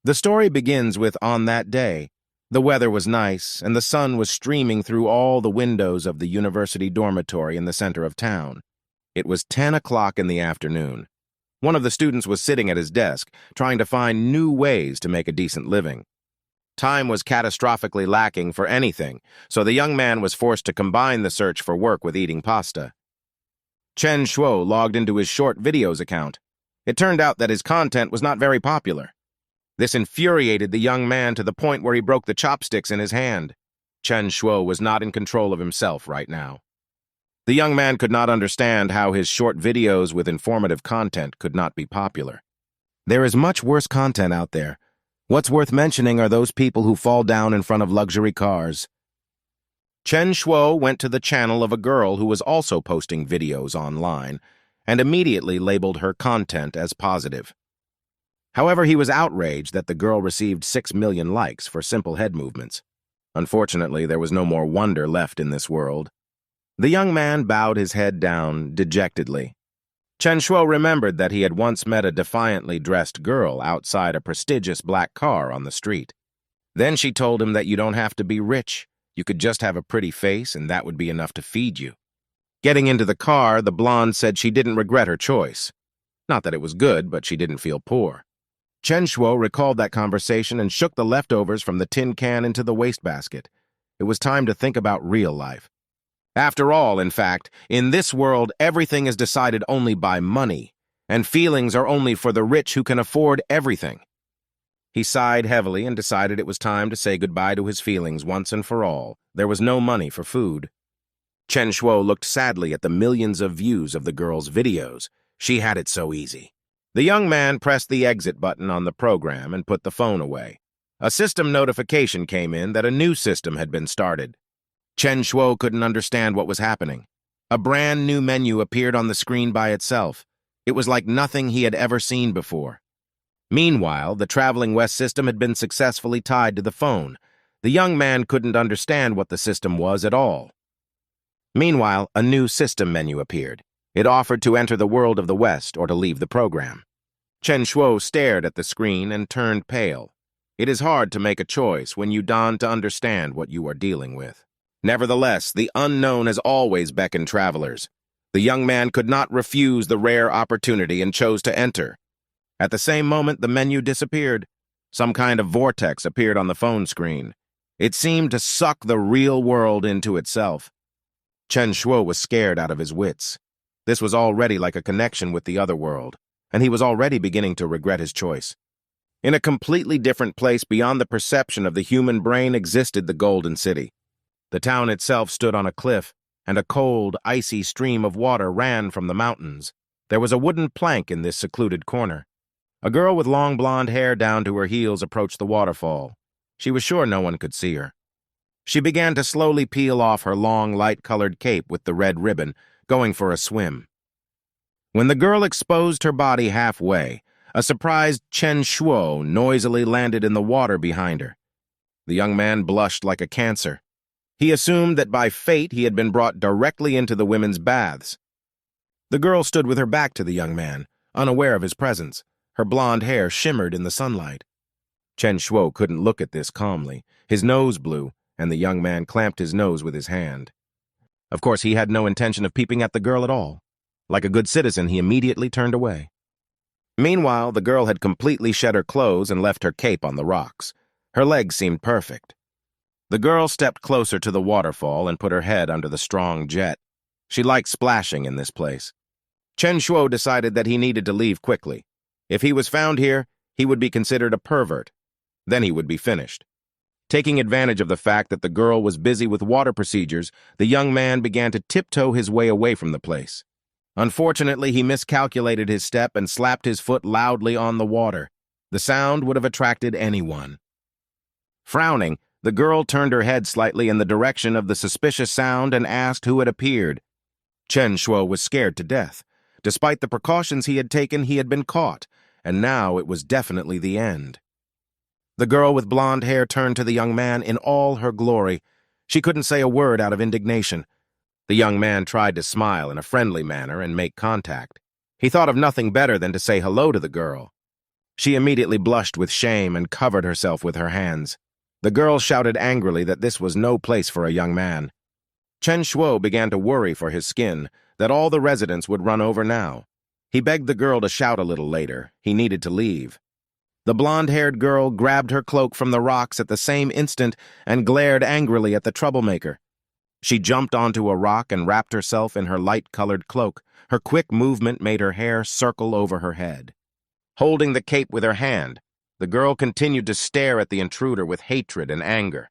The story begins with on that day. The weather was nice, and the sun was streaming through all the windows of the university dormitory in the center of town. It was 10 o'clock in the afternoon. One of the students was sitting at his desk, trying to find new ways to make a decent living. Time was catastrophically lacking for anything, so the young man was forced to combine the search for work with eating pasta. Chen Shuo logged into his short videos account. It turned out that his content was not very popular. This infuriated the young man to the point where he broke the chopsticks in his hand. Chen Shuo was not in control of himself right now. The young man could not understand how his short videos with informative content could not be popular. There is much worse content out there. What's worth mentioning are those people who fall down in front of luxury cars. Chen Shuo went to the channel of a girl who was also posting videos online and immediately labeled her content as positive. However, he was outraged that the girl received 6 million likes for simple head movements. Unfortunately, there was no more wonder left in this world. The young man bowed his head down dejectedly. Chen Shuo remembered that he had once met a defiantly dressed girl outside a prestigious black car on the street. Then she told him that you don't have to be rich. You could just have a pretty face, and that would be enough to feed you. Getting into the car, the blonde said she didn't regret her choice. Not that it was good, but she didn't feel poor. Chen Shuo recalled that conversation and shook the leftovers from the tin can into the wastebasket. It was time to think about real life. After all, in fact, in this world, everything is decided only by money, and feelings are only for the rich who can afford everything. He sighed heavily and decided it was time to say goodbye to his feelings once and for all. There was no money for food. Chen Shuo looked sadly at the millions of views of the girl's videos. She had it so easy. The young man pressed the exit button on the program and put the phone away. A system notification came in that a new system had been started. Chen Shuo couldn't understand what was happening. A brand new menu appeared on the screen by itself. It was like nothing he had ever seen before. Meanwhile, the traveling west system had been successfully tied to the phone. The young man couldn't understand what the system was at all. Meanwhile, a new system menu appeared. It offered to enter the world of the West or to leave the program. Chen Shuo stared at the screen and turned pale. It is hard to make a choice when you don to understand what you are dealing with. Nevertheless, the unknown has always beckoned travelers. The young man could not refuse the rare opportunity and chose to enter. At the same moment, the menu disappeared. Some kind of vortex appeared on the phone screen. It seemed to suck the real world into itself. Chen Shuo was scared out of his wits. This was already like a connection with the other world, and he was already beginning to regret his choice. In a completely different place beyond the perception of the human brain existed the Golden City. The town itself stood on a cliff, and a cold, icy stream of water ran from the mountains. There was a wooden plank in this secluded corner. A girl with long blonde hair down to her heels approached the waterfall. She was sure no one could see her. She began to slowly peel off her long, light-colored cape with the red ribbon, going for a swim. When the girl exposed her body halfway, a surprised Chen Shuo noisily landed in the water behind her. The young man blushed like a cancer. He assumed that by fate he had been brought directly into the women's baths. The girl stood with her back to the young man, unaware of his presence. Her blonde hair shimmered in the sunlight. Chen Shuo couldn't look at this calmly. His nose blew, and the young man clamped his nose with his hand. Of course, he had no intention of peeping at the girl at all. Like a good citizen, he immediately turned away. Meanwhile, the girl had completely shed her clothes and left her cape on the rocks. Her legs seemed perfect. The girl stepped closer to the waterfall and put her head under the strong jet. She liked splashing in this place. Chen Shuo decided that he needed to leave quickly. If he was found here, he would be considered a pervert. Then he would be finished. Taking advantage of the fact that the girl was busy with water procedures, the young man began to tiptoe his way away from the place. Unfortunately, he miscalculated his step and slapped his foot loudly on the water. The sound would have attracted anyone. Frowning, the girl turned her head slightly in the direction of the suspicious sound and asked who had appeared. Chen Shuo was scared to death. Despite the precautions he had taken, he had been caught, and now it was definitely the end. The girl with blonde hair turned to the young man in all her glory. She couldn't say a word out of indignation. The young man tried to smile in a friendly manner and make contact. He thought of nothing better than to say hello to the girl. She immediately blushed with shame and covered herself with her hands. The girl shouted angrily that this was no place for a young man. Chen Shuo began to worry for his skin, that all the residents would run over now. He begged the girl to shout a little later. He needed to leave. The blonde-haired girl grabbed her cloak from the rocks at the same instant and glared angrily at the troublemaker. She jumped onto a rock and wrapped herself in her light-colored cloak. Her quick movement made her hair circle over her head. Holding the cape with her hand, the girl continued to stare at the intruder with hatred and anger.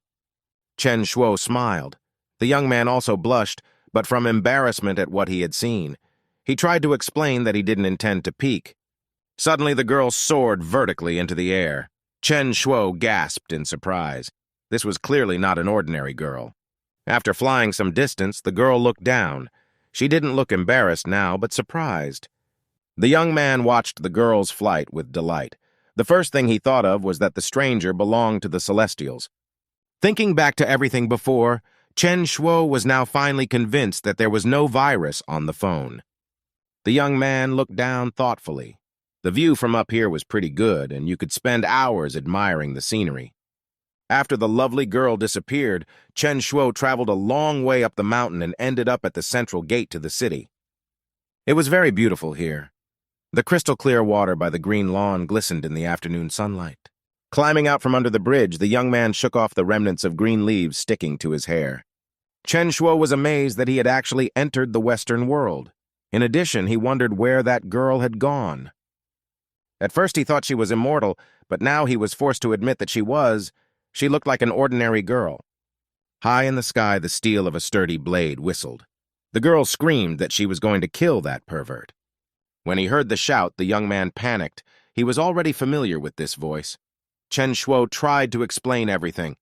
Chen Shuo smiled. The young man also blushed, but from embarrassment at what he had seen. He tried to explain that he didn't intend to peek. Suddenly the girl soared vertically into the air. Chen Shuo gasped in surprise. This was clearly not an ordinary girl. After flying some distance, the girl looked down. She didn't look embarrassed now, but surprised. The young man watched the girl's flight with delight. The first thing he thought of was that the stranger belonged to the Celestials. Thinking back to everything before, Chen Shuo was now finally convinced that there was no virus on the phone. The young man looked down thoughtfully. The view from up here was pretty good, and you could spend hours admiring the scenery. After the lovely girl disappeared, Chen Shuo traveled a long way up the mountain and ended up at the central gate to the city. It was very beautiful here. The crystal-clear water by the green lawn glistened in the afternoon sunlight. Climbing out from under the bridge, the young man shook off the remnants of green leaves sticking to his hair. Chen Shuo was amazed that he had actually entered the Western world. In addition, he wondered where that girl had gone. At first he thought she was immortal, but now he was forced to admit that she looked like an ordinary girl. High in the sky, the steel of a sturdy blade whistled. The girl screamed that she was going to kill that pervert. When he heard the shout, the young man panicked. He was already familiar with this voice. Chen Shuo tried to explain everything.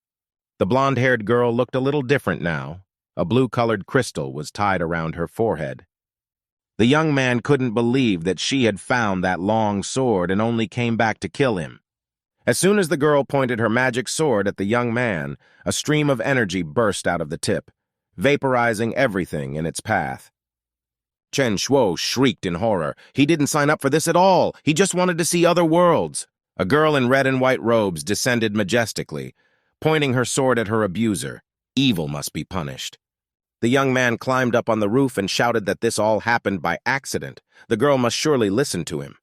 The blonde-haired girl looked a little different now. A blue-colored crystal was tied around her forehead. The young man couldn't believe that she had found that long sword and only came back to kill him. As soon as the girl pointed her magic sword at the young man, a stream of energy burst out of the tip, vaporizing everything in its path. Chen Shuo shrieked in horror. He didn't sign up for this at all. He just wanted to see other worlds. A girl in red and white robes descended majestically, pointing her sword at her abuser. Evil must be punished. The young man climbed up on the roof and shouted that this all happened by accident. The girl must surely listen to him.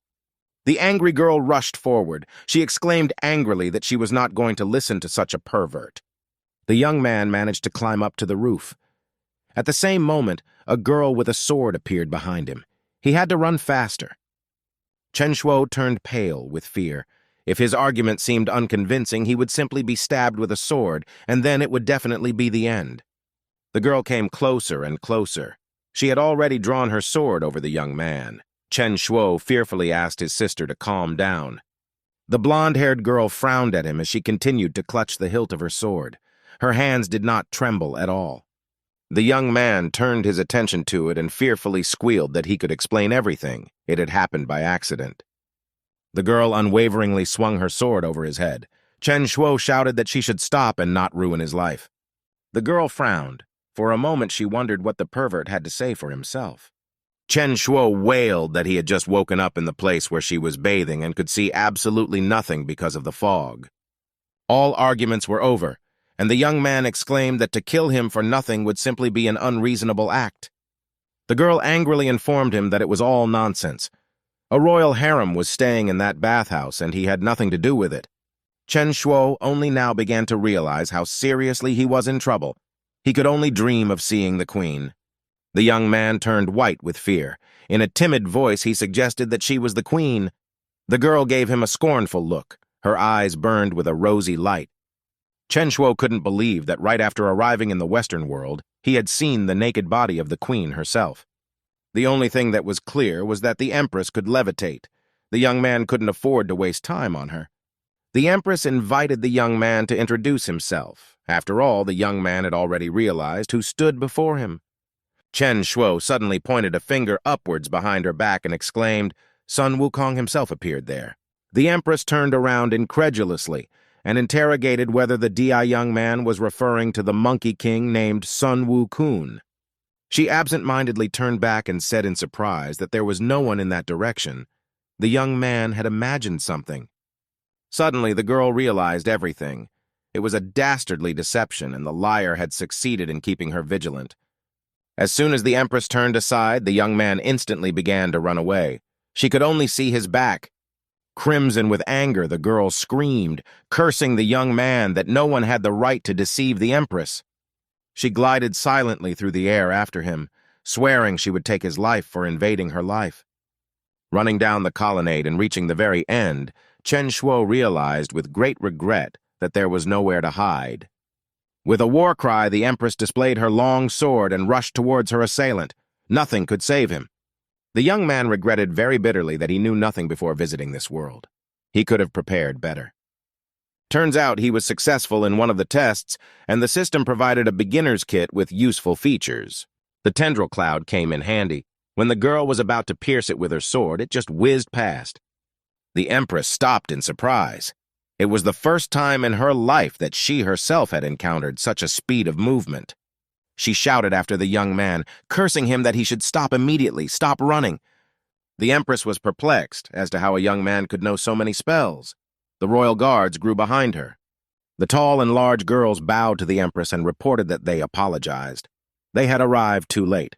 The angry girl rushed forward. She exclaimed angrily that she was not going to listen to such a pervert. The young man managed to climb up to the roof. At the same moment, a girl with a sword appeared behind him. He had to run faster. Chen Shuo turned pale with fear. If his argument seemed unconvincing, he would simply be stabbed with a sword, and then it would definitely be the end. The girl came closer and closer. She had already drawn her sword over the young man. Chen Shuo fearfully asked his sister to calm down. The blonde-haired girl frowned at him as she continued to clutch the hilt of her sword. Her hands did not tremble at all. The young man turned his attention to it and fearfully squealed that he could explain everything. It had happened by accident. The girl unwaveringly swung her sword over his head. Chen Shuo shouted that she should stop and not ruin his life. The girl frowned. For a moment she wondered what the pervert had to say for himself. Chen Shuo wailed that he had just woken up in the place where she was bathing and could see absolutely nothing because of the fog. All arguments were over, and the young man exclaimed that to kill him for nothing would simply be an unreasonable act. The girl angrily informed him that it was all nonsense. A royal harem was staying in that bathhouse, and he had nothing to do with it. Chen Shuo only now began to realize how seriously he was in trouble. He could only dream of seeing the queen. The young man turned white with fear. In a timid voice, he suggested that she was the queen. The girl gave him a scornful look. Her eyes burned with a rosy light. Chen Shuo couldn't believe that right after arriving in the Western world, he had seen the naked body of the queen herself. The only thing that was clear was that the Empress could levitate. The young man couldn't afford to waste time on her. The Empress invited the young man to introduce himself. After all, the young man had already realized who stood before him. Chen Shuo suddenly pointed a finger upwards behind her back and exclaimed, Sun Wukong himself appeared there. The Empress turned around incredulously and interrogated whether the Di young man was referring to the monkey king named Sun Wukun. She absent-mindedly turned back and said in surprise that there was no one in that direction. The young man had imagined something. Suddenly, the girl realized everything. It was a dastardly deception, and the liar had succeeded in keeping her vigilant. As soon as the Empress turned aside, the young man instantly began to run away. She could only see his back. Crimson with anger, the girl screamed, cursing the young man that no one had the right to deceive the Empress. She glided silently through the air after him, swearing she would take his life for invading her life. Running down the colonnade and reaching the very end, Chen Shuo realized with great regret that there was nowhere to hide. With a war cry, the Empress displayed her long sword and rushed towards her assailant. Nothing could save him. The young man regretted very bitterly that he knew nothing before visiting this world. He could have prepared better. Turns out he was successful in one of the tests, and the system provided a beginner's kit with useful features. The tendril cloud came in handy. When the girl was about to pierce it with her sword, it just whizzed past. The Empress stopped in surprise. It was the first time in her life that she herself had encountered such a speed of movement. She shouted after the young man, cursing him that he should stop immediately, stop running. The Empress was perplexed as to how a young man could know so many spells. The royal guards grew behind her. The tall and large girls bowed to the Empress and reported that they apologized. They had arrived too late.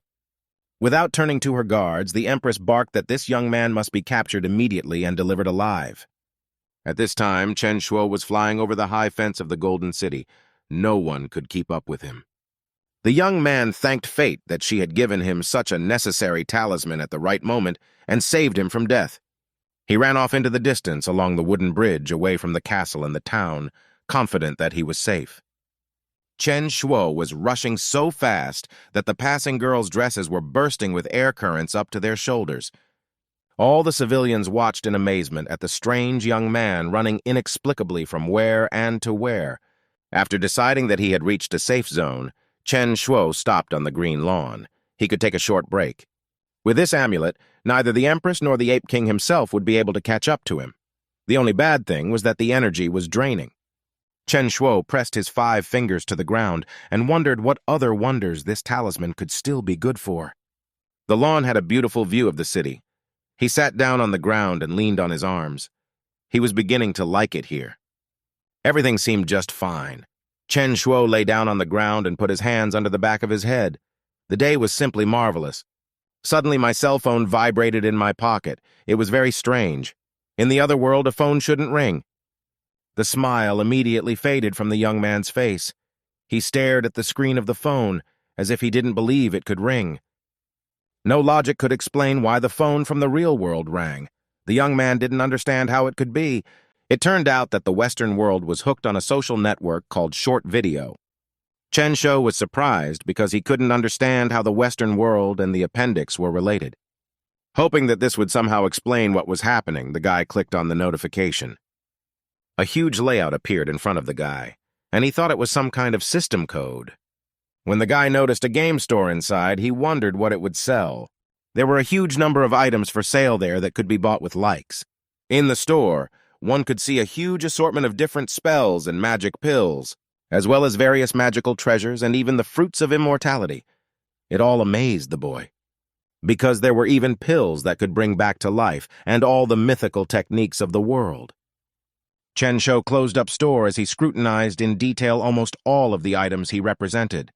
Without turning to her guards, the Empress barked that this young man must be captured immediately and delivered alive. At this time, Chen Shuo was flying over the high fence of the Golden City. No one could keep up with him. The young man thanked fate that she had given him such a necessary talisman at the right moment and saved him from death. He ran off into the distance along the wooden bridge away from the castle and the town, confident that he was safe. Chen Shuo was rushing so fast that the passing girls' dresses were bursting with air currents up to their shoulders. All the civilians watched in amazement at the strange young man running inexplicably from where and to where. After deciding that he had reached a safe zone, Chen Shuo stopped on the green lawn. He could take a short break. With this amulet, neither the Empress nor the Ape King himself would be able to catch up to him. The only bad thing was that the energy was draining. Chen Shuo pressed his 5 fingers to the ground and wondered what other wonders this talisman could still be good for. The lawn had a beautiful view of the city. He sat down on the ground and leaned on his arms. He was beginning to like it here. Everything seemed just fine. Chen Shuo lay down on the ground and put his hands under the back of his head. The day was simply marvelous. Suddenly, my cell phone vibrated in my pocket. It was very strange. In the other world, a phone shouldn't ring. The smile immediately faded from the young man's face. He stared at the screen of the phone, as if he didn't believe it could ring. No logic could explain why the phone from the real world rang. The young man didn't understand how it could be. It turned out that the Western world was hooked on a social network called short video. Chen Shuo was surprised because he couldn't understand how the Western world and the appendix were related. Hoping that this would somehow explain what was happening, the guy clicked on the notification. A huge layout appeared in front of the guy, and he thought it was some kind of system code. When the guy noticed a game store inside, he wondered what it would sell. There were a huge number of items for sale there that could be bought with likes. In the store, one could see a huge assortment of different spells and magic pills, as well as various magical treasures and even the fruits of immortality. It all amazed the boy, because there were even pills that could bring back to life and all the mythical techniques of the world. Chen Shuo closed up store as he scrutinized in detail almost all of the items he represented.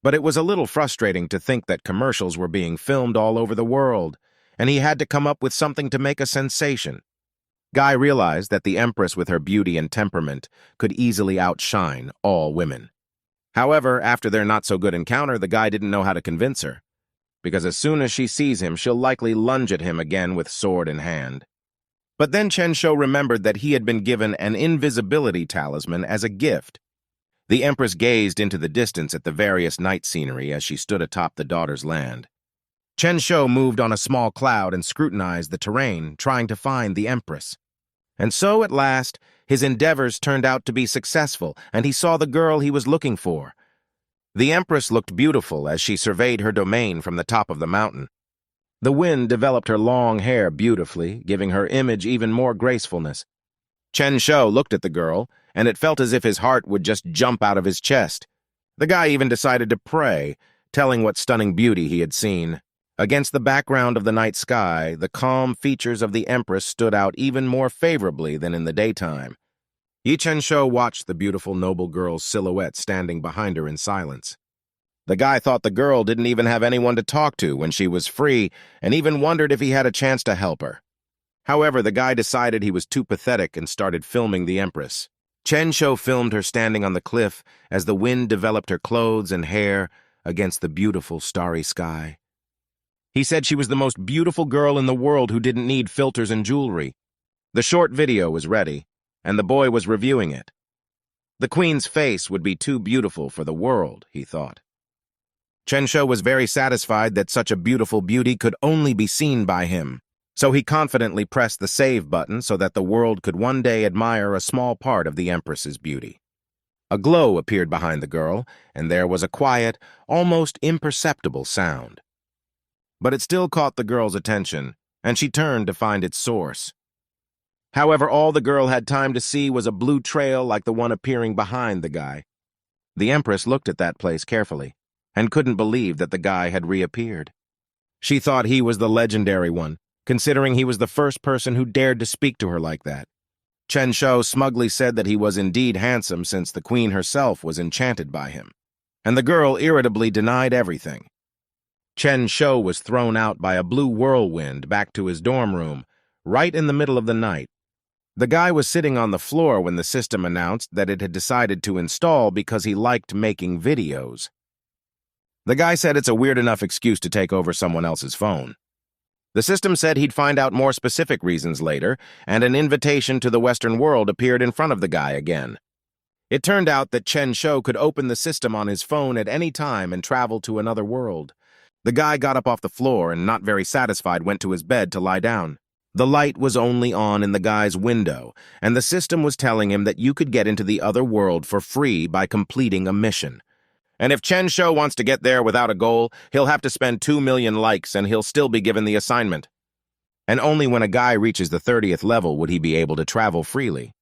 But it was a little frustrating to think that commercials were being filmed all over the world, and he had to come up with something to make a sensation. Guy realized that the Empress with her beauty and temperament could easily outshine all women. However, after their not-so-good encounter, the guy didn't know how to convince her, because as soon as she sees him, she'll likely lunge at him again with sword in hand. But then Chen Shuo remembered that he had been given an invisibility talisman as a gift. The Empress gazed into the distance at the various night scenery as she stood atop the daughter's land. Chen Shuo moved on a small cloud and scrutinized the terrain, trying to find the Empress. And so, at last, his endeavors turned out to be successful, and he saw the girl he was looking for. The Empress looked beautiful as she surveyed her domain from the top of the mountain. The wind developed her long hair beautifully, giving her image even more gracefulness. Chen Shuo looked at the girl, and it felt as if his heart would just jump out of his chest. The guy even decided to pray, telling what stunning beauty he had seen. Against the background of the night sky, the calm features of the Empress stood out even more favorably than in the daytime. Yi Chen-shou watched the beautiful noble girl's silhouette standing behind her in silence. The guy thought the girl didn't even have anyone to talk to when she was free, and even wondered if he had a chance to help her. However, the guy decided he was too pathetic and started filming the Empress. Chen-shou filmed her standing on the cliff as the wind developed her clothes and hair against the beautiful starry sky. He said she was the most beautiful girl in the world who didn't need filters and jewelry. The short video was ready, and the boy was reviewing it. The queen's face would be too beautiful for the world, he thought. Chen-shou was very satisfied that such a beautiful beauty could only be seen by him, so he confidently pressed the save button so that the world could one day admire a small part of the Empress's beauty. A glow appeared behind the girl, and there was a quiet, almost imperceptible sound. But it still caught the girl's attention, and she turned to find its source. However, all the girl had time to see was a blue trail like the one appearing behind the guy. The Empress looked at that place carefully, and couldn't believe that the guy had reappeared. She thought he was the legendary one, considering he was the first person who dared to speak to her like that. Chen-shou smugly said that he was indeed handsome since the queen herself was enchanted by him, and the girl irritably denied everything. Chen-shou was thrown out by a blue whirlwind back to his dorm room, right in the middle of the night. The guy was sitting on the floor when the system announced that it had decided to install because he liked making videos. The guy said it's a weird enough excuse to take over someone else's phone. The system said he'd find out more specific reasons later, and an invitation to the Western world appeared in front of the guy again. It turned out that Chen-shou could open the system on his phone at any time and travel to another world. The guy got up off the floor and, not very satisfied, went to his bed to lie down. The light was only on in the guy's window, and the system was telling him that you could get into the other world for free by completing a mission. And if Chen-shou wants to get there without a goal, he'll have to spend 2 million likes and he'll still be given the assignment. And only when a guy reaches the 30th level would he be able to travel freely.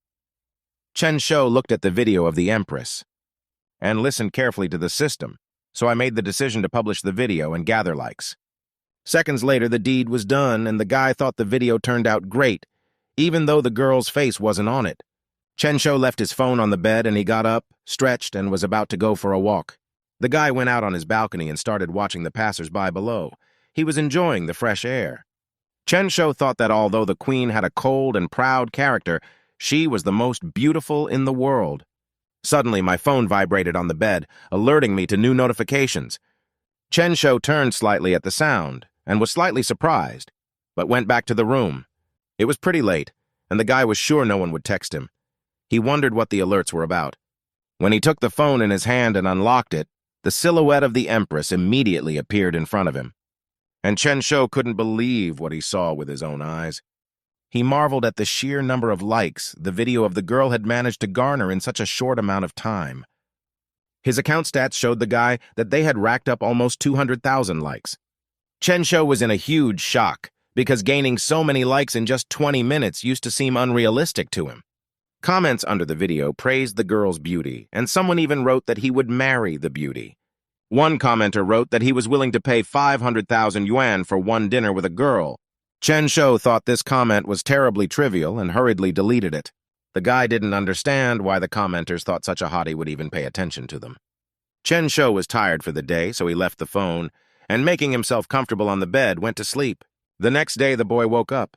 Chen-shou looked at the video of the Empress and listened carefully to the system, so I made the decision to publish the video and gather likes. Seconds later, the deed was done, and the guy thought the video turned out great, even though the girl's face wasn't on it. Chen-shou left his phone on the bed, and he got up, stretched, and was about to go for a walk. The guy went out on his balcony and started watching the passers-by below. He was enjoying the fresh air. Chen-shou thought that although the queen had a cold and proud character, she was the most beautiful in the world. Suddenly, my phone vibrated on the bed, alerting me to new notifications. Chen-shou turned slightly at the sound and was slightly surprised, but went back to the room. It was pretty late, and the guy was sure no one would text him. He wondered what the alerts were about. When he took the phone in his hand and unlocked it, the silhouette of the Empress immediately appeared in front of him. And Chen-shou couldn't believe what he saw with his own eyes. He marveled at the sheer number of likes the video of the girl had managed to garner in such a short amount of time. His account stats showed the guy that they had racked up almost 200,000 likes. Chen-shou was in a huge shock, because gaining so many likes in just 20 minutes used to seem unrealistic to him. Comments under the video praised the girl's beauty, and someone even wrote that he would marry the beauty. One commenter wrote that he was willing to pay 500,000 yuan for one dinner with a girl. Chen-shou thought this comment was terribly trivial and hurriedly deleted it. The guy didn't understand why the commenters thought such a hottie would even pay attention to them. Chen-shou was tired for the day, so he left the phone, and making himself comfortable on the bed, went to sleep. The next day, the boy woke up.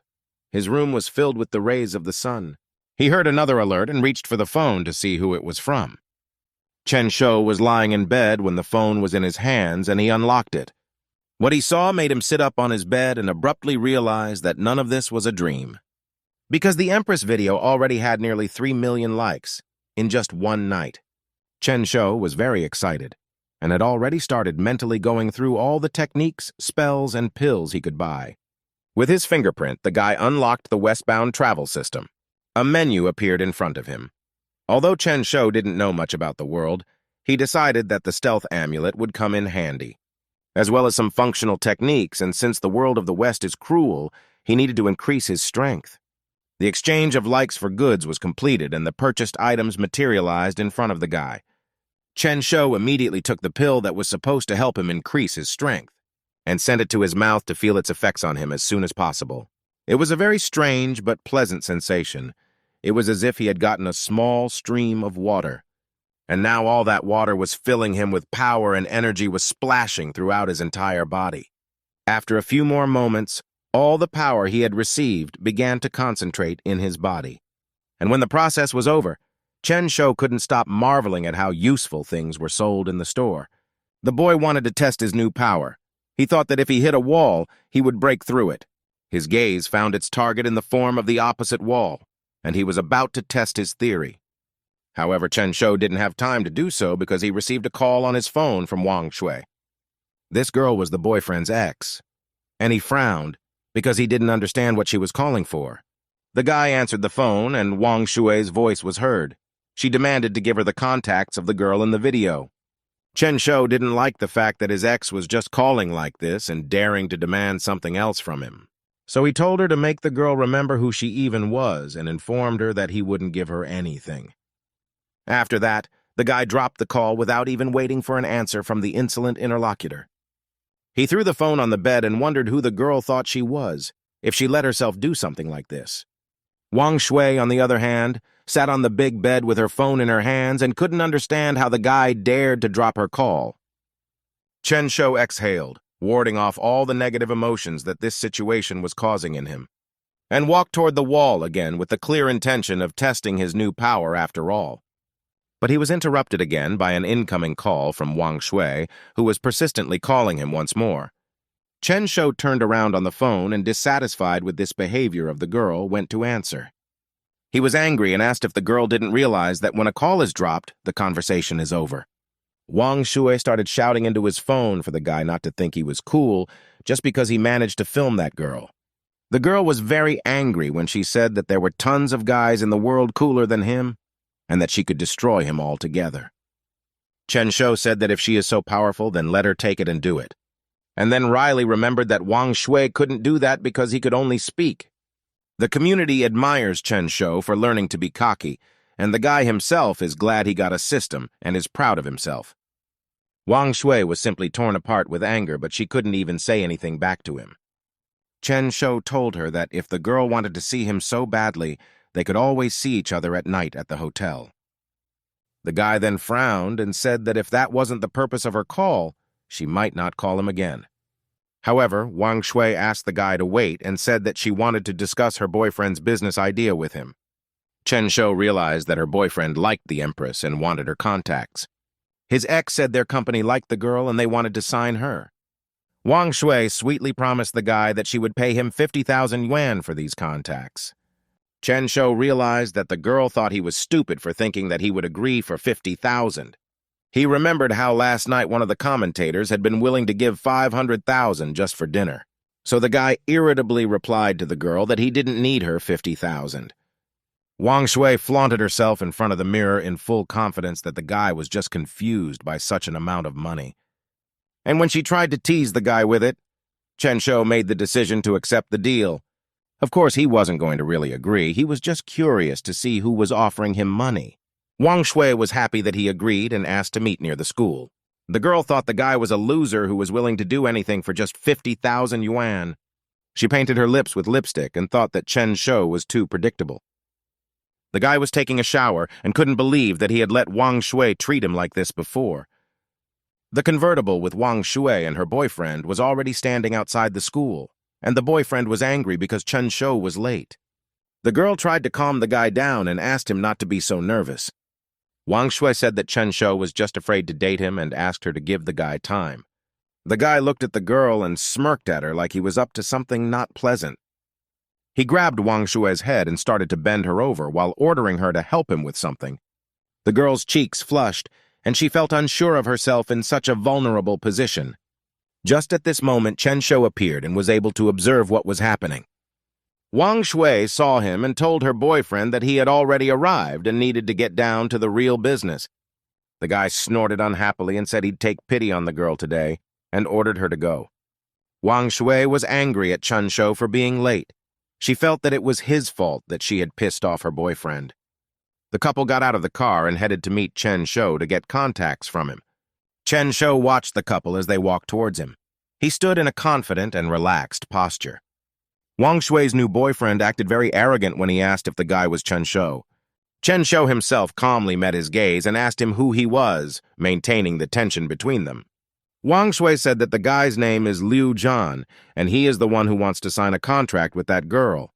His room was filled with the rays of the sun. He heard another alert and reached for the phone to see who it was from. Chen-shou was lying in bed when the phone was in his hands, and he unlocked it. What he saw made him sit up on his bed and abruptly realize that none of this was a dream. Because the Empress video already had nearly 3 million likes in just one night. Chen-shou was very excited, and had already started mentally going through all the techniques, spells, and pills he could buy. With his fingerprint, the guy unlocked the westbound travel system. A menu appeared in front of him. Although Chen-shou didn't know much about the world, he decided that the stealth amulet would come in handy, as well as some functional techniques, and since the world of the West is cruel, he needed to increase his strength. The exchange of likes for goods was completed, and the purchased items materialized in front of the guy. Chen-shou immediately took the pill that was supposed to help him increase his strength. and sent it to his mouth to feel its effects on him as soon as possible. It was a very strange but pleasant sensation. It was as if he had gotten a small stream of water, and now all that water was filling him with power and energy was splashing throughout his entire body. After a few more moments, all the power he had received began to concentrate in his body. And when the process was over, Chen Shou couldn't stop marveling at how useful things were sold in the store. The boy wanted to test his new power. He thought that if he hit a wall, he would break through it. His gaze found its target in the form of the opposite wall, and he was about to test his theory. However, Chen Shou didn't have time to do so because he received a call on his phone from Wang Shui. This girl was the boyfriend's ex, and he frowned because he didn't understand what she was calling for. The guy answered the phone, and Wang Shui's voice was heard. She demanded to give her the contacts of the girl in the video. Chen Shou didn't like the fact that his ex was just calling like this and daring to demand something else from him. So he told her to make the girl remember who she even was and informed her that he wouldn't give her anything. After that, the guy dropped the call without even waiting for an answer from the insolent interlocutor. He threw the phone on the bed and wondered who the girl thought she was, if she let herself do something like this. Wang Shui, on the other hand, sat on the big bed with her phone in her hands and couldn't understand how the guy dared to drop her call. Chen Shou exhaled, warding off all the negative emotions that this situation was causing in him, and walked toward the wall again with the clear intention of testing his new power after all. But he was interrupted again by an incoming call from Wang Shui, who was persistently calling him once more. Chen Shou turned around on the phone and, dissatisfied with this behavior of the girl, went to answer. He was angry and asked if the girl didn't realize that when a call is dropped, the conversation is over. Wang Shui started shouting into his phone for the guy not to think he was cool just because he managed to film that girl. The girl was very angry when she said that there were tons of guys in the world cooler than him and that she could destroy him altogether. Chen Shou said that if she is so powerful, then let her take it and do it. And then Riley remembered that Wang Shui couldn't do that because he could only speak. The community admires Chen Shou for learning to be cocky, and the guy himself is glad he got a system and is proud of himself. Wang Shui was simply torn apart with anger, but she couldn't even say anything back to him. Chen Shou told her that if the girl wanted to see him so badly, they could always see each other at night at the hotel. The guy then frowned and said that if that wasn't the purpose of her call, she might not call him again. However, Wang Shui asked the guy to wait and said that she wanted to discuss her boyfriend's business idea with him. Chen Shou realized that her boyfriend liked the Empress and wanted her contacts. His ex said their company liked the girl and they wanted to sign her. Wang Shui sweetly promised the guy that she would pay him 50,000 yuan for these contacts. Chen Shou realized that the girl thought he was stupid for thinking that he would agree for 50,000. He remembered how last night one of the commentators had been willing to give 500,000 just for dinner. So the guy irritably replied to the girl that he didn't need her 50,000. Wang Shui flaunted herself in front of the mirror in full confidence that the guy was just confused by such an amount of money. And when she tried to tease the guy with it, Chen Shou made the decision to accept the deal. Of course, he wasn't going to really agree. He was just curious to see who was offering him money. Wang Shui was happy that he agreed and asked to meet near the school. The girl thought the guy was a loser who was willing to do anything for just 50,000 yuan. She painted her lips with lipstick and thought that Chen Shou was too predictable. The guy was taking a shower and couldn't believe that he had let Wang Shui treat him like this before. The convertible with Wang Shui and her boyfriend was already standing outside the school, and the boyfriend was angry because Chen Shou was late. The girl tried to calm the guy down and asked him not to be so nervous. Wang Shui said that Chen Shou was just afraid to date him and asked her to give the guy time. The guy looked at the girl and smirked at her like he was up to something not pleasant. He grabbed Wang Shui's head and started to bend her over while ordering her to help him with something. The girl's cheeks flushed, and she felt unsure of herself in such a vulnerable position. Just at this moment, Chen Shou appeared and was able to observe what was happening. Wang Shui saw him and told her boyfriend that he had already arrived and needed to get down to the real business. The guy snorted unhappily and said he'd take pity on the girl today and ordered her to go. Wang Shui was angry at Chen Shou for being late. She felt that it was his fault that she had pissed off her boyfriend. The couple got out of the car and headed to meet Chen Shou to get contacts from him. Chen Shou watched the couple as they walked towards him. He stood in a confident and relaxed posture. Wang Shui's new boyfriend acted very arrogant when he asked if the guy was Chen Shou. Chen Shou himself calmly met his gaze and asked him who he was, maintaining the tension between them. Wang Shui said that the guy's name is Liu Zhan, and he is the one who wants to sign a contract with that girl.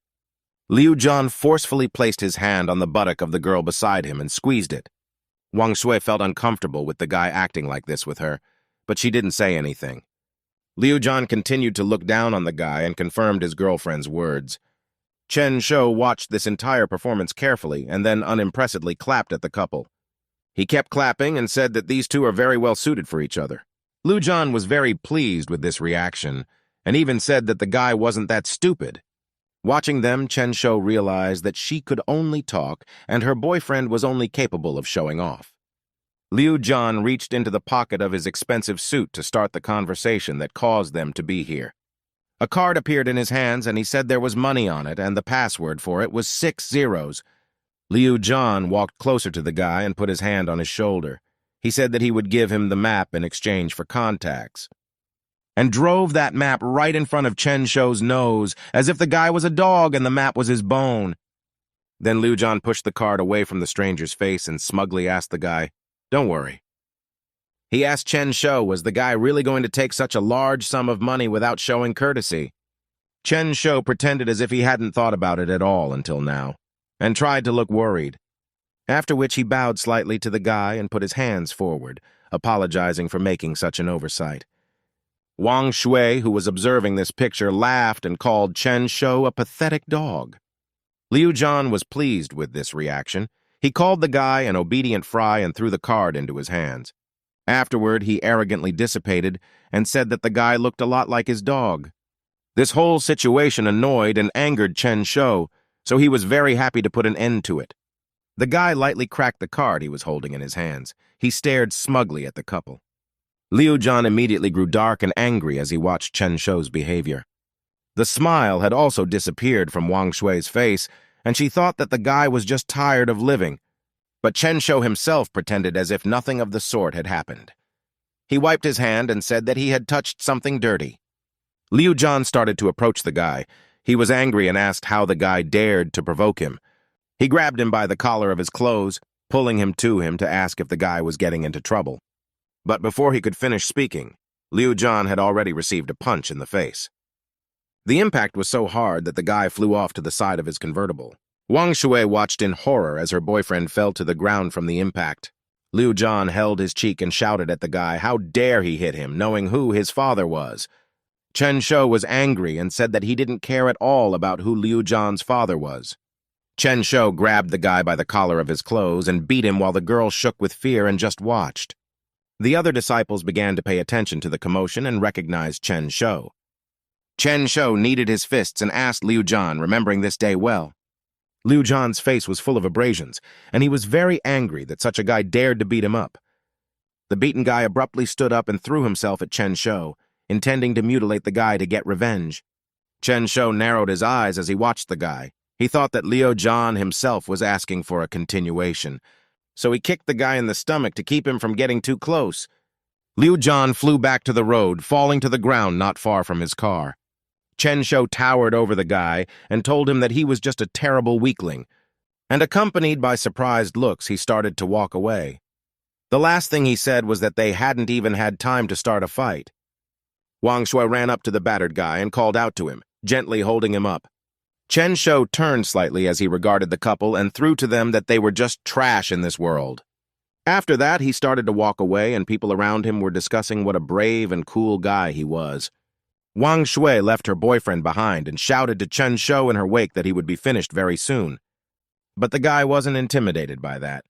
Liu Zhan forcefully placed his hand on the buttock of the girl beside him and squeezed it. Wang Shui felt uncomfortable with the guy acting like this with her, but she didn't say anything. Liu Zhan continued to look down on the guy and confirmed his girlfriend's words. Chen Shou watched this entire performance carefully and then unimpressedly clapped at the couple. He kept clapping and said that these two are very well suited for each other. Liu Zhan was very pleased with this reaction and even said that the guy wasn't that stupid. Watching them, Chen Shou realized that she could only talk and her boyfriend was only capable of showing off. Liu Zhan reached into the pocket of his expensive suit to start the conversation that caused them to be here. A card appeared in his hands and he said there was money on it and the password for it was 6 zeros. Liu Zhan walked closer to the guy and put his hand on his shoulder. He said that he would give him the map in exchange for contacts, and drove that map right in front of Chen Shou's nose, as if the guy was a dog and the map was his bone. Then Liu Zhan pushed the card away from the stranger's face and smugly asked the guy, "Don't worry." He asked Chen Shou, was the guy really going to take such a large sum of money without showing courtesy? Chen Shou pretended as if he hadn't thought about it at all until now, and tried to look worried. After which he bowed slightly to the guy and put his hands forward, apologizing for making such an oversight. Wang Shui, who was observing this picture, laughed and called Chen Shou a pathetic dog. Liu Zhan was pleased with this reaction. He called the guy an obedient fry and threw the card into his hands. Afterward, he arrogantly dissipated and said that the guy looked a lot like his dog. This whole situation annoyed and angered Chen Shou, so he was very happy to put an end to it. The guy lightly cracked the card he was holding in his hands. He stared smugly at the couple. Liu Zhan immediately grew dark and angry as he watched Chen Shou's behavior. The smile had also disappeared from Wang Shui's face, and she thought that the guy was just tired of living. But Chen Shou himself pretended as if nothing of the sort had happened. He wiped his hand and said that he had touched something dirty. Liu Zhan started to approach the guy. He was angry and asked how the guy dared to provoke him. He grabbed him by the collar of his clothes, pulling him to ask if the guy was getting into trouble. But before he could finish speaking, Liu Zhan had already received a punch in the face. The impact was so hard that the guy flew off to the side of his convertible. Wang Shui watched in horror as her boyfriend fell to the ground from the impact. Liu Zhan held his cheek and shouted at the guy, how dare he hit him, knowing who his father was. Chen Shou was angry and said that he didn't care at all about who Liu Zhan's father was. Chen Shou grabbed the guy by the collar of his clothes and beat him while the girl shook with fear and just watched. The other disciples began to pay attention to the commotion and recognized Chen Shou. Chen Shou kneaded his fists and asked Liu Zhan, remembering this day well. Liu Zhan's face was full of abrasions, and he was very angry that such a guy dared to beat him up. The beaten guy abruptly stood up and threw himself at Chen Shou, intending to mutilate the guy to get revenge. Chen Shou narrowed his eyes as he watched the guy. He thought that Liu Zhan himself was asking for a continuation, so he kicked the guy in the stomach to keep him from getting too close. Liu Zhan flew back to the road, falling to the ground not far from his car. Chen Shou towered over the guy and told him that he was just a terrible weakling, and accompanied by surprised looks, he started to walk away. The last thing he said was that they hadn't even had time to start a fight. Wang Shui ran up to the battered guy and called out to him, gently holding him up. Chen Shou turned slightly as he regarded the couple and threw to them that they were just trash in this world. After that, he started to walk away, and people around him were discussing what a brave and cool guy he was. Wang Shui left her boyfriend behind and shouted to Chen Shou in her wake that he would be finished very soon. But the guy wasn't intimidated by that.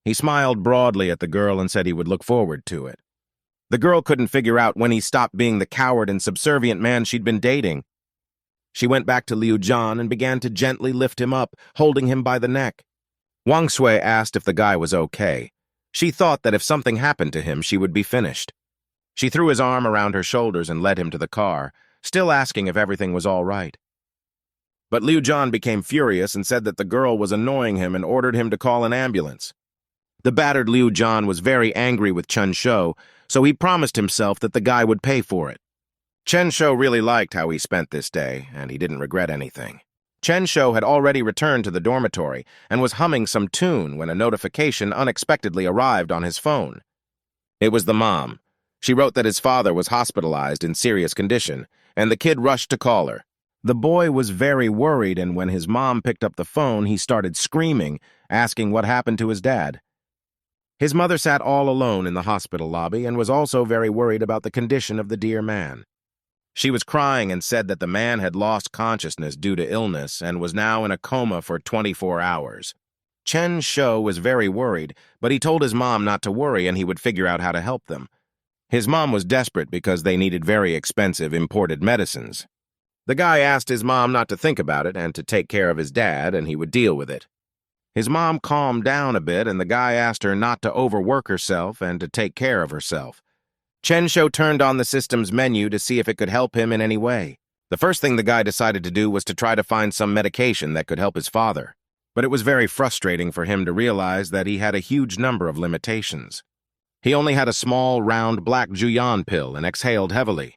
He smiled broadly at the girl and said he would look forward to it. The girl couldn't figure out when he stopped being the coward and subservient man she'd been dating. She went back to Liu Zhan and began to gently lift him up, holding him by the neck. Wang Shui asked if the guy was okay. She thought that if something happened to him, she would be finished. She threw his arm around her shoulders and led him to the car, still asking if everything was all right. But Liu Zhan became furious and said that the girl was annoying him and ordered him to call an ambulance. The battered Liu Zhan was very angry with Chen Shou, so he promised himself that the guy would pay for it. Chen Shou really liked how he spent this day, and he didn't regret anything. Chen Shou had already returned to the dormitory and was humming some tune when a notification unexpectedly arrived on his phone. It was the mom. She wrote that his father was hospitalized in serious condition, and the kid rushed to call her. The boy was very worried, and when his mom picked up the phone, he started screaming, asking what happened to his dad. His mother sat all alone in the hospital lobby and was also very worried about the condition of the dear man. She was crying and said that the man had lost consciousness due to illness and was now in a coma for 24 hours. Chen Shou was very worried, but he told his mom not to worry and he would figure out how to help them. His mom was desperate because they needed very expensive imported medicines. The guy asked his mom not to think about it and to take care of his dad, and he would deal with it. His mom calmed down a bit, and the guy asked her not to overwork herself and to take care of herself. Chen Shou turned on the system's menu to see if it could help him in any way. The first thing the guy decided to do was to try to find some medication that could help his father. But it was very frustrating for him to realize that he had a huge number of limitations. He only had a small, round, black Juyan pill and exhaled heavily.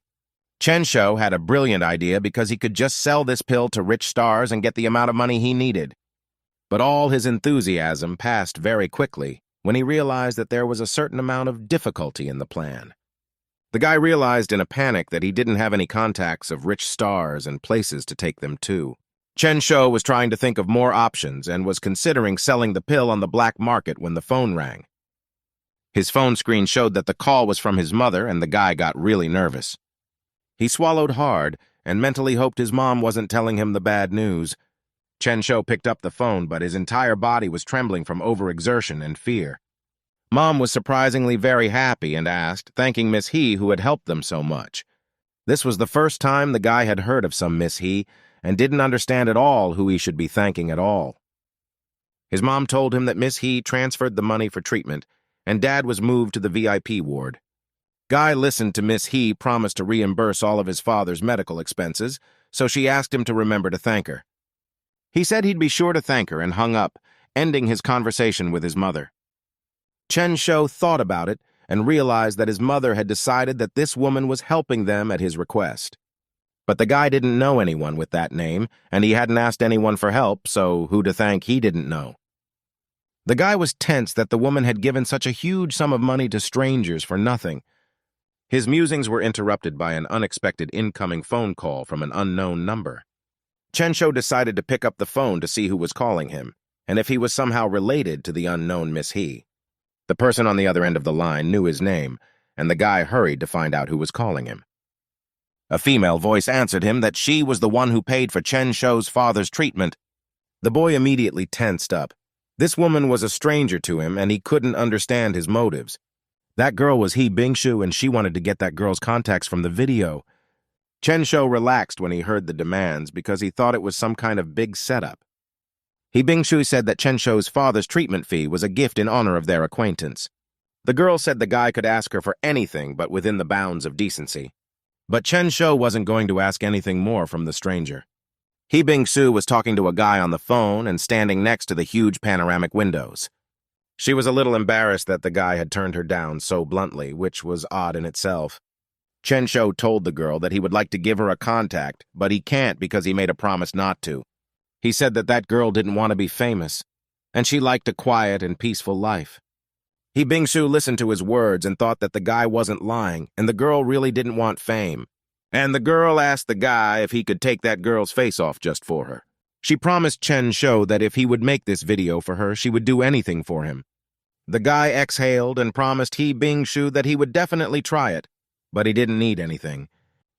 Chen Shou had a brilliant idea because he could just sell this pill to rich stars and get the amount of money he needed. But all his enthusiasm passed very quickly when he realized that there was a certain amount of difficulty in the plan. The guy realized in a panic that he didn't have any contacts of rich stars and places to take them to. Chen Shou was trying to think of more options and was considering selling the pill on the black market when the phone rang. His phone screen showed that the call was from his mother, and the guy got really nervous. He swallowed hard and mentally hoped his mom wasn't telling him the bad news. Chen Shou picked up the phone, but his entire body was trembling from overexertion and fear. Mom was surprisingly very happy and asked, thanking Miss He who had helped them so much. This was the first time the guy had heard of some Miss He and didn't understand at all who he should be thanking at all. His mom told him that Miss He transferred the money for treatment and Dad was moved to the VIP ward. Guy listened to Miss He promise to reimburse all of his father's medical expenses, so she asked him to remember to thank her. He said he'd be sure to thank her and hung up, ending his conversation with his mother. Chen Shou thought about it and realized that his mother had decided that this woman was helping them at his request. But the guy didn't know anyone with that name, and he hadn't asked anyone for help, so who to thank he didn't know. The guy was tense that the woman had given such a huge sum of money to strangers for nothing. His musings were interrupted by an unexpected incoming phone call from an unknown number. Chen Shou decided to pick up the phone to see who was calling him, and if he was somehow related to the unknown Miss He. The person on the other end of the line knew his name, and the guy hurried to find out who was calling him. A female voice answered him that she was the one who paid for Chen Shou's father's treatment. The boy immediately tensed up. This woman was a stranger to him, and he couldn't understand his motives. That girl was He Bingshu, and she wanted to get that girl's contacts from the video. Chen Shou relaxed when he heard the demands because he thought it was some kind of big setup. He Bingshu said that Chen Shou's father's treatment fee was a gift in honor of their acquaintance. The girl said the guy could ask her for anything but within the bounds of decency. But Chen Shou wasn't going to ask anything more from the stranger. He Bingshu was talking to a guy on the phone and standing next to the huge panoramic windows. She was a little embarrassed that the guy had turned her down so bluntly, which was odd in itself. Chen Shou told the girl that he would like to give her a contact, but he can't because he made a promise not to. He said that that girl didn't want to be famous, and she liked a quiet and peaceful life. He Bingshu listened to his words and thought that the guy wasn't lying, and the girl really didn't want fame. And the girl asked the guy if he could take that girl's face off just for her. She promised Chen Shou that if he would make this video for her, she would do anything for him. The guy exhaled and promised He Bingshu that he would definitely try it, but he didn't need anything.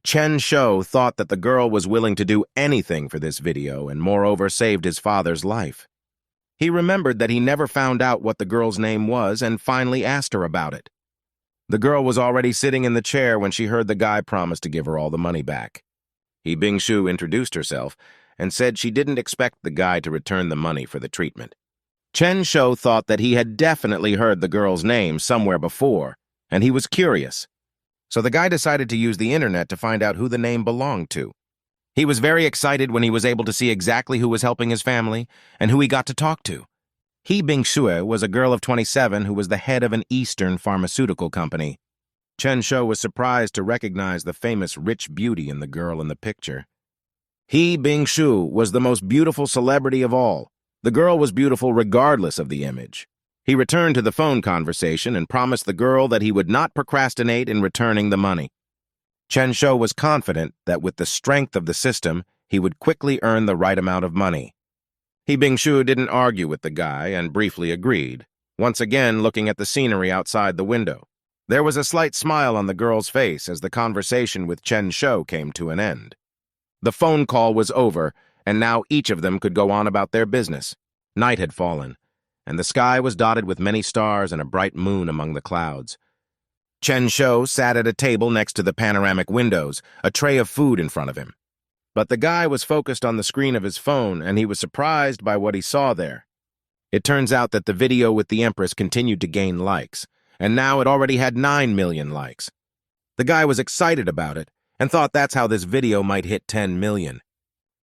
Chen Shou thought that the girl was willing to do anything for this video and moreover saved his father's life. He remembered that he never found out what the girl's name was and finally asked her about it. The girl was already sitting in the chair when she heard the guy promise to give her all the money back. He Bingshu introduced herself and said she didn't expect the guy to return the money for the treatment. Chen Shou thought that he had definitely heard the girl's name somewhere before, and he was curious. So the guy decided to use the internet to find out who the name belonged to. He was very excited when he was able to see exactly who was helping his family and who he got to talk to. He Bingshu was a girl of 27 who was the head of an Eastern pharmaceutical company. Chen Shou was surprised to recognize the famous rich beauty in the girl in the picture. He, Bing Shu, was the most beautiful celebrity of all. The girl was beautiful regardless of the image. He returned to the phone conversation and promised the girl that he would not procrastinate in returning the money. Chen Shou was confident that with the strength of the system, he would quickly earn the right amount of money. He, Bing Shu, didn't argue with the guy and briefly agreed, once again looking at the scenery outside the window. There was a slight smile on the girl's face as the conversation with Chen Shou came to an end. The phone call was over, and now each of them could go on about their business. Night had fallen, and the sky was dotted with many stars and a bright moon among the clouds. Chen Shou sat at a table next to the panoramic windows, a tray of food in front of him. But the guy was focused on the screen of his phone, and he was surprised by what he saw there. It turns out that the video with the Empress continued to gain likes, and now it already had 9 million likes. The guy was excited about it and thought that's how this video might hit 10 million.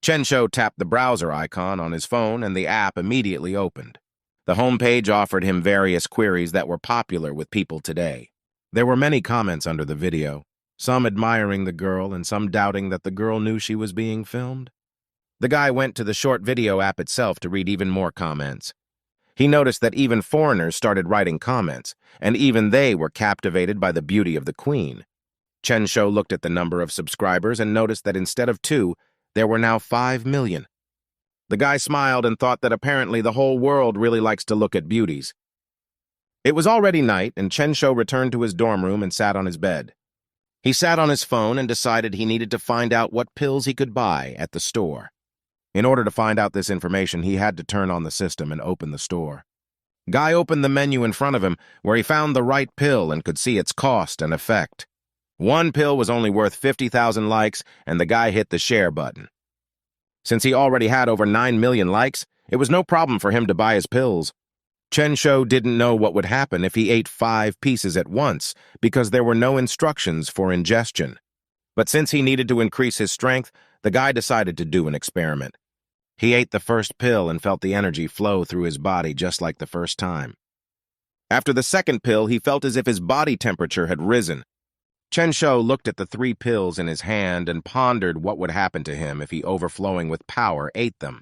Chen Shou tapped the browser icon on his phone and the app immediately opened. The homepage offered him various queries that were popular with people today. There were many comments under the video, some admiring the girl and some doubting that the girl knew she was being filmed. The guy went to the short video app itself to read even more comments. He noticed that even foreigners started writing comments, and even they were captivated by the beauty of the queen. Chen Shou looked at the number of subscribers and noticed that instead of 2, there were now 5 million. The guy smiled and thought that apparently the whole world really likes to look at beauties. It was already night, and Chen Shou returned to his dorm room and sat on his bed. He sat on his phone and decided he needed to find out what pills he could buy at the store. In order to find out this information, he had to turn on the system and open the store. Guy opened the menu in front of him, where he found the right pill and could see its cost and effect. One pill was only worth 50,000 likes, and the guy hit the share button. Since he already had over 9 million likes, it was no problem for him to buy his pills. Chen Shou didn't know what would happen if he ate 5 pieces at once, because there were no instructions for ingestion. But since he needed to increase his strength, the guy decided to do an experiment. He ate the first pill and felt the energy flow through his body just like the first time. After the second pill, he felt as if his body temperature had risen. Chen Shou looked at the 3 pills in his hand and pondered what would happen to him if he, overflowing with power, ate them.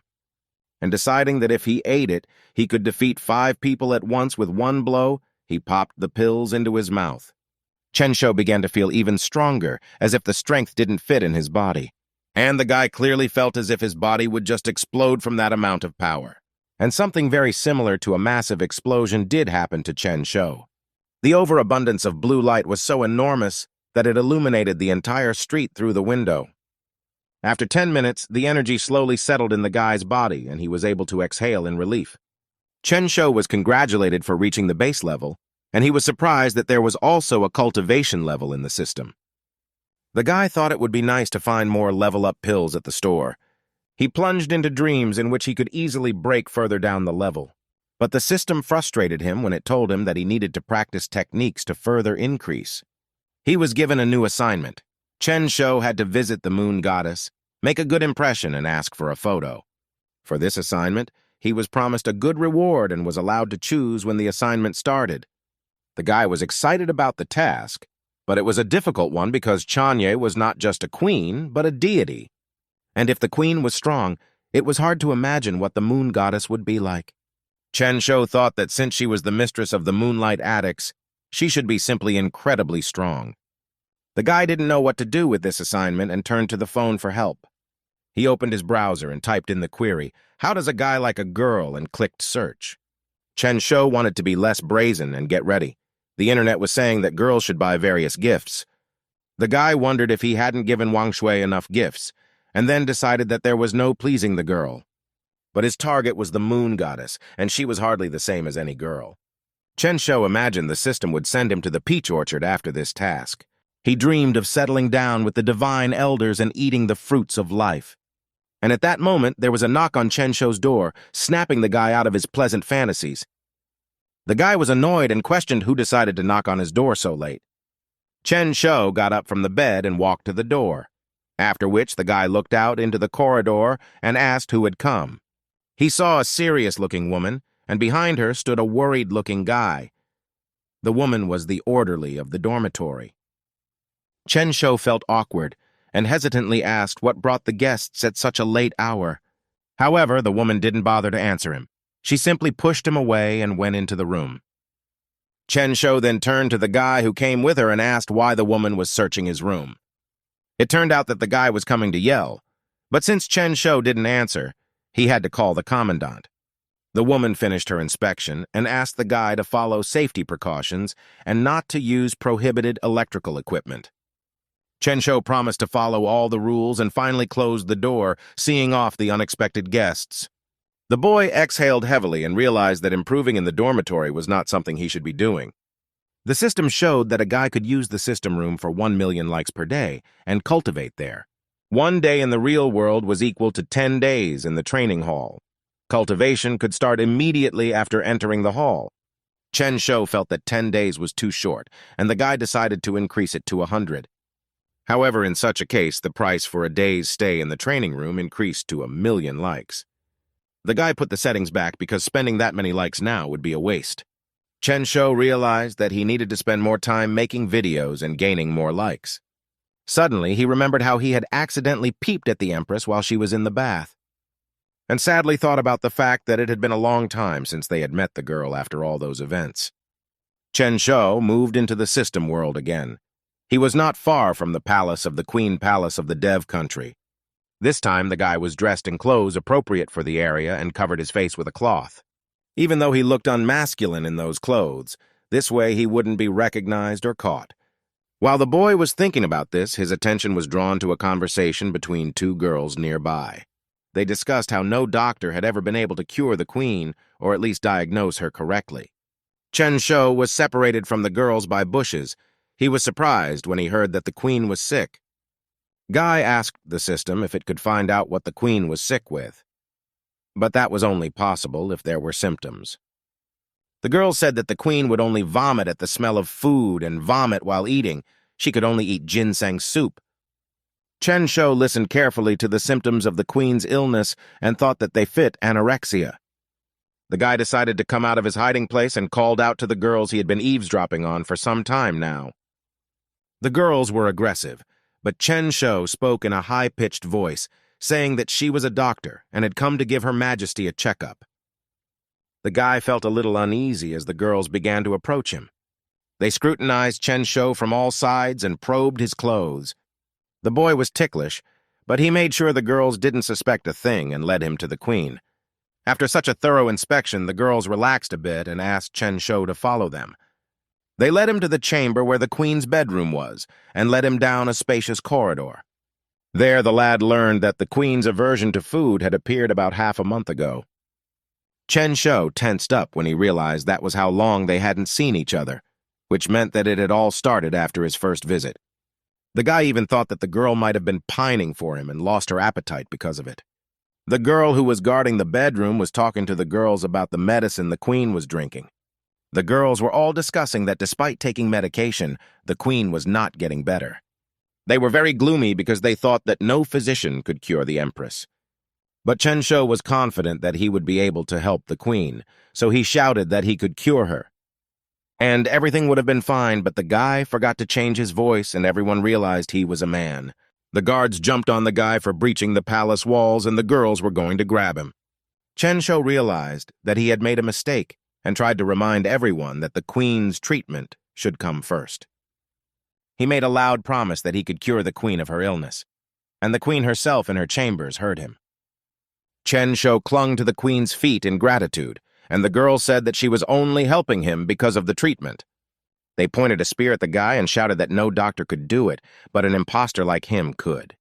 And deciding that if he ate it, he could defeat 5 people at once with one blow, he popped the pills into his mouth. Chen Shou began to feel even stronger, as if the strength didn't fit in his body. And the guy clearly felt as if his body would just explode from that amount of power. And something very similar to a massive explosion did happen to Chen Shou. The overabundance of blue light was so enormous that it illuminated the entire street through the window. After 10 minutes, the energy slowly settled in the guy's body, and he was able to exhale in relief. Chen Shou was congratulated for reaching the base level, and he was surprised that there was also a cultivation level in the system. The guy thought it would be nice to find more level-up pills at the store. He plunged into dreams in which he could easily break further down the level. But the system frustrated him when it told him that he needed to practice techniques to further increase. He was given a new assignment. Chen Shou had to visit the moon goddess, make a good impression, and ask for a photo. For this assignment, he was promised a good reward and was allowed to choose when the assignment started. The guy was excited about the task, but it was a difficult one because Chanye was not just a queen, but a deity. And if the queen was strong, it was hard to imagine what the moon goddess would be like. Chen Shou thought that since she was the mistress of the moonlight addicts, she should be simply incredibly strong. The guy didn't know what to do with this assignment and turned to the phone for help. He opened his browser and typed in the query, "How does a guy like a girl?" and clicked search. Chen Shou wanted to be less brazen and get ready. The internet was saying that girls should buy various gifts. The guy wondered if he hadn't given Wang Shui enough gifts, and then decided that there was no pleasing the girl. But his target was the moon goddess, and she was hardly the same as any girl. Chen Shou imagined the system would send him to the peach orchard after this task. He dreamed of settling down with the divine elders and eating the fruits of life. And at that moment, there was a knock on Chen Shou's door, snapping the guy out of his pleasant fantasies. The guy was annoyed and questioned who decided to knock on his door so late. Chen Shou got up from the bed and walked to the door, after which the guy looked out into the corridor and asked who had come. He saw a serious-looking woman, and behind her stood a worried-looking guy. The woman was the orderly of the dormitory. Chen Shou felt awkward and hesitantly asked what brought the guests at such a late hour. However, the woman didn't bother to answer him. She simply pushed him away and went into the room. Chen Shou then turned to the guy who came with her and asked why the woman was searching his room. It turned out that the guy was coming to yell, but since Chen Shou didn't answer, he had to call the commandant. The woman finished her inspection and asked the guy to follow safety precautions and not to use prohibited electrical equipment. Chen Shou promised to follow all the rules and finally closed the door, seeing off the unexpected guests. The boy exhaled heavily and realized that improving in the dormitory was not something he should be doing. The system showed that a guy could use the system room for 1 million likes per day and cultivate there. 1 day in the real world was equal to 10 days in the training hall. Cultivation could start immediately after entering the hall. Chen Shou felt that 10 days was too short, and the guy decided to increase it to 100. However, in such a case, the price for a day's stay in the training room increased to 1 million likes. The guy put the settings back because spending that many likes now would be a waste. Chen Shou realized that he needed to spend more time making videos and gaining more likes. Suddenly, he remembered how he had accidentally peeped at the Empress while she was in the bath, and sadly thought about the fact that it had been a long time since they had met the girl after all those events. Chen Shou moved into the system world again. He was not far from the palace of the Queen Palace of the Dev country. This time, the guy was dressed in clothes appropriate for the area and covered his face with a cloth. Even though he looked unmasculine in those clothes, this way he wouldn't be recognized or caught. While the boy was thinking about this, his attention was drawn to a conversation between two girls nearby. They discussed how no doctor had ever been able to cure the queen, or at least diagnose her correctly. Chen Shou was separated from the girls by bushes. He was surprised when he heard that the queen was sick. Guy asked the system if it could find out what the queen was sick with, but that was only possible if there were symptoms. The girl said that the queen would only vomit at the smell of food and vomit while eating. She could only eat ginseng soup. Chen Shou listened carefully to the symptoms of the queen's illness and thought that they fit anorexia. The guy decided to come out of his hiding place and called out to the girls he had been eavesdropping on for some time now. The girls were aggressive, but Chen Shou spoke in a high-pitched voice, saying that she was a doctor and had come to give Her Majesty a checkup. The guy felt a little uneasy as the girls began to approach him. They scrutinized Chen Shou from all sides and probed his clothes. The boy was ticklish, but he made sure the girls didn't suspect a thing and led him to the queen. After such a thorough inspection, the girls relaxed a bit and asked Chen Shou to follow them. They led him to the chamber where the queen's bedroom was and led him down a spacious corridor. There, the lad learned that the queen's aversion to food had appeared about half a month ago. Chen Shou tensed up when he realized that was how long they hadn't seen each other, which meant that it had all started after his first visit. The guy even thought that the girl might have been pining for him and lost her appetite because of it. The girl who was guarding the bedroom was talking to the girls about the medicine the queen was drinking. The girls were all discussing that despite taking medication, the queen was not getting better. They were very gloomy because they thought that no physician could cure the empress. But Chen Shou was confident that he would be able to help the queen, so he shouted that he could cure her. And everything would have been fine, but the guy forgot to change his voice and everyone realized he was a man. The guards jumped on the guy for breaching the palace walls and the girls were going to grab him. Chen Shou realized that he had made a mistake and tried to remind everyone that the queen's treatment should come first. He made a loud promise that he could cure the queen of her illness, and the queen herself in her chambers heard him. Chen Shou clung to the queen's feet in gratitude, and the girl said that she was only helping him because of the treatment. They pointed a spear at the guy and shouted that no doctor could do it, but an imposter like him could.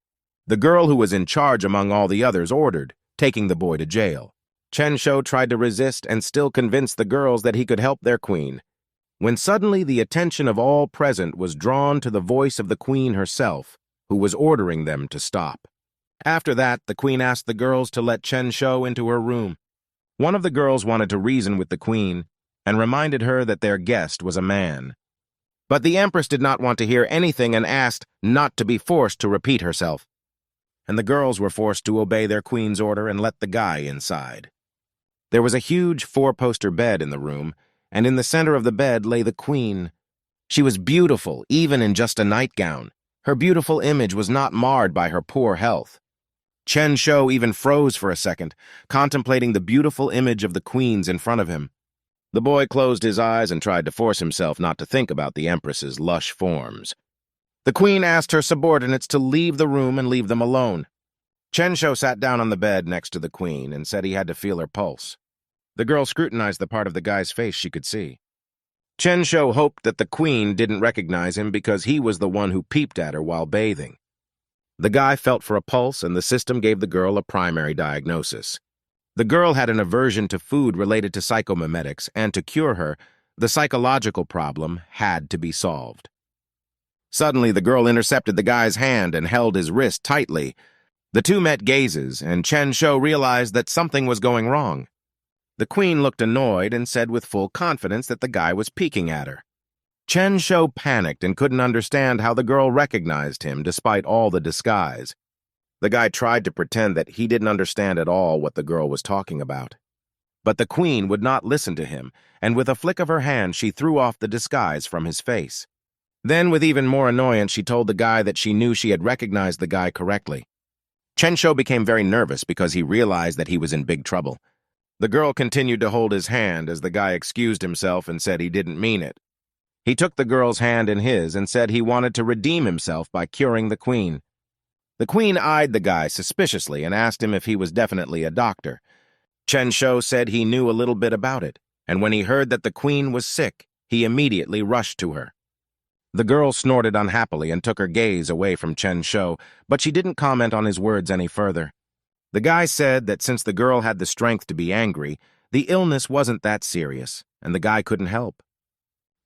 The girl who was in charge among all the others ordered, taking the boy to jail. Chen Shou tried to resist and still convince the girls that he could help their queen, when suddenly the attention of all present was drawn to the voice of the queen herself, who was ordering them to stop. After that, the queen asked the girls to let Chen Shou into her room. One of the girls wanted to reason with the queen and reminded her that their guest was a man. But the empress did not want to hear anything and asked not to be forced to repeat herself. And the girls were forced to obey their queen's order and let the guy inside. There was a huge 4-poster bed in the room, and in the center of the bed lay the queen. She was beautiful, even in just a nightgown. Her beautiful image was not marred by her poor health. Chen Shou even froze for a second, contemplating the beautiful image of the queens in front of him. The boy closed his eyes and tried to force himself not to think about the Empress's lush forms. The queen asked her subordinates to leave the room and leave them alone. Chen Shou sat down on the bed next to the queen and said he had to feel her pulse. The girl scrutinized the part of the guy's face she could see. Chen Shou hoped that the queen didn't recognize him because he was the one who peeped at her while bathing. The guy felt for a pulse, and the system gave the girl a primary diagnosis. The girl had an aversion to food related to psychomimetics, and to cure her, the psychological problem had to be solved. Suddenly, the girl intercepted the guy's hand and held his wrist tightly. The two met gazes, and Chen Shou realized that something was going wrong. The queen looked annoyed and said with full confidence that the guy was peeking at her. Chen Shou panicked and couldn't understand how the girl recognized him despite all the disguise. The guy tried to pretend that he didn't understand at all what the girl was talking about. But the queen would not listen to him, and with a flick of her hand she threw off the disguise from his face. Then, with even more annoyance, she told the guy that she knew she had recognized the guy correctly. Chen Shou became very nervous because he realized that he was in big trouble. The girl continued to hold his hand as the guy excused himself and said he didn't mean it. He took the girl's hand in his and said he wanted to redeem himself by curing the queen. The queen eyed the guy suspiciously and asked him if he was definitely a doctor. Chen Shou said he knew a little bit about it, and when he heard that the queen was sick, he immediately rushed to her. The girl snorted unhappily and took her gaze away from Chen Shou, but she didn't comment on his words any further. The guy said that since the girl had the strength to be angry, the illness wasn't that serious, and the guy couldn't help.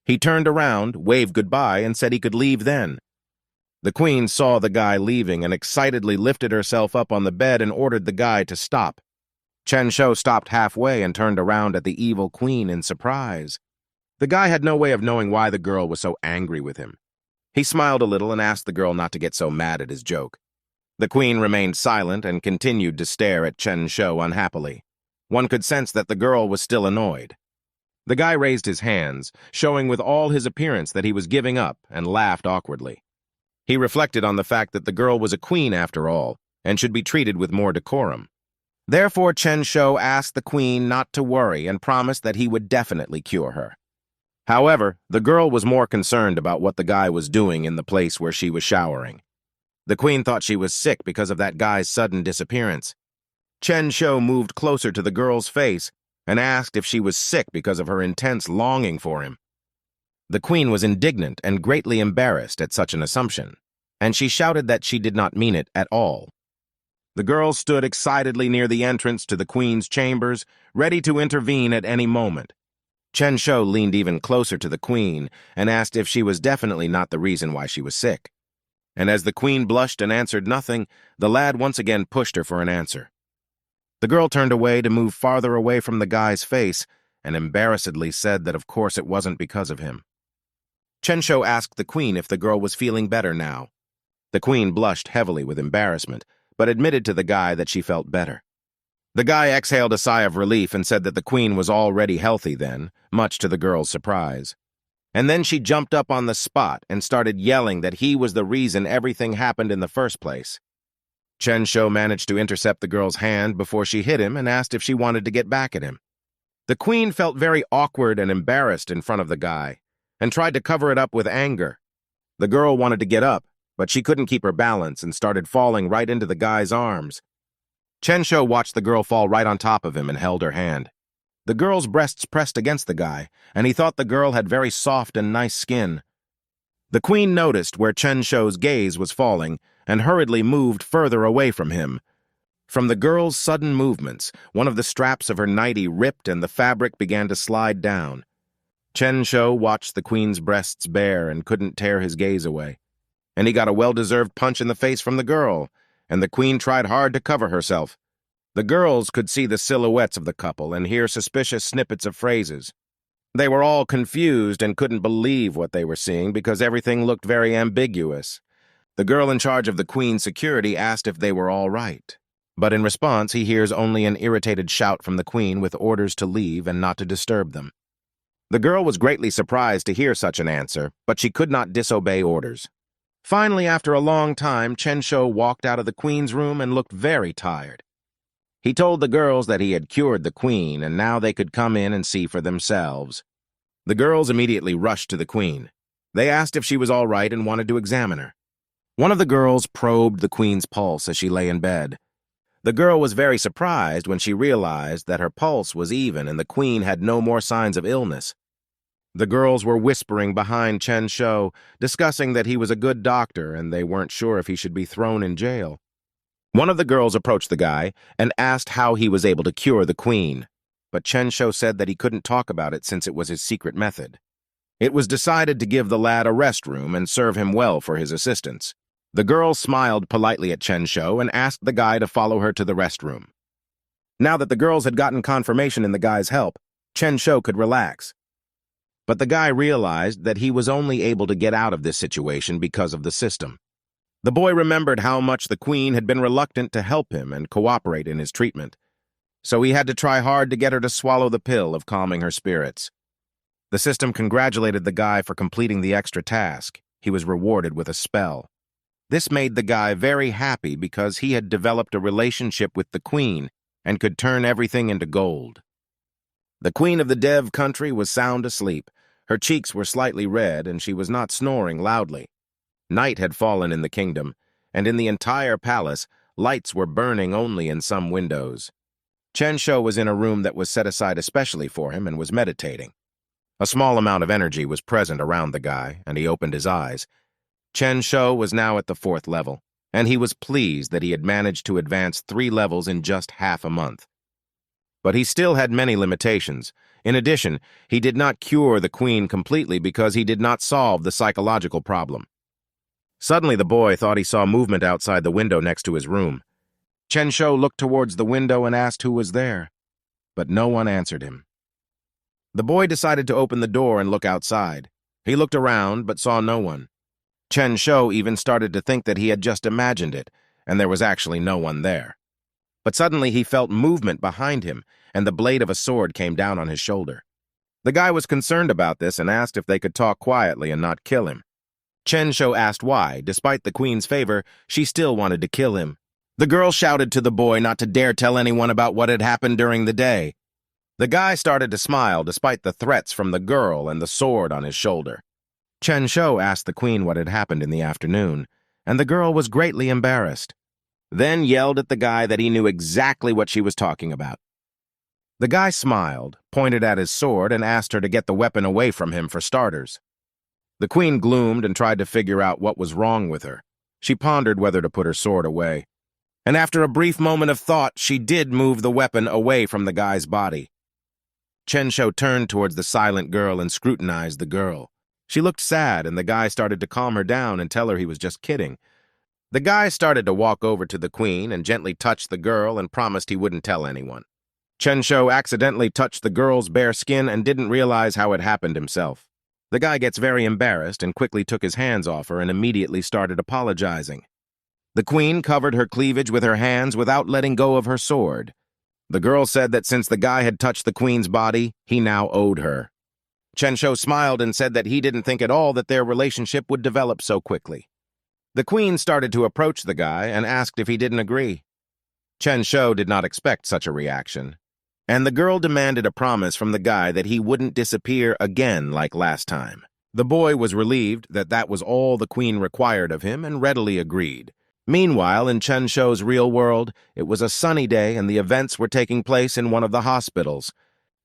He turned around, waved goodbye, and said he could leave then. The queen saw the guy leaving and excitedly lifted herself up on the bed and ordered the guy to stop. Chen Shou stopped halfway and turned around at the evil queen in surprise. The guy had no way of knowing why the girl was so angry with him. He smiled a little and asked the girl not to get so mad at his joke. The queen remained silent and continued to stare at Chen Shou unhappily. One could sense that the girl was still annoyed. The guy raised his hands, showing with all his appearance that he was giving up, and laughed awkwardly. He reflected on the fact that the girl was a queen after all, and should be treated with more decorum. Therefore, Chen Shou asked the queen not to worry and promised that he would definitely cure her. However, the girl was more concerned about what the guy was doing in the place where she was showering. The queen thought she was sick because of that guy's sudden disappearance. Chen Shou moved closer to the girl's face and asked if she was sick because of her intense longing for him. The queen was indignant and greatly embarrassed at such an assumption, and she shouted that she did not mean it at all. The girl stood excitedly near the entrance to the queen's chambers, ready to intervene at any moment. Chen Shou leaned even closer to the queen and asked if she was definitely not the reason why she was sick. And as the queen blushed and answered nothing, the lad once again pushed her for an answer. The girl turned away to move farther away from the guy's face and embarrassedly said that of course it wasn't because of him. Chen Shou asked the queen if the girl was feeling better now. The queen blushed heavily with embarrassment, but admitted to the guy that she felt better. The guy exhaled a sigh of relief and said that the queen was already healthy then, much to the girl's surprise. And then she jumped up on the spot and started yelling that he was the reason everything happened in the first place. Chen Shou managed to intercept the girl's hand before she hit him and asked if she wanted to get back at him. The queen felt very awkward and embarrassed in front of the guy and tried to cover it up with anger. The girl wanted to get up, but she couldn't keep her balance and started falling right into the guy's arms. Chen Shou watched the girl fall right on top of him and held her hand. The girl's breasts pressed against the guy, and he thought the girl had very soft and nice skin. The queen noticed where Chen Shou's gaze was falling and hurriedly moved further away from him. From the girl's sudden movements, one of the straps of her nightie ripped and the fabric began to slide down. Chen Shou watched the queen's breasts bare and couldn't tear his gaze away. And he got a well-deserved punch in the face from the girl, and the queen tried hard to cover herself. The girls could see the silhouettes of the couple and hear suspicious snippets of phrases. They were all confused and couldn't believe what they were seeing because everything looked very ambiguous. The girl in charge of the queen's security asked if they were all right. But in response, he hears only an irritated shout from the queen with orders to leave and not to disturb them. The girl was greatly surprised to hear such an answer, but she could not disobey orders. Finally, after a long time, Chen Shou walked out of the queen's room and looked very tired. He told the girls that he had cured the queen, and now they could come in and see for themselves. The girls immediately rushed to the queen. They asked if she was all right and wanted to examine her. One of the girls probed the queen's pulse as she lay in bed. The girl was very surprised when she realized that her pulse was even and the queen had no more signs of illness. The girls were whispering behind Chen Shou, discussing that he was a good doctor and they weren't sure if he should be thrown in jail. One of the girls approached the guy and asked how he was able to cure the queen, but Chen Shou said that he couldn't talk about it since it was his secret method. It was decided to give the lad a rest room and serve him well for his assistance. The girl smiled politely at Chen Shou and asked the guy to follow her to the restroom. Now that the girls had gotten confirmation in the guy's help, Chen Shou could relax. But the guy realized that he was only able to get out of this situation because of the system. The boy remembered how much the queen had been reluctant to help him and cooperate in his treatment, so he had to try hard to get her to swallow the pill of calming her spirits. The system congratulated the guy for completing the extra task. He was rewarded with a spell. This made the guy very happy because he had developed a relationship with the queen and could turn everything into gold. The queen of the Dev country was sound asleep. Her cheeks were slightly red and she was not snoring loudly. Night had fallen in the kingdom, and in the entire palace, lights were burning only in some windows. Chen Shou was in a room that was set aside especially for him and was meditating. A small amount of energy was present around the guy, and he opened his eyes. Chen Shou was now at the 4th level, and he was pleased that he had managed to advance 3 levels in just half a month. But he still had many limitations. In addition, he did not cure the queen completely because he did not solve the psychological problem. Suddenly the boy thought he saw movement outside the window next to his room. Chen Shou looked towards the window and asked who was there, but no one answered him. The boy decided to open the door and look outside. He looked around but saw no one. Chen Shou even started to think that he had just imagined it, and there was actually no one there. But suddenly he felt movement behind him, and the blade of a sword came down on his shoulder. The guy was concerned about this and asked if they could talk quietly and not kill him. Chen Shou asked why. Despite the queen's favor, she still wanted to kill him. The girl shouted to the boy not to dare tell anyone about what had happened during the day. The guy started to smile despite the threats from the girl and the sword on his shoulder. Chen Shou asked the queen what had happened in the afternoon, and the girl was greatly embarrassed, then yelled at the guy that he knew exactly what she was talking about. The guy smiled, pointed at his sword, and asked her to get the weapon away from him for starters. The queen gloomed and tried to figure out what was wrong with her. She pondered whether to put her sword away. And after a brief moment of thought, she did move the weapon away from the guy's body. Chen Shou turned towards the silent girl and scrutinized the girl. She looked sad, and the guy started to calm her down and tell her he was just kidding. The guy started to walk over to the queen and gently touched the girl and promised he wouldn't tell anyone. Chen Shou accidentally touched the girl's bare skin and didn't realize how it happened himself. The guy gets very embarrassed and quickly took his hands off her and immediately started apologizing. The queen covered her cleavage with her hands without letting go of her sword. The girl said that since the guy had touched the queen's body, he now owed her. Chen Shou smiled and said that he didn't think at all that their relationship would develop so quickly. The queen started to approach the guy and asked if he didn't agree. Chen Shou did not expect such a reaction, and the girl demanded a promise from the guy that he wouldn't disappear again like last time. The boy was relieved that that was all the queen required of him and readily agreed. Meanwhile, in Chen Shou's real world, it was a sunny day and the events were taking place in one of the hospitals.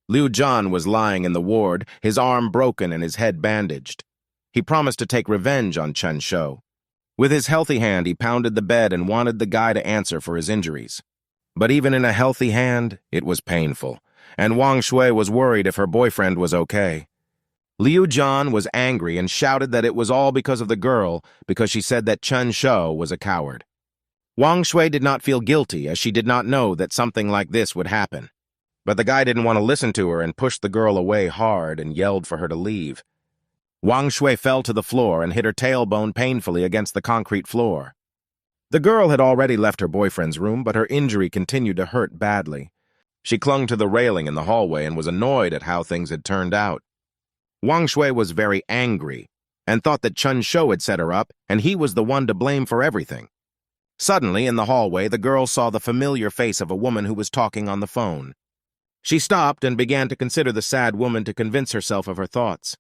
Liu Zhan was lying in the ward, his arm broken and his head bandaged. He promised to take revenge on Chen Shou. With his healthy hand, he pounded the bed and wanted the guy to answer for his injuries. But even in a healthy hand, it was painful, and Wang Shui was worried if her boyfriend was okay. Liu Zhan was angry and shouted that it was all because of the girl, because she said that Chen Shou was a coward. Wang Shui did not feel guilty, as she did not know that something like this would happen. But the guy didn't want to listen to her and pushed the girl away hard and yelled for her to leave. Wang Shui fell to the floor and hit her tailbone painfully against the concrete floor. The girl had already left her boyfriend's room, but her injury continued to hurt badly. She clung to the railing in the hallway and was annoyed at how things had turned out. Wang Shui was very angry. and thought that Chun Shou had set her up and he was the one to blame for everything. Suddenly, in the hallway, the girl saw the familiar face of a woman who was talking on the phone. She stopped and began to consider the sad woman to convince herself of her thoughts.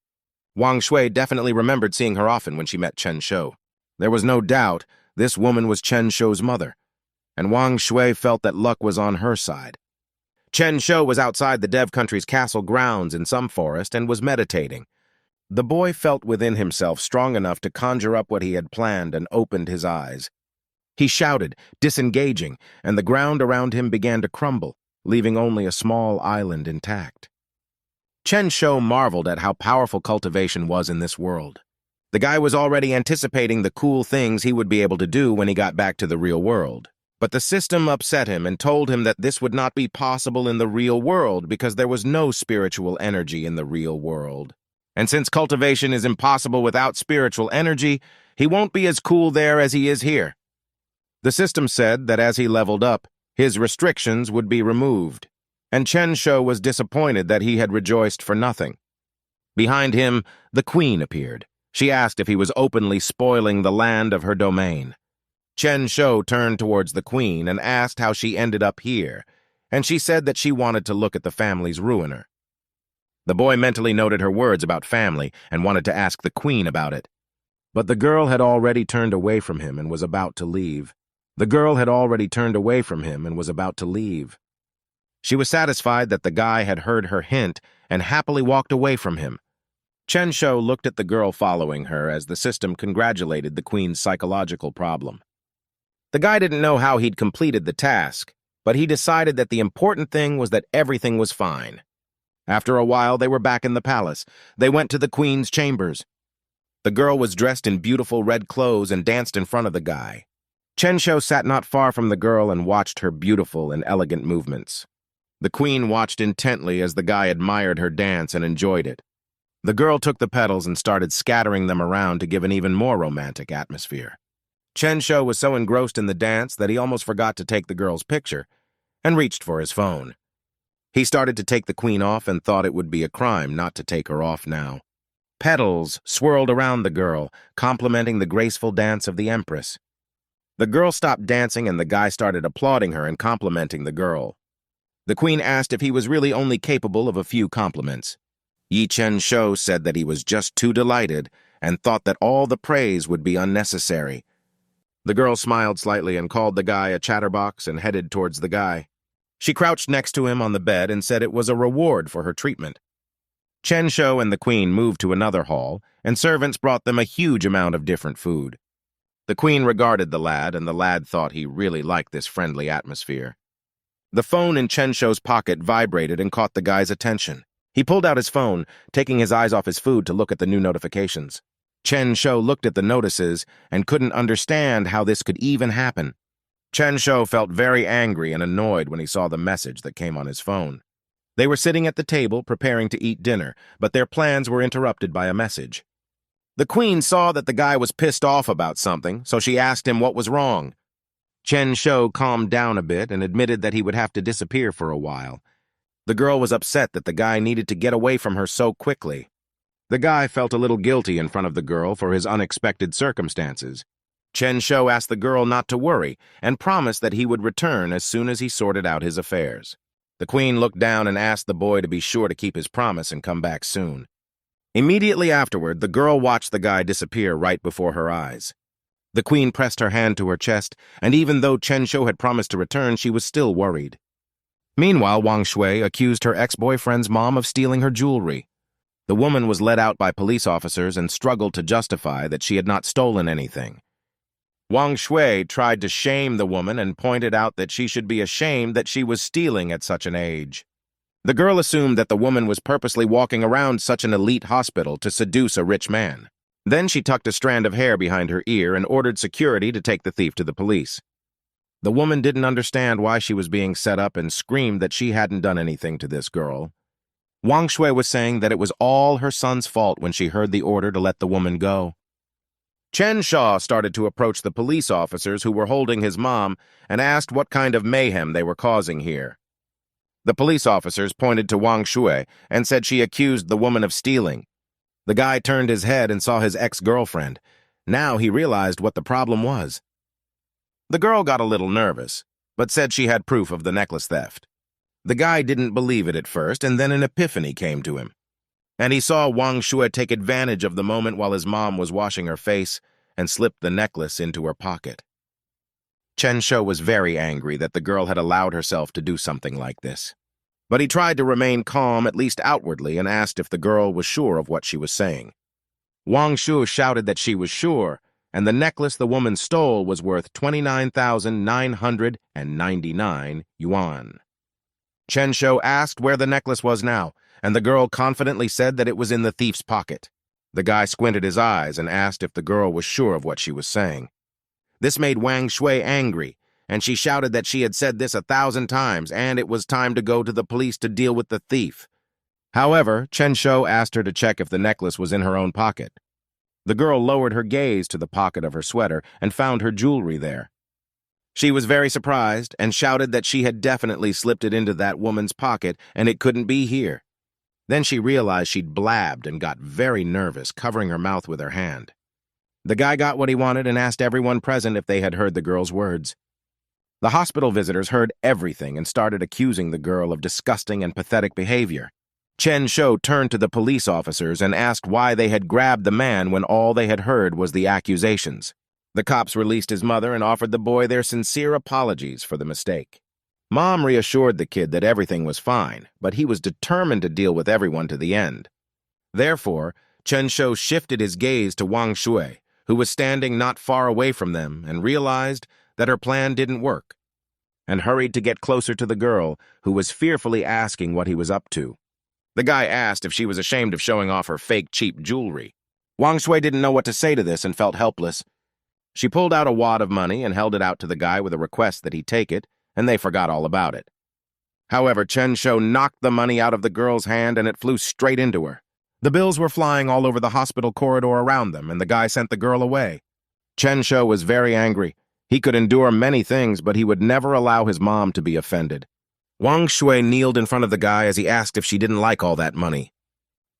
Wang Shui definitely remembered seeing her often when she met Chen Shou. There was no doubt this woman was Chen Shou's mother, and Wang Shui felt that luck was on her side. Chen Shou was outside the Dev country's castle grounds in some forest and was meditating. The boy felt within himself strong enough to conjure up what he had planned and opened his eyes. He shouted, disengaging, and the ground around him began to crumble, leaving only a small island intact. Chen Shou marveled at how powerful cultivation was in this world. The guy was already anticipating the cool things he would be able to do when he got back to the real world. But the system upset him and told him that this would not be possible in the real world because there was no spiritual energy in the real world. And since cultivation is impossible without spiritual energy, he won't be as cool there as he is here. The system said that as he leveled up, his restrictions would be removed, and Chen Shou was disappointed that he had rejoiced for nothing. Behind him, the queen appeared. She asked if he was openly spoiling the land of her domain. Chen Shou turned towards the queen and asked how she ended up here, and she said that she wanted to look at the family's ruiner. The boy mentally noted her words about family and wanted to ask the queen about it. But the girl had already turned away from him and was about to leave. She was satisfied that the guy had heard her hint and happily walked away from him. Chen Shou looked at the girl following her as the system congratulated the queen's psychological problem. The guy didn't know how he'd completed the task, but he decided that the important thing was that everything was fine. After a while, they were back in the palace. They went to the queen's chambers. The girl was dressed in beautiful red clothes and danced in front of the guy. Chen Shou sat not far from the girl and watched her beautiful and elegant movements. The queen watched intently as the guy admired her dance and enjoyed it. The girl took the petals and started scattering them around to give an even more romantic atmosphere. Chen Shou was so engrossed in the dance that he almost forgot to take the girl's picture and reached for his phone. He started to take the queen off and thought it would be a crime not to take her off now. Petals swirled around the girl, complementing the graceful dance of the empress. The girl stopped dancing and the guy started applauding her and complimenting the girl. The queen asked if he was really only capable of a few compliments. Chen Shou said that he was just too delighted and thought that all the praise would be unnecessary. The girl smiled slightly and called the guy a chatterbox and headed towards the guy. She crouched next to him on the bed and said it was a reward for her treatment. Chen Shou and the queen moved to another hall, and servants brought them a huge amount of different food. The queen regarded the lad, and the lad thought he really liked this friendly atmosphere. The phone in Chen Shou's pocket vibrated and caught the guy's attention. He pulled out his phone, taking his eyes off his food to look at the new notifications. Chen Shou looked at the notices and couldn't understand how this could even happen. Chen Shou felt very angry and annoyed when he saw the message that came on his phone. They were sitting at the table preparing to eat dinner, but their plans were interrupted by a message. The queen saw that the guy was pissed off about something, so she asked him what was wrong. Chen Shou calmed down a bit and admitted that he would have to disappear for a while. The girl was upset that the guy needed to get away from her so quickly. The guy felt a little guilty in front of the girl for his unexpected circumstances. Chen Shou asked the girl not to worry and promised that he would return as soon as he sorted out his affairs. The queen looked down and asked the boy to be sure to keep his promise and come back soon. Immediately afterward, the girl watched the guy disappear right before her eyes. The queen pressed her hand to her chest, and even though Chen Shou had promised to return, she was still worried. Meanwhile, Wang Shui accused her ex-boyfriend's mom of stealing her jewelry. The woman was led out by police officers and struggled to justify that she had not stolen anything. Wang Shui tried to shame the woman and pointed out that she should be ashamed that she was stealing at such an age. The girl assumed that the woman was purposely walking around such an elite hospital to seduce a rich man. Then she tucked a strand of hair behind her ear and ordered security to take the thief to the police. The woman didn't understand why she was being set up and screamed that she hadn't done anything to this girl. Wang Shui was saying that it was all her son's fault when she heard the order to let the woman go. Chen Shou started to approach the police officers who were holding his mom and asked what kind of mayhem they were causing here. The police officers pointed to Wang Shui and said she accused the woman of stealing. The guy turned his head and saw his ex-girlfriend. Now he realized what the problem was. The girl got a little nervous, but said she had proof of the necklace theft. The guy didn't believe it at first, and then an epiphany came to him. And he saw Wang Shui take advantage of the moment while his mom was washing her face and slipped the necklace into her pocket. Chen Shou was very angry that the girl had allowed herself to do something like this. But he tried to remain calm, at least outwardly, and asked if the girl was sure of what she was saying. Wang Shui shouted that she was sure, and the necklace the woman stole was worth 29,999 yuan. Chen Shou asked where the necklace was now, and the girl confidently said that it was in the thief's pocket. The guy squinted his eyes and asked if the girl was sure of what she was saying. This made Wang Shui angry, and she shouted that she had said this 1,000 times, and it was time to go to the police to deal with the thief. However, Chen Shou asked her to check if the necklace was in her own pocket. The girl lowered her gaze to the pocket of her sweater and found her jewelry there. She was very surprised and shouted that she had definitely slipped it into that woman's pocket and it couldn't be here. Then she realized she'd blabbed and got very nervous, covering her mouth with her hand. The guy got what he wanted and asked everyone present if they had heard the girl's words. The hospital visitors heard everything and started accusing the girl of disgusting and pathetic behavior. Chen Shou turned to the police officers and asked why they had grabbed the man when all they had heard was the accusations. The cops released his mother and offered the boy their sincere apologies for the mistake. Mom reassured the kid that everything was fine, but he was determined to deal with everyone to the end. Therefore, Chen Shou shifted his gaze to Wang Shui, who was standing not far away from them, and realized that her plan didn't work, and hurried to get closer to the girl, who was fearfully asking what he was up to. The guy asked if she was ashamed of showing off her fake cheap jewelry. Wang Shui didn't know what to say to this and felt helpless. She pulled out a wad of money and held it out to the guy with a request that he take it, and they forgot all about it. However, Chen Shou knocked the money out of the girl's hand and it flew straight into her. The bills were flying all over the hospital corridor around them, and the guy sent the girl away. Chen Shou was very angry. He could endure many things, but he would never allow his mom to be offended. Wang Shui kneeled in front of the guy as he asked if she didn't like all that money.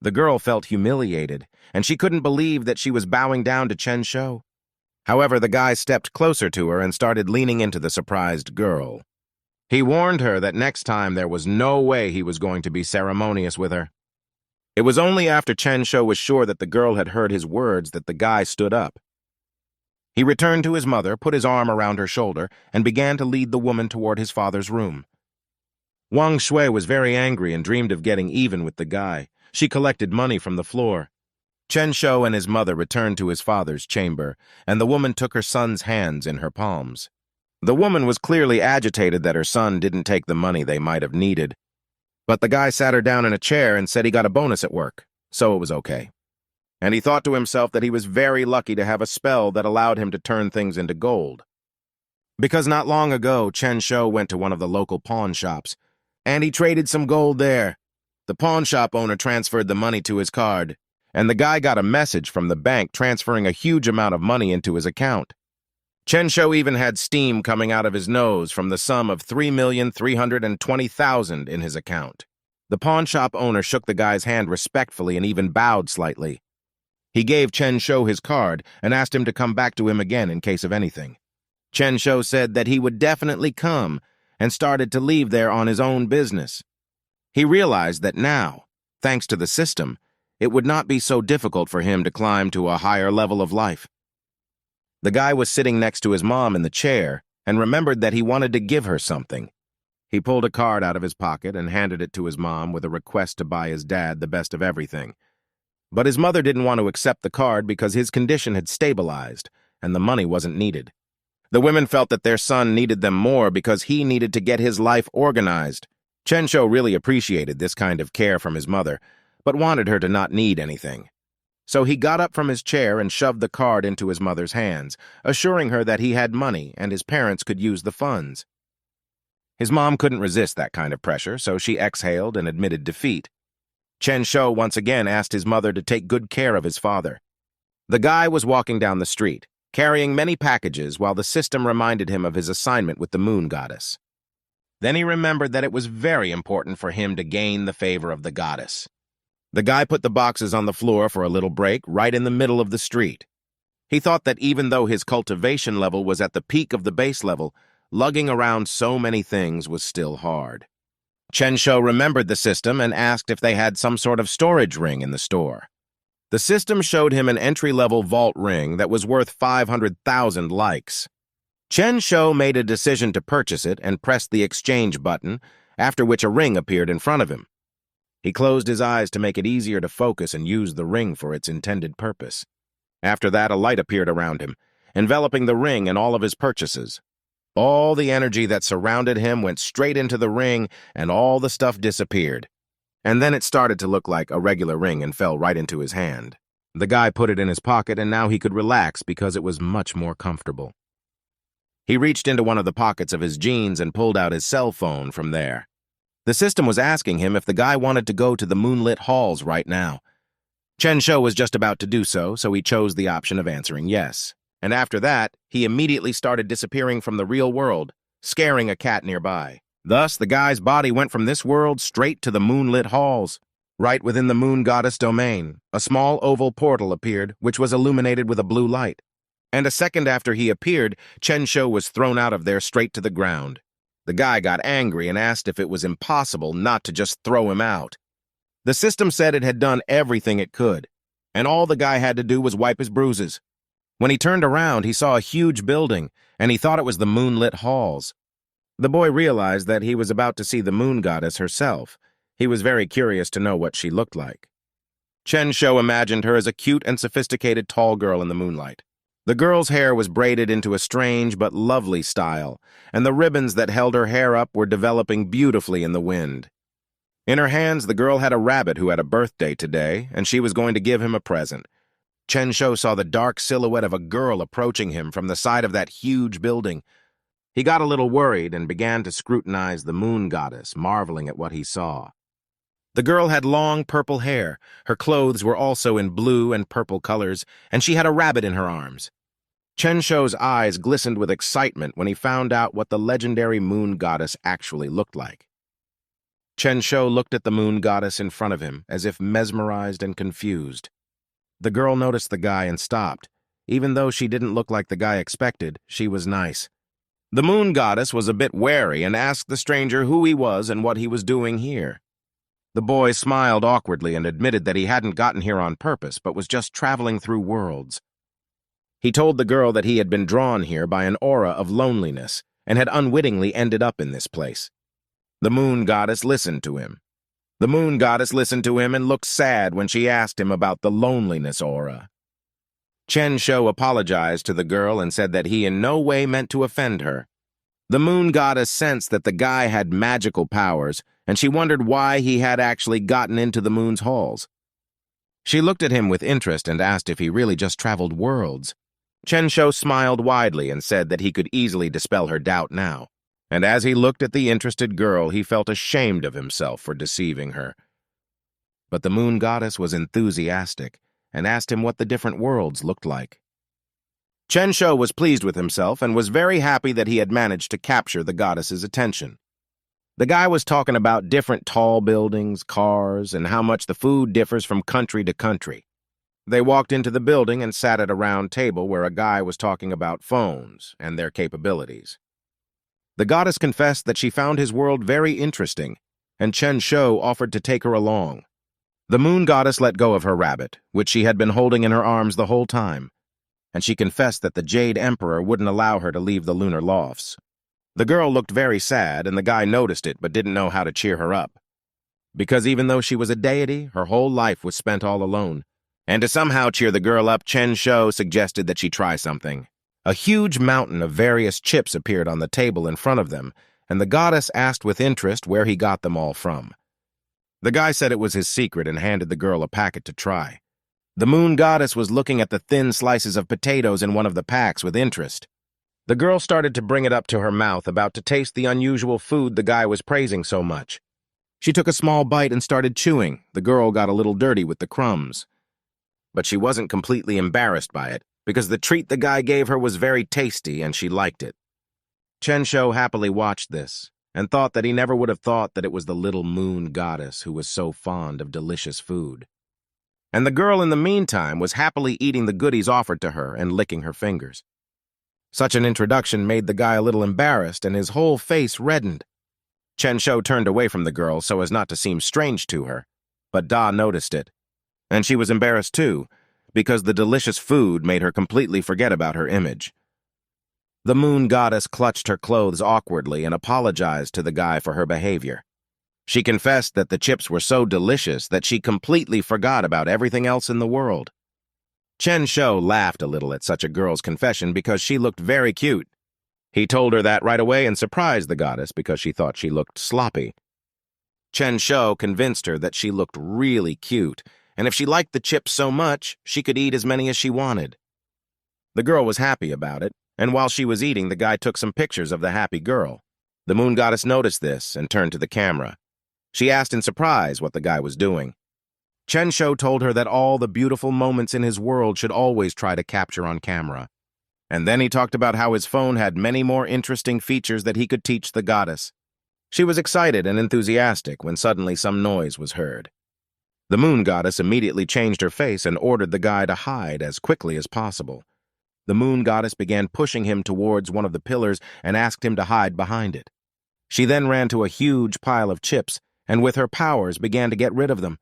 The girl felt humiliated, and she couldn't believe that she was bowing down to Chen Shou. However, the guy stepped closer to her and started leaning into the surprised girl. He warned her that next time there was no way he was going to be ceremonious with her. It was only after Chen Shou was sure that the girl had heard his words that the guy stood up. He returned to his mother, put his arm around her shoulder, and began to lead the woman toward his father's room. Wang Shui was very angry and dreamed of getting even with the guy. She collected money from the floor. Chen Shou and his mother returned to his father's chamber, and the woman took her son's hands in her palms. The woman was clearly agitated that her son didn't take the money they might have needed. But the guy sat her down in a chair and said he got a bonus at work, so it was okay. And he thought to himself that he was very lucky to have a spell that allowed him to turn things into gold. Because not long ago, Chen Shou went to one of the local pawn shops, and he traded some gold there. The pawn shop owner transferred the money to his card, and the guy got a message from the bank transferring a huge amount of money into his account. Chen Shou even had steam coming out of his nose from the sum of 3,320,000 in his account. The pawn shop owner shook the guy's hand respectfully and even bowed slightly. He gave Chen Shou his card and asked him to come back to him again in case of anything. Chen Shou said that he would definitely come and started to leave there on his own business. He realized that now, thanks to the system, it would not be so difficult for him to climb to a higher level of life. The guy was sitting next to his mom in the chair and remembered that he wanted to give her something. He pulled a card out of his pocket and handed it to his mom with a request to buy his dad the best of everything. But his mother didn't want to accept the card because his condition had stabilized and the money wasn't needed. The women felt that their son needed them more because he needed to get his life organized. Chen Shou really appreciated this kind of care from his mother, but wanted her to not need anything. So he got up from his chair and shoved the card into his mother's hands, assuring her that he had money and his parents could use the funds. His mom couldn't resist that kind of pressure, so she exhaled and admitted defeat. Chen Shou once again asked his mother to take good care of his father. The guy was walking down the street, carrying many packages while the system reminded him of his assignment with the moon goddess. Then he remembered that it was very important for him to gain the favor of the goddess. The guy put the boxes on the floor for a little break right in the middle of the street. He thought that even though his cultivation level was at the peak of the base level, lugging around so many things was still hard. Chen Shou remembered the system and asked if they had some sort of storage ring in the store. The system showed him an entry-level vault ring that was worth 500,000 likes. Chen Shou made a decision to purchase it and pressed the exchange button, after which a ring appeared in front of him. He closed his eyes to make it easier to focus and use the ring for its intended purpose. After that, a light appeared around him, enveloping the ring and all of his purchases. All the energy that surrounded him went straight into the ring, and all the stuff disappeared. And then it started to look like a regular ring and fell right into his hand. The guy put it in his pocket, and now he could relax because it was much more comfortable. He reached into one of the pockets of his jeans and pulled out his cell phone from there. The system was asking him if the guy wanted to go to the moonlit halls right now. Chen Shou was just about to do so, so he chose the option of answering yes. And after that, he immediately started disappearing from the real world, scaring a cat nearby. Thus, the guy's body went from this world straight to the moonlit halls. Right within the moon goddess domain, a small oval portal appeared, which was illuminated with a blue light. And a second after he appeared, Chen Shou was thrown out of there straight to the ground. The guy got angry and asked if it was impossible not to just throw him out. The system said it had done everything it could, and all the guy had to do was wipe his bruises. When he turned around, he saw a huge building, and he thought it was the moonlit halls. The boy realized that he was about to see the moon goddess herself. He was very curious to know what she looked like. Chen Shou imagined her as a cute and sophisticated tall girl in the moonlight. The girl's hair was braided into a strange but lovely style, and the ribbons that held her hair up were developing beautifully in the wind. In her hands, the girl had a rabbit who had a birthday today, and she was going to give him a present. Chen Shou saw the dark silhouette of a girl approaching him from the side of that huge building. He got a little worried and began to scrutinize the moon goddess, marveling at what he saw. The girl had long purple hair, her clothes were also in blue and purple colors, and she had a rabbit in her arms. Chen Shou's eyes glistened with excitement when he found out what the legendary moon goddess actually looked like. Chen Shou looked at the moon goddess in front of him, as if mesmerized and confused. The girl noticed the guy and stopped. Even though she didn't look like the guy expected, she was nice. The moon goddess was a bit wary and asked the stranger who he was and what he was doing here. The boy smiled awkwardly and admitted that he hadn't gotten here on purpose, but was just traveling through worlds. He told the girl that he had been drawn here by an aura of loneliness and had unwittingly ended up in this place. The moon goddess listened to him. The moon goddess listened to him and looked sad when she asked him about the loneliness aura. Chen Shou apologized to the girl and said that he in no way meant to offend her. The moon goddess sensed that the guy had magical powers, and she wondered why he had actually gotten into the moon's halls. She looked at him with interest and asked if he really just traveled worlds. Chen Shou smiled widely and said that he could easily dispel her doubt now. And as he looked at the interested girl, he felt ashamed of himself for deceiving her. But the moon goddess was enthusiastic and asked him what the different worlds looked like. Chen Shou was pleased with himself and was very happy that he had managed to capture the goddess's attention. The guy was talking about different tall buildings, cars, and how much the food differs from country to country. They walked into the building and sat at a round table where a guy was talking about phones and their capabilities. The goddess confessed that she found his world very interesting, and Chen Shou offered to take her along. The moon goddess let go of her rabbit, which she had been holding in her arms the whole time, and she confessed that the Jade Emperor wouldn't allow her to leave the lunar lofts. The girl looked very sad, and the guy noticed it but didn't know how to cheer her up. Because even though she was a deity, her whole life was spent all alone. And to somehow cheer the girl up, Chen Shou suggested that she try something. A huge mountain of various chips appeared on the table in front of them, and the goddess asked with interest where he got them all from. The guy said it was his secret and handed the girl a packet to try. The moon goddess was looking at the thin slices of potatoes in one of the packs with interest. The girl started to bring it up to her mouth, about to taste the unusual food the guy was praising so much. She took a small bite and started chewing. The girl got a little dirty with the crumbs. But she wasn't completely embarrassed by it, because the treat the guy gave her was very tasty and she liked it. Chen Shou happily watched this, and thought that he never would have thought that it was the little moon goddess who was so fond of delicious food. And the girl in the meantime was happily eating the goodies offered to her and licking her fingers. Such an introduction made the guy a little embarrassed, and his whole face reddened. Chen Shou turned away from the girl so as not to seem strange to her, but Da noticed it. And she was embarrassed too, because the delicious food made her completely forget about her image. The moon goddess clutched her clothes awkwardly and apologized to the guy for her behavior. She confessed that the chips were so delicious that she completely forgot about everything else in the world. Chen Shou laughed a little at such a girl's confession because she looked very cute. He told her that right away and surprised the goddess because she thought she looked sloppy. Chen Shou convinced her that she looked really cute, and if she liked the chips so much, she could eat as many as she wanted. The girl was happy about it, and while she was eating, the guy took some pictures of the happy girl. The moon goddess noticed this and turned to the camera. She asked in surprise what the guy was doing. Chen Shou told her that all the beautiful moments in his world should always try to capture on camera. And then he talked about how his phone had many more interesting features that he could teach the goddess. She was excited and enthusiastic when suddenly some noise was heard. The moon goddess immediately changed her face and ordered the guy to hide as quickly as possible. The moon goddess began pushing him towards one of the pillars and asked him to hide behind it. She then ran to a huge pile of chips and with her powers began to get rid of them.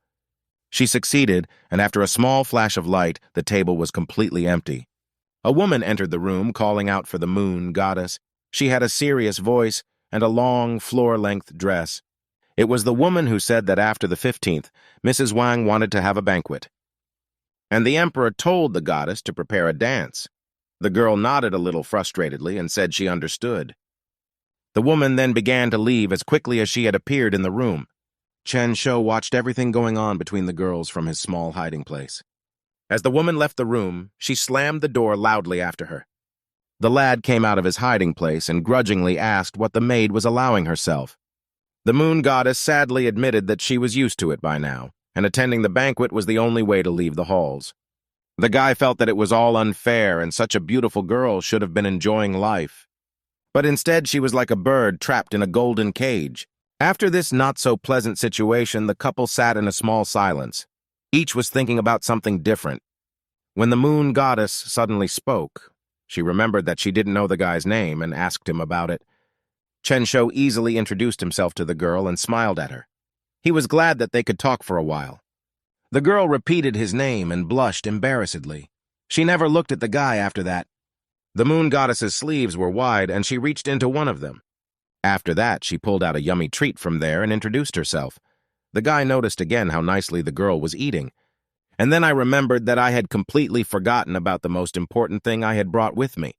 She succeeded, and after a small flash of light, the table was completely empty. A woman entered the room, calling out for the moon goddess. She had a serious voice and a long, floor-length dress. It was the woman who said that after the 15th, Mrs. Wang wanted to have a banquet. And the emperor told the goddess to prepare a dance. The girl nodded a little frustratedly and said she understood. The woman then began to leave as quickly as she had appeared in the room. Chen Shou watched everything going on between the girls from his small hiding place. As the woman left the room, she slammed the door loudly after her. The lad came out of his hiding place and grudgingly asked what the maid was allowing herself. The moon goddess sadly admitted that she was used to it by now, and attending the banquet was the only way to leave the halls. The guy felt that it was all unfair and such a beautiful girl should have been enjoying life. But instead she was like a bird trapped in a golden cage. After this not-so-pleasant situation, the couple sat in a small silence. Each was thinking about something different. When the moon goddess suddenly spoke, she remembered that she didn't know the guy's name and asked him about it. Chen Shou easily introduced himself to the girl and smiled at her. He was glad that they could talk for a while. The girl repeated his name and blushed embarrassedly. She never looked at the guy after that. The moon goddess's sleeves were wide and she reached into one of them. After that, she pulled out a yummy treat from there and introduced herself. The guy noticed again how nicely the girl was eating. And then I remembered that I had completely forgotten about the most important thing I had brought with me,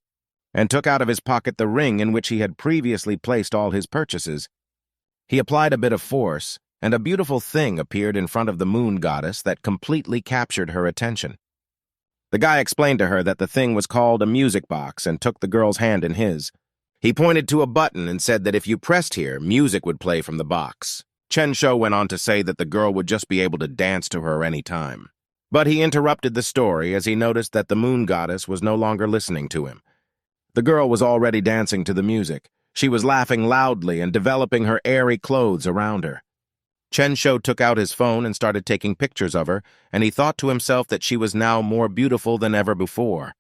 and took out of his pocket the ring in which he had previously placed all his purchases. He applied a bit of force, and a beautiful thing appeared in front of the moon goddess that completely captured her attention. The guy explained to her that the thing was called a music box and took the girl's hand in his. He pointed to a button and said that if you pressed here, music would play from the box. Chen Shou went on to say that the girl would just be able to dance to her any time. But he interrupted the story as he noticed that the moon goddess was no longer listening to him. The girl was already dancing to the music. She was laughing loudly and developing her airy clothes around her. Chen Shou took out his phone and started taking pictures of her, and he thought to himself that she was now more beautiful than ever before.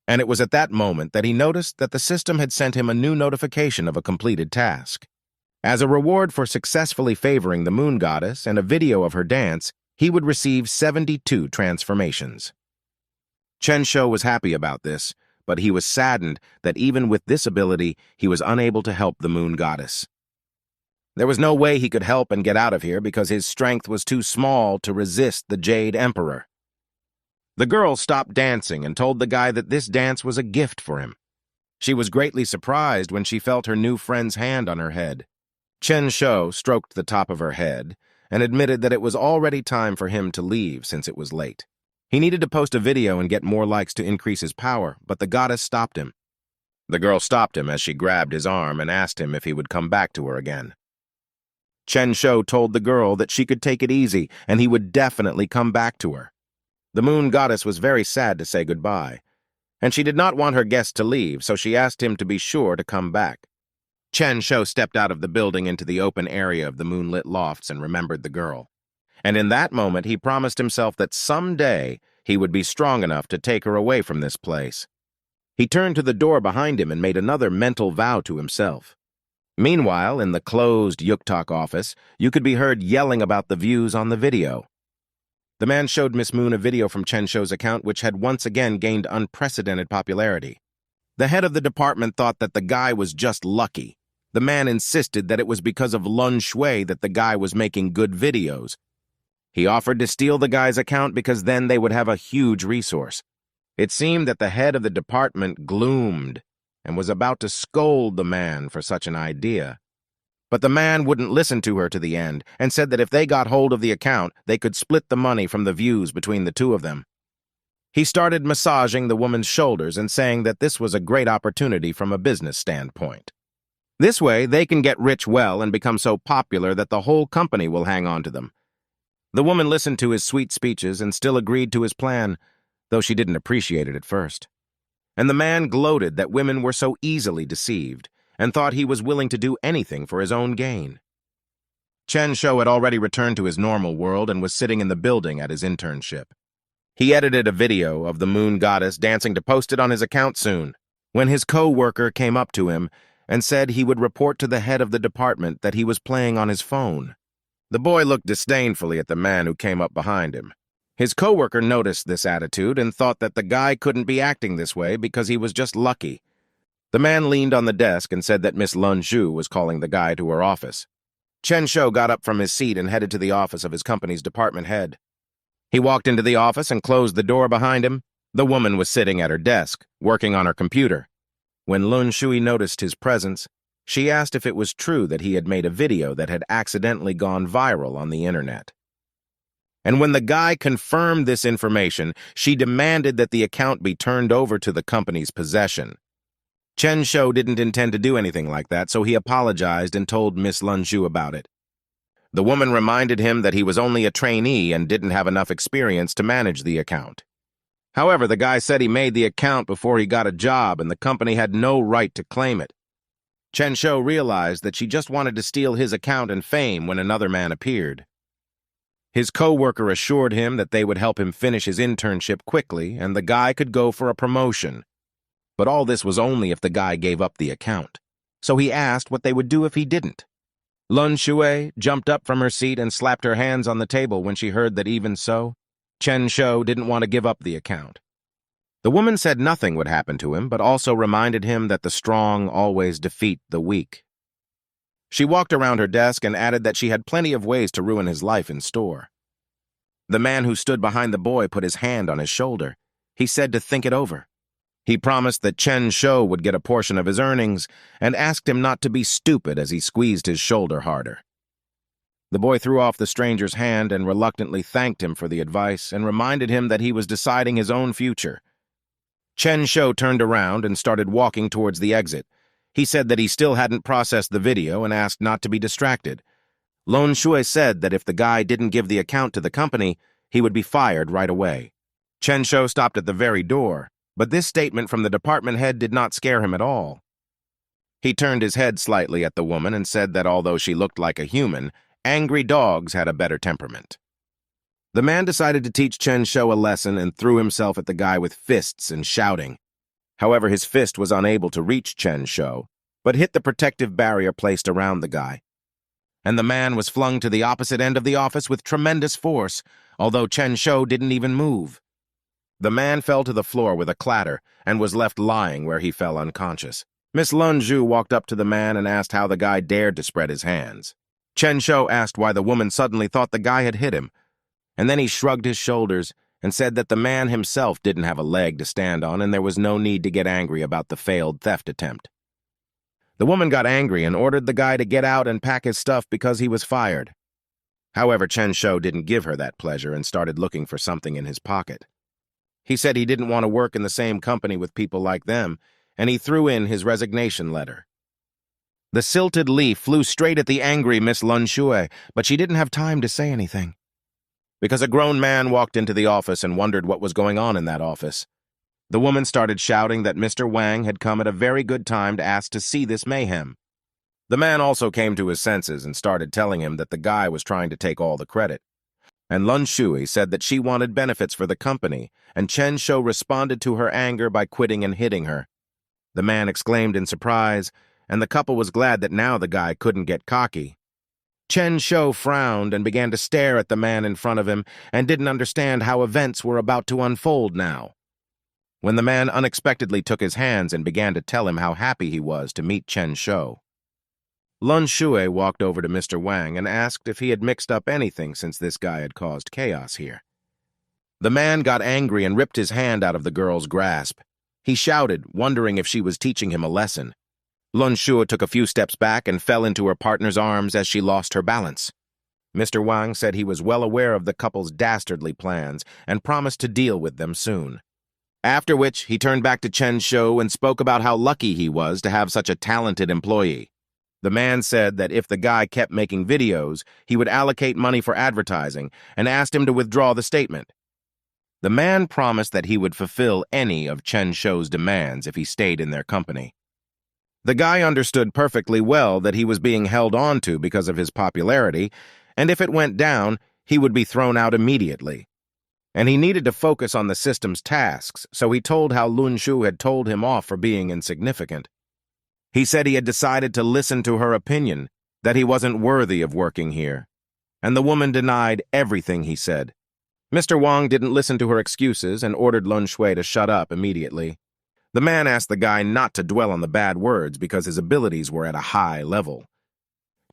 And it was at that moment that he noticed that the system had sent him a new notification of a completed task. As a reward for successfully favoring the moon goddess and a video of her dance, he would receive 72 transformations. Chen Shou was happy about this, but he was saddened that even with this ability, he was unable to help the moon goddess. There was no way he could help and get out of here because his strength was too small to resist the Jade Emperor. The girl stopped dancing and told the guy that this dance was a gift for him. She was greatly surprised when she felt her new friend's hand on her head. Chen Shou stroked the top of her head and admitted that it was already time for him to leave since it was late. He needed to post a video and get more likes to increase his power, but the goddess stopped him. The girl stopped him as she grabbed his arm and asked him if he would come back to her again. Chen Shou told the girl that she could take it easy and he would definitely come back to her. The moon goddess was very sad to say goodbye, and she did not want her guest to leave, so she asked him to be sure to come back. Chen Shou stepped out of the building into the open area of the moonlit lofts and remembered the girl. And in that moment, he promised himself that someday he would be strong enough to take her away from this place. He turned to the door behind him and made another mental vow to himself. Meanwhile, in the closed Yuktak office, you could be heard yelling about the views on the video. The man showed Miss Moon a video from Chen Shou's account which had once again gained unprecedented popularity. The head of the department thought that the guy was just lucky. The man insisted that it was because of Lun Shui that the guy was making good videos. He offered to steal the guy's account because then they would have a huge resource. It seemed that the head of the department gloomed and was about to scold the man for such an idea. But the man wouldn't listen to her to the end and said that if they got hold of the account, they could split the money from the views between the two of them. He started massaging the woman's shoulders and saying that this was a great opportunity from a business standpoint. This way, they can get rich well and become so popular that the whole company will hang on to them. The woman listened to his sweet speeches and still agreed to his plan, though she didn't appreciate it at first. And the man gloated that women were so easily deceived and thought he was willing to do anything for his own gain. Chen Shou had already returned to his normal world and was sitting in the building at his internship. He edited a video of the moon goddess dancing to post it on his account soon, when his co-worker came up to him and said he would report to the head of the department that he was playing on his phone. The boy looked disdainfully at the man who came up behind him. His co-worker noticed this attitude and thought that the guy couldn't be acting this way because he was just lucky. The man leaned on the desk and said that Miss Lun Zhu was calling the guy to her office. Chen Shou got up from his seat and headed to the office of his company's department head. He walked into the office and closed the door behind him. The woman was sitting at her desk, working on her computer. When Lun Shui noticed his presence, she asked if it was true that he had made a video that had accidentally gone viral on the internet. And when the guy confirmed this information, she demanded that the account be turned over to the company's possession. Chen Shou didn't intend to do anything like that, so he apologized and told Miss Lun Zhu about it. The woman reminded him that he was only a trainee and didn't have enough experience to manage the account. However, the guy said he made the account before he got a job and the company had no right to claim it. Chen Shou realized that she just wanted to steal his account and fame when another man appeared. His co-worker assured him that they would help him finish his internship quickly and the guy could go for a promotion. But all this was only if the guy gave up the account. So he asked what they would do if he didn't. Lun Shui jumped up from her seat and slapped her hands on the table when she heard that even so, Chen Shou didn't want to give up the account. The woman said nothing would happen to him, but also reminded him that the strong always defeat the weak. She walked around her desk and added that she had plenty of ways to ruin his life in store. The man who stood behind the boy put his hand on his shoulder. He said to think it over. He promised that Chen Shou would get a portion of his earnings and asked him not to be stupid as he squeezed his shoulder harder. The boy threw off the stranger's hand and reluctantly thanked him for the advice and reminded him that he was deciding his own future. Chen Shou turned around and started walking towards the exit. He said that he still hadn't processed the video and asked not to be distracted. Lun Shui said that if the guy didn't give the account to the company, he would be fired right away. Chen Shou stopped at the very door, but this statement from the department head did not scare him at all. He turned his head slightly at the woman and said that although she looked like a human, angry dogs had a better temperament. The man decided to teach Chen Shou a lesson and threw himself at the guy with fists and shouting. However, his fist was unable to reach Chen Shou, but hit the protective barrier placed around the guy. And the man was flung to the opposite end of the office with tremendous force, although Chen Shou didn't even move. The man fell to the floor with a clatter and was left lying where he fell unconscious. Miss Lun Zhu walked up to the man and asked how the guy dared to spread his hands. Chen Shou asked why the woman suddenly thought the guy had hit him, and then he shrugged his shoulders and said that the man himself didn't have a leg to stand on and there was no need to get angry about the failed theft attempt. The woman got angry and ordered the guy to get out and pack his stuff because he was fired. However, Chen Shou didn't give her that pleasure and started looking for something in his pocket. He said he didn't want to work in the same company with people like them, and he threw in his resignation letter. The silted leaf flew straight at the angry Miss Lun Shui, but she didn't have time to say anything. Because a grown man walked into the office and wondered what was going on in that office. The woman started shouting that Mr. Wang had come at a very good time to ask to see this mayhem. The man also came to his senses and started telling him that the guy was trying to take all the credit. And Lun Shui said that she wanted benefits for the company, and Chen Shou responded to her anger by quitting and hitting her. The man exclaimed in surprise, and the couple was glad that now the guy couldn't get cocky. Chen Shou frowned and began to stare at the man in front of him and didn't understand how events were about to unfold now. When the man unexpectedly took his hands and began to tell him how happy he was to meet Chen Shou. Lun Shui walked over to Mr. Wang and asked if he had mixed up anything since this guy had caused chaos here. The man got angry and ripped his hand out of the girl's grasp. He shouted, wondering if she was teaching him a lesson. Lun Shui took a few steps back and fell into her partner's arms as she lost her balance. Mr. Wang said he was well aware of the couple's dastardly plans and promised to deal with them soon. After which, he turned back to Chen Shou and spoke about how lucky he was to have such a talented employee. The man said that if the guy kept making videos, he would allocate money for advertising and asked him to withdraw the statement. The man promised that he would fulfill any of Chen Shou's demands if he stayed in their company. The guy understood perfectly well that he was being held on to because of his popularity, and if it went down, he would be thrown out immediately. And he needed to focus on the system's tasks, so he told how Lun Shui had told him off for being insignificant. He said he had decided to listen to her opinion, that he wasn't worthy of working here. And the woman denied everything he said. Mr. Wang didn't listen to her excuses and ordered Lun Shui to shut up immediately. The man asked the guy not to dwell on the bad words because his abilities were at a high level.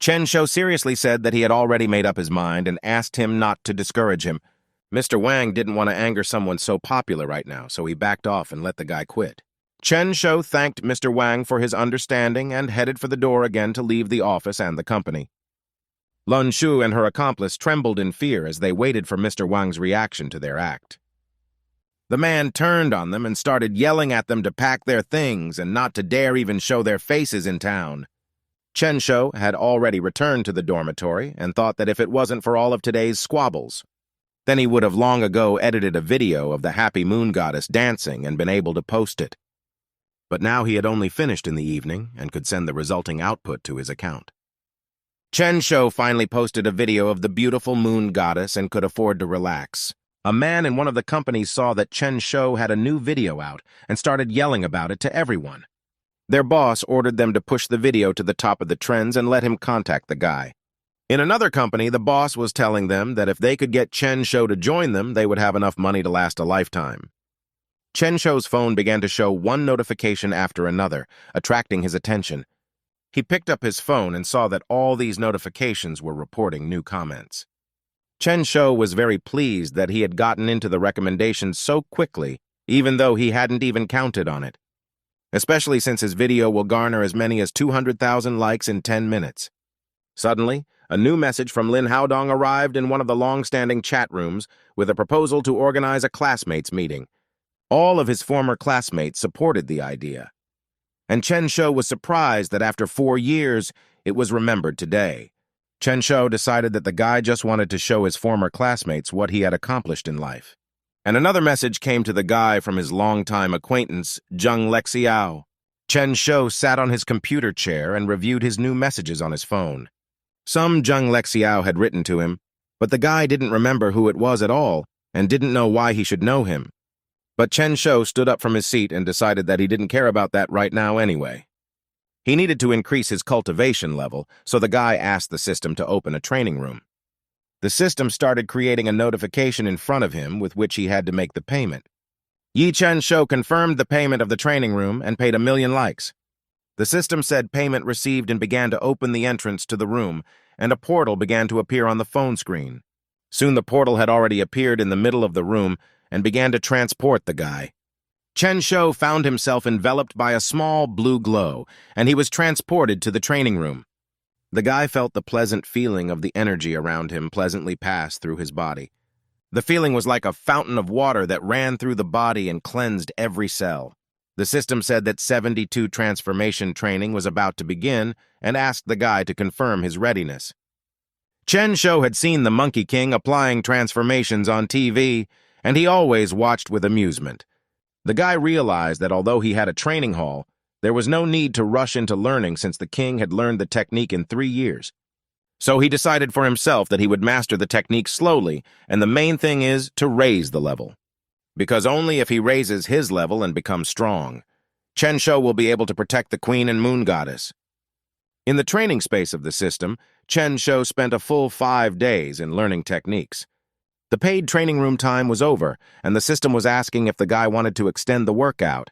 Chen Shou seriously said that he had already made up his mind and asked him not to discourage him. Mr. Wang didn't want to anger someone so popular right now, so he backed off and let the guy quit. Chen Shou thanked Mr. Wang for his understanding and headed for the door again to leave the office and the company. Lun Shui and her accomplice trembled in fear as they waited for Mr. Wang's reaction to their act. The man turned on them and started yelling at them to pack their things and not to dare even show their faces in town. Chen Shou had already returned to the dormitory and thought that if it wasn't for all of today's squabbles, then he would have long ago edited a video of the happy moon goddess dancing and been able to post it. But now he had only finished in the evening and could send the resulting output to his account. Chen Shou finally posted a video of the beautiful moon goddess and could afford to relax. A man in one of the companies saw that Chen Shou had a new video out and started yelling about it to everyone. Their boss ordered them to push the video to the top of the trends and let him contact the guy. In another company, the boss was telling them that if they could get Chen Shou to join them, they would have enough money to last a lifetime. Chen Shou's phone began to show one notification after another, attracting his attention. He picked up his phone and saw that all these notifications were reporting new comments. Chen Shou was very pleased that he had gotten into the recommendations so quickly, even though he hadn't even counted on it. Especially since his video will garner as many as 200,000 likes in 10 minutes. Suddenly, a new message from Lin Haodong arrived in one of the long-standing chat rooms with a proposal to organize a classmates meeting. All of his former classmates supported the idea. And Chen Shou was surprised that after 4 years, it was remembered today. Chen Shou decided that the guy just wanted to show his former classmates what he had accomplished in life. And another message came to the guy from his longtime acquaintance, Zheng Lexiao. Chen Shou sat on his computer chair and reviewed his new messages on his phone. Some Zheng Lexiao had written to him, but the guy didn't remember who it was at all and didn't know why he should know him. But Chen Shou stood up from his seat and decided that he didn't care about that right now anyway. He needed to increase his cultivation level, so the guy asked the system to open a training room. The system started creating a notification in front of him with which he had to make the payment. Yi Chen Shou confirmed the payment of the training room and paid 1,000,000 likes. The system said payment received and began to open the entrance to the room, and a portal began to appear on the phone screen. Soon the portal had already appeared in the middle of the room and began to transport the guy. Chen Shou found himself enveloped by a small blue glow, and he was transported to the training room. The guy felt the pleasant feeling of the energy around him pleasantly pass through his body. The feeling was like a fountain of water that ran through the body and cleansed every cell. The system said that 72 transformation training was about to begin and asked the guy to confirm his readiness. Chen Shou had seen the Monkey King applying transformations on TV, and he always watched with amusement. The guy realized that although he had a training hall, There was no need to rush into learning since the king had learned the technique in 3 years. So he decided for himself that he would master the technique slowly, and the main thing is to raise the level. Because only if he raises his level and becomes strong, Chen Shou will be able to protect the queen and moon goddess. In the training space of the system, Chen Shou spent a full 5 days in learning techniques. The paid training room time was over, and the system was asking if the guy wanted to extend the workout.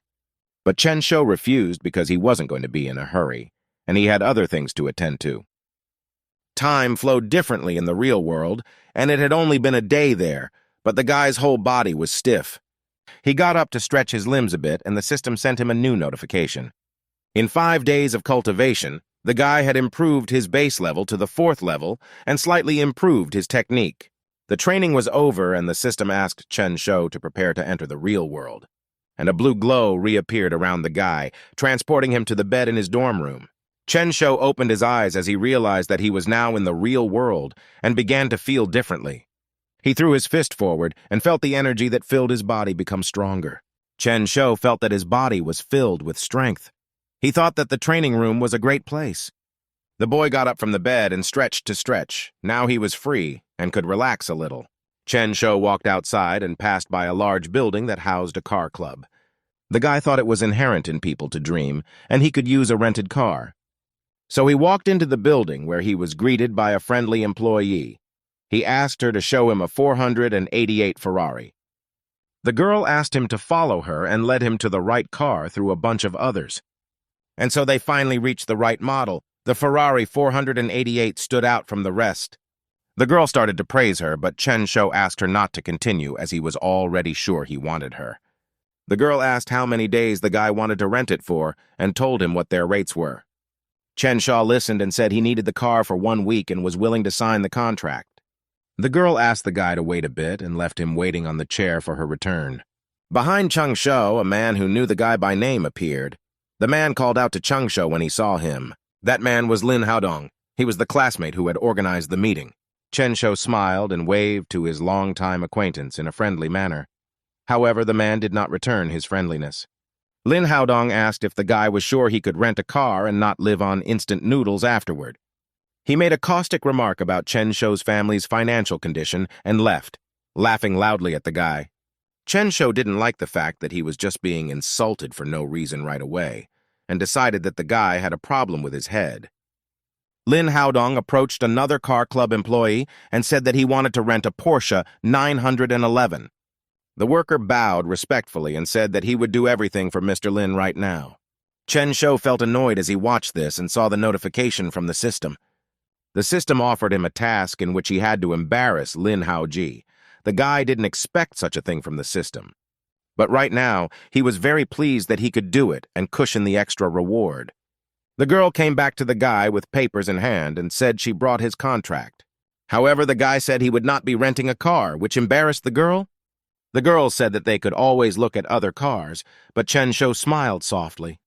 But Chen Shou refused because he wasn't going to be in a hurry, and he had other things to attend to. Time flowed differently in the real world, and it had only been a day there, but the guy's whole body was stiff. He got up to stretch his limbs a bit, and the system sent him a new notification. In 5 days of cultivation, the guy had improved his base level to the 4th level and slightly improved his technique. The training was over, and the system asked Chen Shou to prepare to enter the real world. And a blue glow reappeared around the guy, transporting him to the bed in his dorm room. Chen Shou opened his eyes as he realized that he was now in the real world and began to feel differently. He threw his fist forward and felt the energy that filled his body become stronger. Chen Shou felt that his body was filled with strength. He thought that the training room was a great place. The boy got up from the bed and stretched to stretch. Now he was free and could relax a little. Chen Shou walked outside and passed by a large building that housed a car club. The guy thought it was inherent in people to dream, and he could use a rented car. So he walked into the building where he was greeted by a friendly employee. He asked her to show him a 488 Ferrari. The girl asked him to follow her and led him to the right car through a bunch of others. And so they finally reached the right model. The Ferrari 488 stood out from the rest. The girl started to praise her, but Chen Shou asked her not to continue as he was already sure he wanted her. The girl asked how many days the guy wanted to rent it for and told him what their rates were. Chen Shou listened and said he needed the car for 1 week and was willing to sign the contract. The girl asked the guy to wait a bit and left him waiting on the chair for her return. Behind Chen Shou, a man who knew the guy by name appeared. The man called out to Chen Shou when he saw him. That man was Lin Haodong. He was the classmate who had organized the meeting. Chen Shou smiled and waved to his longtime acquaintance in a friendly manner. However, the man did not return his friendliness. Lin Haodong asked if the guy was sure he could rent a car and not live on instant noodles afterward. He made a caustic remark about Chen Shou's family's financial condition and left, laughing loudly at the guy. Chen Shou didn't like the fact that he was just being insulted for no reason right away, and decided that the guy had a problem with his head. Lin Haodong approached another car club employee and said that he wanted to rent a Porsche 911. The worker bowed respectfully and said that he would do everything for Mr. Lin right now. Chen Shou felt annoyed as he watched this and saw the notification from the system. The system offered him a task in which he had to embarrass Lin Haoji. The guy didn't expect such a thing from the system. But right now, he was very pleased that he could do it and cushion the extra reward. The girl came back to the guy with papers in hand and said she brought his contract. However, the guy said he would not be renting a car, which embarrassed the girl. The girl said that they could always look at other cars, but Chen Shou smiled softly,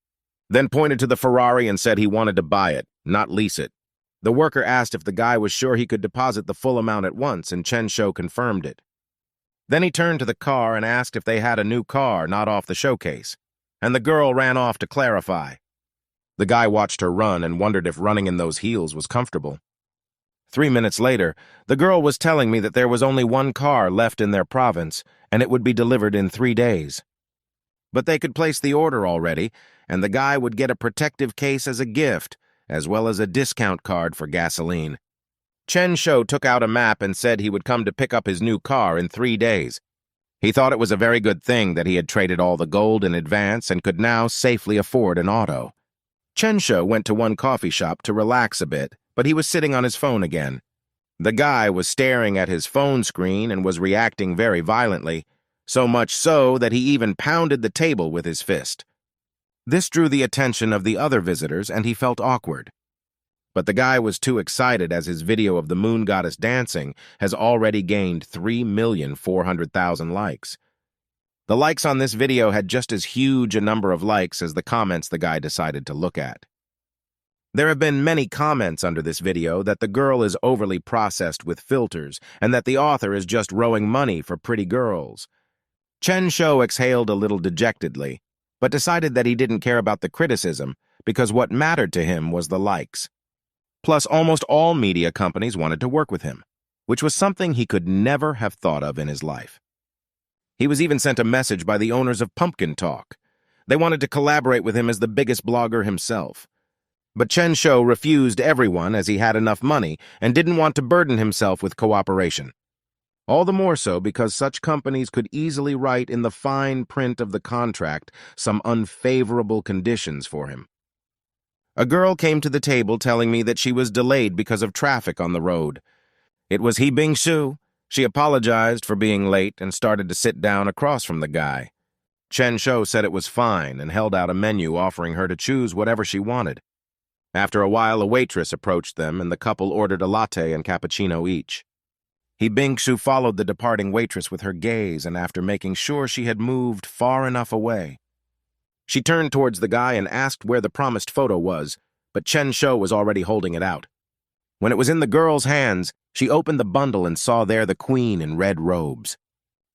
then pointed to the Ferrari and said he wanted to buy it, not lease it. The worker asked if the guy was sure he could deposit the full amount at once, and Chen Shou confirmed it. Then he turned to the car and asked if they had a new car not off the showcase, and the girl ran off to clarify. The guy watched her run and wondered if running in those heels was comfortable. 3 minutes later, the girl was telling me that there was only 1 car left in their province, and it would be delivered in 3 days. But they could place the order already, and the guy would get a protective case as a gift, as well as a discount card for gasoline. Chen Shou took out a map and said he would come to pick up his new car in 3 days. He thought it was a very good thing that he had traded all the gold in advance and could now safely afford an auto. Chen Shou went to one coffee shop to relax a bit, but he was sitting on his phone again. The guy was staring at his phone screen and was reacting very violently, so much so that he even pounded the table with his fist. This drew the attention of the other visitors, and he felt awkward. But the guy was too excited as his video of the moon goddess dancing has already gained 3,400,000 likes. The likes on this video had just as huge a number of likes as the comments the guy decided to look at. There have been many comments under this video that the girl is overly processed with filters and that the author is just rowing money for pretty girls. Chen Shou exhaled a little dejectedly, but decided that he didn't care about the criticism because what mattered to him was the likes. Plus, almost all media companies wanted to work with him, which was something he could never have thought of in his life. He was even sent a message by the owners of Pumpkin Talk. They wanted to collaborate with him as the biggest blogger himself. But Chen Shou refused everyone as he had enough money and didn't want to burden himself with cooperation. All the more so because such companies could easily write in the fine print of the contract some unfavorable conditions for him. A girl came to the table telling me that she was delayed because of traffic on the road. It was He Bing-su. She apologized for being late and started to sit down across from the guy. Chen Shou said it was fine and held out a menu offering her to choose whatever she wanted. After a while, a waitress approached them and the couple ordered a latte and cappuccino each. He Bing-su followed the departing waitress with her gaze, and after making sure she had moved far enough away, she turned towards the guy and asked where the promised photo was, but Chen Shou was already holding it out. When it was in the girl's hands, she opened the bundle and saw there the queen in red robes.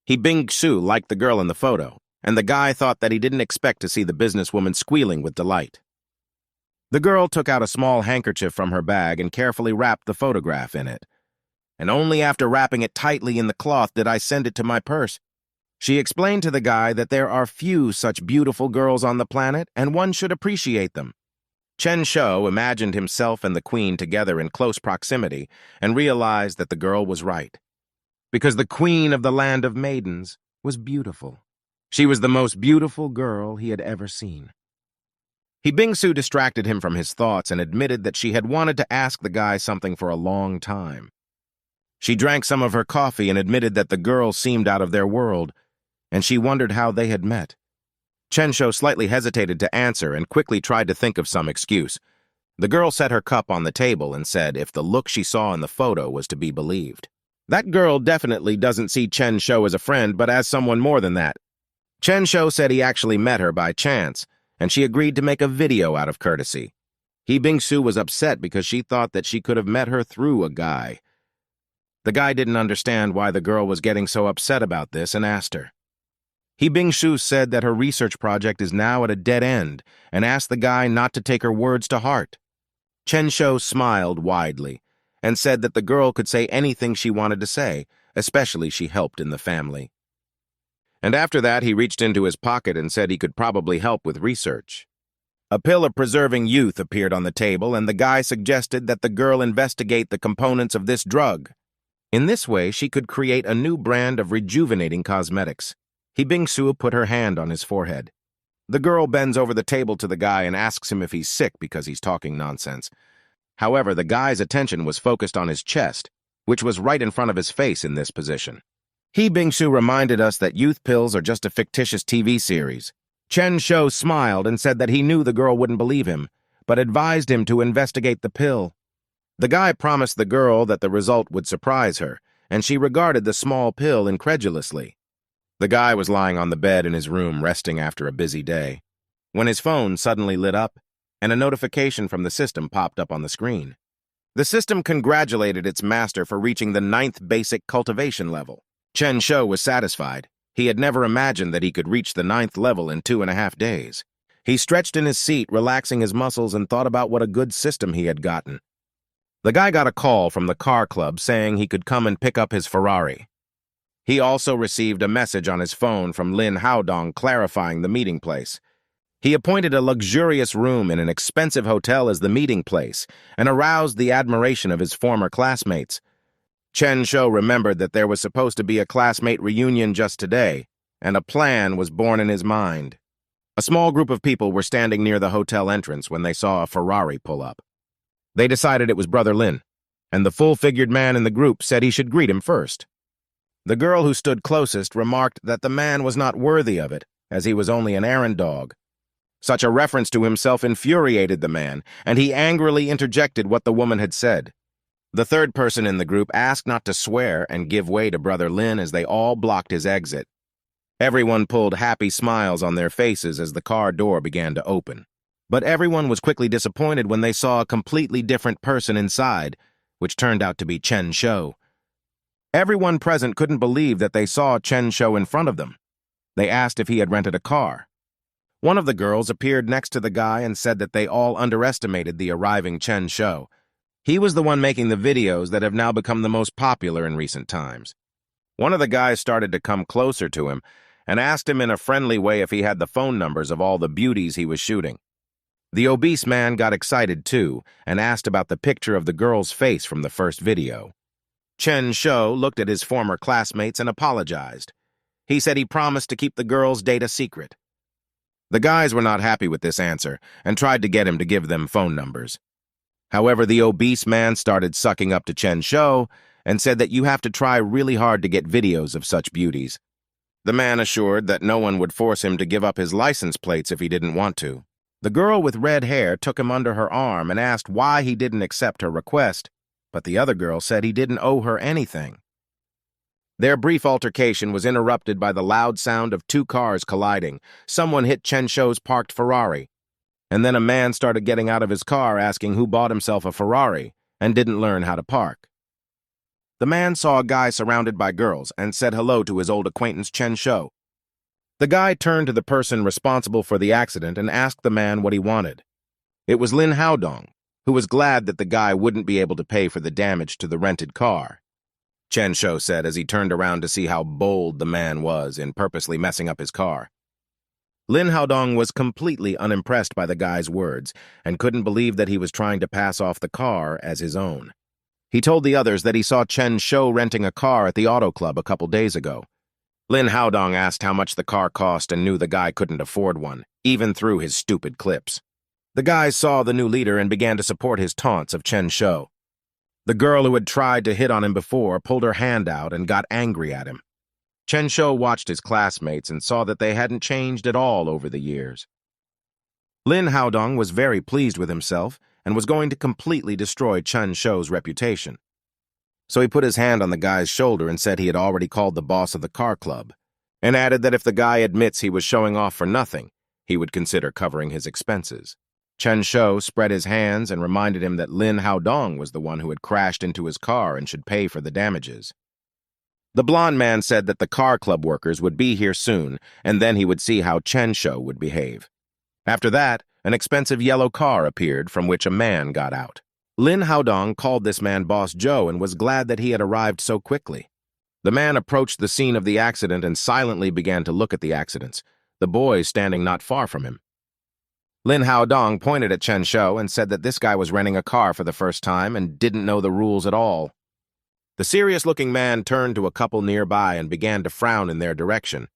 He Bing-su liked the girl in the photo, and the guy thought that he didn't expect to see the businesswoman squealing with delight. The girl took out a small handkerchief from her bag and carefully wrapped the photograph in it. And only after wrapping it tightly in the cloth did I send it to my purse. She explained to the guy that there are few such beautiful girls on the planet, and one should appreciate them. Chen Shou imagined himself and the queen together in close proximity and realized that the girl was right. Because the queen of the land of maidens was beautiful. She was the most beautiful girl he had ever seen. He Bing-su distracted him from his thoughts and admitted that she had wanted to ask the guy something for a long time. She drank some of her coffee and admitted that the girl seemed out of their world, and she wondered how they had met. Chen Shou slightly hesitated to answer and quickly tried to think of some excuse. The girl set her cup on the table and said if the look she saw in the photo was to be believed. That girl definitely doesn't see Chen Shou as a friend, but as someone more than that. Chen Shou said he actually met her by chance, and she agreed to make a video out of courtesy. He Bing-su was upset because she thought that she could have met her through a guy. The guy didn't understand why the girl was getting so upset about this and asked her. He Bing-su said that her research project is now at a dead end and asked the guy not to take her words to heart. Chen Shou smiled widely and said that the girl could say anything she wanted to say, especially she helped in the family. And after that, he reached into his pocket and said he could probably help with research. A pill of preserving youth appeared on the table, and the guy suggested that the girl investigate the components of this drug. In this way, she could create a new brand of rejuvenating cosmetics. He Bing-su put her hand on his forehead. The girl bends over the table to the guy and asks him if he's sick because he's talking nonsense. However, the guy's attention was focused on his chest, which was right in front of his face in this position. He Bing-su reminded us that youth pills are just a fictitious TV series. Chen Shou smiled and said that he knew the girl wouldn't believe him, but advised him to investigate the pill. The guy promised the girl that the result would surprise her, and she regarded the small pill incredulously. The guy was lying on the bed in his room resting after a busy day, when his phone suddenly lit up, and a notification from the system popped up on the screen. The system congratulated its master for reaching the 9th basic cultivation level. Chen Shou was satisfied. He had never imagined that he could reach the 9th level in 2.5 days. He stretched in his seat, relaxing his muscles, and thought about what a good system he had gotten. The guy got a call from the car club saying he could come and pick up his Ferrari. He also received a message on his phone from Lin Haodong clarifying the meeting place. He appointed a luxurious room in an expensive hotel as the meeting place and aroused the admiration of his former classmates. Chen Shou remembered that there was supposed to be a classmate reunion just today, and a plan was born in his mind. A small group of people were standing near the hotel entrance when they saw a Ferrari pull up. They decided it was Brother Lin, and the full-figured man in the group said he should greet him first. The girl who stood closest remarked that the man was not worthy of it, as he was only an errand dog. Such a reference to himself infuriated the man, and he angrily interjected what the woman had said. The third person in the group asked not to swear and give way to Brother Lin as they all blocked his exit. Everyone pulled happy smiles on their faces as the car door began to open. But everyone was quickly disappointed when they saw a completely different person inside, which turned out to be Chen Shou. Everyone present couldn't believe that they saw Chen Shou in front of them. They asked if he had rented a car. One of the girls appeared next to the guy and said that they all underestimated the arriving Chen Shou. He was the one making the videos that have now become the most popular in recent times. One of the guys started to come closer to him and asked him in a friendly way if he had the phone numbers of all the beauties he was shooting. The obese man got excited too and asked about the picture of the girl's face from the first video. Chen Shou looked at his former classmates and apologized. He said he promised to keep the girl's data secret. The guys were not happy with this answer and tried to get him to give them phone numbers. However, the obese man started sucking up to Chen Shou and said that you have to try really hard to get videos of such beauties. The man assured that no one would force him to give up his license plates if he didn't want to. The girl with red hair took him under her arm and asked why he didn't accept her request, but the other girl said he didn't owe her anything. Their brief altercation was interrupted by the loud sound of two cars colliding. Someone hit Chen Shou's parked Ferrari, and then a man started getting out of his car asking who bought himself a Ferrari and didn't learn how to park. The man saw a guy surrounded by girls and said hello to his old acquaintance Chen Shou. The guy turned to the person responsible for the accident and asked the man what he wanted. It was Lin Haodong, who was glad that the guy wouldn't be able to pay for the damage to the rented car. Chen Shou said as he turned around to see how bold the man was in purposely messing up his car. Lin Haodong was completely unimpressed by the guy's words and couldn't believe that he was trying to pass off the car as his own. He told the others that he saw Chen Shou renting a car at the auto club a couple days ago. Lin Haodong asked how much the car cost and knew the guy couldn't afford one, even through his stupid clips. The guys saw the new leader and began to support his taunts of Chen Shou. The girl who had tried to hit on him before pulled her hand out and got angry at him. Chen Shou watched his classmates and saw that they hadn't changed at all over the years. Lin Haodong was very pleased with himself and was going to completely destroy Chen Shou's reputation. So he put his hand on the guy's shoulder and said he had already called the boss of the car club, and added that if the guy admits he was showing off for nothing, he would consider covering his expenses. Chen Shou spread his hands and reminded him that Lin Haodong was the one who had crashed into his car and should pay for the damages. The blonde man said that the car club workers would be here soon, and then he would see how Chen Shou would behave. After that, an expensive yellow car appeared from which a man got out. Lin Haodong called this man Boss Joe and was glad that he had arrived so quickly. The man approached the scene of the accident and silently began to look at the accidents, the boys standing not far from him. Lin Haodong pointed at Chen Shou and said that this guy was renting a car for the first time and didn't know the rules at all. The serious-looking man turned to a couple nearby and began to frown in their direction.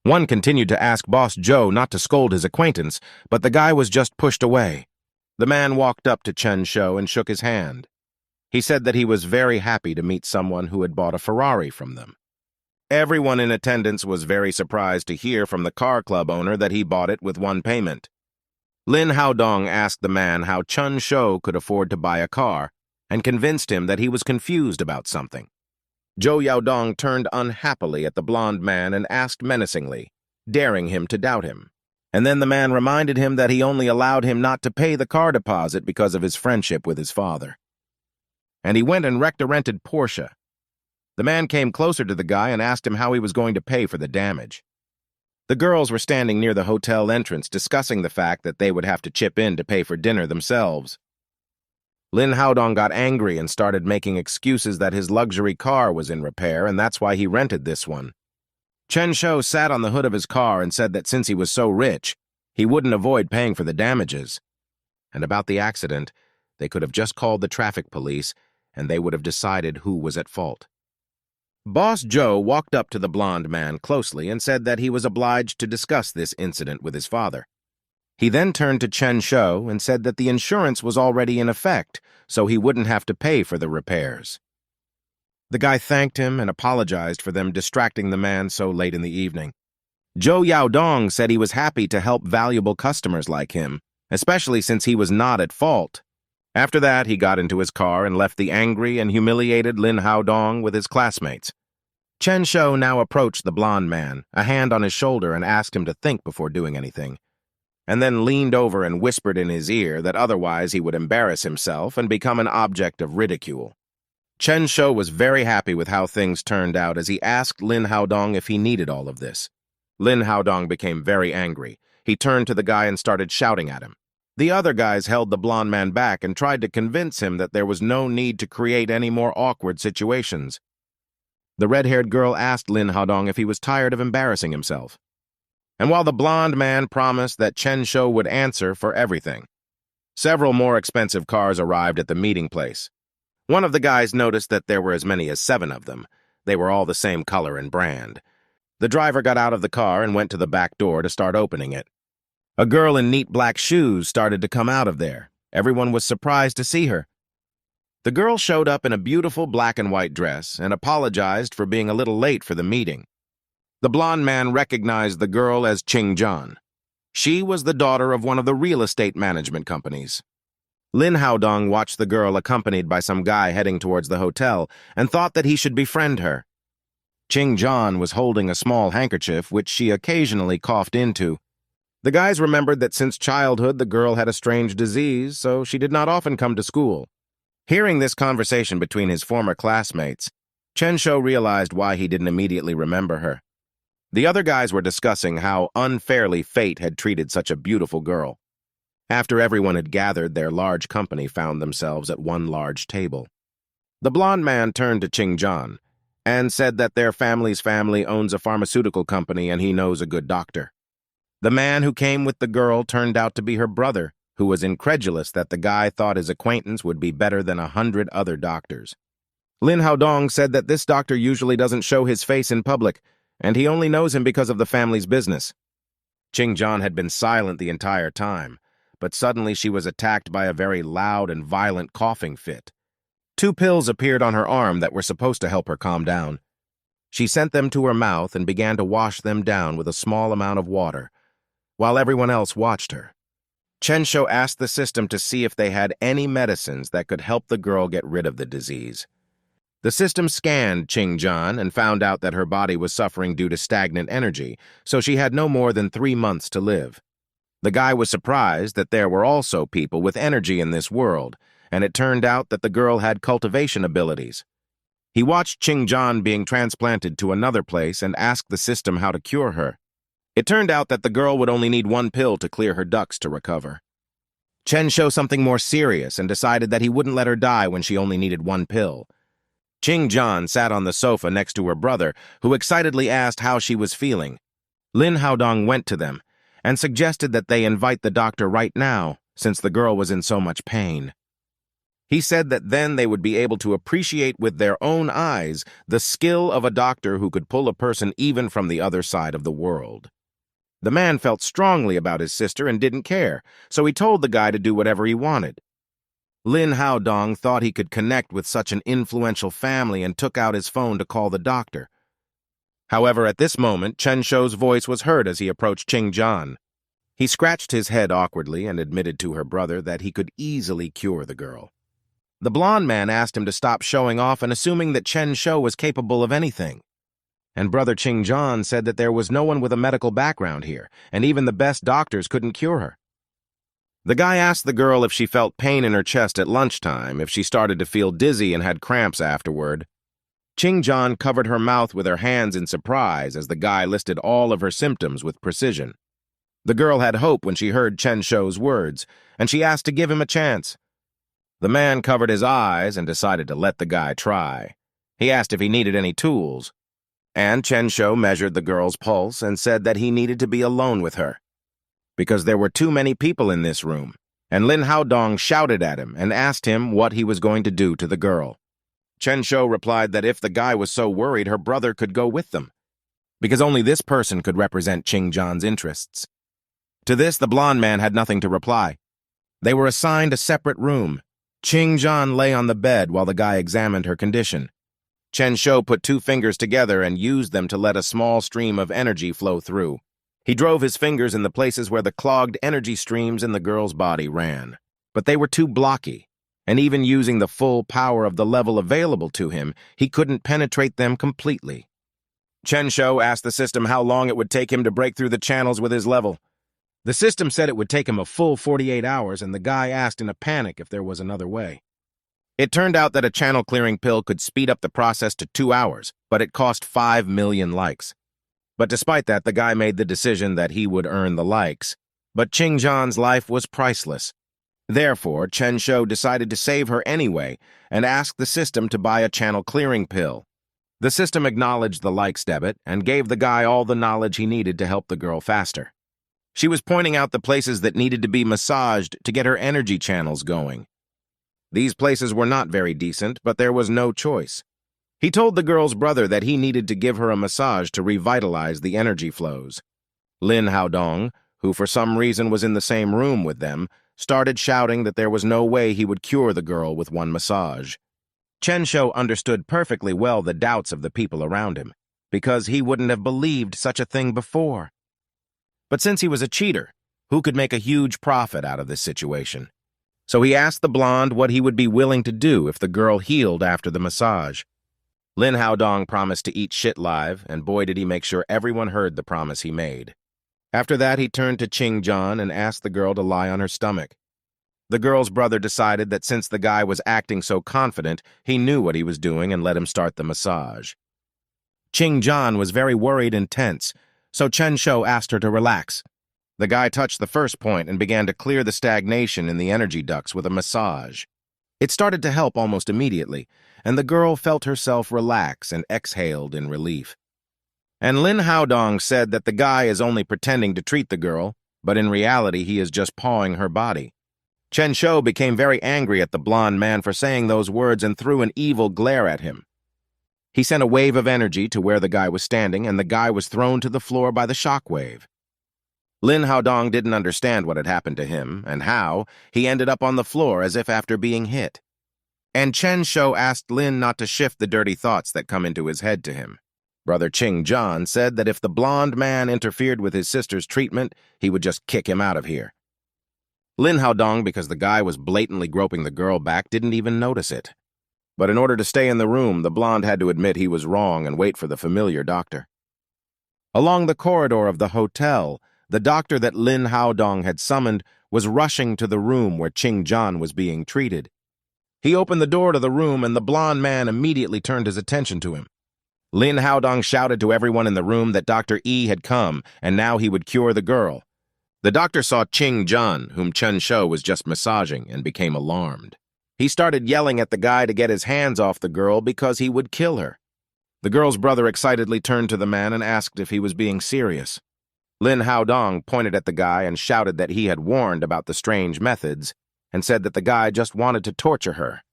One continued to ask Boss Joe not to scold his acquaintance, but the guy was just pushed away. The man walked up to Chen Shou and shook his hand. He said that he was very happy to meet someone who had bought a Ferrari from them. Everyone in attendance was very surprised to hear from the car club owner that he bought it with one payment. Lin Haodong asked the man how Chen Shou could afford to buy a car and convinced him that he was confused about something. Zhou Yaodong turned unhappily at the blond man and asked menacingly, daring him to doubt him. And then the man reminded him that he only allowed him not to pay the car deposit because of his friendship with his father. And he went and wrecked a rented Porsche. The man came closer to the guy and asked him how he was going to pay for the damage. The girls were standing near the hotel entrance discussing the fact that they would have to chip in to pay for dinner themselves. Lin Haodong got angry and started making excuses that his luxury car was in repair and that's why he rented this one. Chen Shou sat on the hood of his car and said that since he was so rich, he wouldn't avoid paying for the damages. And about the accident, they could have just called the traffic police and they would have decided who was at fault. Boss Joe walked up to the blond man closely and said that he was obliged to discuss this incident with his father. He then turned to Chen Shou and said that the insurance was already in effect, so he wouldn't have to pay for the repairs. The guy thanked him and apologized for them distracting the man so late in the evening. Zhou Yaodong said he was happy to help valuable customers like him, especially since he was not at fault. After that, he got into his car and left the angry and humiliated Lin Haodong with his classmates. Chen Shou now approached the blond man, a hand on his shoulder, and asked him to think before doing anything, and then leaned over and whispered in his ear that otherwise he would embarrass himself and become an object of ridicule. Chen Shou was very happy with how things turned out as he asked Lin Haodong if he needed all of this. Lin Haodong became very angry. He turned to the guy and started shouting at him. The other guys held the blonde man back and tried to convince him that there was no need to create any more awkward situations. The red-haired girl asked Lin Haodong if he was tired of embarrassing himself. And while the blonde man promised that Chen Shou would answer for everything, several more expensive cars arrived at the meeting place. One of the guys noticed that there were as many as 7 of them. They were all the same color and brand. The driver got out of the car and went to the back door to start opening it. A girl in neat black shoes started to come out of there. Everyone was surprised to see her. The girl showed up in a beautiful black and white dress and apologized for being a little late for the meeting. The blonde man recognized the girl as Qing Zhan. She was the daughter of one of the real estate management companies. Lin Haodong watched the girl accompanied by some guy heading towards the hotel and thought that he should befriend her. Qing Zhan was holding a small handkerchief which she occasionally coughed into. The guys remembered that since childhood the girl had a strange disease, so she did not often come to school. Hearing this conversation between his former classmates, Chen Shou realized why he didn't immediately remember her. The other guys were discussing how unfairly fate had treated such a beautiful girl. After everyone had gathered, their large company found themselves at one large table. The blonde man turned to Qing Zhan and said that their family's family owns a pharmaceutical company and he knows a good doctor. The man who came with the girl turned out to be her brother, who was incredulous that the guy thought his acquaintance would be better than 100 other doctors. Lin Haodong said that this doctor usually doesn't show his face in public, and he only knows him because of the family's business. Qing Zhan had been silent the entire time, but suddenly she was attacked by a very loud and violent coughing fit. 2 pills appeared on her arm that were supposed to help her calm down. She sent them to her mouth and began to wash them down with a small amount of water, while everyone else watched her. Chen Shou asked the system to see if they had any medicines that could help the girl get rid of the disease. The system scanned Qing Zhan and found out that her body was suffering due to stagnant energy, so she had no more than 3 months to live. The guy was surprised that there were also people with energy in this world, and it turned out that the girl had cultivation abilities. He watched Qing Zhan being transplanted to another place and asked the system how to cure her. It turned out that the girl would only need 1 pill to clear her ducts to recover. Chen showed something more serious and decided that he wouldn't let her die when she only needed 1 pill. Qing Zhan sat on the sofa next to her brother, who excitedly asked how she was feeling. Lin Haodong went to them and suggested that they invite the doctor right now, since the girl was in so much pain. He said that then they would be able to appreciate with their own eyes the skill of a doctor who could pull a person even from the other side of the world. The man felt strongly about his sister and didn't care, so he told the guy to do whatever he wanted. Lin Haodong thought he could connect with such an influential family and took out his phone to call the doctor. However, at this moment, Chen Shou's voice was heard as he approached Qing Zhan. He scratched his head awkwardly and admitted to her brother that he could easily cure the girl. The blonde man asked him to stop showing off and assuming that Chen Shou was capable of anything. And brother Qing Zhan said that there was no one with a medical background here, and even the best doctors couldn't cure her. The guy asked the girl if she felt pain in her chest at lunchtime, if she started to feel dizzy and had cramps afterward. Qing Zhan covered her mouth with her hands in surprise as the guy listed all of her symptoms with precision. The girl had hope when she heard Chen Shou's words, and she asked to give him a chance. The man covered his eyes and decided to let the guy try. He asked if he needed any tools, and Chen Shou measured the girl's pulse and said that he needed to be alone with her, because there were too many people in this room, and Lin Haodong shouted at him and asked him what he was going to do to the girl. Chen Shou replied that if the guy was so worried, her brother could go with them, because only this person could represent Qing Zhan's interests. To this, the blonde man had nothing to reply. They were assigned a separate room. Qing Zhan lay on the bed while the guy examined her condition. Chen Shou put 2 fingers together and used them to let a small stream of energy flow through. He drove his fingers in the places where the clogged energy streams in the girl's body ran. But they were too blocky, and even using the full power of the level available to him, he couldn't penetrate them completely. Chen Shou asked the system how long it would take him to break through the channels with his level. The system said it would take him a full 48 hours, and the guy asked in a panic if there was another way. It turned out that a channel-clearing pill could speed up the process to 2 hours, but it cost 5 million likes. But despite that, the guy made the decision that he would earn the likes, But Qingjian's life was priceless. Therefore, Chen Shou decided to save her anyway and asked the system to buy a channel clearing pill. The system acknowledged the likes debit and gave the guy all the knowledge he needed to help the girl faster. She was pointing out the places that needed to be massaged to get her energy channels going. These places were not very decent, but there was no choice. He told the girl's brother that he needed to give her a massage to revitalize the energy flows. Lin Haodong, who for some reason was in the same room with them, started shouting that there was no way he would cure the girl with one massage. Chen Shou understood perfectly well the doubts of the people around him, because he wouldn't have believed such a thing before. But since he was a cheater, who could make a huge profit out of this situation? So he asked the blonde what he would be willing to do if the girl healed after the massage. Lin Haodong promised to eat shit live, and boy did he make sure everyone heard the promise he made. After that, he turned to Qingjian and asked the girl to lie on her stomach. The girl's brother decided that since the guy was acting so confident, he knew what he was doing and let him start the massage. Qingjian was very worried and tense, so Chen Shou asked her to relax. The guy touched the first point and began to clear the stagnation in the energy ducts with a massage. It started to help almost immediately, and the girl felt herself relax and exhaled in relief. And Lin Haodong said that the guy is only pretending to treat the girl, but in reality he is just pawing her body. Chen Shou became very angry at the blonde man for saying those words and threw an evil glare at him. He sent a wave of energy to where the guy was standing, and the guy was thrown to the floor by the shock wave. Lin Haodong didn't understand what had happened to him, and how he ended up on the floor as if after being hit. And Chen Shou asked Lin not to shift the dirty thoughts that come into his head to him. Brother Qingjian said that if the blonde man interfered with his sister's treatment, he would just kick him out of here. Lin Haodong, because the guy was blatantly groping the girl back, didn't even notice it. But in order to stay in the room, the blonde had to admit he was wrong and wait for the familiar doctor. Along the corridor of the hotel, the doctor that Lin Haodong had summoned was rushing to the room where Qingjian was being treated. He opened the door to the room, and the blonde man immediately turned his attention to him. Lin Haodong shouted to everyone in the room that Dr. E had come, and now he would cure the girl. The doctor saw Qingjian, whom Chen Shou was just massaging, and became alarmed. He started yelling at the guy to get his hands off the girl because he would kill her. The girl's brother excitedly turned to the man and asked if he was being serious. Lin Haodong pointed at the guy and shouted that he had warned about the strange methods, and said that the guy just wanted to torture her.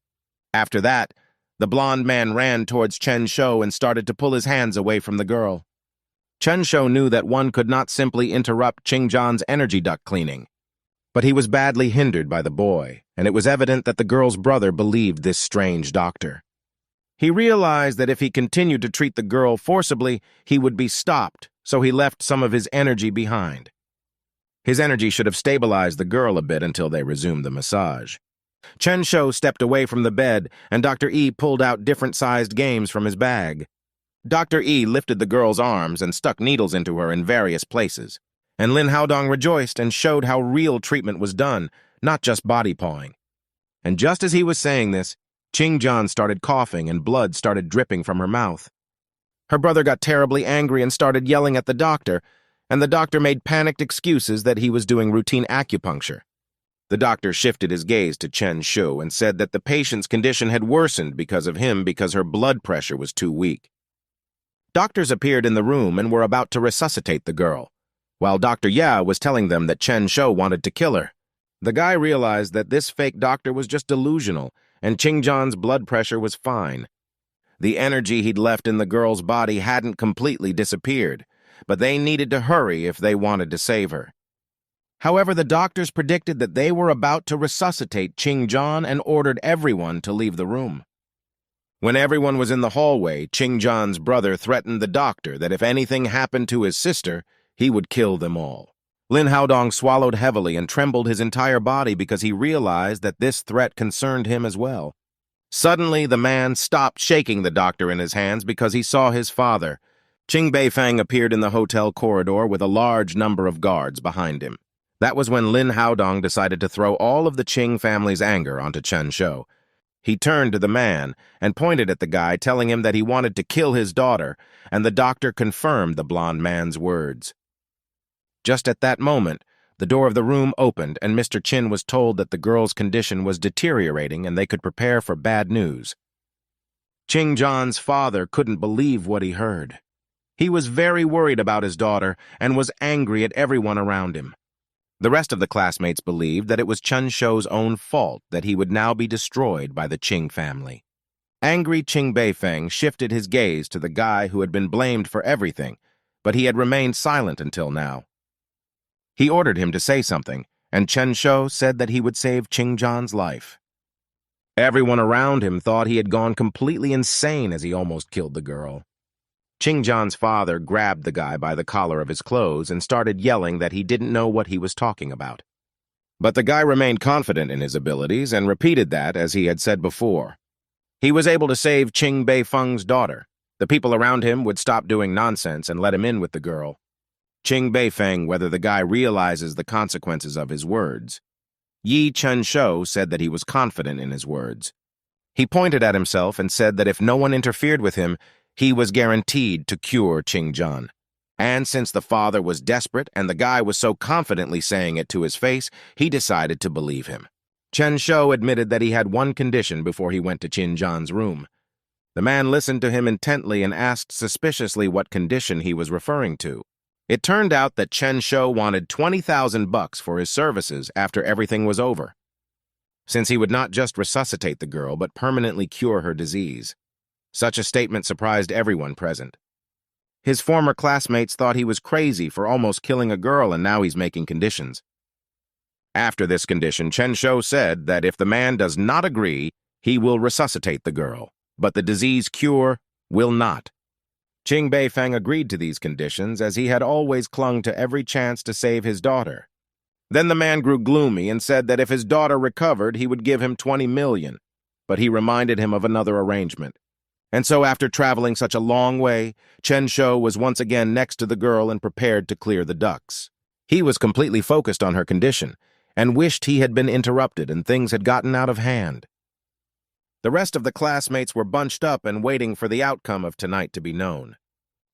After that, the blonde man ran towards Chen Shou and started to pull his hands away from the girl. Chen Shou knew that one could not simply interrupt Qingjian's energy duct cleaning. But he was badly hindered by the boy, and it was evident that the girl's brother believed this strange doctor. He realized that if he continued to treat the girl forcibly, he would be stopped, so he left some of his energy behind. His energy should have stabilized the girl a bit until they resumed the massage. Chen Shou stepped away from the bed, and Dr. E pulled out different-sized games from his bag. Dr. E lifted the girl's arms and stuck needles into her in various places, and Lin Haodong rejoiced and showed how real treatment was done, not just body pawing. And just as he was saying this, Qingjian started coughing and blood started dripping from her mouth. Her brother got terribly angry and started yelling at the doctor, and the doctor made panicked excuses that he was doing routine acupuncture. The doctor shifted his gaze to Chen Shou and said that the patient's condition had worsened because of him because her blood pressure was too weak. Doctors appeared in the room and were about to resuscitate the girl, while Dr. Ya was telling them that Chen Shou wanted to kill her. The guy realized that this fake doctor was just delusional, and Qingjian's blood pressure was fine. The energy he'd left in the girl's body hadn't completely disappeared, but they needed to hurry if they wanted to save her. However, the doctors predicted that they were about to resuscitate Qingjian and ordered everyone to leave the room. When everyone was in the hallway, Qingjian's brother threatened the doctor that if anything happened to his sister, he would kill them all. Lin Haodong swallowed heavily and trembled his entire body because he realized that this threat concerned him as well. Suddenly, the man stopped shaking the doctor in his hands because he saw his father. Qing Beifang appeared in the hotel corridor with a large number of guards behind him. That was when Lin Haodong decided to throw all of the Qing family's anger onto Chen Shou. He turned to the man and pointed at the guy, telling him that he wanted to kill his daughter, and the doctor confirmed the blonde man's words. Just at that moment, The door of the room opened, and Mr. Chin was told that the girl's condition was deteriorating and they could prepare for bad news. Ching John's father couldn't believe what he heard. He was very worried about his daughter and was angry at everyone around him. The rest of the classmates believed that it was Chun Shou's own fault that he would now be destroyed by the Ching family. Angry Ching Beifeng shifted his gaze to the guy who had been blamed for everything, but he had remained silent until now. He ordered him to say something, and Chun Shou said that he would save Ching John's life. Everyone around him thought he had gone completely insane as he almost killed the girl. Ching John's father grabbed the guy by the collar of his clothes and started yelling that he didn't know what he was talking about. But the guy remained confident in his abilities and repeated that as he had said before. He was able to save Ching Beifeng's daughter. The people around him would stop doing nonsense and let him in with the girl. Ching Beifeng, whether the guy realizes the consequences of his words. Yi Chun Shou said that he was confident in his words. He pointed at himself and said that if no one interfered with him, he was guaranteed to cure Ching John. And since the father was desperate and the guy was so confidently saying it to his face, he decided to believe him. Chun Shou admitted that he had one condition before he went to Ching John's room. The man listened to him intently and asked suspiciously what condition he was referring to. It turned out that Chun Shou wanted $20,000 for his services after everything was over, since he would not just resuscitate the girl but permanently cure her disease. Such a statement surprised everyone present. His former classmates thought he was crazy for almost killing a girl, and now he's making conditions. After this condition, Chun Shou said that if the man does not agree, he will resuscitate the girl, but the disease cure will not. Ching Beifeng agreed to these conditions as he had always clung to every chance to save his daughter. Then the man grew gloomy and said that if his daughter recovered, he would give him $20 million, but he reminded him of another arrangement. And so after traveling such a long way, Chun Shou was once again next to the girl and prepared to clear the ducts. He was completely focused on her condition and wished he had been interrupted and things had gotten out of hand. The rest of the classmates were bunched up and waiting for the outcome of tonight to be known.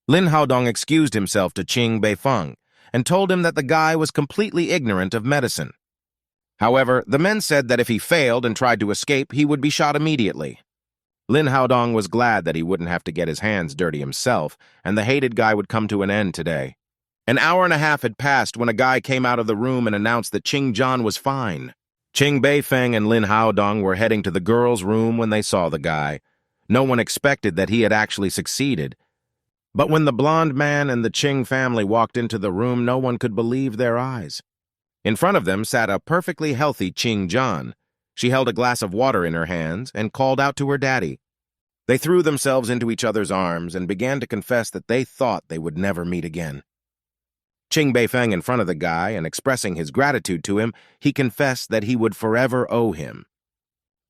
Lin Haodong excused himself to Ching Beifeng and told him that the guy was completely ignorant of medicine. However, the men said that if he failed and tried to escape, he would be shot immediately. Lin Haodong was glad that he wouldn't have to get his hands dirty himself, and the hated guy would come to an end today. An hour and a half had passed when a guy came out of the room and announced that Ching John was fine. Ching Beifeng and Lin Haodong were heading to the girls' room when they saw the guy. No one expected that he had actually succeeded. But when the blonde man and the Ching family walked into the room, no one could believe their eyes. In front of them sat a perfectly healthy Ching John. She held a glass of water in her hands and called out to her daddy. They threw themselves into each other's arms and began to confess that they thought they would never meet again. Ching Beifeng in front of the guy and expressing his gratitude to him, he confessed that he would forever owe him.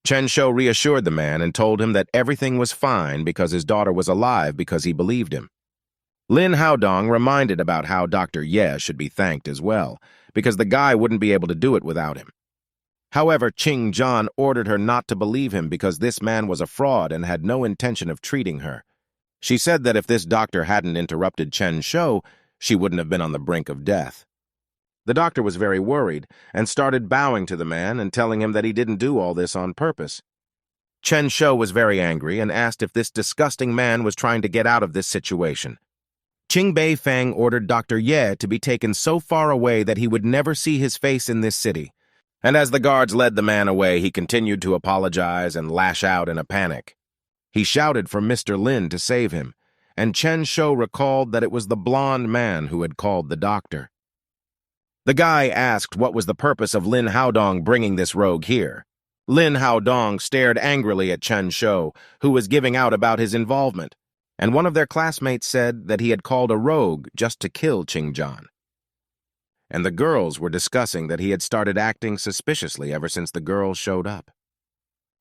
Chun Shou reassured the man and told him that everything was fine because his daughter was alive because he believed him. Lin Haodong reminded about how Dr. Ye should be thanked as well, because the guy wouldn't be able to do it without him. However, Ching John ordered her not to believe him because this man was a fraud and had no intention of treating her. She said that if this doctor hadn't interrupted Chun Shou, she wouldn't have been on the brink of death. The doctor was very worried and started bowing to the man and telling him that he didn't do all this on purpose. Chun Shou was very angry and asked if this disgusting man was trying to get out of this situation. Ching Beifeng ordered Dr. Ye to be taken so far away that he would never see his face in this city. And as the guards led the man away, he continued to apologize and lash out in a panic. He shouted for Mr. Lin to save him, and Chun Shou recalled that it was the blonde man who had called the doctor. The guy asked what was the purpose of Lin Haodong bringing this rogue here. Lin Haodong stared angrily at Chun Shou, who was giving out about his involvement, and one of their classmates said that he had called a rogue just to kill Ching John. And the girls were discussing that he had started acting suspiciously ever since the girls showed up.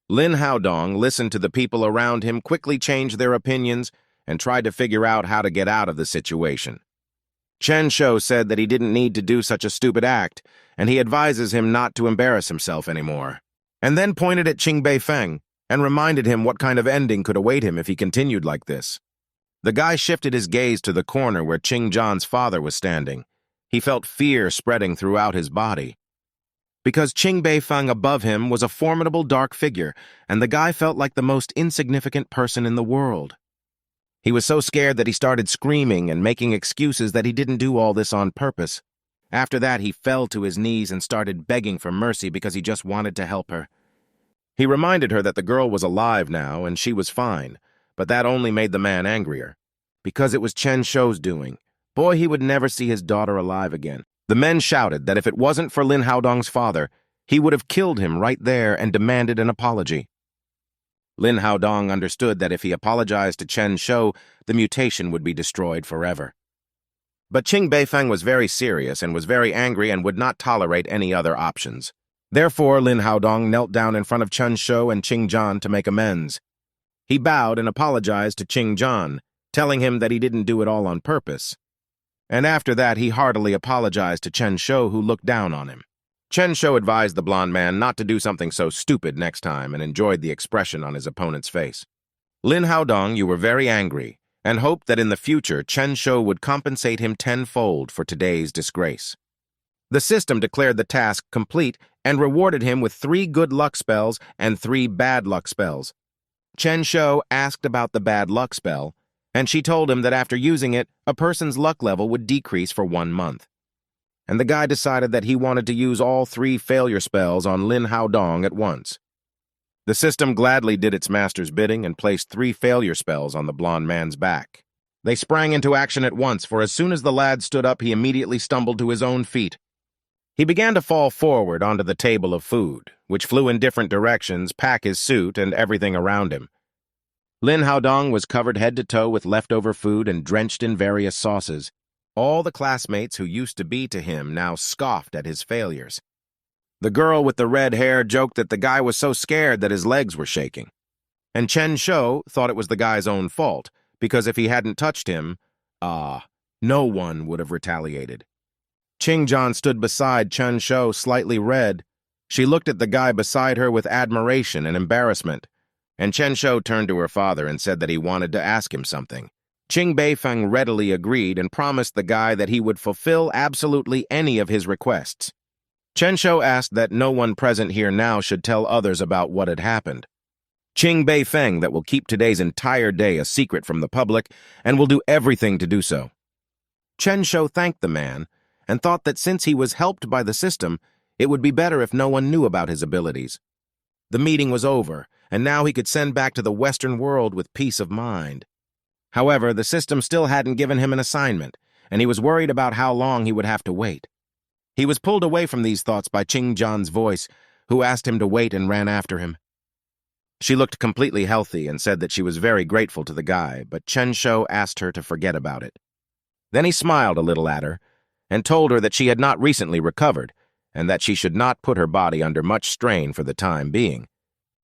Lin Haodong listened to the people around him quickly change their opinions and tried to figure out how to get out of the situation. Chun Shou said that he didn't need to do such a stupid act, and he advises him not to embarrass himself anymore, and then pointed at Ching Beifeng and reminded him what kind of ending could await him if he continued like this. The guy shifted his gaze to the corner where Ching John's father was standing. He felt fear spreading throughout his body. Because Qing Beifeng above him was a formidable dark figure, and the guy felt like the most insignificant person in the world. He was so scared that he started screaming and making excuses that he didn't do all this on purpose. After that, he fell to his knees and started begging for mercy because he just wanted to help her. He reminded her that the girl was alive now and she was fine, but that only made the man angrier. Because it was Chen Shou's doing. Boy, he would never see his daughter alive again. The men shouted that if it wasn't for Lin Haodong's father, he would have killed him right there and demanded an apology. Lin Haodong understood that if he apologized to Chen Shou, the mutation would be destroyed forever. But Qing Beifeng was very serious and was very angry and would not tolerate any other options. Therefore, Lin Haodong knelt down in front of Chen Shou and Qing Zhan to make amends. He bowed and apologized to Qing Zhan, telling him that he didn't do it all on purpose. And after that, he heartily apologized to Chen Shou, who looked down on him. Chen Shou advised the blonde man not to do something so stupid next time and enjoyed the expression on his opponent's face. Lin Haodong, you were very angry, and hoped that in the future Chen Shou would compensate him tenfold for today's disgrace. The system declared the task complete and rewarded him with 3 good luck spells and 3 bad luck spells. Chen Shou asked about the bad luck spell, and she told him that after using it, a person's luck level would decrease for 1 month. And the guy decided that he wanted to use all 3 failure spells on Lin Haodong at once. The system gladly did its master's bidding and placed 3 failure spells on the blonde man's back. They sprang into action at once, for as soon as the lad stood up, he immediately stumbled to his own feet. He began to fall forward onto the table of food, which flew in different directions, pack his suit, and everything around him. Lin Haodong was covered head to toe with leftover food and drenched in various sauces. All the classmates who used to be to him now scoffed at his failures. The girl with the red hair joked that the guy was so scared that his legs were shaking. And Chen Shou thought it was the guy's own fault, because if he hadn't touched him, no one would have retaliated. Qing Zhan stood beside Chen Shou, slightly red. She looked at the guy beside her with admiration and embarrassment. And Chen Shou turned to her father and said that he wanted to ask him something. Qing Beifeng readily agreed and promised the guy that he would fulfill absolutely any of his requests. Chen Shou asked that no one present here now should tell others about what had happened. Qing Beifeng that will keep today's entire day a secret from the public and will do everything to do so. Chen Shou thanked the man and thought that since he was helped by the system, it would be better if no one knew about his abilities. The meeting was over, and now he could send back to the Western world with peace of mind. However, the system still hadn't given him an assignment, and he was worried about how long he would have to wait. He was pulled away from these thoughts by Qing Zhan's voice, who asked him to wait and ran after him. She looked completely healthy and said that she was very grateful to the guy, but Chen Shou asked her to forget about it. Then he smiled a little at her and told her that she had not recently recovered and that she should not put her body under much strain for the time being.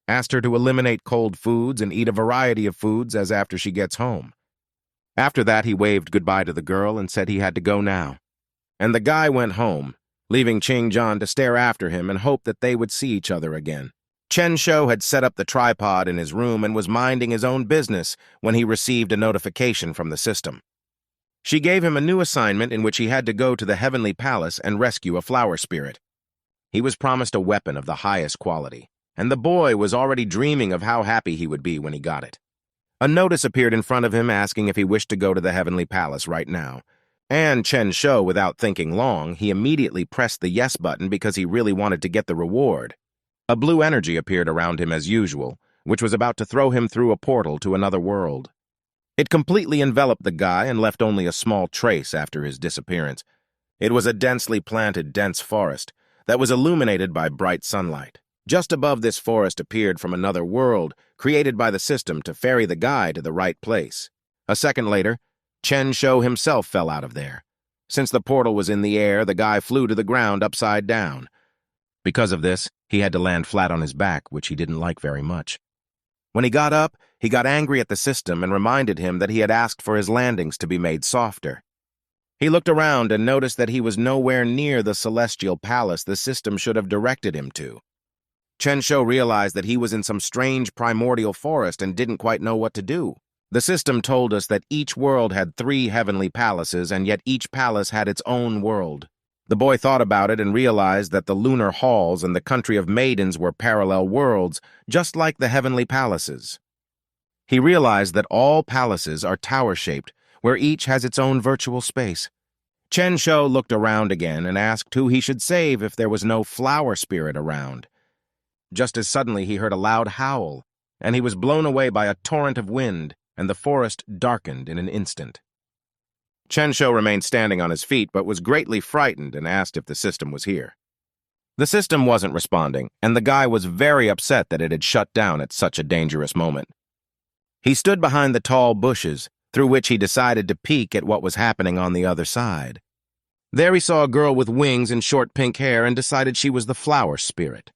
Asked her to eliminate cold foods and eat a variety of foods as after she gets home. After that, he waved goodbye to the girl and said he had to go now. And the guy went home, leaving Qing Zhan to stare after him and hope that they would see each other again. Chen Shou had set up the tripod in his room and was minding his own business when he received a notification from the system. She gave him a new assignment in which he had to go to the Heavenly Palace and rescue a flower spirit. He was promised a weapon of the highest quality, and the boy was already dreaming of how happy he would be when he got it. A notice appeared in front of him asking if he wished to go to the Heavenly Palace right now. And Chen Shou, without thinking long, he immediately pressed the yes button because he really wanted to get the reward. A blue energy appeared around him as usual, which was about to throw him through a portal to another world. It completely enveloped the guy and left only a small trace after his disappearance. It was a densely planted, dense forest that was illuminated by bright sunlight. Just above this forest appeared from another world, created by the system to ferry the guy to the right place. A second later, Chen Shou himself fell out of there. Since the portal was in the air, the guy flew to the ground upside down. Because of this, he had to land flat on his back, which he didn't like very much. When he got up, he got angry at the system and reminded him that he had asked for his landings to be made softer. He looked around and noticed that he was nowhere near the celestial palace the system should have directed him to. Chen Shou realized that he was in some strange primordial forest and didn't quite know what to do. The system told us that each world had 3 heavenly palaces, and yet each palace had its own world. The boy thought about it and realized that the lunar halls and the country of maidens were parallel worlds, just like the heavenly palaces. He realized that all palaces are tower-shaped, where each has its own virtual space. Chen Shou looked around again and asked who he should save if there was no flower spirit around. Just as suddenly he heard a loud howl, and he was blown away by a torrent of wind, and the forest darkened in an instant. Chen Shou remained standing on his feet, but was greatly frightened and asked if the system was here. The system wasn't responding, and the guy was very upset that it had shut down at such a dangerous moment. He stood behind the tall bushes, through which he decided to peek at what was happening on the other side. There he saw a girl with wings and short pink hair and decided she was the flower spirit.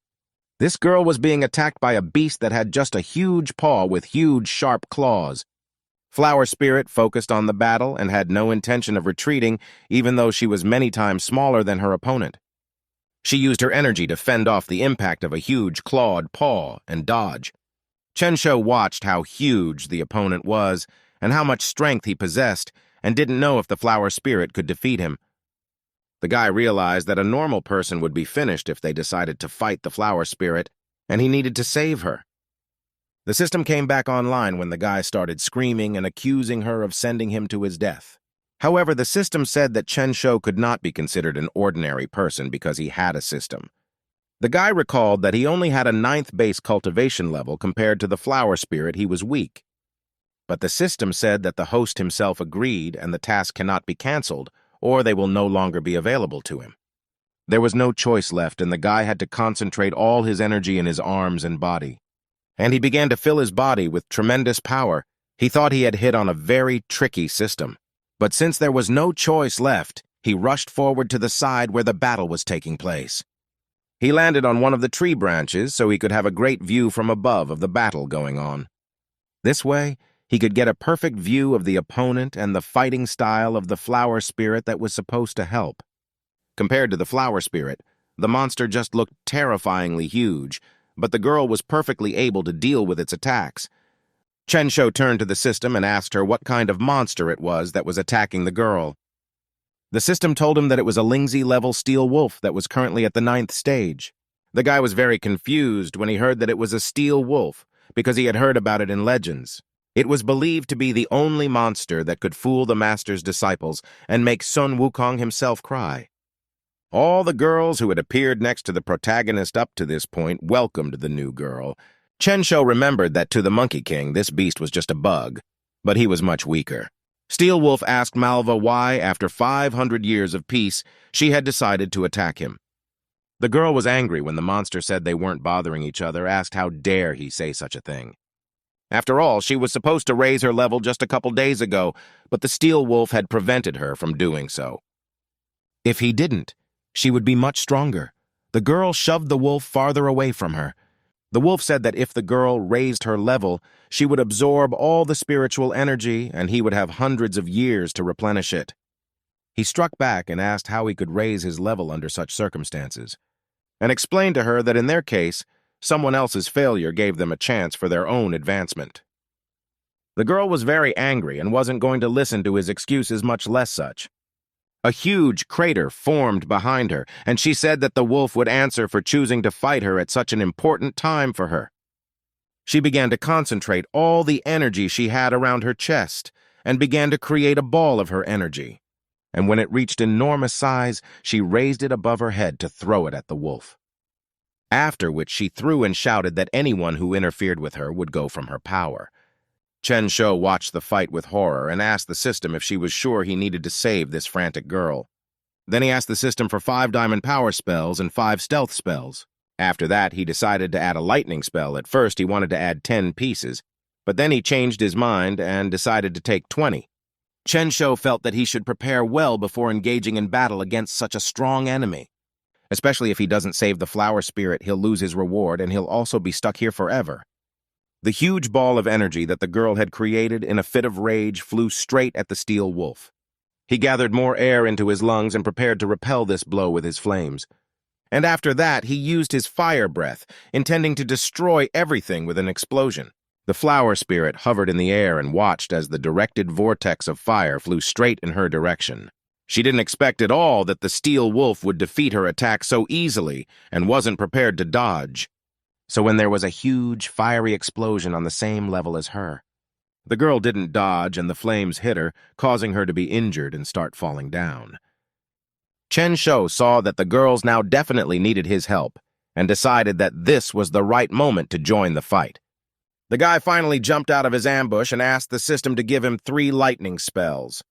This girl was being attacked by a beast that had just a huge paw with huge, sharp claws. Flower Spirit focused on the battle and had no intention of retreating, even though she was many times smaller than her opponent. She used her energy to fend off the impact of a huge clawed paw and dodge. Chen Shou watched how huge the opponent was and how much strength he possessed, and didn't know if the Flower Spirit could defeat him. The guy realized that a normal person would be finished if they decided to fight the Flower Spirit, and he needed to save her. The system came back online when the guy started screaming and accusing her of sending him to his death. However, the system said that Chen Shou could not be considered an ordinary person because he had a system. The guy recalled that he only had a 9th base cultivation level compared to the Flower Spirit. He was weak. But the system said that the host himself agreed and the task cannot be cancelled, or they will no longer be available to him. There was no choice left, and the guy had to concentrate all his energy in his arms and body. And he began to fill his body with tremendous power. He thought he had hit on a very tricky system. But since there was no choice left, he rushed forward to the side where the battle was taking place. He landed on one of the tree branches so he could have a great view from above of the battle going on. This way, he could get a perfect view of the opponent and the fighting style of the Flower Spirit that was supposed to help. Compared to the Flower Spirit, the monster just looked terrifyingly huge, but the girl was perfectly able to deal with its attacks. Chen Shou turned to the system and asked her what kind of monster it was that was attacking the girl. The system told him that it was a Lingzi-level steel wolf that was currently at the 9th stage. The guy was very confused when he heard that it was a steel wolf, because he had heard about it in legends. It was believed to be the only monster that could fool the master's disciples and make Sun Wukong himself cry. All the girls who had appeared next to the protagonist up to this point welcomed the new girl. Chen Shou remembered that to the Monkey King, this beast was just a bug, but he was much weaker. Steel Wolf asked Malva why, after 500 years of peace, she had decided to attack him. The girl was angry when the monster said they weren't bothering each other, asked how dare he say such a thing. After all, she was supposed to raise her level just a couple days ago, but the Steel Wolf had prevented her from doing so. If he didn't, she would be much stronger. The girl shoved the wolf farther away from her. The wolf said that if the girl raised her level, she would absorb all the spiritual energy and he would have hundreds of years to replenish it. He struck back and asked how he could raise his level under such circumstances, and explained to her that in their case, someone else's failure gave them a chance for their own advancement. The girl was very angry and wasn't going to listen to his excuses, much less such. A huge crater formed behind her, and she said that the wolf would answer for choosing to fight her at such an important time for her. She began to concentrate all the energy she had around her chest and began to create a ball of her energy. And when it reached enormous size, she raised it above her head to throw it at the wolf. After which she threw and shouted that anyone who interfered with her would go from her power. Chen Shou watched the fight with horror and asked the system if she was sure he needed to save this frantic girl. Then he asked the system for 5 diamond power spells and 5 stealth spells. After that, he decided to add a lightning spell. At first, he wanted to add 10 pieces, but then he changed his mind and decided to take 20. Chen Shou felt that he should prepare well before engaging in battle against such a strong enemy. Especially if he doesn't save the Flower Spirit, he'll lose his reward and he'll also be stuck here forever. The huge ball of energy that the girl had created in a fit of rage flew straight at the Steel Wolf. He gathered more air into his lungs and prepared to repel this blow with his flames. And after that, he used his fire breath, intending to destroy everything with an explosion. The flower spirit hovered in the air and watched as the directed vortex of fire flew straight in her direction. She didn't expect at all that the steel wolf would defeat her attack so easily and wasn't prepared to dodge. So when there was a huge, fiery explosion on the same level as her, the girl didn't dodge and the flames hit her, causing her to be injured and start falling down. Chen Shou saw that the girls now definitely needed his help and decided that this was the right moment to join the fight. The guy finally jumped out of his ambush and asked the system to give him 3 lightning spells.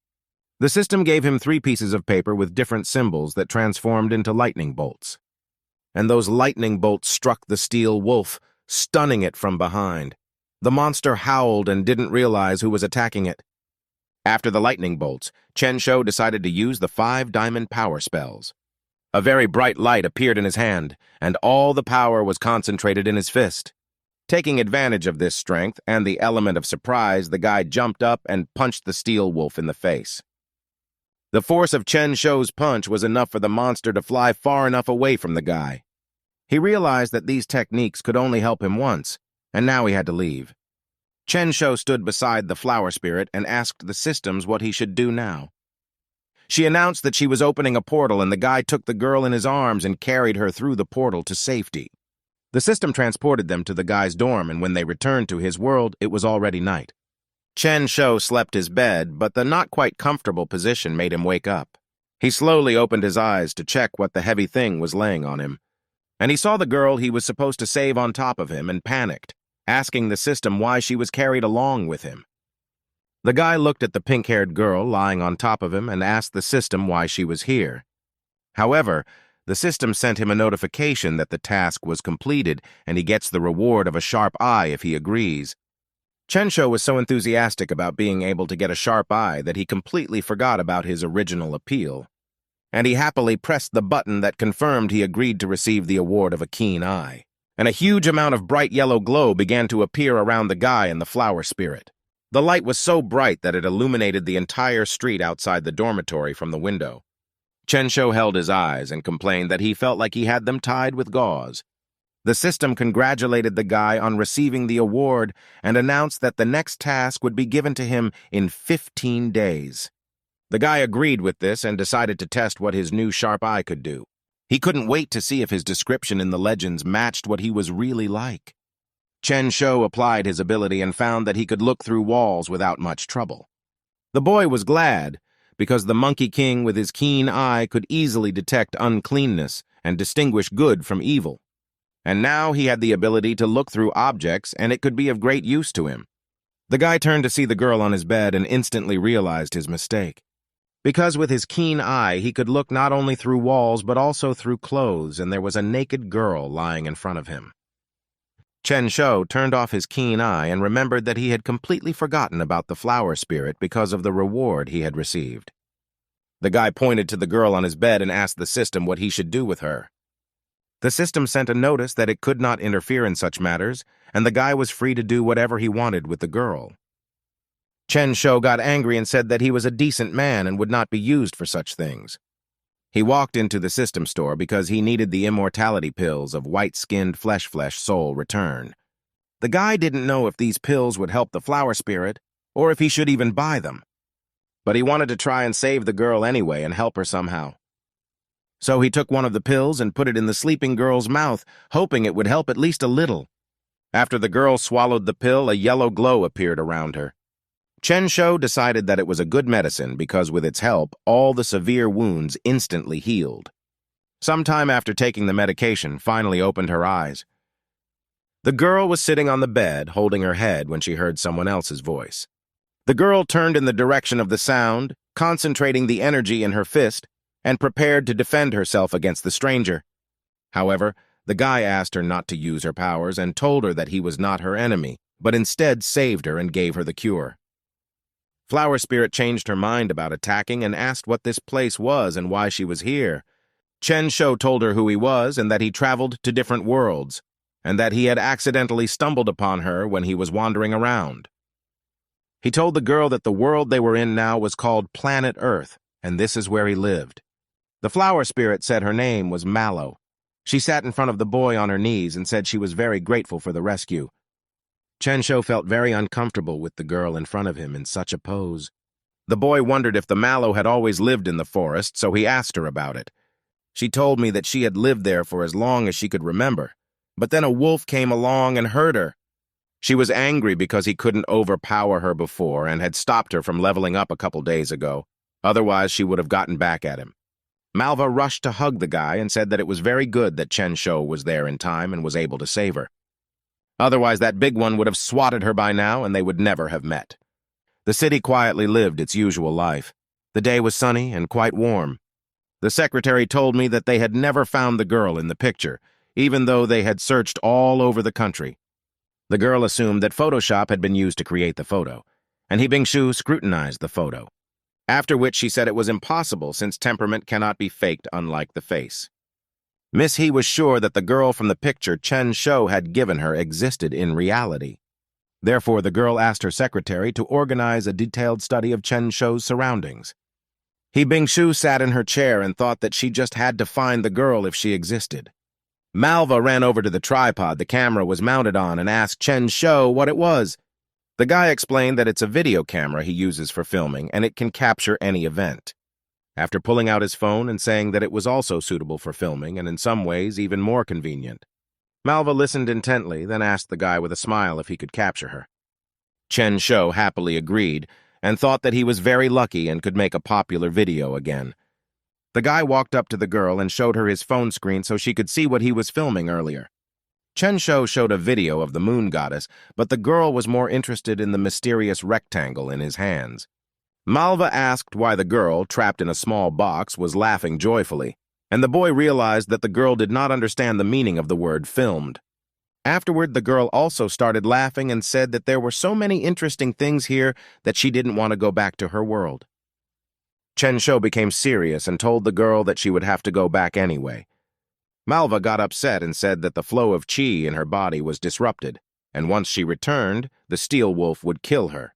The system gave him 3 pieces of paper with different symbols that transformed into lightning bolts. And those lightning bolts struck the steel wolf, stunning it from behind. The monster howled and didn't realize who was attacking it. After the lightning bolts, Chen Shou decided to use the 5 diamond power spells. A very bright light appeared in his hand, and all the power was concentrated in his fist. Taking advantage of this strength and the element of surprise, the guy jumped up and punched the steel wolf in the face. The force of Chen Shou's punch was enough for the monster to fly far enough away from the guy. He realized that these techniques could only help him once, and now he had to leave. Chen Shou stood beside the flower spirit and asked the systems what he should do now. She announced that she was opening a portal, and the guy took the girl in his arms and carried her through the portal to safety. The system transported them to the guy's dorm, and when they returned to his world, it was already night. Chen Shou slept his bed, but the not-quite-comfortable position made him wake up. He slowly opened his eyes to check what the heavy thing was laying on him, and he saw the girl he was supposed to save on top of him and panicked, asking the system why she was carried along with him. The guy looked at the pink-haired girl lying on top of him and asked the system why she was here. However, the system sent him a notification that the task was completed and he gets the reward of a sharp eye if he agrees. Chen Shou was so enthusiastic about being able to get a sharp eye that he completely forgot about his original appeal, and he happily pressed the button that confirmed he agreed to receive the award of a keen eye. And a huge amount of bright yellow glow began to appear around the guy and the flower spirit. The light was so bright that it illuminated the entire street outside the dormitory from the window. Chen Shou held his eyes and complained that he felt like he had them tied with gauze. The system congratulated the guy on receiving the award and announced that the next task would be given to him in 15 days. The guy agreed with this and decided to test what his new sharp eye could do. He couldn't wait to see if his description in the legends matched what he was really like. Chen Shou applied his ability and found that he could look through walls without much trouble. The boy was glad, because the Monkey King with his keen eye could easily detect uncleanness and distinguish good from evil. And now he had the ability to look through objects, and it could be of great use to him. The guy turned to see the girl on his bed and instantly realized his mistake. Because with his keen eye, he could look not only through walls but also through clothes, and there was a naked girl lying in front of him. Chen Shou turned off his keen eye and remembered that he had completely forgotten about the flower spirit because of the reward he had received. The guy pointed to the girl on his bed and asked the system what he should do with her. The system sent a notice that it could not interfere in such matters, and the guy was free to do whatever he wanted with the girl. Chen Shou got angry and said that he was a decent man and would not be used for such things. He walked into the system store because he needed the immortality pills of white-skinned flesh soul return. The guy didn't know if these pills would help the flower spirit or if he should even buy them. But he wanted to try and save the girl anyway and help her somehow. So he took one of the pills and put it in the sleeping girl's mouth, hoping it would help at least a little. After the girl swallowed the pill, a yellow glow appeared around her. Chen Shou decided that it was a good medicine because with its help, all the severe wounds instantly healed. Sometime after taking the medication, finally opened her eyes. The girl was sitting on the bed, holding her head when she heard someone else's voice. The girl turned in the direction of the sound, concentrating the energy in her fist, and prepared to defend herself against the stranger. However, the guy asked her not to use her powers and told her that he was not her enemy, but instead saved her and gave her the cure. Flower Spirit changed her mind about attacking and asked what this place was and why she was here. Chen Shou told her who he was and that he traveled to different worlds, and that he had accidentally stumbled upon her when he was wandering around. He told the girl that the world they were in now was called Planet Earth, and this is where he lived. The Flower Spirit said her name was Mallow. She sat in front of the boy on her knees and said she was very grateful for the rescue. Chen Shou felt very uncomfortable with the girl in front of him in such a pose. The boy wondered if the mallow had always lived in the forest, so he asked her about it. She told me that she had lived there for as long as she could remember, but then a wolf came along and hurt her. She was angry because he couldn't overpower her before and had stopped her from leveling up a couple days ago. Otherwise, she would have gotten back at him. Malva rushed to hug the guy and said that it was very good that Chen Shou was there in time and was able to save her. Otherwise, that big one would have swatted her by now and they would never have met. The city quietly lived its usual life. The day was sunny and quite warm. The secretary told me that they had never found the girl in the picture, even though they had searched all over the country. The girl assumed that Photoshop had been used to create the photo, and He Bingshu scrutinized the photo, after which she said it was impossible since temperament cannot be faked unlike the face. Miss He was sure that the girl from the picture Chen Shou had given her existed in reality. Therefore, the girl asked her secretary to organize a detailed study of Chen Shou's surroundings. He Bingshu sat in her chair and thought that she just had to find the girl if she existed. Malva ran over to the tripod the camera was mounted on and asked Chen Shou what it was. The guy explained that it's a video camera he uses for filming and it can capture any event. After pulling out his phone and saying that it was also suitable for filming and in some ways even more convenient, Malva listened intently, then asked the guy with a smile if he could capture her. Chen Shou happily agreed and thought that he was very lucky and could make a popular video again. The guy walked up to the girl and showed her his phone screen so she could see what he was filming earlier. Chen Shou showed a video of the moon goddess, but the girl was more interested in the mysterious rectangle in his hands. Malva asked why the girl, trapped in a small box, was laughing joyfully, and the boy realized that the girl did not understand the meaning of the word filmed. Afterward, the girl also started laughing and said that there were so many interesting things here that she didn't want to go back to her world. Chen Shou became serious and told the girl that she would have to go back anyway. Malva got upset and said that the flow of qi in her body was disrupted, and once she returned, the steel wolf would kill her.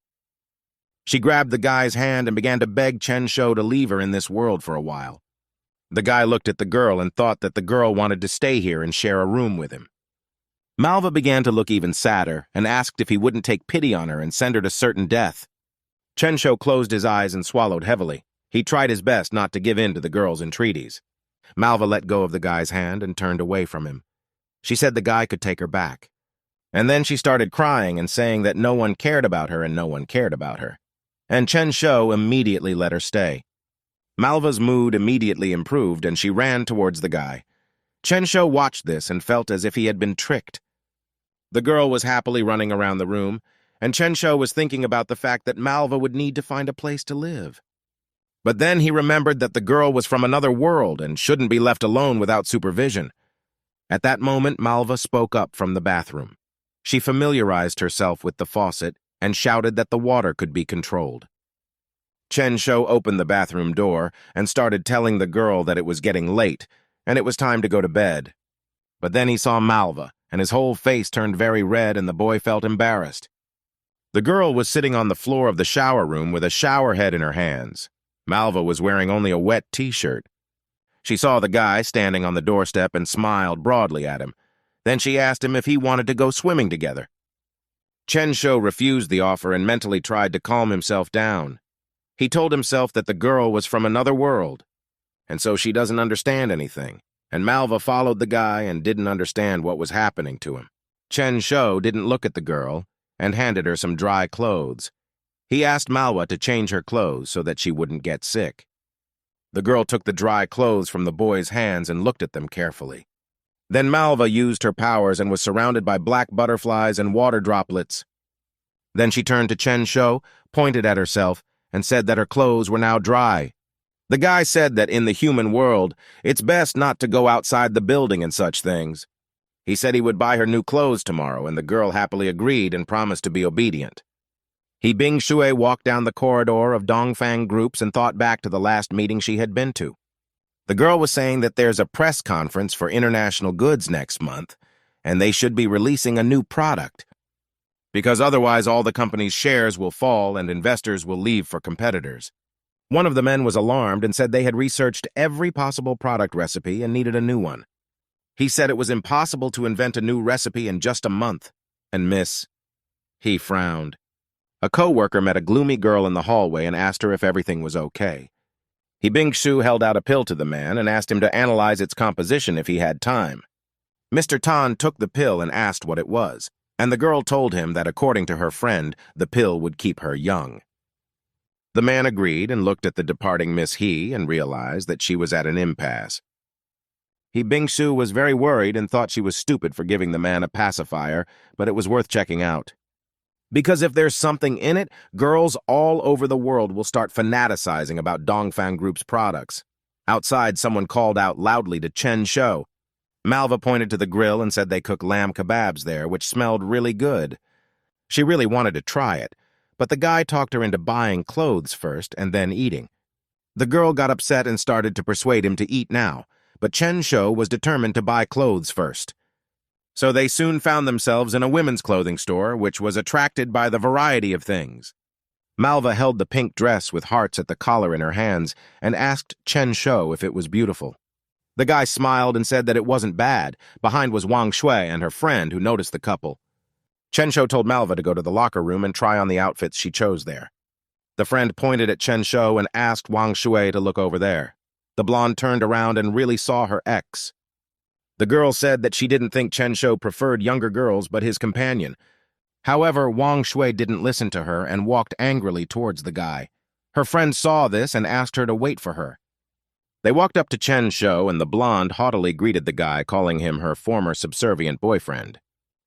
She grabbed the guy's hand and began to beg Chen Shou to leave her in this world for a while. The guy looked at the girl and thought that the girl wanted to stay here and share a room with him. Malva began to look even sadder and asked if he wouldn't take pity on her and send her to certain death. Chen Shou closed his eyes and swallowed heavily. He tried his best not to give in to the girl's entreaties. Malva let go of the guy's hand and turned away from him. She said the guy could take her back. And then she started crying and saying that no one cared about her and no one cared about her. And Chen Shou immediately let her stay. Malva's mood immediately improved and she ran towards the guy. Chen Shou watched this and felt as if he had been tricked. The girl was happily running around the room, and Chen Shou was thinking about the fact that Malva would need to find a place to live. But then he remembered that the girl was from another world and shouldn't be left alone without supervision. At that moment, Malva spoke up from the bathroom. She familiarized herself with the faucet and shouted that the water could be controlled. Chen Shou opened the bathroom door and started telling the girl that it was getting late and it was time to go to bed. But then he saw Malva, and his whole face turned very red and the boy felt embarrassed. The girl was sitting on the floor of the shower room with a shower head in her hands. Malva was wearing only a wet t-shirt. She saw the guy standing on the doorstep and smiled broadly at him. Then she asked him if he wanted to go swimming together. Chen Shou refused the offer and mentally tried to calm himself down. He told himself that the girl was from another world, and so she doesn't understand anything, and Malva followed the guy and didn't understand what was happening to him. Chen Shou didn't look at the girl and handed her some dry clothes. He asked Malva to change her clothes so that she wouldn't get sick. The girl took the dry clothes from the boy's hands and looked at them carefully. Then Malva used her powers and was surrounded by black butterflies and water droplets. Then she turned to Chen Shou, pointed at herself, and said that her clothes were now dry. The guy said that in the human world, it's best not to go outside the building and such things. He said he would buy her new clothes tomorrow, and the girl happily agreed and promised to be obedient. He Bingshu walked down the corridor of Dongfang groups and thought back to the last meeting she had been to. The girl was saying that there's a press conference for international goods next month, and they should be releasing a new product, because otherwise all the company's shares will fall and investors will leave for competitors. One of the men was alarmed and said they had researched every possible product recipe and needed a new one. He said it was impossible to invent a new recipe in just a month, and Miss He frowned. A co-worker met a gloomy girl in the hallway and asked her if everything was okay. Bing-Shu held out a pill to the man and asked him to analyze its composition if he had time. Mr. Tan took the pill and asked what it was, and the girl told him that according to her friend, the pill would keep her young. The man agreed and looked at the departing Miss He and realized that she was at an impasse. Bing-Shu was very worried and thought she was stupid for giving the man a pacifier, but it was worth checking out. Because if there's something in it, girls all over the world will start fanaticizing about Dongfang Group's products. Outside, someone called out loudly to Chen Shou. Malva pointed to the grill and said they cook lamb kebabs there, which smelled really good. She really wanted to try it, but the guy talked her into buying clothes first and then eating. The girl got upset and started to persuade him to eat now, but Chen Shou was determined to buy clothes first. So they soon found themselves in a women's clothing store, which was attracted by the variety of things. Malva held the pink dress with hearts at the collar in her hands and asked Chen Shou if it was beautiful. The guy smiled and said that it wasn't bad. Behind was Wang Shui and her friend, who noticed the couple. Chen Shou told Malva to go to the locker room and try on the outfits she chose there. The friend pointed at Chen Shou and asked Wang Shui to look over there. The blonde turned around and really saw her ex. The girl said that she didn't think Chen Shou preferred younger girls but his companion. However, Wang Shui didn't listen to her and walked angrily towards the guy. Her friend saw this and asked her to wait for her. They walked up to Chen Shou and the blonde haughtily greeted the guy, calling him her former subservient boyfriend.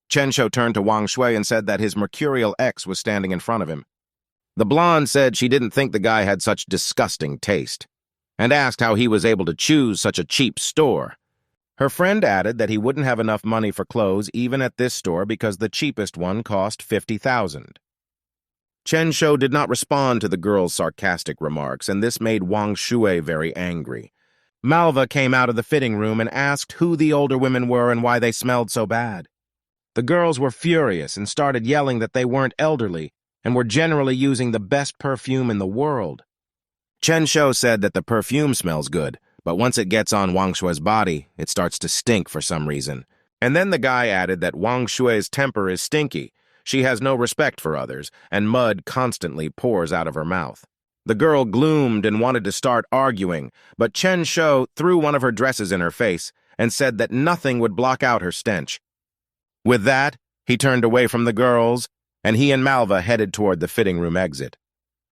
Chen Shou turned to Wang Shui and said that his mercurial ex was standing in front of him. The blonde said she didn't think the guy had such disgusting taste, and asked how he was able to choose such a cheap store. Her friend added that he wouldn't have enough money for clothes even at this store because the cheapest one cost 50,000. Chen Shou did not respond to the girl's sarcastic remarks, and this made Wang Shui very angry. Malva came out of the fitting room and asked who the older women were and why they smelled so bad. The girls were furious and started yelling that they weren't elderly and were generally using the best perfume in the world. Chen Shou said that the perfume smells good, but once it gets on Wang Shui's body, it starts to stink for some reason. And then the guy added that Wang Shui's temper is stinky. She has no respect for others, and mud constantly pours out of her mouth. The girl gloomed and wanted to start arguing, but Chen Shou threw one of her dresses in her face and said that nothing would block out her stench. With that, he turned away from the girls, and he and Malva headed toward the fitting room exit.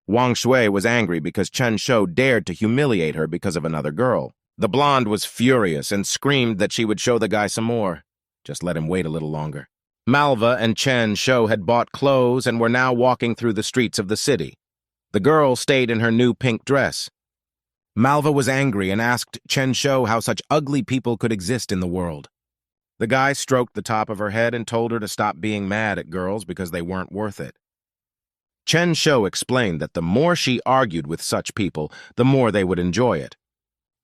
Wang Shui was angry because Chen Shou dared to humiliate her because of another girl. The blonde was furious and screamed that she would show the guy some more. Just let him wait a little longer. Malva and Chen Shou had bought clothes and were now walking through the streets of the city. The girl stayed in her new pink dress. Malva was angry and asked Chen Shou how such ugly people could exist in the world. The guy stroked the top of her head and told her to stop being mad at girls because they weren't worth it. Chen Shou explained that the more she argued with such people, the more they would enjoy it.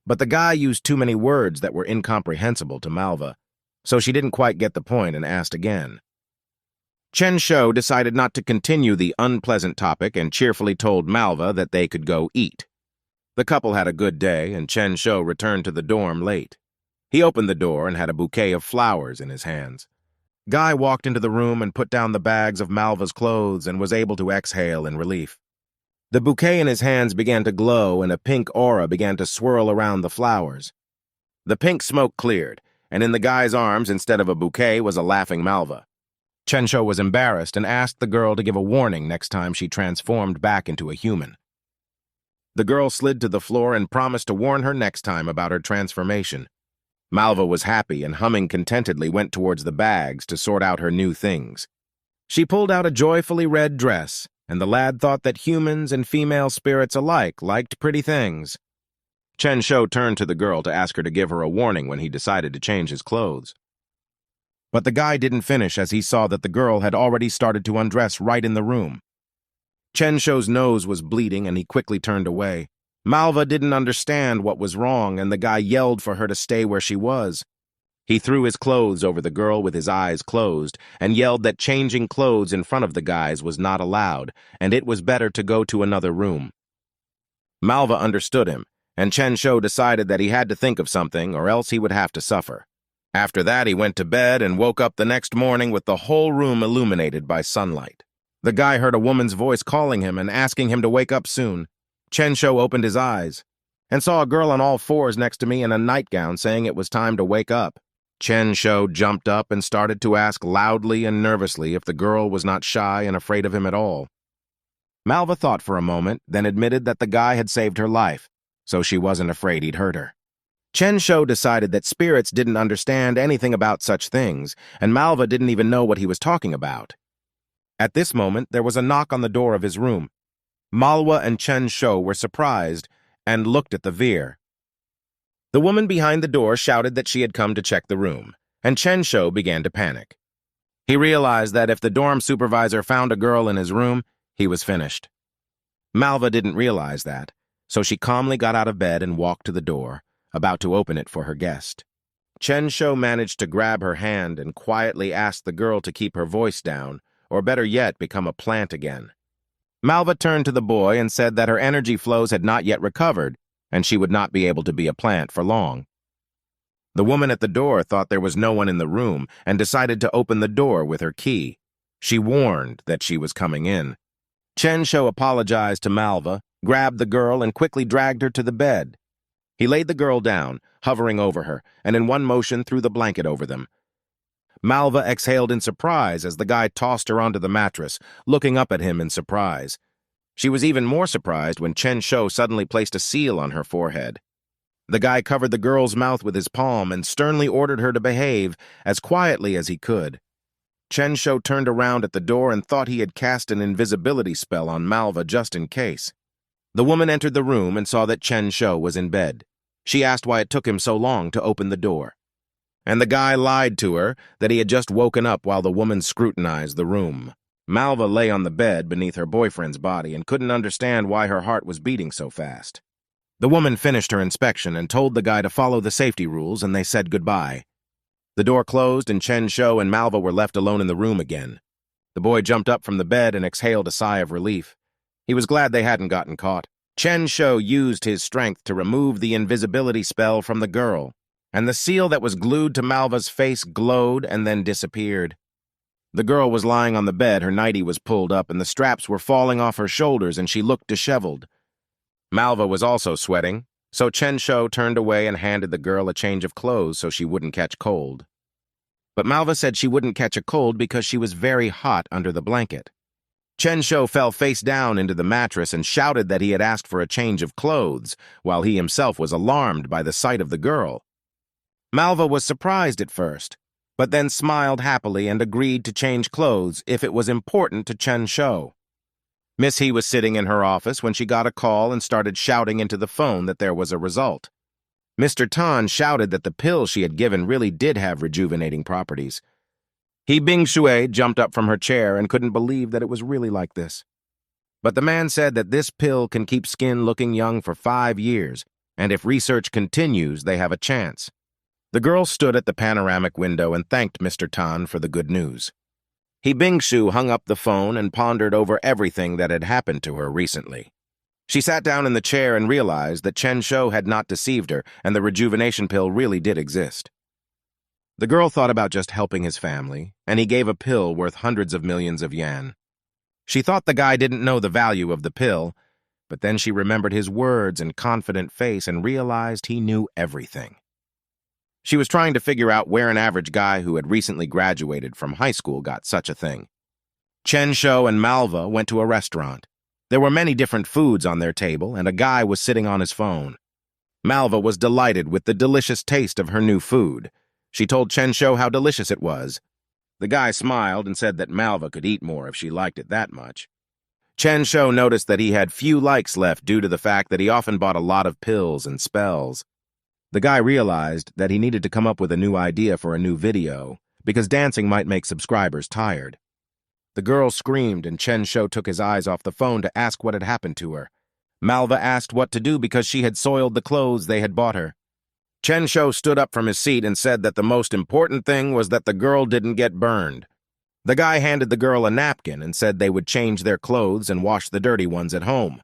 But the guy used too many words that were incomprehensible to Malva, so she didn't quite get the point and asked again. Chen Shou decided not to continue the unpleasant topic and cheerfully told Malva that they could go eat. The couple had a good day, and Chen Shou returned to the dorm late. He opened the door and had a bouquet of flowers in his hands. Guy walked into the room and put down the bags of Malva's clothes and was able to exhale in relief. The bouquet in his hands began to glow and a pink aura began to swirl around the flowers. The pink smoke cleared, and in the guy's arms, instead of a bouquet, was a laughing Malva. Chen Shou was embarrassed and asked the girl to give a warning next time she transformed back into a human. The girl slid to the floor and promised to warn her next time about her transformation. Malva was happy and humming contentedly went towards the bags to sort out her new things. She pulled out a joyfully red dress, and the lad thought that humans and female spirits alike liked pretty things. Chen Shou turned to the girl to ask her to give her a warning when he decided to change his clothes. But the guy didn't finish as he saw that the girl had already started to undress right in the room. Chen Shou's nose was bleeding and he quickly turned away. Malva didn't understand what was wrong, and the guy yelled for her to stay where she was. He threw his clothes over the girl with his eyes closed and yelled that changing clothes in front of the guys was not allowed, and it was better to go to another room. Malva understood him, and Chen Shou decided that he had to think of something or else he would have to suffer. After that, he went to bed and woke up the next morning with the whole room illuminated by sunlight. The guy heard a woman's voice calling him and asking him to wake up soon. Chen-Shou opened his eyes and saw a girl on all fours next to me in a nightgown saying it was time to wake up. Chen-Shou jumped up and started to ask loudly and nervously if the girl was not shy and afraid of him at all. Malva thought for a moment, then admitted that the guy had saved her life, so she wasn't afraid he'd hurt her. Chen-Shou decided that spirits didn't understand anything about such things, and Malva didn't even know what he was talking about. At this moment, there was a knock on the door of his room. Malwa and Chen-Shou were surprised and looked at the veer. The woman behind the door shouted that she had come to check the room, and Chen-Shou began to panic. He realized that if the dorm supervisor found a girl in his room, he was finished. Malva didn't realize that, so she calmly got out of bed and walked to the door, about to open it for her guest. Chen-Shou managed to grab her hand and quietly asked the girl to keep her voice down, or better yet, become a plant again. Malva turned to the boy and said that her energy flows had not yet recovered, and she would not be able to be a plant for long. The woman at the door thought there was no one in the room and decided to open the door with her key. She warned that she was coming in. Chen-Shou apologized to Malva, grabbed the girl, and quickly dragged her to the bed. He laid the girl down, hovering over her, and in one motion threw the blanket over them. Malva exhaled in surprise as the guy tossed her onto the mattress, looking up at him in surprise. She was even more surprised when Chen-Shou suddenly placed a seal on her forehead. The guy covered the girl's mouth with his palm and sternly ordered her to behave as quietly as he could. Chen-Shou turned around at the door and thought he had cast an invisibility spell on Malva just in case. The woman entered the room and saw that Chen-Shou was in bed. She asked why it took him so long to open the door. And the guy lied to her that he had just woken up while the woman scrutinized the room. Malva lay on the bed beneath her boyfriend's body and couldn't understand why her heart was beating so fast. The woman finished her inspection and told the guy to follow the safety rules, and they said goodbye. The door closed and Chen-Shou and Malva were left alone in the room again. The boy jumped up from the bed and exhaled a sigh of relief. He was glad they hadn't gotten caught. Chen-Shou used his strength to remove the invisibility spell from the girl, and the seal that was glued to Malva's face glowed and then disappeared. The girl was lying on the bed, her nightie was pulled up, and the straps were falling off her shoulders, and she looked disheveled. Malva was also sweating, so Chen-Shou turned away and handed the girl a change of clothes so she wouldn't catch cold. But Malva said she wouldn't catch a cold because she was very hot under the blanket. Chen-Shou fell face down into the mattress and shouted that he had asked for a change of clothes, while he himself was alarmed by the sight of the girl. Malva was surprised at first, but then smiled happily and agreed to change clothes if it was important to Chen-Shou. Miss He was sitting in her office when she got a call and started shouting into the phone that there was a result. Mr. Tan shouted that the pill she had given really did have rejuvenating properties. He Bing-Shui jumped up from her chair and couldn't believe that it was really like this. But the man said that this pill can keep skin looking young for 5 years, and if research continues, they have a chance. The girl stood at the panoramic window and thanked Mr. Tan for the good news. He Bing-Shu hung up the phone and pondered over everything that had happened to her recently. She sat down in the chair and realized that Chen-Shou had not deceived her and the rejuvenation pill really did exist. The girl thought about just helping his family, and he gave a pill worth hundreds of millions of yen. She thought the guy didn't know the value of the pill, but then she remembered his words and confident face and realized he knew everything. She was trying to figure out where an average guy who had recently graduated from high school got such a thing. Chen-Shou and Malva went to a restaurant. There were many different foods on their table, and a guy was sitting on his phone. Malva was delighted with the delicious taste of her new food. She told Chen-Shou how delicious it was. The guy smiled and said that Malva could eat more if she liked it that much. Chen-Shou noticed that he had few likes left due to the fact that he often bought a lot of pills and spells. The guy realized that he needed to come up with a new idea for a new video, because dancing might make subscribers tired. The girl screamed and Chen-Shou took his eyes off the phone to ask what had happened to her. Malva asked what to do because she had soiled the clothes they had bought her. Chen-Shou stood up from his seat and said that the most important thing was that the girl didn't get burned. The guy handed the girl a napkin and said they would change their clothes and wash the dirty ones at home.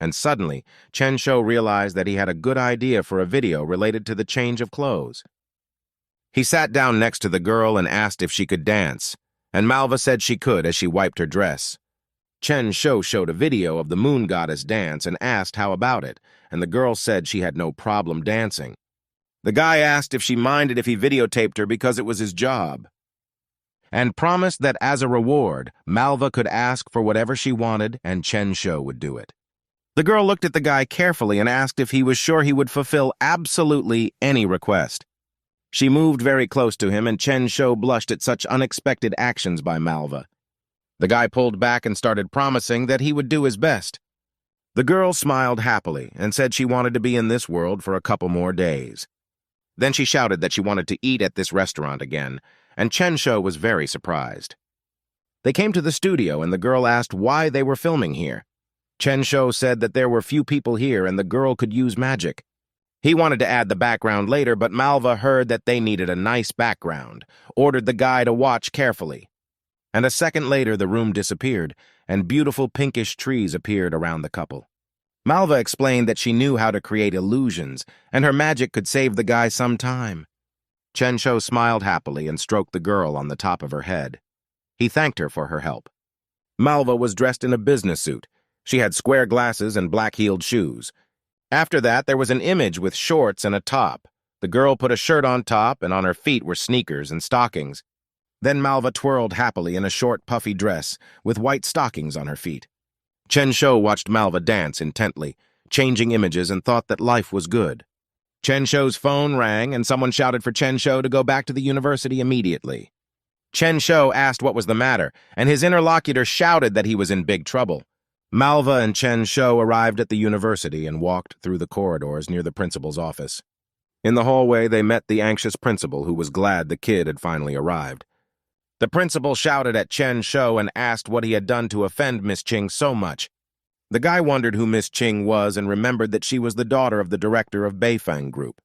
And suddenly, Chen-Shou realized that he had a good idea for a video related to the change of clothes. He sat down next to the girl and asked if she could dance, and Malva said she could as she wiped her dress. Chen Shou showed a video of the moon goddess dance and asked how about it, and the girl said she had no problem dancing. The guy asked if she minded if he videotaped her because it was his job, and promised that as a reward, Malva could ask for whatever she wanted and Chen Shou would do it. The girl looked at the guy carefully and asked if he was sure he would fulfill absolutely any request. She moved very close to him, and Chen Shou blushed at such unexpected actions by Malva. The guy pulled back and started promising that he would do his best. The girl smiled happily and said she wanted to be in this world for a couple more days. Then she shouted that she wanted to eat at this restaurant again, and Chen Shou was very surprised. They came to the studio, and the girl asked why they were filming here. Chen Shou said that there were few people here and the girl could use magic. He wanted to add the background later, but Malva heard that they needed a nice background, ordered the guy to watch carefully. And a second later, the room disappeared, and beautiful pinkish trees appeared around the couple. Malva explained that she knew how to create illusions, and her magic could save the guy some time. Chen Shou smiled happily and stroked the girl on the top of her head. He thanked her for her help. Malva was dressed in a business suit. She had square glasses and black-heeled shoes. After that, there was an image with shorts and a top. The girl put a shirt on top, and on her feet were sneakers and stockings. Then Malva twirled happily in a short, puffy dress with white stockings on her feet. Chen Shou watched Malva dance intently, changing images, and thought that life was good. Chen Shou's phone rang, and someone shouted for Chen Shou to go back to the university immediately. Chen Shou asked what was the matter, and his interlocutor shouted that he was in big trouble. Malva and Chen Shou arrived at the university and walked through the corridors near the principal's office. In the hallway, they met the anxious principal, who was glad the kid had finally arrived. The principal shouted at Chen Shou and asked what he had done to offend Miss Ching so much. The guy wondered who Miss Ching was and remembered that she was the daughter of the director of Beifeng Group.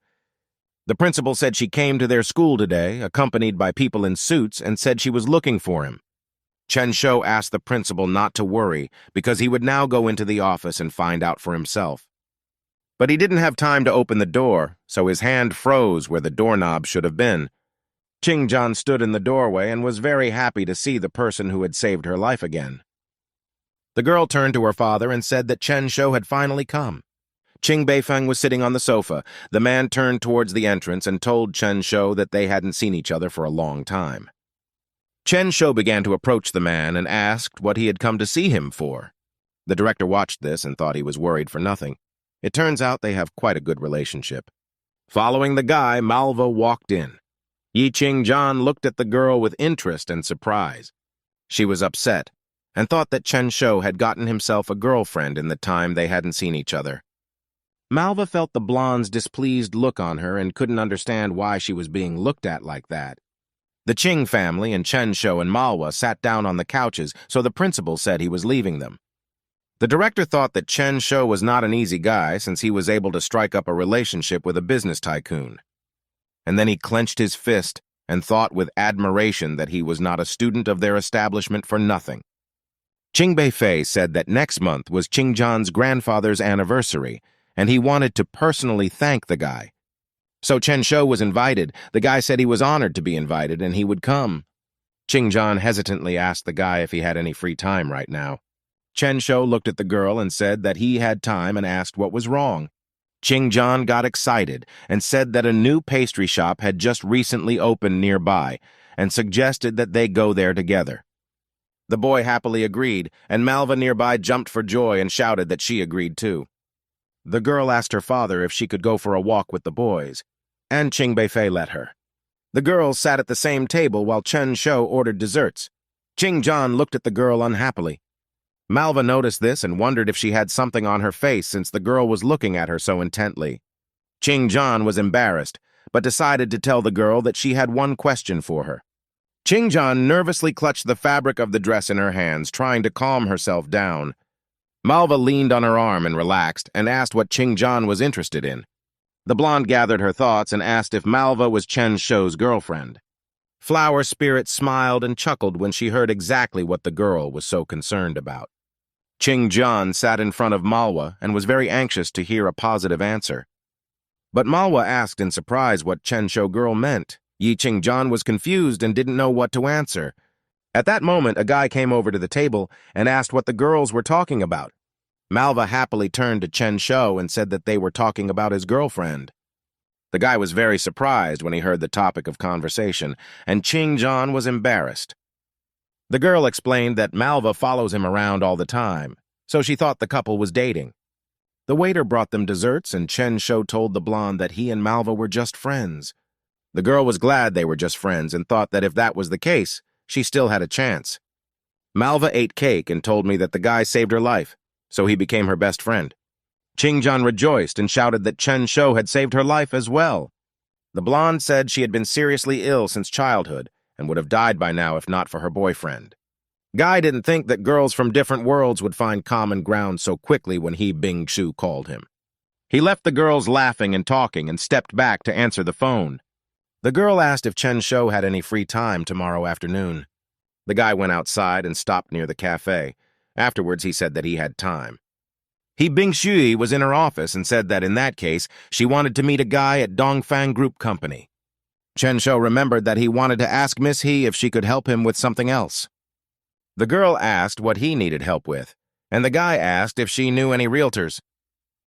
The principal said she came to their school today, accompanied by people in suits, and said she was looking for him. Chen Shou asked the principal not to worry because he would now go into the office and find out for himself. But he didn't have time to open the door, so his hand froze where the doorknob should have been. Qingjian stood in the doorway and was very happy to see the person who had saved her life again. The girl turned to her father and said that Chen Shou had finally come. Qing Beifeng was sitting on the sofa. The man turned towards the entrance and told Chen Shou that they hadn't seen each other for a long time. Chen Shou began to approach the man and asked what he had come to see him for. The director watched this and thought he was worried for nothing. It turns out they have quite a good relationship. Following the guy, Malva walked in. Yi Qingjian looked at the girl with interest and surprise. She was upset and thought that Chen Shou had gotten himself a girlfriend in the time they hadn't seen each other. Malva felt the blonde's displeased look on her and couldn't understand why she was being looked at like that. The Qing family and Chen Shou and Manhwa sat down on the couches, so the principal said he was leaving them. The director thought that Chen Shou was not an easy guy since he was able to strike up a relationship with a business tycoon. And then he clenched his fist and thought with admiration that he was not a student of their establishment for nothing. Qing Beifei said that next month was Qingjian's grandfather's anniversary, and he wanted to personally thank the guy. So Chen Shou was invited. The guy said he was honored to be invited and he would come. Qingjian hesitantly asked the guy if he had any free time right now. Chen Shou looked at the girl and said that he had time and asked what was wrong. Qingjian got excited and said that a new pastry shop had just recently opened nearby and suggested that they go there together. The boy happily agreed, and Malva nearby jumped for joy and shouted that she agreed too. The girl asked her father if she could go for a walk with the boys, and Qing Beifei let her. The girls sat at the same table while Chen Shou ordered desserts. Qingjian looked at the girl unhappily. Malva noticed this and wondered if she had something on her face since the girl was looking at her so intently. Qingjian was embarrassed, but decided to tell the girl that she had one question for her. Qingjian nervously clutched the fabric of the dress in her hands, trying to calm herself down. Malva leaned on her arm and relaxed, and asked what Qingjian was interested in. The blonde gathered her thoughts and asked if Malva was Chen Shou's girlfriend. Flower Spirit smiled and chuckled when she heard exactly what the girl was so concerned about. Qingjian sat in front of Manhwa and was very anxious to hear a positive answer. But Manhwa asked in surprise what Chen Shou girl meant. Yi Ching-jan was confused and didn't know what to answer. At that moment, a guy came over to the table and asked what the girls were talking about. Malva happily turned to Chen Shou and said that they were talking about his girlfriend. The guy was very surprised when he heard the topic of conversation, and Ching-jan was embarrassed. The girl explained that Malva follows him around all the time, so she thought the couple was dating. The waiter brought them desserts, and Chen Shou told the blonde that he and Malva were just friends. The girl was glad they were just friends and thought that if that was the case, she still had a chance. Malva ate cake and told me that the guy saved her life, so he became her best friend. Ching-jan rejoiced and shouted that Chen Shou had saved her life as well. The blonde said she had been seriously ill since childhood and would have died by now if not for her boyfriend. Guy didn't think that girls from different worlds would find common ground so quickly when he Bing-shu called him. He left the girls laughing and talking and stepped back to answer the phone. The girl asked if Chen Shou had any free time tomorrow afternoon. The guy went outside and stopped near the cafe. Afterwards, he said that he had time. He Bing-shui was in her office and said that in that case, she wanted to meet a guy at Dongfang Group Company. Chen Shou remembered that he wanted to ask Miss He if she could help him with something else. The girl asked what he needed help with, and the guy asked if she knew any realtors.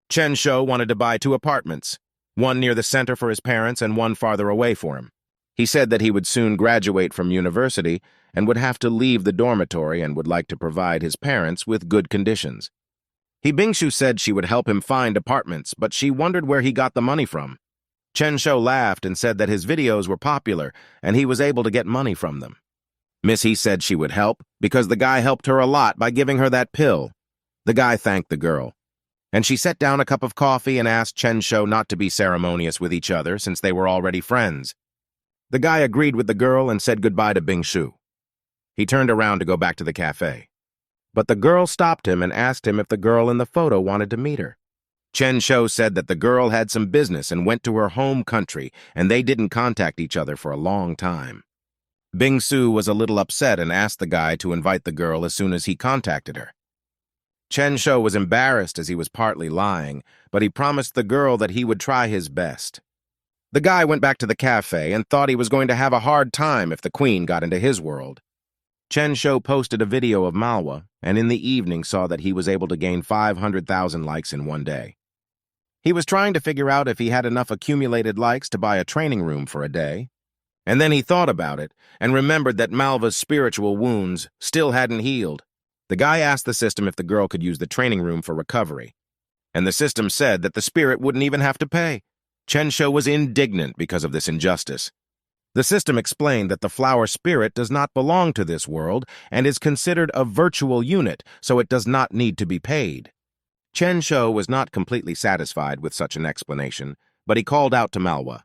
Chen Shou wanted to buy 2 apartments, one near the center for his parents and one farther away for him. He said that he would soon graduate from university and would have to leave the dormitory and would like to provide his parents with good conditions. He Bing-shu said she would help him find apartments, but she wondered where he got the money from. Chen Shou laughed and said that his videos were popular and he was able to get money from them. Miss He said she would help because the guy helped her a lot by giving her that pill. The guy thanked the girl, and she set down a cup of coffee and asked Chen Shou not to be ceremonious with each other since they were already friends. The guy agreed with the girl and said goodbye to Bing-shu. He turned around to go back to the cafe, but the girl stopped him and asked him if the girl in the photo wanted to meet her. Chen Shou said that the girl had some business and went to her home country, and they didn't contact each other for a long time. Bing-su was a little upset and asked the guy to invite the girl as soon as he contacted her. Chen Shou was embarrassed as he was partly lying, but he promised the girl that he would try his best. The guy went back to the cafe and thought he was going to have a hard time if the queen got into his world. Chen Shou posted a video of Manhwa, and in the evening saw that he was able to gain 500,000 likes in one day. He was trying to figure out if he had enough accumulated likes to buy a training room for a day. And then he thought about it and remembered that Malva's spiritual wounds still hadn't healed. The guy asked the system if the girl could use the training room for recovery, and the system said that the spirit wouldn't even have to pay. Chen Shou was indignant because of this injustice. The system explained that the flower spirit does not belong to this world and is considered a virtual unit, so it does not need to be paid. Chen Shou was not completely satisfied with such an explanation, but he called out to Manhwa.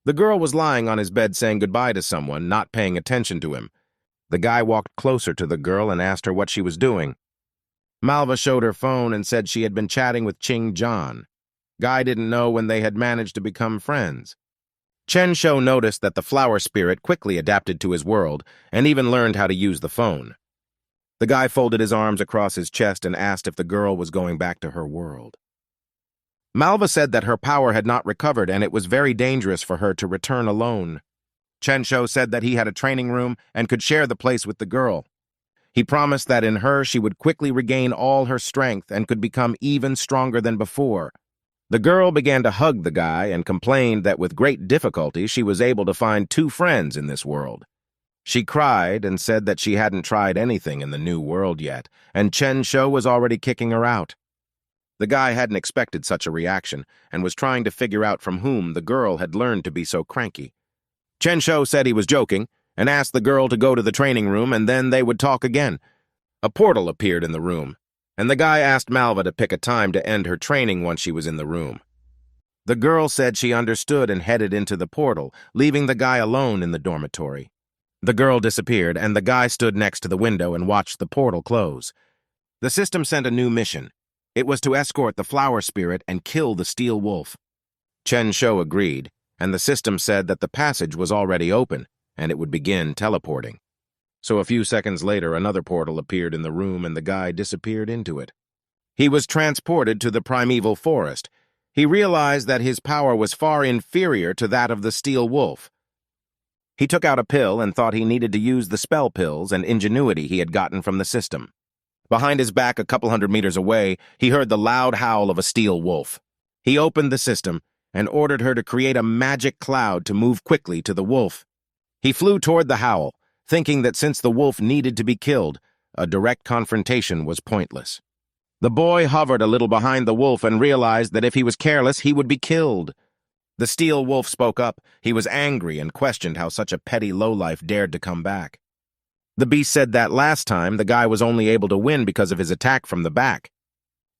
The girl was lying on his bed saying goodbye to someone, not paying attention to him. The guy walked closer to the girl and asked her what she was doing. Manhwa showed her phone and said she had been chatting with Ching-jan. Guy didn't know when they had managed to become friends. Chen Shou noticed that the flower spirit quickly adapted to his world and even learned how to use the phone. The guy folded his arms across his chest and asked if the girl was going back to her world. Manhwa said that her power had not recovered and it was very dangerous for her to return alone. Chen Shou said that he had a training room and could share the place with the girl. He promised that in her she would quickly regain all her strength and could become even stronger than before. The girl began to hug the guy and complained that with great difficulty she was able to find 2 friends in this world. She cried and said that she hadn't tried anything in the new world yet, and Chen Shou was already kicking her out. The guy hadn't expected such a reaction and was trying to figure out from whom the girl had learned to be so cranky. Chen Shou said he was joking and asked the girl to go to the training room and then they would talk again. A portal appeared in the room, and the guy asked Manhwa to pick a time to end her training once she was in the room. The girl said she understood and headed into the portal, leaving the guy alone in the dormitory. The girl disappeared, and the guy stood next to the window and watched the portal close. The system sent a new mission. It was to escort the flower spirit and kill the steel wolf. Chen Shou agreed, and the system said that the passage was already open, and it would begin teleporting. So a few seconds later, another portal appeared in the room and the guy disappeared into it. He was transported to the primeval forest. He realized that his power was far inferior to that of the steel wolf. He took out a pill and thought he needed to use the spell pills and ingenuity he had gotten from the system. Behind his back, a couple hundred meters away, he heard the loud howl of a steel wolf. He opened the system and ordered her to create a magic cloud to move quickly to the wolf. He flew toward the howl, thinking that since the wolf needed to be killed, a direct confrontation was pointless. The boy hovered a little behind the wolf and realized that if he was careless, he would be killed. The steel wolf spoke up. He was angry and questioned how such a petty lowlife dared to come back. The beast said that last time the guy was only able to win because of his attack from the back.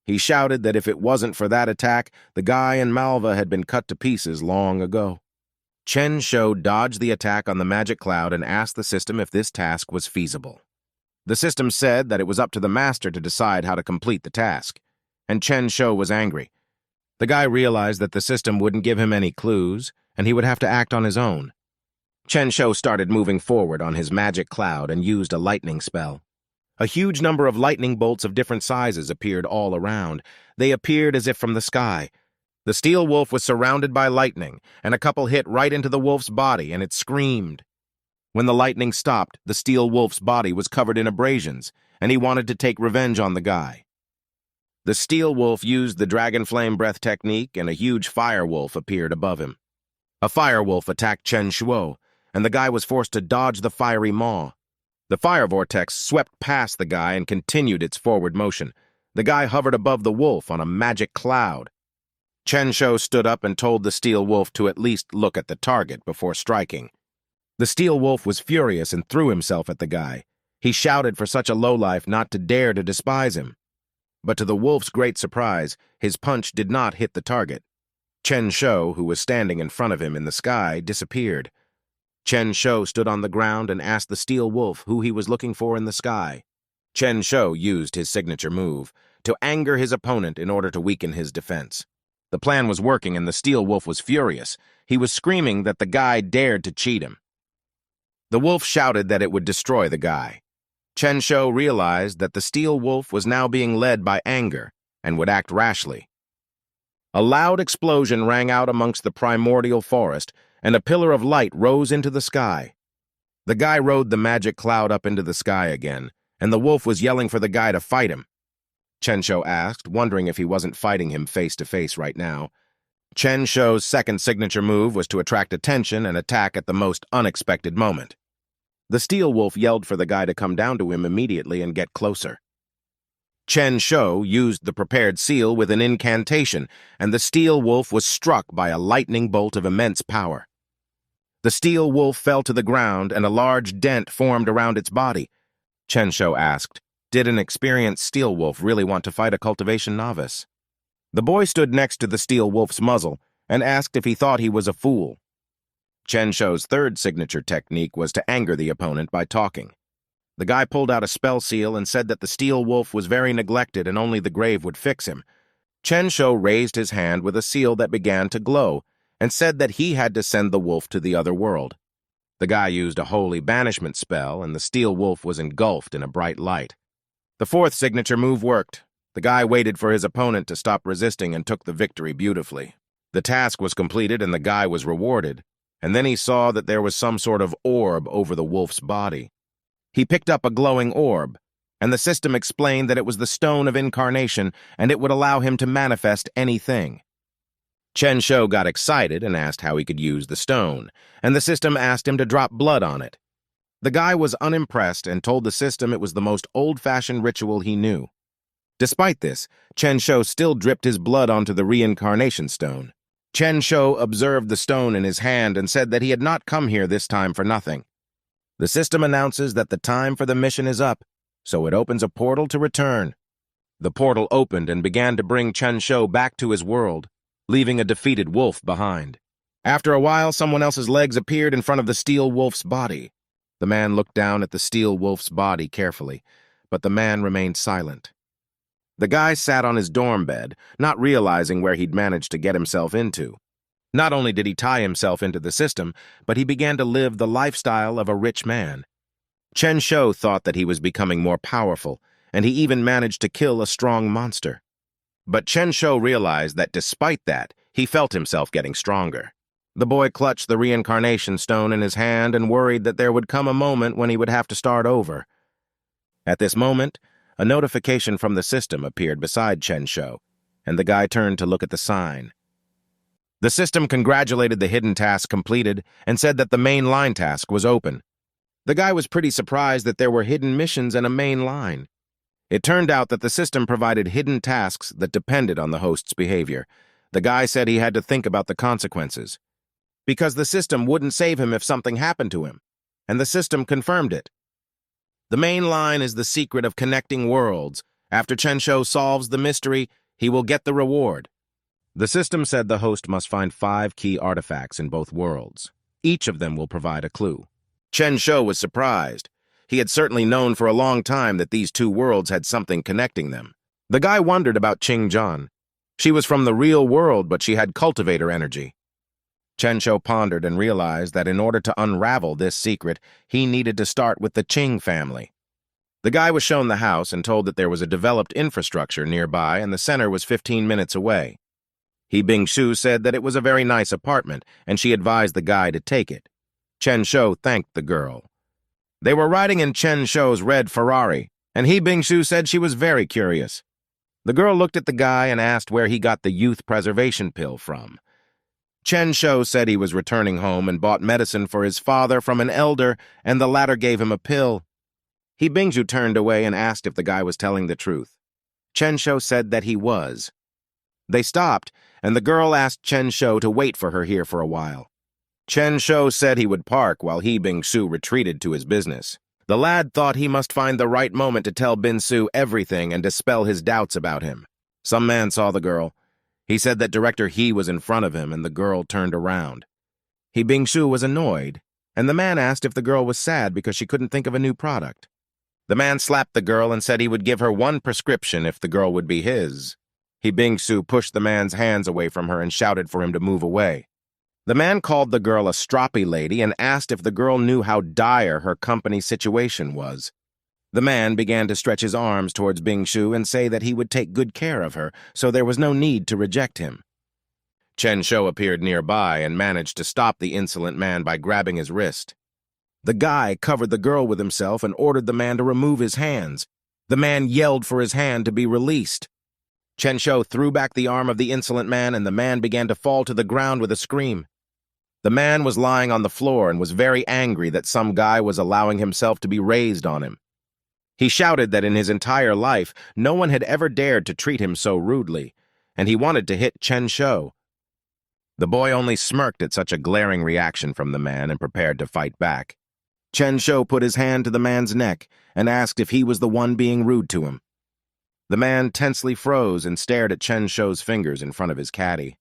He shouted that if it wasn't for that attack, the guy and Malva had been cut to pieces long ago. Chen Shou dodged the attack on the magic cloud and asked the system if this task was feasible. The system said that it was up to the master to decide how to complete the task, and Chen Shou was angry. The guy realized that the system wouldn't give him any clues, and he would have to act on his own. Chen Shou started moving forward on his magic cloud and used a lightning spell. A huge number of lightning bolts of different sizes appeared all around. They appeared as if from the sky. The steel wolf was surrounded by lightning, and a couple hit right into the wolf's body, and it screamed. When the lightning stopped, the steel wolf's body was covered in abrasions, and he wanted to take revenge on the guy. The steel wolf used the dragon flame breath technique, and a huge fire wolf appeared above him. A fire wolf attacked Chen Shou, and the guy was forced to dodge the fiery maw. The fire vortex swept past the guy and continued its forward motion. The guy hovered above the wolf on a magic cloud. Chen Shou stood up and told the steel wolf to at least look at the target before striking. The steel wolf was furious and threw himself at the guy. He shouted for such a lowlife not to dare to despise him. But to the wolf's great surprise, his punch did not hit the target. Chen Shou, who was standing in front of him in the sky, disappeared. Chen Shou stood on the ground and asked the steel wolf who he was looking for in the sky. Chen Shou used his signature move to anger his opponent in order to weaken his defense. The plan was working and the steel wolf was furious. He was screaming that the guy dared to cheat him. The wolf shouted that it would destroy the guy. Chen Shou realized that the steel wolf was now being led by anger and would act rashly. A loud explosion rang out amongst the primordial forest, and a pillar of light rose into the sky. The guy rode the magic cloud up into the sky again, and the wolf was yelling for the guy to fight him. Chen Shou asked, wondering if he wasn't fighting him face-to-face right now. Chen Shou's second signature move was to attract attention and attack at the most unexpected moment. The steel wolf yelled for the guy to come down to him immediately and get closer. Chen Shou used the prepared seal with an incantation, and the steel wolf was struck by a lightning bolt of immense power. The steel wolf fell to the ground, and a large dent formed around its body. Chen Shou asked, "Did an experienced steel wolf really want to fight a cultivation novice?" The boy stood next to the steel wolf's muzzle and asked if he thought he was a fool. Chen Shou's third signature technique was to anger the opponent by talking. The guy pulled out a spell seal and said that the steel wolf was very neglected and only the grave would fix him. Chen Shou raised his hand with a seal that began to glow and said that he had to send the wolf to the other world. The guy used a holy banishment spell, and the steel wolf was engulfed in a bright light. The fourth signature move worked. The guy waited for his opponent to stop resisting and took the victory beautifully. The task was completed and the guy was rewarded, and then he saw that there was some sort of orb over the wolf's body. He picked up a glowing orb, and the system explained that it was the stone of incarnation and it would allow him to manifest anything. Chen Shou got excited and asked how he could use the stone, and the system asked him to drop blood on it. The guy was unimpressed and told the system it was the most old-fashioned ritual he knew. Despite this, Chen Shou still dripped his blood onto the reincarnation stone. Chen Shou observed the stone in his hand and said that he had not come here this time for nothing. The system announces that the time for the mission is up, so it opens a portal to return. The portal opened and began to bring Chen Shou back to his world, leaving a defeated wolf behind. After a while, someone else's legs appeared in front of the steel wolf's body. The man looked down at the steel wolf's body carefully, but the man remained silent. The guy sat on his dorm bed, not realizing where he'd managed to get himself into. Not only did he tie himself into the system, but he began to live the lifestyle of a rich man. Chen Shou thought that he was becoming more powerful, and he even managed to kill a strong monster. But Chen Shou realized that despite that, he felt himself getting stronger. The boy clutched the reincarnation stone in his hand and worried that there would come a moment when he would have to start over. At this moment, a notification from the system appeared beside Chen Shou, and the guy turned to look at the sign. The system congratulated the hidden task completed and said that the main line task was open. The guy was pretty surprised that there were hidden missions and a main line. It turned out that the system provided hidden tasks that depended on the host's behavior. The guy said he had to think about the consequences, because the system wouldn't save him if something happened to him, and the system confirmed it. The main line is the secret of connecting worlds. After Chen Shou solves the mystery, he will get the reward. The system said the host must find 5 key artifacts in both worlds. Each of them will provide a clue. Chen Shou was surprised. He had certainly known for a long time that these 2 worlds had something connecting them. The guy wondered about Qing Zhan. She was from the real world, but she had cultivator energy. Chen Shou pondered and realized that in order to unravel this secret, he needed to start with the Qing family. The guy was shown the house and told that there was a developed infrastructure nearby and the center was 15 minutes away. He Bingshu said that it was a very nice apartment, and she advised the guy to take it. Chen Shou thanked the girl. They were riding in Chen Shou's red Ferrari, and he Bingshu said she was very curious. The girl looked at the guy and asked where he got the youth preservation pill from. Chen Shou said he was returning home and bought medicine for his father from an elder, and the latter gave him a pill. He Bingshu turned away and asked if the guy was telling the truth. Chen Shou said that he was. They stopped, and the girl asked Chen Shou to wait for her here for a while. Chen Shou said he would park while he Bingshu retreated to his business. The lad thought he must find the right moment to tell Bingshu everything and dispel his doubts about him. Some man saw the girl. He said that Director He was in front of him, and the girl turned around. He Bingshu was annoyed, and the man asked if the girl was sad because she couldn't think of a new product. The man slapped the girl and said he would give her 1 prescription if the girl would be his. He Bingshu pushed the man's hands away from her and shouted for him to move away. The man called the girl a stroppy lady and asked if the girl knew how dire her company's situation was. The man began to stretch his arms towards Bingshu and say that he would take good care of her, so there was no need to reject him. Chen Shou appeared nearby and managed to stop the insolent man by grabbing his wrist. The guy covered the girl with himself and ordered the man to remove his hands. The man yelled for his hand to be released. Chen Shou threw back the arm of the insolent man, and the man began to fall to the ground with a scream. The man was lying on the floor and was very angry that some guy was allowing himself to be raised on him. He shouted that in his entire life, no one had ever dared to treat him so rudely, and he wanted to hit Chen Shou. The boy only smirked at such a glaring reaction from the man and prepared to fight back. Chen Shou put his hand to the man's neck and asked if he was the one being rude to him. The man tensely froze and stared at Chen Shou's fingers in front of his caddy.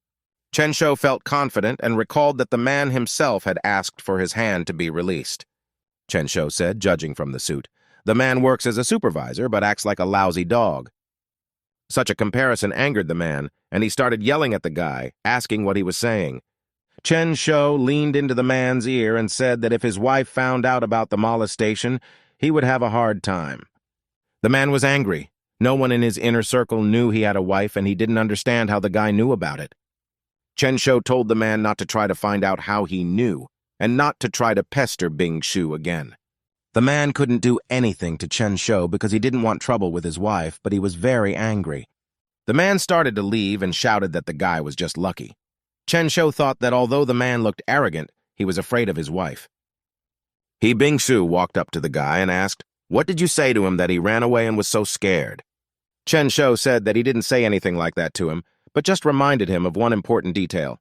Chen Shou felt confident and recalled that the man himself had asked for his hand to be released. Chen Shou said, judging from the suit, "The man works as a supervisor but acts like a lousy dog." Such a comparison angered the man, and he started yelling at the guy, asking what he was saying. Chen Shou leaned into the man's ear and said that if his wife found out about the molestation, he would have a hard time. The man was angry. No one in his inner circle knew he had a wife, and he didn't understand how the guy knew about it. Chen Shou told the man not to try to find out how he knew, and not to try to pester Bingshu again. The man couldn't do anything to Chen Shou because he didn't want trouble with his wife, but he was very angry. The man started to leave and shouted that the guy was just lucky. Chen Shou thought that although the man looked arrogant, he was afraid of his wife. He Bingshu walked up to the guy and asked, "What did you say to him that he ran away and was so scared?" Chen Shou said that he didn't say anything like that to him, but just reminded him of one important detail.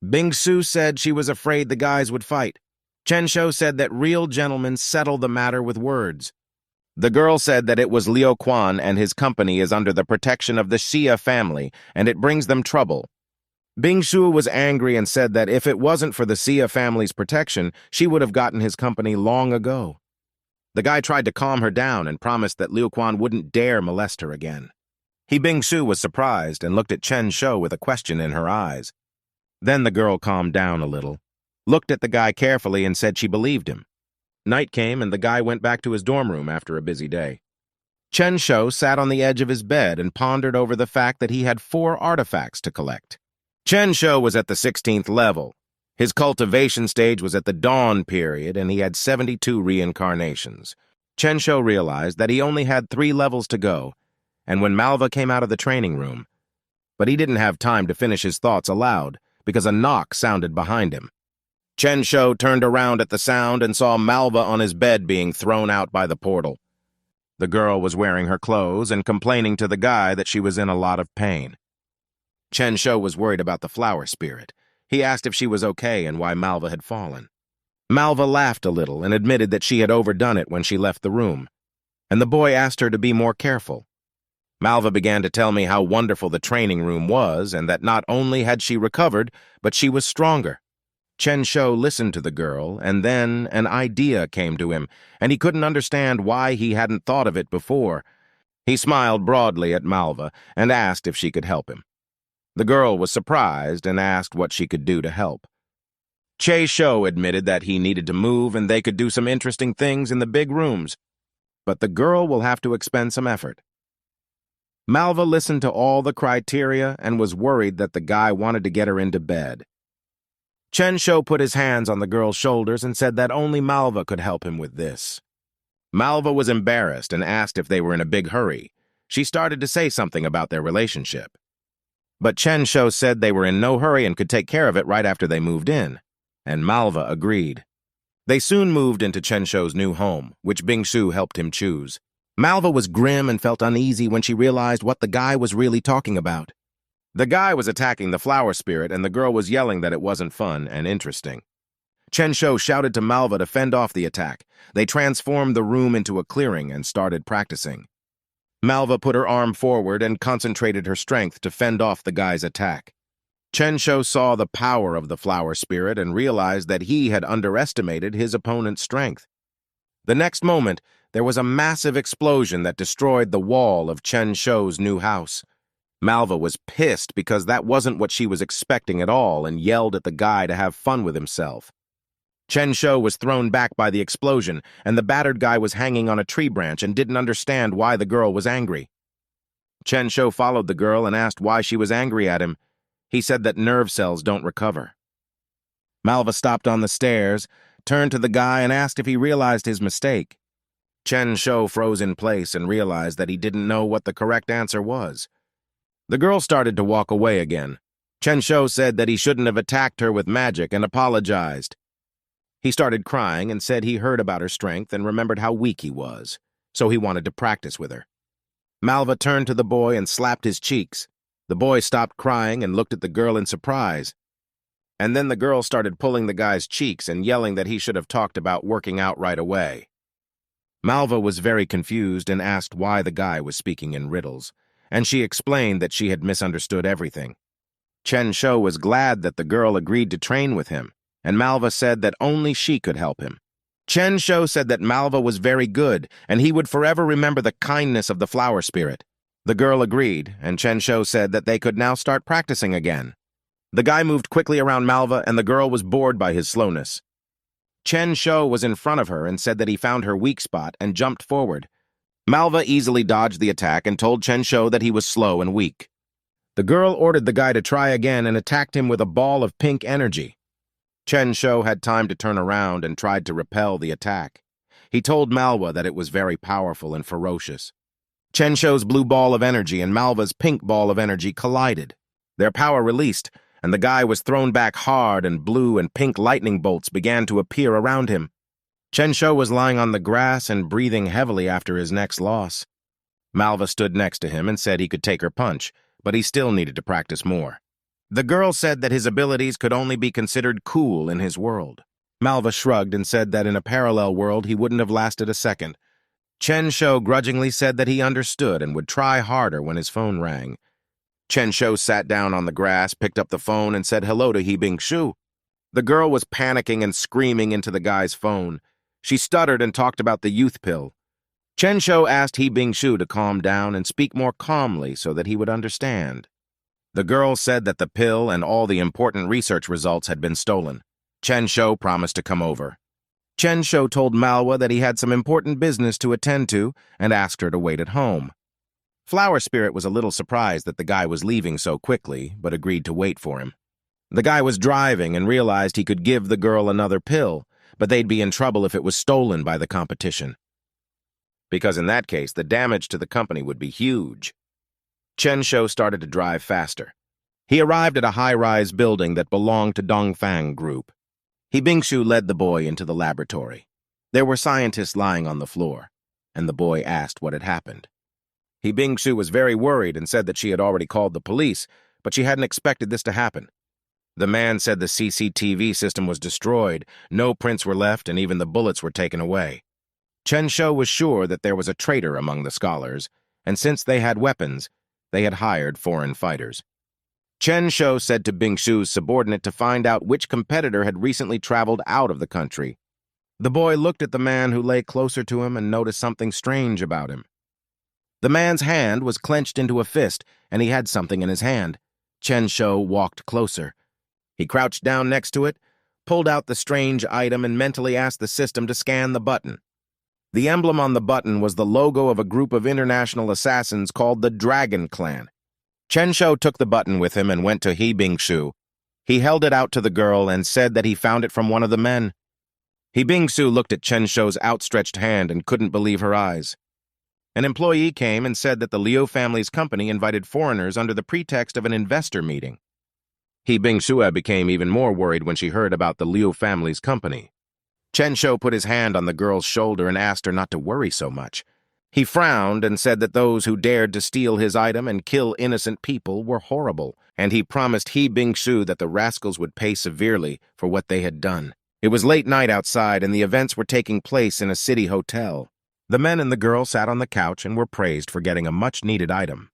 Bingshu said she was afraid the guys would fight. Chen Shou said that real gentlemen settle the matter with words. The girl said that it was Liu Quan and his company is under the protection of the Xia family, and it brings them trouble. Bingshu was angry and said that if it wasn't for the Xia family's protection, she would have gotten his company long ago. The guy tried to calm her down and promised that Liu Quan wouldn't dare molest her again. He Bingshu was surprised and looked at Chen Shou with a question in her eyes. Then the girl calmed down a little, looked at the guy carefully and said she believed him. Night came and the guy went back to his dorm room after a busy day. Chen Shou sat on the edge of his bed and pondered over the fact that he had 4 artifacts to collect. Chen Shou was at the 16th level. His cultivation stage was at the dawn period, and he had 72 reincarnations. Chen Shou realized that he only had 3 levels to go, and when Malva came out of the training room, but he didn't have time to finish his thoughts aloud because a knock sounded behind him. Chen Shou turned around at the sound and saw Malva on his bed being thrown out by the portal. The girl was wearing her clothes and complaining to the guy that she was in a lot of pain. Chen Shou was worried about the flower spirit. He asked if she was okay and why Malva had fallen. Malva laughed a little and admitted that she had overdone it when she left the room, and the boy asked her to be more careful. Malva began to tell me how wonderful the training room was and that not only had she recovered, but she was stronger. Chen Shou listened to the girl, and then an idea came to him, and he couldn't understand why he hadn't thought of it before. He smiled broadly at Malva and asked if she could help him. The girl was surprised and asked what she could do to help. Che Shou admitted that he needed to move and they could do some interesting things in the big rooms, but the girl will have to expend some effort. Malva listened to all the criteria and was worried that the guy wanted to get her into bed. Chen Shou put his hands on the girl's shoulders and said that only Malva could help him with this. Malva was embarrassed and asked if they were in a big hurry. She started to say something about their relationship. But Chen Shou said they were in no hurry and could take care of it right after they moved in, and Malva agreed. They soon moved into Chen Shou's new home, which Bingshu helped him choose. Malva was grim and felt uneasy when she realized what the guy was really talking about. The guy was attacking the flower spirit, and the girl was yelling that it wasn't fun and interesting. Chen Shou shouted to Malva to fend off the attack. They transformed the room into a clearing and started practicing. Malva put her arm forward and concentrated her strength to fend off the guy's attack. Chen Shou saw the power of the flower spirit and realized that he had underestimated his opponent's strength. The next moment, there was a massive explosion that destroyed the wall of Chen Shou's new house. Malva was pissed because that wasn't what she was expecting at all and yelled at the guy to have fun with himself. Chen Shou was thrown back by the explosion, and the battered guy was hanging on a tree branch and didn't understand why the girl was angry. Chen Shou followed the girl and asked why she was angry at him. He said that nerve cells don't recover. Malva stopped on the stairs, turned to the guy and asked if he realized his mistake. Chen Shou froze in place and realized that he didn't know what the correct answer was. The girl started to walk away again. Chen Shou said that he shouldn't have attacked her with magic and apologized. He started crying and said he heard about her strength and remembered how weak he was, so he wanted to practice with her. Malva turned to the boy and slapped his cheeks. The boy stopped crying and looked at the girl in surprise. And then the girl started pulling the guy's cheeks and yelling that he should have talked about working out right away. Malva was very confused and asked why the guy was speaking in riddles, and she explained that she had misunderstood everything. Chen Shou was glad that the girl agreed to train with him, and Malva said that only she could help him. Chen Shou said that Malva was very good, and he would forever remember the kindness of the flower spirit. The girl agreed, and Chen Shou said that they could now start practicing again. The guy moved quickly around Malva, and the girl was bored by his slowness. Chen Shou was in front of her and said that he found her weak spot and jumped forward. Malva easily dodged the attack and told Chen Shou that he was slow and weak. The girl ordered the guy to try again and attacked him with a ball of pink energy. Chen Shou had time to turn around and tried to repel the attack. He told Malva that it was very powerful and ferocious. Chen Shou's blue ball of energy and Malva's pink ball of energy collided. Their power released, and the guy was thrown back hard, and blue and pink lightning bolts began to appear around him. Chen Shou was lying on the grass and breathing heavily after his next loss. Malva stood next to him and said he could take her punch, but he still needed to practice more. The girl said that his abilities could only be considered cool in his world. Malva shrugged and said that in a parallel world he wouldn't have lasted a second. Chen Shou grudgingly said that he understood and would try harder when his phone rang. Chen Shou sat down on the grass, picked up the phone, and said hello to Bingshu. The girl was panicking and screaming into the guy's phone. She stuttered and talked about the youth pill. Chen Shou asked Bingshu to calm down and speak more calmly so that he would understand. The girl said that the pill and all the important research results had been stolen. Chen Shou promised to come over. Chen Shou told Malwa that he had some important business to attend to and asked her to wait at home. Flower Spirit was a little surprised that the guy was leaving so quickly, but agreed to wait for him. The guy was driving and realized he could give the girl another pill, but they'd be in trouble if it was stolen by the competition. Because in that case, the damage to the company would be huge. Chen Shou started to drive faster. He arrived at a high-rise building that belonged to Dongfang Group. He Bingshu led the boy into the laboratory. There were scientists lying on the floor, and the boy asked what had happened. He Bingshu was very worried and said that she had already called the police, but she hadn't expected this to happen. The man said the CCTV system was destroyed, no prints were left, and even the bullets were taken away. Chen Shou was sure that there was a traitor among the scholars, and since they had weapons, they had hired foreign fighters. Chen Shou said to Bingshu's subordinate to find out which competitor had recently traveled out of the country. The boy looked at the man who lay closer to him and noticed something strange about him. The man's hand was clenched into a fist, and he had something in his hand. Chen Shou walked closer. He crouched down next to it, pulled out the strange item, and mentally asked the system to scan the button. The emblem on the button was the logo of a group of international assassins called the Dragon Clan. Chen Shou took the button with him and went to He Bingshu. He held it out to the girl and said that he found it from one of the men. He Bingshu looked at Chen Shou's outstretched hand and couldn't believe her eyes. An employee came and said that the Liu family's company invited foreigners under the pretext of an investor meeting. He Bingshu became even more worried when she heard about the Liu family's company. Chen Shou put his hand on the girl's shoulder and asked her not to worry so much. He frowned and said that those who dared to steal his item and kill innocent people were horrible, and he promised He Bingshu that the rascals would pay severely for what they had done. It was late night outside, and the events were taking place in a city hotel. The men and the girl sat on the couch and were praised for getting a much-needed item.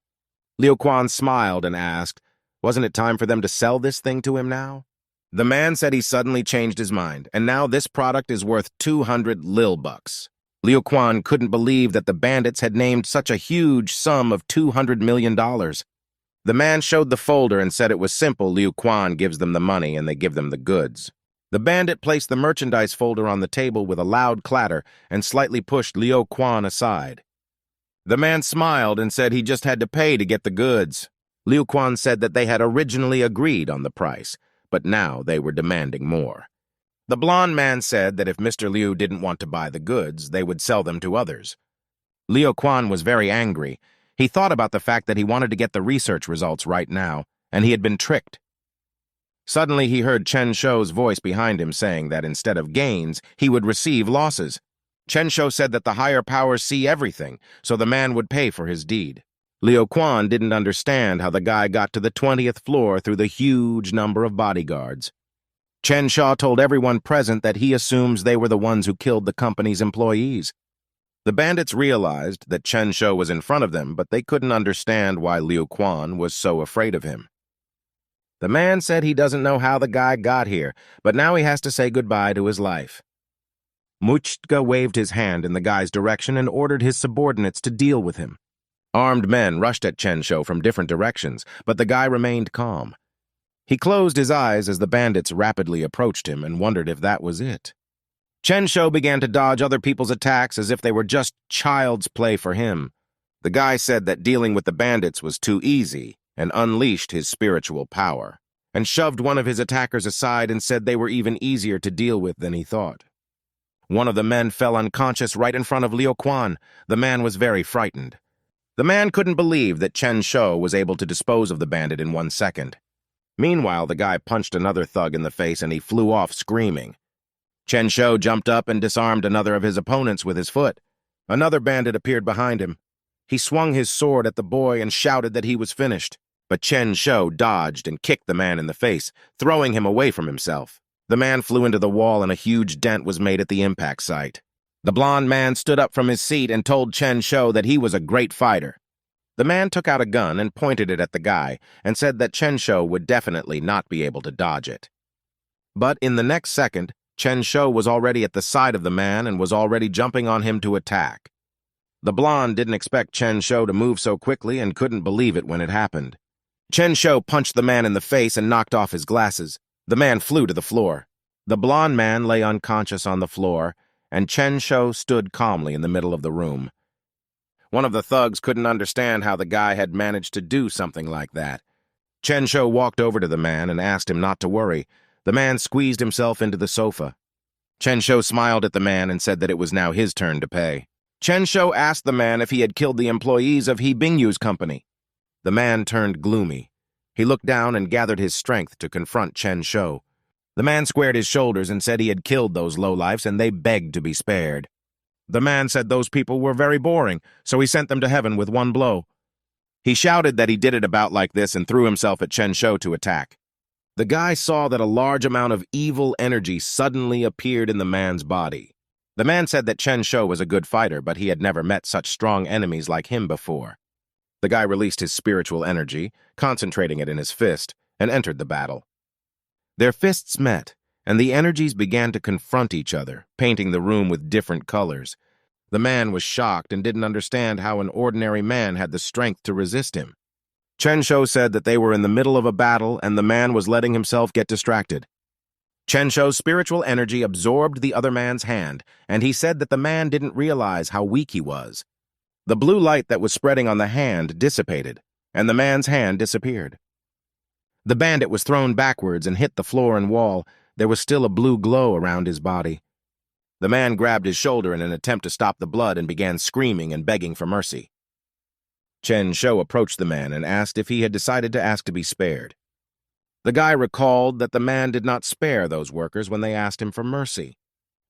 Liu Quan smiled and asked, wasn't it time for them to sell this thing to him now? The man said he suddenly changed his mind, and now this product is worth 200 lil bucks. Liu Quan couldn't believe that the bandits had named such a huge sum of $200 million. The man showed the folder and said it was simple. Liu Quan gives them the money and they give them the goods. The bandit placed the merchandise folder on the table with a loud clatter and slightly pushed Liu Quan aside. The man smiled and said he just had to pay to get the goods. Liu Quan said that they had originally agreed on the price, but now they were demanding more. The blond man said that if Mr. Liu didn't want to buy the goods, they would sell them to others. Liu Quan was very angry. He thought about the fact that he wanted to get the research results right now, and he had been tricked. Suddenly he heard Chen Shou's voice behind him saying that instead of gains, he would receive losses. Chen Shou said that the higher powers see everything, so the man would pay for his deed. Liu Quan didn't understand how the guy got to the 20th floor through the huge number of bodyguards. Chen Shou told everyone present that he assumes they were the ones who killed the company's employees. The bandits realized that Chen Shou was in front of them, but they couldn't understand why Liu Quan was so afraid of him. The man said he doesn't know how the guy got here, but now he has to say goodbye to his life. Muchtka waved his hand in the guy's direction and ordered his subordinates to deal with him. Armed men rushed at Chen Shou from different directions, but the guy remained calm. He closed his eyes as the bandits rapidly approached him and wondered if that was it. Chen Shou began to dodge other people's attacks as if they were just child's play for him. The guy said that dealing with the bandits was too easy and unleashed his spiritual power, and shoved one of his attackers aside and said they were even easier to deal with than he thought. One of the men fell unconscious right in front of Liu Quan. The man was very frightened. The man couldn't believe that Chen Shou was able to dispose of the bandit in 1 second. Meanwhile, the guy punched another thug in the face and he flew off screaming. Chen Shou jumped up and disarmed another of his opponents with his foot. Another bandit appeared behind him. He swung his sword at the boy and shouted that he was finished. But Chen Shou dodged and kicked the man in the face, throwing him away from himself. The man flew into the wall and a huge dent was made at the impact site. The blond man stood up from his seat and told Chen Shou that he was a great fighter. The man took out a gun and pointed it at the guy and said that Chen Shou would definitely not be able to dodge it. But in the next second, Chen Shou was already at the side of the man and was already jumping on him to attack. The blonde didn't expect Chen Shou to move so quickly and couldn't believe it when it happened. Chen Shou punched the man in the face and knocked off his glasses. The man flew to the floor. The blond man lay unconscious on the floor, and Chen Shou stood calmly in the middle of the room. One of the thugs couldn't understand how the guy had managed to do something like that. Chen Shou walked over to the man and asked him not to worry. The man squeezed himself into the sofa. Chen Shou smiled at the man and said that it was now his turn to pay. Chen Shou asked the man if he had killed the employees of He Bingyu's company. The man turned gloomy. He looked down and gathered his strength to confront Chen Shou. The man squared his shoulders and said he had killed those lowlifes and they begged to be spared. The man said those people were very boring, so he sent them to heaven with one blow. He shouted that he did it about like this and threw himself at Chen Shou to attack. The guy saw that a large amount of evil energy suddenly appeared in the man's body. The man said that Chen Shou was a good fighter, but he had never met such strong enemies like him before. The guy released his spiritual energy, concentrating it in his fist, and entered the battle. Their fists met, and the energies began to confront each other, painting the room with different colors. The man was shocked and didn't understand how an ordinary man had the strength to resist him. Chen Shou said that they were in the middle of a battle and the man was letting himself get distracted. Chen Shou's spiritual energy absorbed the other man's hand, and he said that the man didn't realize how weak he was. The blue light that was spreading on the hand dissipated, and the man's hand disappeared. The bandit was thrown backwards and hit the floor and wall. There was still a blue glow around his body. The man grabbed his shoulder in an attempt to stop the blood and began screaming and begging for mercy. Chen Shou approached the man and asked if he had decided to ask to be spared. The guy recalled that the man did not spare those workers when they asked him for mercy.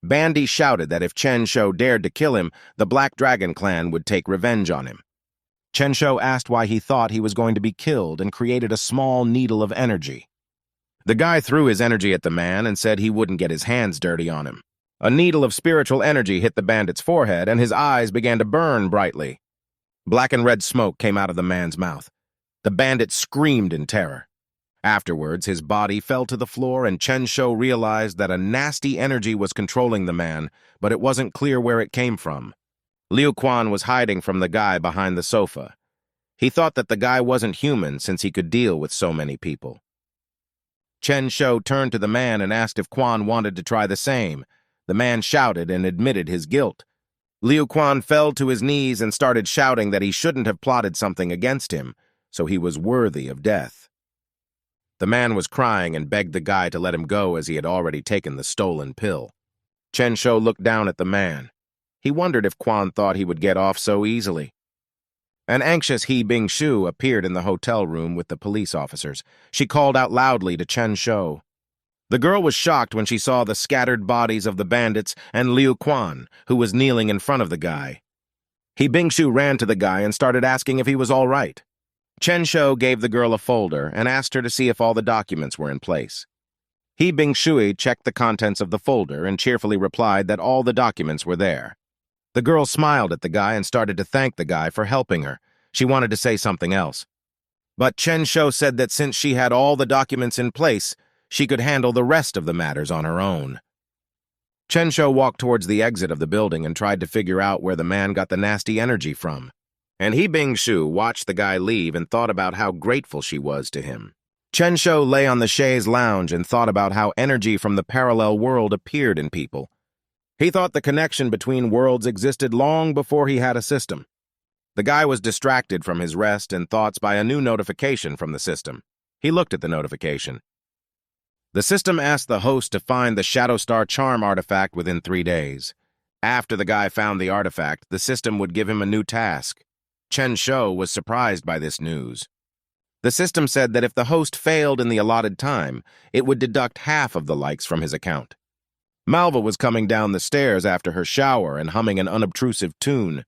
Bandy shouted that if Chen Shou dared to kill him, the Black Dragon clan would take revenge on him. Chen Shou asked why he thought he was going to be killed and created a small needle of energy. The guy threw his energy at the man and said he wouldn't get his hands dirty on him. A needle of spiritual energy hit the bandit's forehead and his eyes began to burn brightly. Black and red smoke came out of the man's mouth. The bandit screamed in terror. Afterwards, his body fell to the floor and Chen Shou realized that a nasty energy was controlling the man, but it wasn't clear where it came from. Liu Quan was hiding from the guy behind the sofa. He thought that the guy wasn't human since he could deal with so many people. Chen Shou turned to the man and asked if Quan wanted to try the same. The man shouted and admitted his guilt. Liu Quan fell to his knees and started shouting that he shouldn't have plotted something against him, so he was worthy of death. The man was crying and begged the guy to let him go as he had already taken the stolen pill. Chen Shou looked down at the man. He wondered if Quan thought he would get off so easily. An anxious He Bingshu appeared in the hotel room with the police officers. She called out loudly to Chen Shou. The girl was shocked when she saw the scattered bodies of the bandits and Liu Quan, who was kneeling in front of the guy. He Bingshu ran to the guy and started asking if he was all right. Chen Shou gave the girl a folder and asked her to see if all the documents were in place. He Bingshui checked the contents of the folder and cheerfully replied that all the documents were there. The girl smiled at the guy and started to thank the guy for helping her. She wanted to say something else. But Chen Shou said that since she had all the documents in place, she could handle the rest of the matters on her own. Chen Shou walked towards the exit of the building and tried to figure out where the man got the nasty energy from. And He Bingshu watched the guy leave and thought about how grateful she was to him. Chen Shou lay on the chaise lounge and thought about how energy from the parallel world appeared in people. He thought the connection between worlds existed long before he had a system. The guy was distracted from his rest and thoughts by a new notification from the system. He looked at the notification. The system asked the host to find the Shadow Star Charm artifact within 3 days. After the guy found the artifact, the system would give him a new task. Chen Shou was surprised by this news. The system said that if the host failed in the allotted time, it would deduct half of the likes from his account. Malva was coming down the stairs after her shower and humming an unobtrusive tune,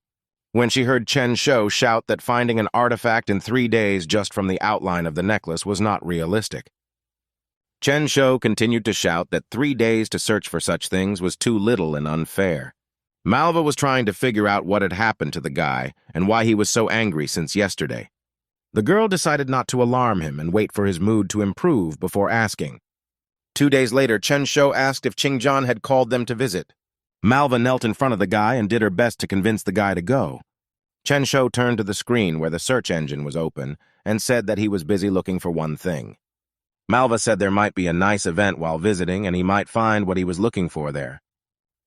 when she heard Chen Shou shout that finding an artifact in 3 days just from the outline of the necklace was not realistic. Chen Shou continued to shout that 3 days to search for such things was too little and unfair. Malva was trying to figure out what had happened to the guy and why he was so angry since yesterday. The girl decided not to alarm him and wait for his mood to improve before asking. 2 days later, Chen Shou asked if Qingjian had called them to visit. Malva knelt in front of the guy and did her best to convince the guy to go. Chen Shou turned to the screen where the search engine was open and said that he was busy looking for one thing. Malva said there might be a nice event while visiting and he might find what he was looking for there.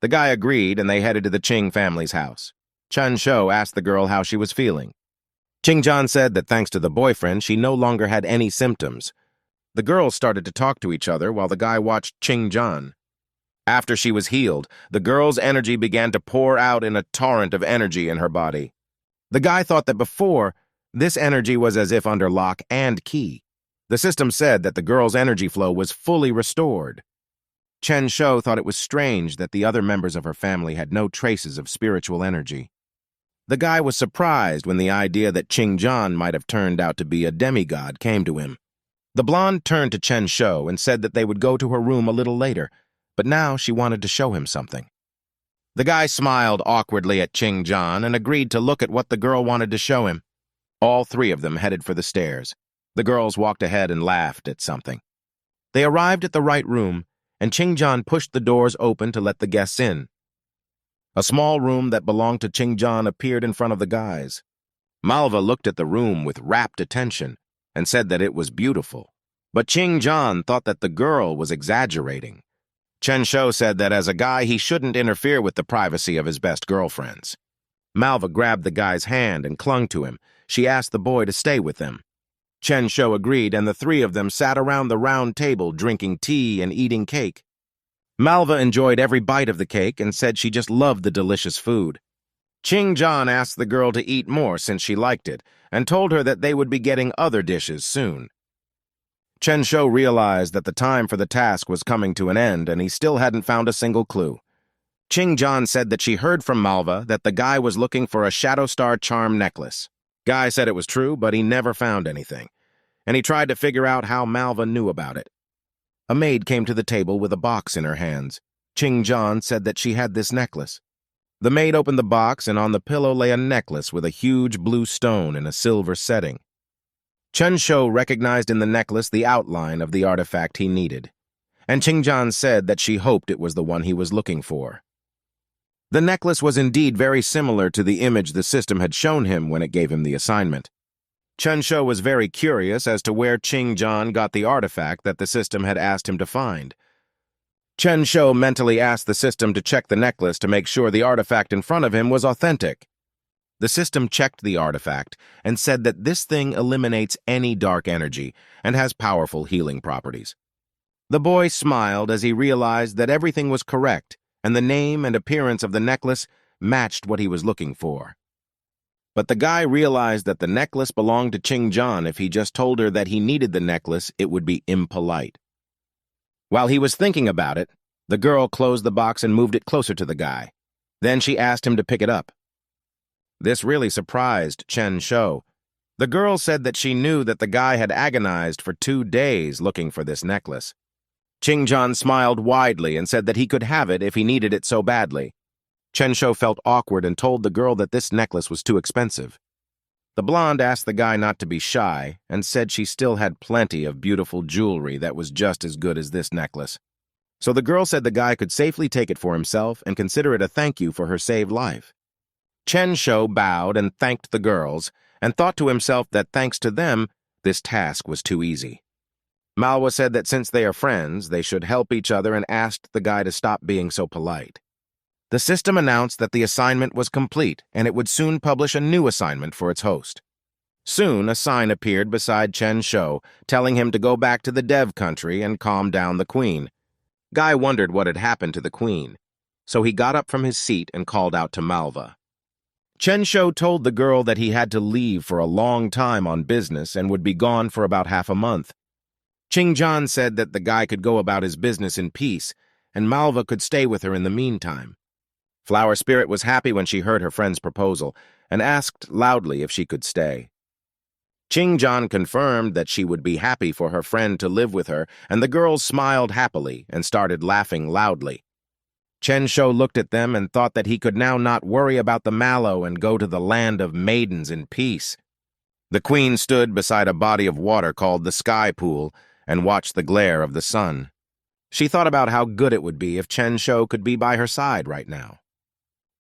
The guy agreed and they headed to the Qing family's house. Chen Shou asked the girl how she was feeling. Qingjian said that thanks to the boyfriend, she no longer had any symptoms. The girls started to talk to each other while the guy watched Qingjian. After she was healed, the girl's energy began to pour out in a torrent of energy in her body. The guy thought that before, this energy was as if under lock and key. The system said that the girl's energy flow was fully restored. Chen Shou thought it was strange that the other members of her family had no traces of spiritual energy. The guy was surprised when the idea that Qingjian might have turned out to be a demigod came to him. The blonde turned to Chen Shou and said that they would go to her room a little later, but now she wanted to show him something. The guy smiled awkwardly at Qingjian and agreed to look at what the girl wanted to show him. All three of them headed for the stairs. The girls walked ahead and laughed at something. They arrived at the right room, and Qingjian pushed the doors open to let the guests in. A small room that belonged to Qingjian appeared in front of the guys. Malva looked at the room with rapt attention and said that it was beautiful. But Qingjian thought that the girl was exaggerating. Chen Shou said that as a guy, he shouldn't interfere with the privacy of his best girlfriends. Malva grabbed the guy's hand and clung to him. She asked the boy to stay with them. Chen Shou agreed, and the three of them sat around the round table drinking tea and eating cake. Malva enjoyed every bite of the cake and said she just loved the delicious food. Qingjian asked the girl to eat more since she liked it, and told her that they would be getting other dishes soon. Chen Shou realized that the time for the task was coming to an end, and he still hadn't found a single clue. Qingjian said that she heard from Malva that the guy was looking for a Shadow Star charm necklace. Guy said it was true, but he never found anything, and he tried to figure out how Malva knew about it. A maid came to the table with a box in her hands. Qingjian said that she had this necklace. The maid opened the box, and on the pillow lay a necklace with a huge blue stone in a silver setting. Chen Shou recognized in the necklace the outline of the artifact he needed, and Qingjian said that she hoped it was the one he was looking for. The necklace was indeed very similar to the image the system had shown him when it gave him the assignment. Chen Shou was very curious as to where Qingjian got the artifact that the system had asked him to find. Chen Shou mentally asked the system to check the necklace to make sure the artifact in front of him was authentic. The system checked the artifact and said that this thing eliminates any dark energy and has powerful healing properties. The boy smiled as he realized that everything was correct and the name and appearance of the necklace matched what he was looking for. But the guy realized that the necklace belonged to Qingjian. If he just told her that he needed the necklace, it would be impolite. While he was thinking about it, the girl closed the box and moved it closer to the guy. Then she asked him to pick it up. This really surprised Chen Shou. The girl said that she knew that the guy had agonized for 2 days looking for this necklace. Qingjian smiled widely and said that he could have it if he needed it so badly. Chen Shou felt awkward and told the girl that this necklace was too expensive. The blonde asked the guy not to be shy and said she still had plenty of beautiful jewelry that was just as good as this necklace. So the girl said the guy could safely take it for himself and consider it a thank you for her saved life. Chen Shou bowed and thanked the girls and thought to himself that thanks to them, this task was too easy. Malhwa said that since they are friends, they should help each other and asked the guy to stop being so polite. The system announced that the assignment was complete and it would soon publish a new assignment for its host. Soon, a sign appeared beside Chen Shou, telling him to go back to the dev country and calm down the queen. Guy wondered what had happened to the queen, so he got up from his seat and called out to Malhwa. Chen Shou told the girl that he had to leave for a long time on business and would be gone for about half a month. Qingjian said that the guy could go about his business in peace, and Malhwa could stay with her in the meantime. Flower Spirit was happy when she heard her friend's proposal and asked loudly if she could stay. Qingjian confirmed that she would be happy for her friend to live with her, and the girls smiled happily and started laughing loudly. Chen Shou looked at them and thought that he could now not worry about the mallow and go to the land of maidens in peace. The queen stood beside a body of water called the Sky Pool and watched the glare of the sun. She thought about how good it would be if Chen Shou could be by her side right now.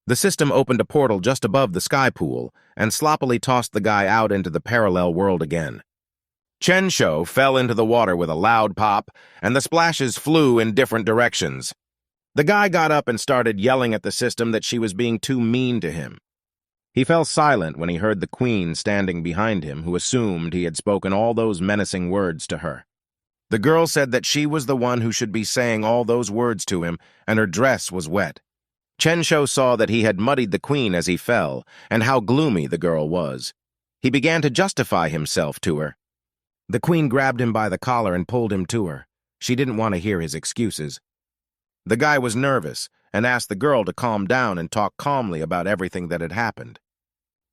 The system opened a portal just above the Sky Pool and sloppily tossed the guy out into the parallel world again. Chen Shou fell into the water with a loud pop, and the splashes flew in different directions. The guy got up and started yelling at the system that she was being too mean to him. He fell silent when he heard the queen standing behind him, who assumed he had spoken all those menacing words to her. The girl said that she was the one who should be saying all those words to him, and her dress was wet. Chensho saw that he had muddied the queen as he fell, and how gloomy the girl was. He began to justify himself to her. The queen grabbed him by the collar and pulled him to her. She didn't want to hear his excuses. The guy was nervous and asked the girl to calm down and talk calmly about everything that had happened.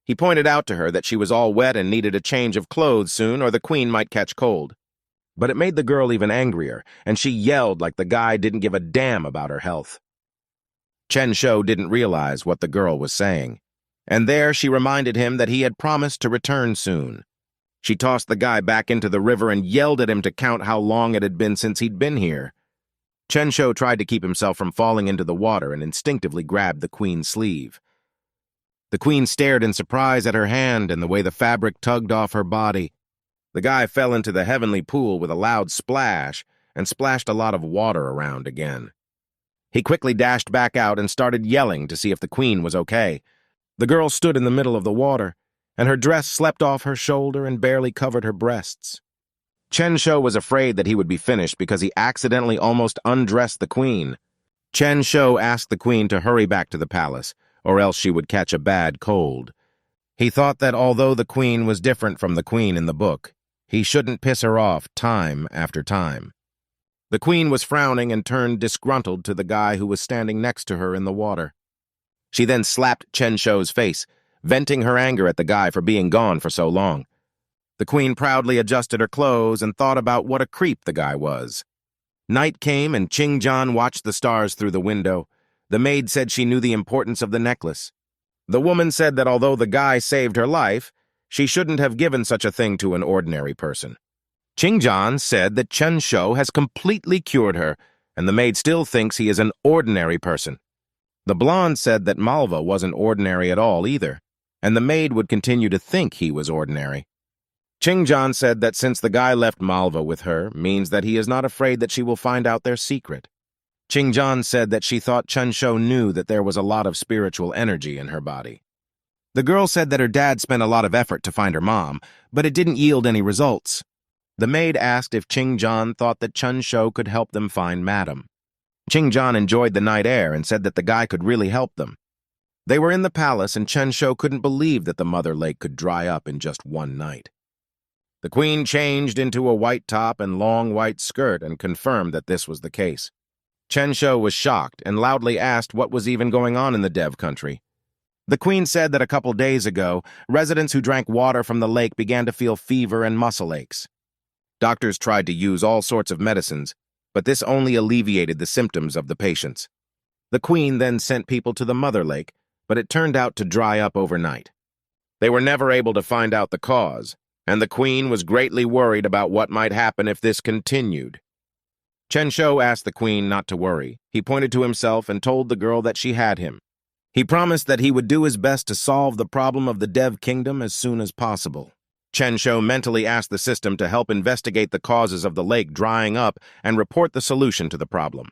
He pointed out to her that she was all wet and needed a change of clothes soon, or the queen might catch cold. But it made the girl even angrier, and she yelled like the guy didn't give a damn about her health. Chensho didn't realize what the girl was saying, and there she reminded him that he had promised to return soon. She tossed the guy back into the river and yelled at him to count how long it had been since he'd been here. Chensho tried to keep himself from falling into the water and instinctively grabbed the queen's sleeve. The queen stared in surprise at her hand and the way the fabric tugged off her body. The guy fell into the heavenly pool with a loud splash and splashed a lot of water around again. He quickly dashed back out and started yelling to see if the queen was okay. The girl stood in the middle of the water, and her dress slept off her shoulder and barely covered her breasts. Chensho was afraid that he would be finished because he accidentally almost undressed the queen. Chensho asked the queen to hurry back to the palace, or else she would catch a bad cold. He thought that although the queen was different from the queen in the book, he shouldn't piss her off time after time. The queen was frowning and turned disgruntled to the guy who was standing next to her in the water. She then slapped Chensho's face, venting her anger at the guy for being gone for so long. The queen proudly adjusted her clothes and thought about what a creep the guy was. Night came and Qingjian watched the stars through the window. The maid said she knew the importance of the necklace. The woman said that although the guy saved her life, she shouldn't have given such a thing to an ordinary person. Qingjian said that Chensho has completely cured her, and the maid still thinks he is an ordinary person. The blonde said that Manhwa wasn't ordinary at all either, and the maid would continue to think he was ordinary. Qingjian said that since the guy left Manhwa with her means that he is not afraid that she will find out their secret. Qingjian said that she thought Chensho knew that there was a lot of spiritual energy in her body. The girl said that her dad spent a lot of effort to find her mom, but it didn't yield any results. The maid asked if Qingjian thought that Chensho could help them find Madam. Qingjian enjoyed the night air and said that the guy could really help them. They were in the palace and Chensho couldn't believe that the mother lake could dry up in just one night. The queen changed into a white top and long white skirt and confirmed that this was the case. Chensho was shocked and loudly asked what was even going on in the Dev country. The queen said that a couple days ago, residents who drank water from the lake began to feel fever and muscle aches. Doctors tried to use all sorts of medicines, but this only alleviated the symptoms of the patients. The queen then sent people to the mother lake, but it turned out to dry up overnight. They were never able to find out the cause, and the queen was greatly worried about what might happen if this continued. Chensho asked the queen not to worry. He pointed to himself and told the girl that she had him. He promised that he would do his best to solve the problem of the Dev Kingdom as soon as possible. Chensho mentally asked the system to help investigate the causes of the lake drying up and report the solution to the problem.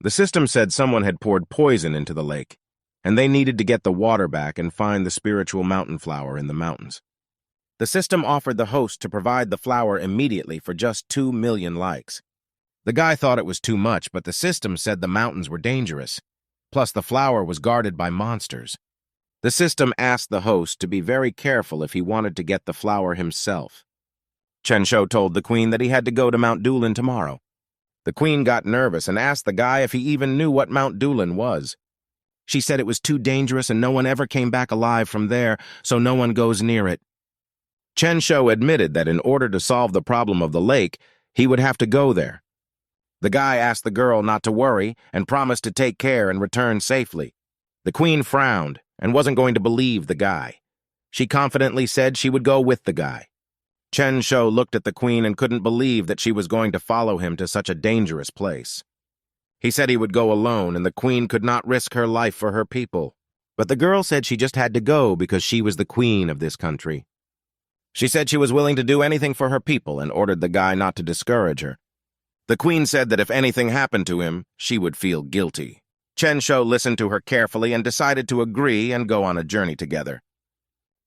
The system said someone had poured poison into the lake, and they needed to get the water back and find the spiritual mountain flower in the mountains. The system offered the host to provide the flower immediately for just 2 million likes. The guy thought it was too much, but the system said the mountains were dangerous. Plus, the flower was guarded by monsters. The system asked the host to be very careful if he wanted to get the flower himself. Chensho told the queen that he had to go to Mount Dulin tomorrow. The queen got nervous and asked the guy if he even knew what Mount Dulin was. She said it was too dangerous and no one ever came back alive from there, so no one goes near it. Chensho admitted that in order to solve the problem of the lake, he would have to go there. The guy asked the girl not to worry and promised to take care and return safely. The queen frowned and wasn't going to believe the guy. She confidently said she would go with the guy. Chensho looked at the queen and couldn't believe that she was going to follow him to such a dangerous place. He said he would go alone and the queen could not risk her life for her people. But the girl said she just had to go because she was the queen of this country. She said she was willing to do anything for her people and ordered the guy not to discourage her. The queen said that if anything happened to him, she would feel guilty. Chen Shou listened to her carefully and decided to agree and go on a journey together.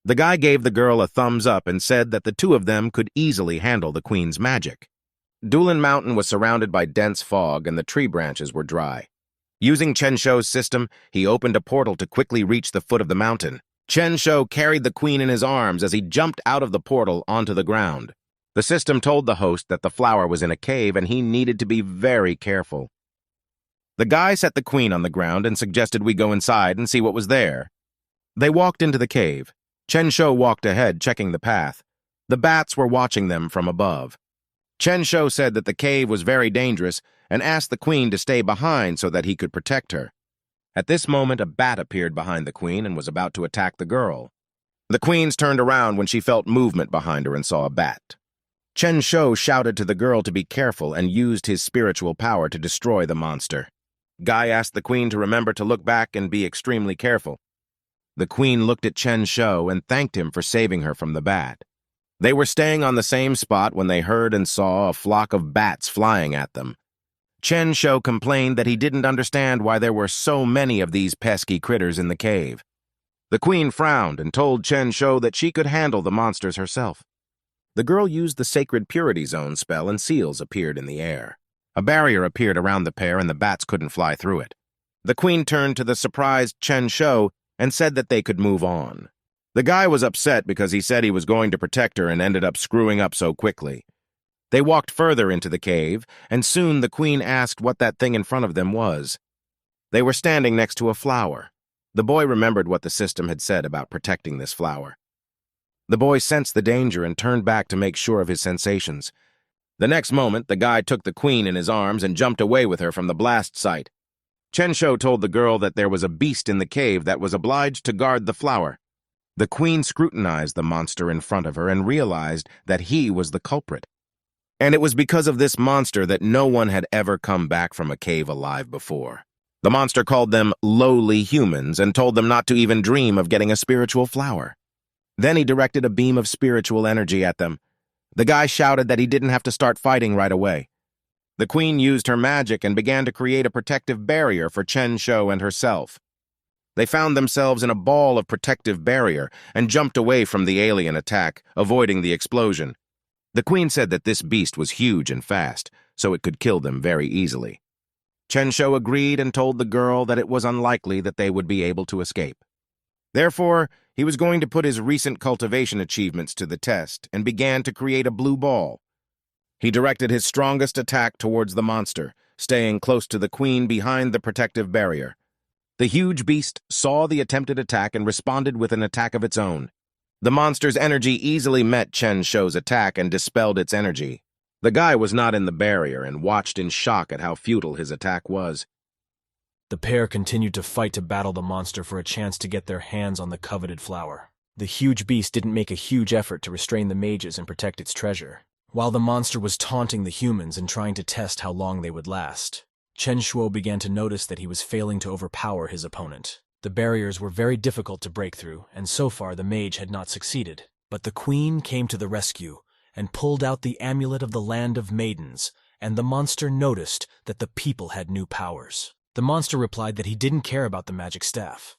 The guy gave the girl a thumbs up and said that the two of them could easily handle the queen's magic. Dulan Mountain was surrounded by dense fog and the tree branches were dry. Using Chen Shou's system, he opened a portal to quickly reach the foot of the mountain. Chen Shou carried the queen in his arms as he jumped out of the portal onto the ground. The system told the host that the flower was in a cave and he needed to be very careful. The guy set the queen on the ground and suggested we go inside and see what was there. They walked into the cave. Chen Shou walked ahead, checking the path. The bats were watching them from above. Chen Shou said that the cave was very dangerous and asked the queen to stay behind so that he could protect her. At this moment, a bat appeared behind the queen and was about to attack the girl. The queen turned around when she felt movement behind her and saw a bat. Chen Shou shouted to the girl to be careful and used his spiritual power to destroy the monster. Guy asked the queen to remember to look back and be extremely careful. The queen looked at Chen Shou and thanked him for saving her from the bat. They were staying on the same spot when they heard and saw a flock of bats flying at them. Chen Shou complained that he didn't understand why there were so many of these pesky critters in the cave. The queen frowned and told Chen Shou that she could handle the monsters herself. The girl used the Sacred Purity Zone spell and seals appeared in the air. A barrier appeared around the pair and the bats couldn't fly through it. The queen turned to the surprised Chen Shou and said that they could move on. The guy was upset because he said he was going to protect her and ended up screwing up so quickly. They walked further into the cave, and soon the queen asked what that thing in front of them was. They were standing next to a flower. The boy remembered what the system had said about protecting this flower. The boy sensed the danger and turned back to make sure of his sensations. The next moment, the guy took the queen in his arms and jumped away with her from the blast site. Chen Shou told the girl that there was a beast in the cave that was obliged to guard the flower. The queen scrutinized the monster in front of her and realized that he was the culprit. And it was because of this monster that no one had ever come back from a cave alive before. The monster called them lowly humans and told them not to even dream of getting a spiritual flower. Then he directed a beam of spiritual energy at them. The guy shouted that he didn't have to start fighting right away. The queen used her magic and began to create a protective barrier for Chen Shou and herself. They found themselves in a ball of protective barrier and jumped away from the alien attack, avoiding the explosion. The queen said that this beast was huge and fast, so it could kill them very easily. Chen Shou agreed and told the girl that it was unlikely that they would be able to escape. Therefore, he was going to put his recent cultivation achievements to the test and began to create a blue ball. He directed his strongest attack towards the monster, staying close to the queen behind the protective barrier. The huge beast saw the attempted attack and responded with an attack of its own. The monster's energy easily met Chen Shou's attack and dispelled its energy. The guy was not in the barrier and watched in shock at how futile his attack was. The pair continued to fight to battle the monster for a chance to get their hands on the coveted flower. The huge beast didn't make a huge effort to restrain the mages and protect its treasure, while the monster was taunting the humans and trying to test how long they would last. Chen Shou began to notice that he was failing to overpower his opponent. The barriers were very difficult to break through, and so far the mage had not succeeded. But the queen came to the rescue and pulled out the amulet of the Land of Maidens, and the monster noticed that the people had new powers. The monster replied that he didn't care about the magic staff.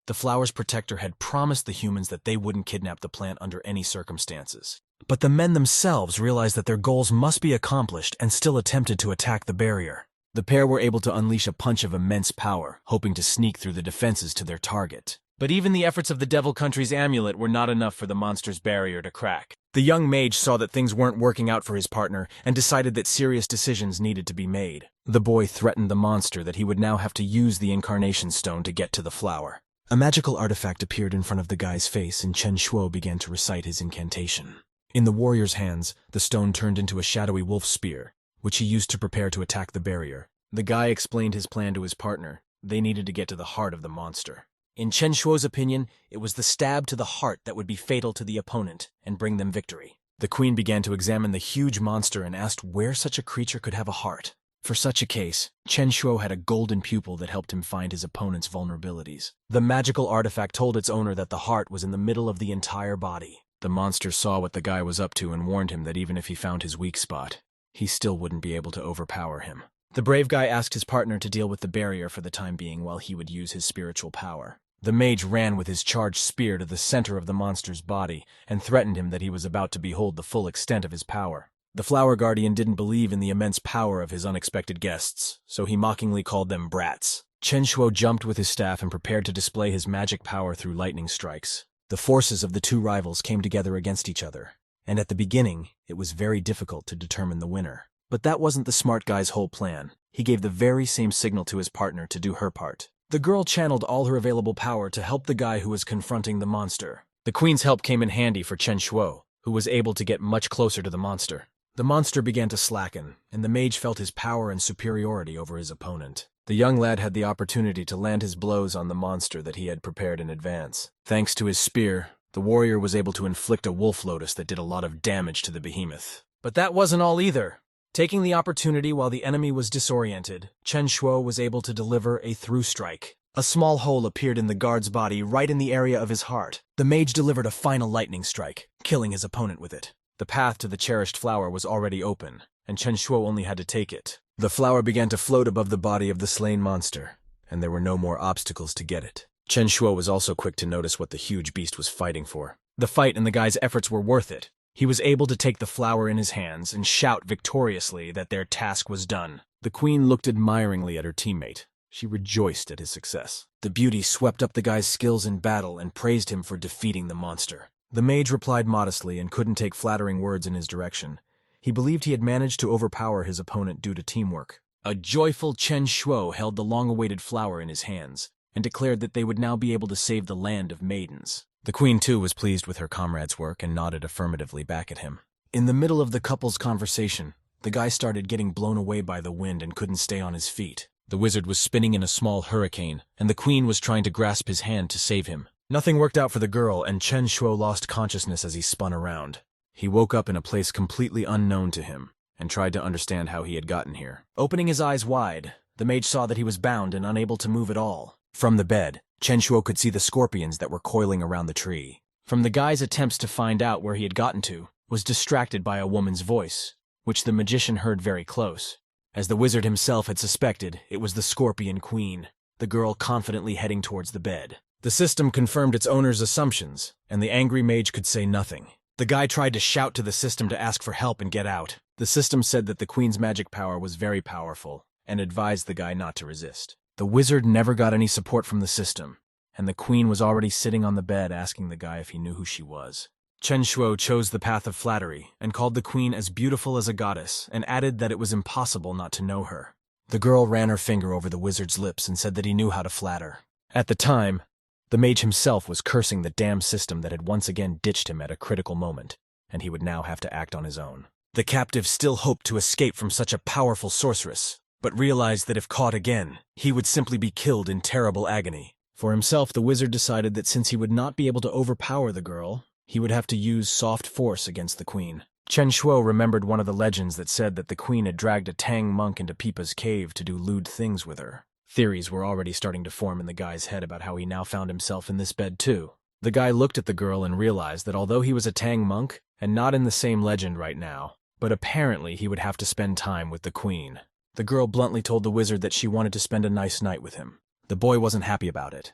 The flower's protector had promised the humans that they wouldn't kidnap the plant under any circumstances. But the men themselves realized that their goals must be accomplished and still attempted to attack the barrier. The pair were able to unleash a punch of immense power, hoping to sneak through the defenses to their target. But even the efforts of the Devil Country's amulet were not enough for the monster's barrier to crack. The young mage saw that things weren't working out for his partner and decided that serious decisions needed to be made. The boy threatened the monster that he would now have to use the Incarnation Stone to get to the flower. A magical artifact appeared in front of the guy's face and Chen Shou began to recite his incantation. In the warrior's hands, the stone turned into a shadowy wolf spear, which he used to prepare to attack the barrier. The guy explained his plan to his partner. They needed to get to the heart of the monster. In Chen Shuo's opinion, it was the stab to the heart that would be fatal to the opponent and bring them victory. The queen began to examine the huge monster and asked where such a creature could have a heart. For such a case, Chen Shuo had a golden pupil that helped him find his opponent's vulnerabilities. The magical artifact told its owner that the heart was in the middle of the entire body. The monster saw what the guy was up to and warned him that even if he found his weak spot, he still wouldn't be able to overpower him. The brave guy asked his partner to deal with the barrier for the time being while he would use his spiritual power. The mage ran with his charged spear to the center of the monster's body and threatened him that he was about to behold the full extent of his power. The flower guardian didn't believe in the immense power of his unexpected guests, so he mockingly called them brats. Chen Shuo jumped with his staff and prepared to display his magic power through lightning strikes. The forces of the two rivals came together against each other, and at the beginning, it was very difficult to determine the winner. But that wasn't the smart guy's whole plan. He gave the very same signal to his partner to do her part. The girl channeled all her available power to help the guy who was confronting the monster. The queen's help came in handy for Chen Shuo, who was able to get much closer to the monster. The monster began to slacken, and the mage felt his power and superiority over his opponent. The young lad had the opportunity to land his blows on the monster that he had prepared in advance. Thanks to his spear, the warrior was able to inflict a wolf lotus that did a lot of damage to the behemoth. But that wasn't all either. Taking the opportunity while the enemy was disoriented, Chen Shuo was able to deliver a through strike. A small hole appeared in the guard's body right in the area of his heart. The mage delivered a final lightning strike, killing his opponent with it. The path to the cherished flower was already open, and Chen Shuo only had to take it. The flower began to float above the body of the slain monster, and there were no more obstacles to get it. Chen Shuo was also quick to notice what the huge beast was fighting for. The fight and the guy's efforts were worth it. He was able to take the flower in his hands and shout victoriously that their task was done. The queen looked admiringly at her teammate. She rejoiced at his success. The beauty swept up the guy's skills in battle and praised him for defeating the monster. The mage replied modestly and couldn't take flattering words in his direction. He believed he had managed to overpower his opponent due to teamwork. A joyful Chen Shuo held the long-awaited flower in his hands and declared that they would now be able to save the land of maidens. The queen, too, was pleased with her comrade's work and nodded affirmatively back at him. In the middle of the couple's conversation, the guy started getting blown away by the wind and couldn't stay on his feet. The wizard was spinning in a small hurricane, and the queen was trying to grasp his hand to save him. Nothing worked out for the girl, and Chen Shuo lost consciousness as he spun around. He woke up in a place completely unknown to him and tried to understand how he had gotten here. Opening his eyes wide, the mage saw that he was bound and unable to move at all. From the bed, Chen Shuo could see the scorpions that were coiling around the tree. From the guy's attempts to find out where he had gotten to, was distracted by a woman's voice, which the magician heard very close. As the wizard himself had suspected, it was the Scorpion Queen, the girl confidently heading towards the bed. The system confirmed its owner's assumptions, and the angry mage could say nothing. The guy tried to shout to the system to ask for help and get out. The system said that the queen's magic power was very powerful, and advised the guy not to resist. The wizard never got any support from the system, and the queen was already sitting on the bed asking the guy if he knew who she was. Chen Shuo chose the path of flattery and called the queen as beautiful as a goddess and added that it was impossible not to know her. The girl ran her finger over the wizard's lips and said that he knew how to flatter. At the time, the mage himself was cursing the damn system that had once again ditched him at a critical moment, and he would now have to act on his own. The captive still hoped to escape from such a powerful sorceress, but realized that if caught again, he would simply be killed in terrible agony. For himself, the wizard decided that since he would not be able to overpower the girl, he would have to use soft force against the queen. Chen Shuo remembered one of the legends that said that the queen had dragged a Tang monk into Pipa's cave to do lewd things with her. Theories were already starting to form in the guy's head about how he now found himself in this bed too. The guy looked at the girl and realized that although he was a Tang monk, and not in the same legend right now, but apparently he would have to spend time with the queen. The girl bluntly told the wizard that she wanted to spend a nice night with him. The boy wasn't happy about it.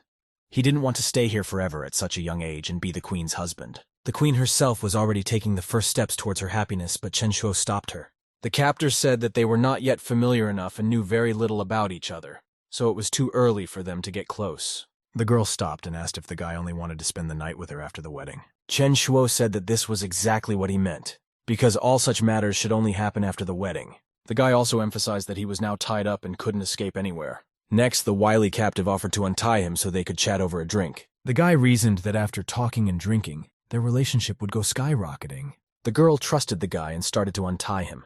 He didn't want to stay here forever at such a young age and be the queen's husband. The queen herself was already taking the first steps towards her happiness, but Chen Shuo stopped her. The captors said that they were not yet familiar enough and knew very little about each other, so it was too early for them to get close. The girl stopped and asked if the guy only wanted to spend the night with her after the wedding. Chen Shuo said that this was exactly what he meant, because all such matters should only happen after the wedding. The guy also emphasized that he was now tied up and couldn't escape anywhere. Next, the wily captive offered to untie him so they could chat over a drink. The guy reasoned that after talking and drinking, their relationship would go skyrocketing. The girl trusted the guy and started to untie him,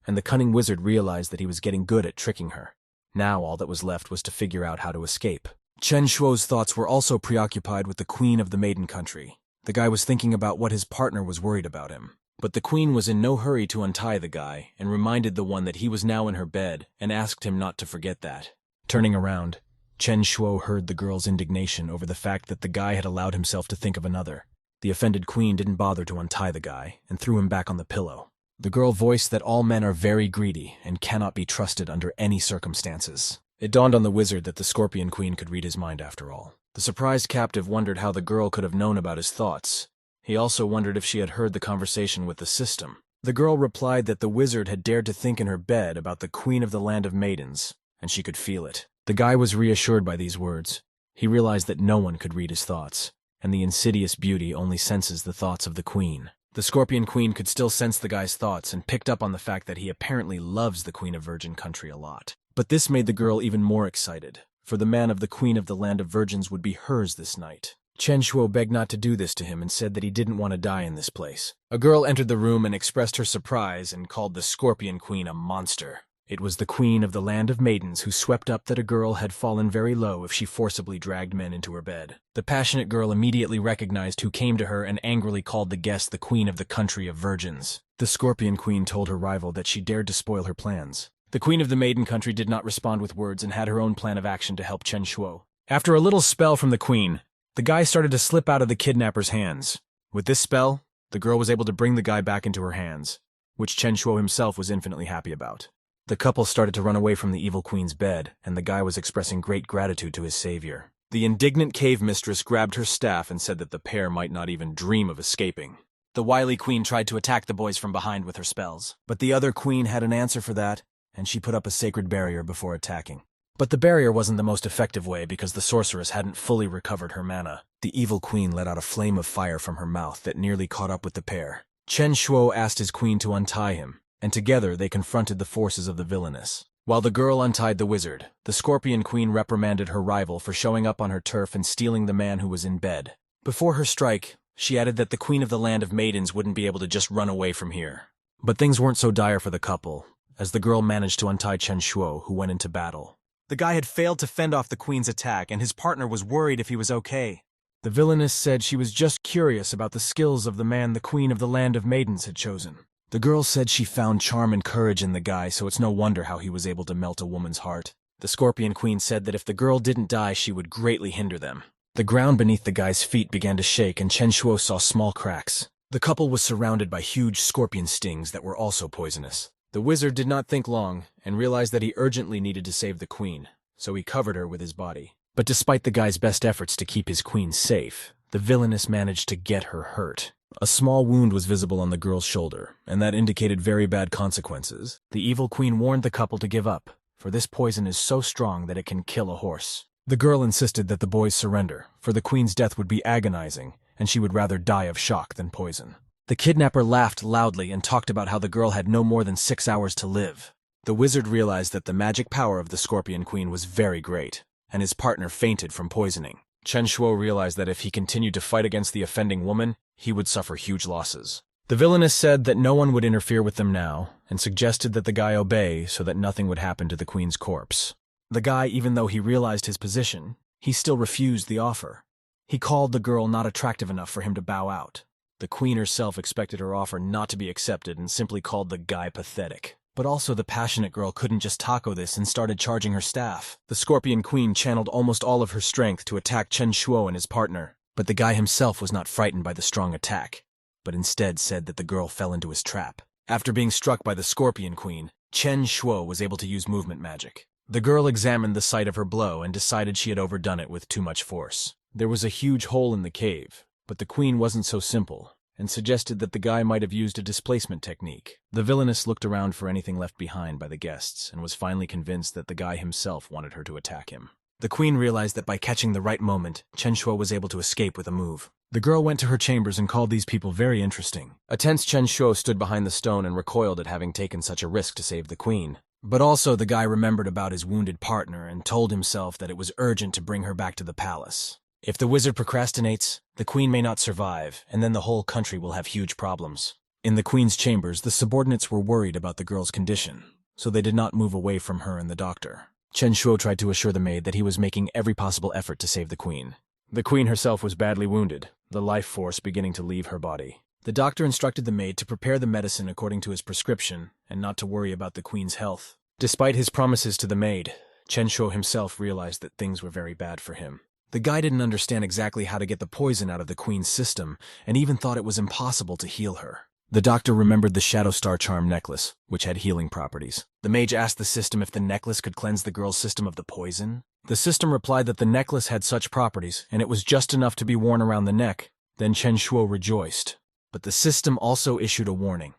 and the cunning wizard realized that he was getting good at tricking her. Now all that was left was to figure out how to escape. Chen Shuo's thoughts were also preoccupied with the queen of the maiden country. The guy was thinking about what his partner was worried about him. But the queen was in no hurry to untie the guy and reminded the one that he was now in her bed and asked him not to forget that. Turning around, Chen Shuo heard the girl's indignation over the fact that the guy had allowed himself to think of another. The offended queen didn't bother to untie the guy and threw him back on the pillow. The girl voiced that all men are very greedy and cannot be trusted under any circumstances. It dawned on the wizard that the Scorpion Queen could read his mind after all. The surprised captive wondered how the girl could have known about his thoughts. He also wondered if she had heard the conversation with the system. The girl replied that the wizard had dared to think in her bed about the Queen of the Land of Maidens, and she could feel it. The guy was reassured by these words. He realized that no one could read his thoughts, and the insidious beauty only senses the thoughts of the queen. The Scorpion Queen could still sense the guy's thoughts and picked up on the fact that he apparently loves the Queen of Virgin Country a lot. But this made the girl even more excited, for the man of the Queen of the Land of Virgins would be hers this night. Chen Shuo begged not to do this to him and said that he didn't want to die in this place. A girl entered the room and expressed her surprise and called the Scorpion Queen a monster. It was the Queen of the Land of Maidens who swept up that a girl had fallen very low if she forcibly dragged men into her bed. The passionate girl immediately recognized who came to her and angrily called the guest the Queen of the Country of Virgins. The Scorpion Queen told her rival that she dared to spoil her plans. The Queen of the Maiden Country did not respond with words and had her own plan of action to help Chen Shuo. After a little spell from the Queen, the guy started to slip out of the kidnapper's hands. With this spell, the girl was able to bring the guy back into her hands, which Chen Shuo himself was infinitely happy about. The couple started to run away from the evil queen's bed, and the guy was expressing great gratitude to his savior. The indignant cave mistress grabbed her staff and said that the pair might not even dream of escaping. The wily queen tried to attack the boys from behind with her spells, but the other queen had an answer for that, and she put up a sacred barrier before attacking. But the barrier wasn't the most effective way because the sorceress hadn't fully recovered her mana. The evil queen let out a flame of fire from her mouth that nearly caught up with the pair. Chen Shuo asked his queen to untie him, and together they confronted the forces of the villainess. While the girl untied the wizard, the Scorpion Queen reprimanded her rival for showing up on her turf and stealing the man who was in bed. Before her strike, she added that the Queen of the Land of Maidens wouldn't be able to just run away from here. But things weren't so dire for the couple, as the girl managed to untie Chen Shuo, who went into battle. The guy had failed to fend off the queen's attack, and his partner was worried if he was okay. The villainess said she was just curious about the skills of the man the Queen of the Land of Maidens had chosen. The girl said she found charm and courage in the guy, so it's no wonder how he was able to melt a woman's heart. The Scorpion Queen said that if the girl didn't die, she would greatly hinder them. The ground beneath the guy's feet began to shake, and Chen Shuo saw small cracks. The couple was surrounded by huge scorpion stings that were also poisonous. The wizard did not think long, and realized that he urgently needed to save the queen, so he covered her with his body. But despite the guy's best efforts to keep his queen safe, the villainess managed to get her hurt. A small wound was visible on the girl's shoulder, and that indicated very bad consequences. The evil queen warned the couple to give up, for this poison is so strong that it can kill a horse. The girl insisted that the boys surrender, for the queen's death would be agonizing, and she would rather die of shock than poison. The kidnapper laughed loudly and talked about how the girl had no more than 6 hours to live. The wizard realized that the magic power of the Scorpion Queen was very great, and his partner fainted from poisoning. Chen Shuo realized that if he continued to fight against the offending woman, he would suffer huge losses. The villainess said that no one would interfere with them now, and suggested that the guy obey so that nothing would happen to the queen's corpse. The guy, even though he realized his position, he still refused the offer. He called the girl not attractive enough for him to bow out. The queen herself expected her offer not to be accepted and simply called the guy pathetic. But also the passionate girl couldn't just taco this and started charging her staff. The Scorpion Queen channeled almost all of her strength to attack Chen Shuo and his partner, but the guy himself was not frightened by the strong attack, but instead said that the girl fell into his trap. After being struck by the Scorpion Queen, Chen Shuo was able to use movement magic. The girl examined the site of her blow and decided she had overdone it with too much force. There was a huge hole in the cave, but the queen wasn't so simple, and suggested that the guy might have used a displacement technique. The villainess looked around for anything left behind by the guests and was finally convinced that the guy himself wanted her to attack him. The queen realized that by catching the right moment, Chen Shuo was able to escape with a move. The girl went to her chambers and called these people very interesting. A tense Chen Shuo stood behind the stone and recoiled at having taken such a risk to save the queen. But also the guy remembered about his wounded partner and told himself that it was urgent to bring her back to the palace. If the wizard procrastinates, the queen may not survive, and then the whole country will have huge problems. In the queen's chambers, the subordinates were worried about the girl's condition, so they did not move away from her and the doctor. Chen Shuo tried to assure the maid that he was making every possible effort to save the queen. The queen herself was badly wounded, the life force beginning to leave her body. The doctor instructed the maid to prepare the medicine according to his prescription and not to worry about the queen's health. Despite his promises to the maid, Chen Shuo himself realized that things were very bad for him. The guy didn't understand exactly how to get the poison out of the queen's system, and even thought it was impossible to heal her. The doctor remembered the Shadow Star Charm necklace, which had healing properties. The mage asked the system if the necklace could cleanse the girl's system of the poison. The system replied that the necklace had such properties, and it was just enough to be worn around the neck. Then Chen Shuo rejoiced. But the system also issued a warning.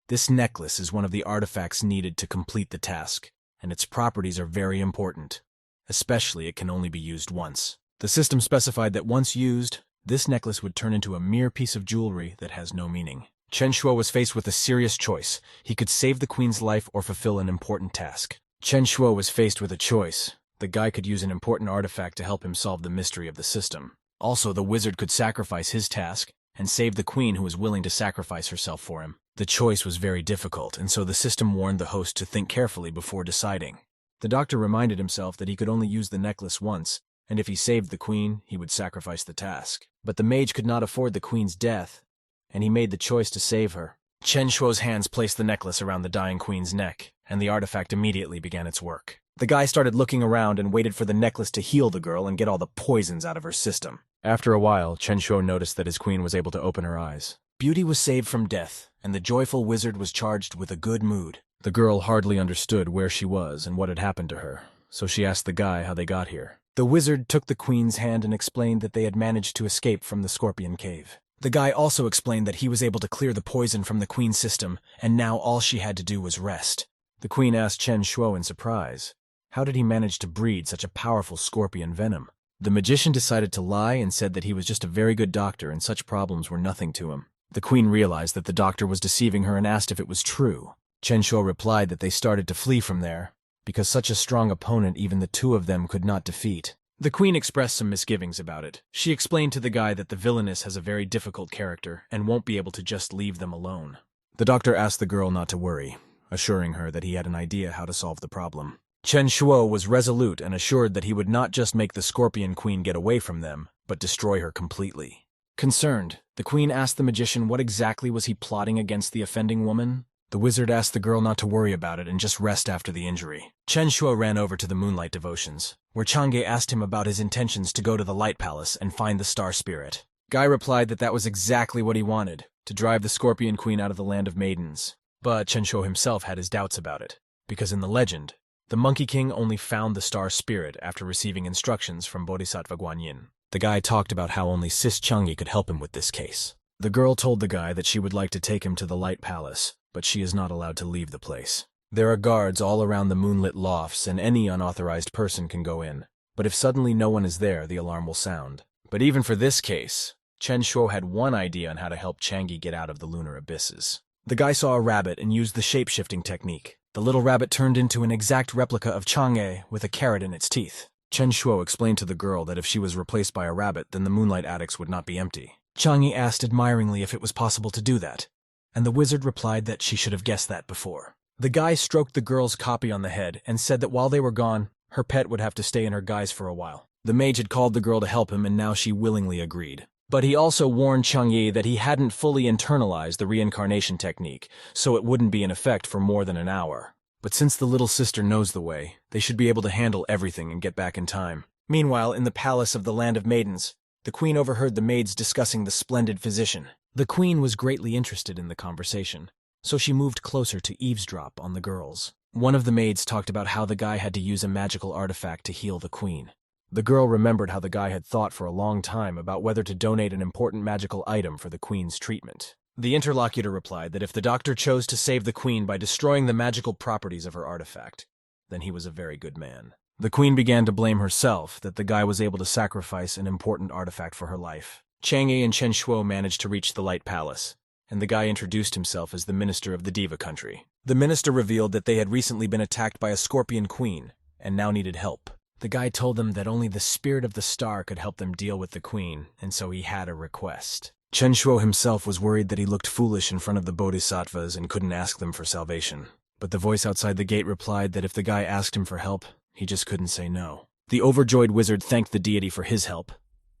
This necklace is one of the artifacts needed to complete the task, and its properties are very important. Especially, it can only be used once. The system specified that once used, this necklace would turn into a mere piece of jewelry that has no meaning. Chen Shuo was faced with a serious choice. He could save the queen's life or fulfill an important task. Chen Shuo was faced with a choice. The guy could use an important artifact to help him solve the mystery of the system. Also, the wizard could sacrifice his task and save the queen who was willing to sacrifice herself for him. The choice was very difficult, and so the system warned the host to think carefully before deciding. The doctor reminded himself that he could only use the necklace once, and if he saved the queen, he would sacrifice the task. But the mage could not afford the queen's death, and he made the choice to save her. Chen Shuo's hands placed the necklace around the dying queen's neck, and the artifact immediately began its work. The guy started looking around and waited for the necklace to heal the girl and get all the poisons out of her system. After a while, Chen Shuo noticed that his queen was able to open her eyes. Beauty was saved from death, and the joyful wizard was charged with a good mood. The girl hardly understood where she was and what had happened to her, so she asked the guy how they got here. The wizard took the queen's hand and explained that they had managed to escape from the scorpion cave. The guy also explained that he was able to clear the poison from the queen's system, and now all she had to do was rest. The queen asked Chen Shuo in surprise, how did he manage to breed such a powerful scorpion venom? The magician decided to lie and said that he was just a very good doctor and such problems were nothing to him. The queen realized that the doctor was deceiving her and asked if it was true. Chen Shuo replied that they started to flee from there, because such a strong opponent even the two of them could not defeat. The queen expressed some misgivings about it. She explained to the guy that the villainess has a very difficult character and won't be able to just leave them alone. The doctor asked the girl not to worry, assuring her that he had an idea how to solve the problem. Chen Shuo was resolute and assured that he would not just make the Scorpion Queen get away from them, but destroy her completely. Concerned, the queen asked the magician what exactly was he plotting against the offending woman. The wizard asked the girl not to worry about it and just rest after the injury. Chen Shuo ran over to the moonlight devotions, where Chang'e asked him about his intentions to go to the Light Palace and find the Star Spirit. Guy replied that that was exactly what he wanted, to drive the Scorpion Queen out of the Land of Maidens. But Chen Shuo himself had his doubts about it, because in the legend, the Monkey King only found the Star Spirit after receiving instructions from Bodhisattva Guanyin. The guy talked about how only Sis Chang'e could help him with this case. The girl told the guy that she would like to take him to the Light Palace, but she is not allowed to leave the place. There are guards all around the moonlit lofts, and any unauthorized person can go in. But if suddenly no one is there, the alarm will sound. But even for this case, Chen Shuo had one idea on how to help Chang'e get out of the lunar abysses. The guy saw a rabbit and used the shape-shifting technique. The little rabbit turned into an exact replica of Chang'e with a carrot in its teeth. Chen Shuo explained to the girl that if she was replaced by a rabbit, then the moonlight attics would not be empty. Chang'e asked admiringly if it was possible to do that, and the wizard replied that she should have guessed that before. The guy stroked the girl's copy on the head and said that while they were gone, her pet would have to stay in her guise for a while. The mage had called the girl to help him, and now she willingly agreed. But he also warned Chang'e that he hadn't fully internalized the reincarnation technique, so it wouldn't be in effect for more than an hour. But since the little sister knows the way, they should be able to handle everything and get back in time. Meanwhile, in the palace of the Land of Maidens, the queen overheard the maids discussing the splendid physician. The queen was greatly interested in the conversation, so she moved closer to eavesdrop on the girls. One of the maids talked about how the guy had to use a magical artifact to heal the queen. The girl remembered how the guy had thought for a long time about whether to donate an important magical item for the queen's treatment. The interlocutor replied that if the doctor chose to save the queen by destroying the magical properties of her artifact, then he was a very good man. The queen began to blame herself that the guy was able to sacrifice an important artifact for her life. Chang'e and Chen Shuo managed to reach the Light Palace, and the guy introduced himself as the minister of the Diva country. The minister revealed that they had recently been attacked by a scorpion queen, and now needed help. The guy told them that only the spirit of the star could help them deal with the queen, and so he had a request. Chen Shuo himself was worried that he looked foolish in front of the bodhisattvas and couldn't ask them for salvation. But the voice outside the gate replied that if the guy asked him for help, he just couldn't say no. The overjoyed wizard thanked the deity for his help.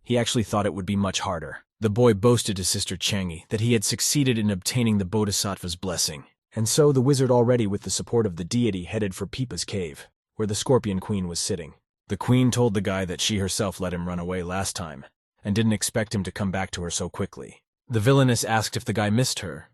He actually thought it would be much harder. The boy boasted to Sister Chang'e that he had succeeded in obtaining the bodhisattva's blessing. And so the wizard, already with the support of the deity, headed for Pipa's cave, where the scorpion queen was sitting. The queen told the guy that she herself let him run away last time, and didn't expect him to come back to her so quickly. The villainess asked if the guy missed her,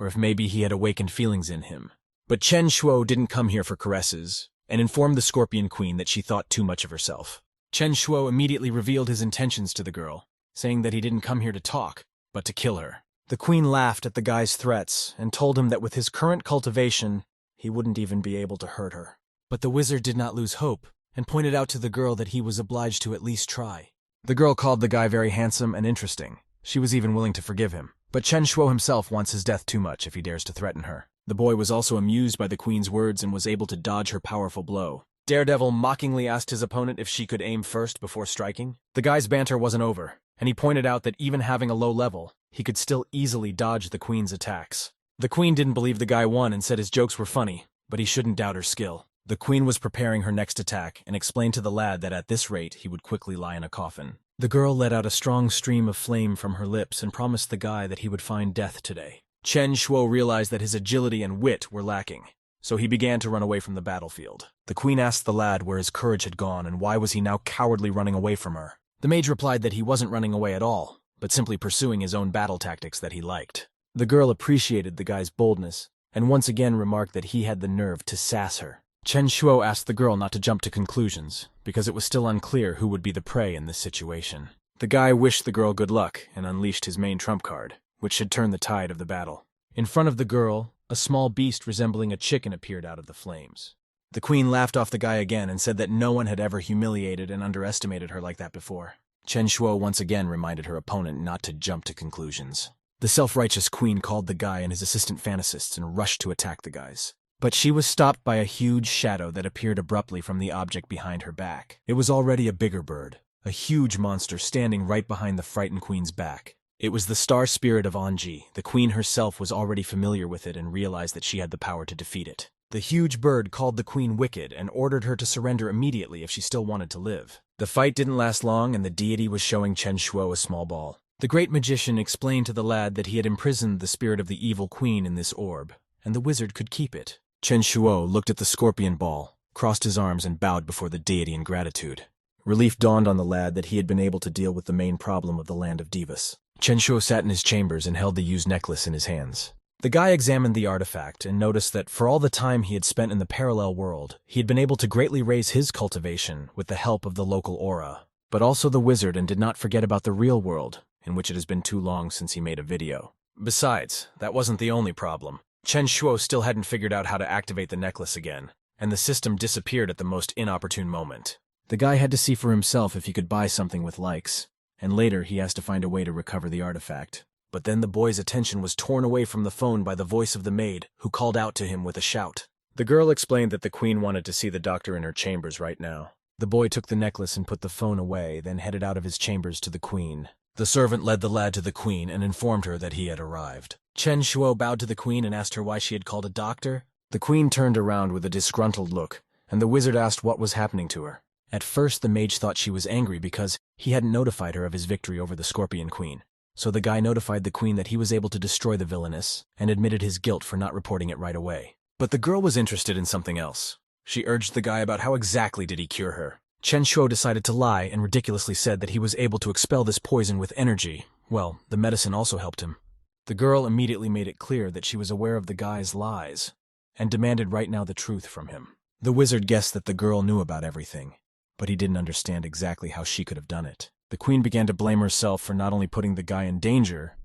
or if maybe he had awakened feelings in him. But Chen Shuo didn't come here for caresses, and informed the Scorpion Queen that she thought too much of herself. Chen Shuo immediately revealed his intentions to the girl, saying that he didn't come here to talk, but to kill her. The queen laughed at the guy's threats and told him that with his current cultivation, he wouldn't even be able to hurt her. But the wizard did not lose hope, and pointed out to the girl that he was obliged to at least try. The girl called the guy very handsome and interesting. She was even willing to forgive him. But Chen Shuo himself wants his death too much if he dares to threaten her. The boy was also amused by the queen's words and was able to dodge her powerful blow. Daredevil mockingly asked his opponent if she could aim first before striking. The guy's banter wasn't over, and he pointed out that even having a low level, he could still easily dodge the queen's attacks. The queen didn't believe the guy won and said his jokes were funny, but he shouldn't doubt her skill. The queen was preparing her next attack and explained to the lad that at this rate he would quickly lie in a coffin. The girl let out a strong stream of flame from her lips and promised the guy that he would find death today. Chen Shuo realized that his agility and wit were lacking, so he began to run away from the battlefield. The queen asked the lad where his courage had gone and why was he now cowardly running away from her. The mage replied that he wasn't running away at all, but simply pursuing his own battle tactics that he liked. The girl appreciated the guy's boldness and once again remarked that he had the nerve to sass her. Chen Shuo asked the girl not to jump to conclusions, because it was still unclear who would be the prey in this situation. The guy wished the girl good luck and unleashed his main trump card, which should turn the tide of the battle. In front of the girl, a small beast resembling a chicken appeared out of the flames. The queen laughed off the guy again and said that no one had ever humiliated and underestimated her like that before. Chen Shuo once again reminded her opponent not to jump to conclusions. The self-righteous queen called the guy and his assistant fantasists and rushed to attack the guys. But she was stopped by a huge shadow that appeared abruptly from the object behind her back. It was already a bigger bird, a huge monster standing right behind the frightened queen's back. It was the star spirit of Anji. The queen herself was already familiar with it and realized that she had the power to defeat it. The huge bird called the queen wicked and ordered her to surrender immediately if she still wanted to live. The fight didn't last long and the deity was showing Chen Shuo a small ball. The great magician explained to the lad that he had imprisoned the spirit of the evil queen in this orb, and the wizard could keep it. Chen Shuo looked at the scorpion ball, crossed his arms and bowed before the deity in gratitude. Relief dawned on the lad that he had been able to deal with the main problem of the land of Divas. Chen Shuo sat in his chambers and held the used necklace in his hands. The guy examined the artifact and noticed that for all the time he had spent in the parallel world, he had been able to greatly raise his cultivation with the help of the local aura, but also the wizard, and did not forget about the real world, in which it has been too long since he made a video. Besides, that wasn't the only problem. Chen Shuo still hadn't figured out how to activate the necklace again, and the system disappeared at the most inopportune moment. The guy had to see for himself if he could buy something with likes, and later he has to find a way to recover the artifact. But then the boy's attention was torn away from the phone by the voice of the maid, who called out to him with a shout. The girl explained that the queen wanted to see the doctor in her chambers right now. The boy took the necklace and put the phone away, then headed out of his chambers to the queen. The servant led the lad to the queen and informed her that he had arrived. Chen Shuo bowed to the queen and asked her why she had called a doctor. The queen turned around with a disgruntled look, and the wizard asked what was happening to her. At first, the mage thought she was angry because he hadn't notified her of his victory over the Scorpion Queen. So the guy notified the queen that he was able to destroy the villainess and admitted his guilt for not reporting it right away. But the girl was interested in something else. She urged the guy about how exactly did he cure her. Chen Shuo decided to lie and ridiculously said that he was able to expel this poison with energy. Well, the medicine also helped him. The girl immediately made it clear that she was aware of the guy's lies and demanded right now the truth from him. The wizard guessed that the girl knew about everything, but he didn't understand exactly how she could have done it. The queen began to blame herself for not only putting the guy in danger,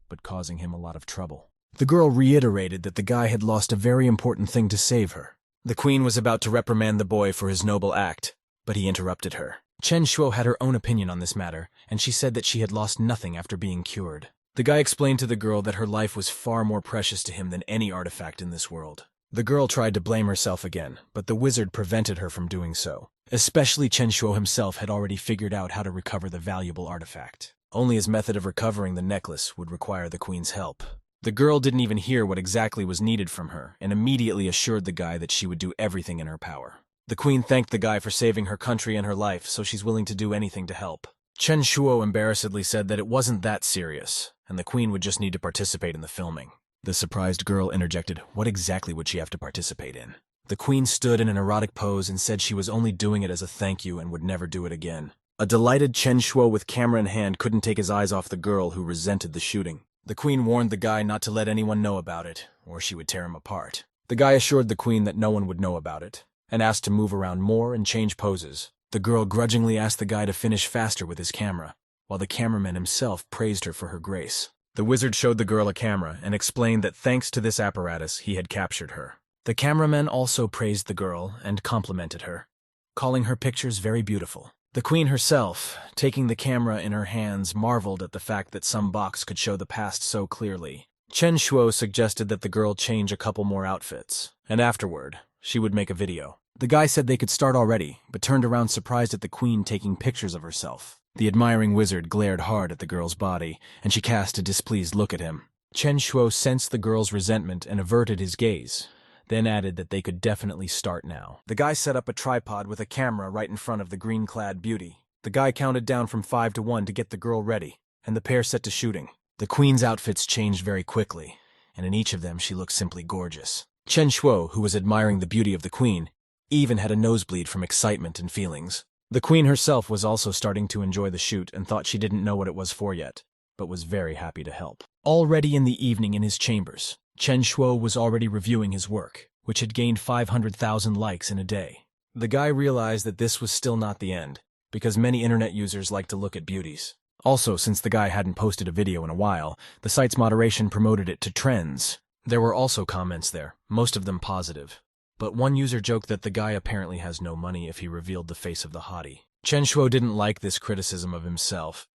but causing him a lot of trouble. The girl reiterated that the guy had lost a very important thing to save her. The queen was about to reprimand the boy for his noble act, but he interrupted her. Chen Shuo had her own opinion on this matter, and she said that she had lost nothing after being cured. The guy explained to the girl that her life was far more precious to him than any artifact in this world. The girl tried to blame herself again, but the wizard prevented her from doing so. Especially Chen Shuo himself had already figured out how to recover the valuable artifact. Only his method of recovering the necklace would require the queen's help. The girl didn't even hear what exactly was needed from her, and immediately assured the guy that she would do everything in her power. The queen thanked the guy for saving her country and her life, so she's willing to do anything to help. Chen Shuo embarrassedly said that it wasn't that serious, and the queen would just need to participate in the filming. The surprised girl interjected, what exactly would she have to participate in? The queen stood in an erotic pose and said she was only doing it as a thank you and would never do it again. A delighted Chen Shuo with camera in hand couldn't take his eyes off the girl, who resented the shooting. The queen warned the guy not to let anyone know about it, or she would tear him apart. The guy assured the queen that no one would know about it, and asked to move around more and change poses. The girl grudgingly asked the guy to finish faster with his camera, while the cameraman himself praised her for her grace. The wizard showed the girl a camera and explained that thanks to this apparatus, he had captured her. The cameraman also praised the girl and complimented her, calling her pictures very beautiful. The queen herself, taking the camera in her hands, marveled at the fact that some box could show the past so clearly. Chen Shuo suggested that the girl change a couple more outfits, and afterward, she would make a video. The guy said they could start already, but turned around surprised at the queen taking pictures of herself. The admiring wizard glared hard at the girl's body, and she cast a displeased look at him. Chen Shuo sensed the girl's resentment and averted his gaze, then added that they could definitely start now. The guy set up a tripod with a camera right in front of the green-clad beauty. The guy counted down from 5 to 1 to get the girl ready, and the pair set to shooting. The queen's outfits changed very quickly, and in each of them she looked simply gorgeous. Chen Shuo, who was admiring the beauty of the queen, even had a nosebleed from excitement and feelings. The queen herself was also starting to enjoy the shoot and thought she didn't know what it was for yet, but was very happy to help. Already in the evening in his chambers, Chen Shuo was already reviewing his work, which had gained 500,000 likes in a day. The guy realized that this was still not the end, because many internet users like to look at beauties. Also, since the guy hadn't posted a video in a while, the site's moderation promoted it to trends. There were also comments there, most of them positive. But one user joked that the guy apparently has no money if he revealed the face of the hottie. Chen Shuo didn't like this criticism of himself,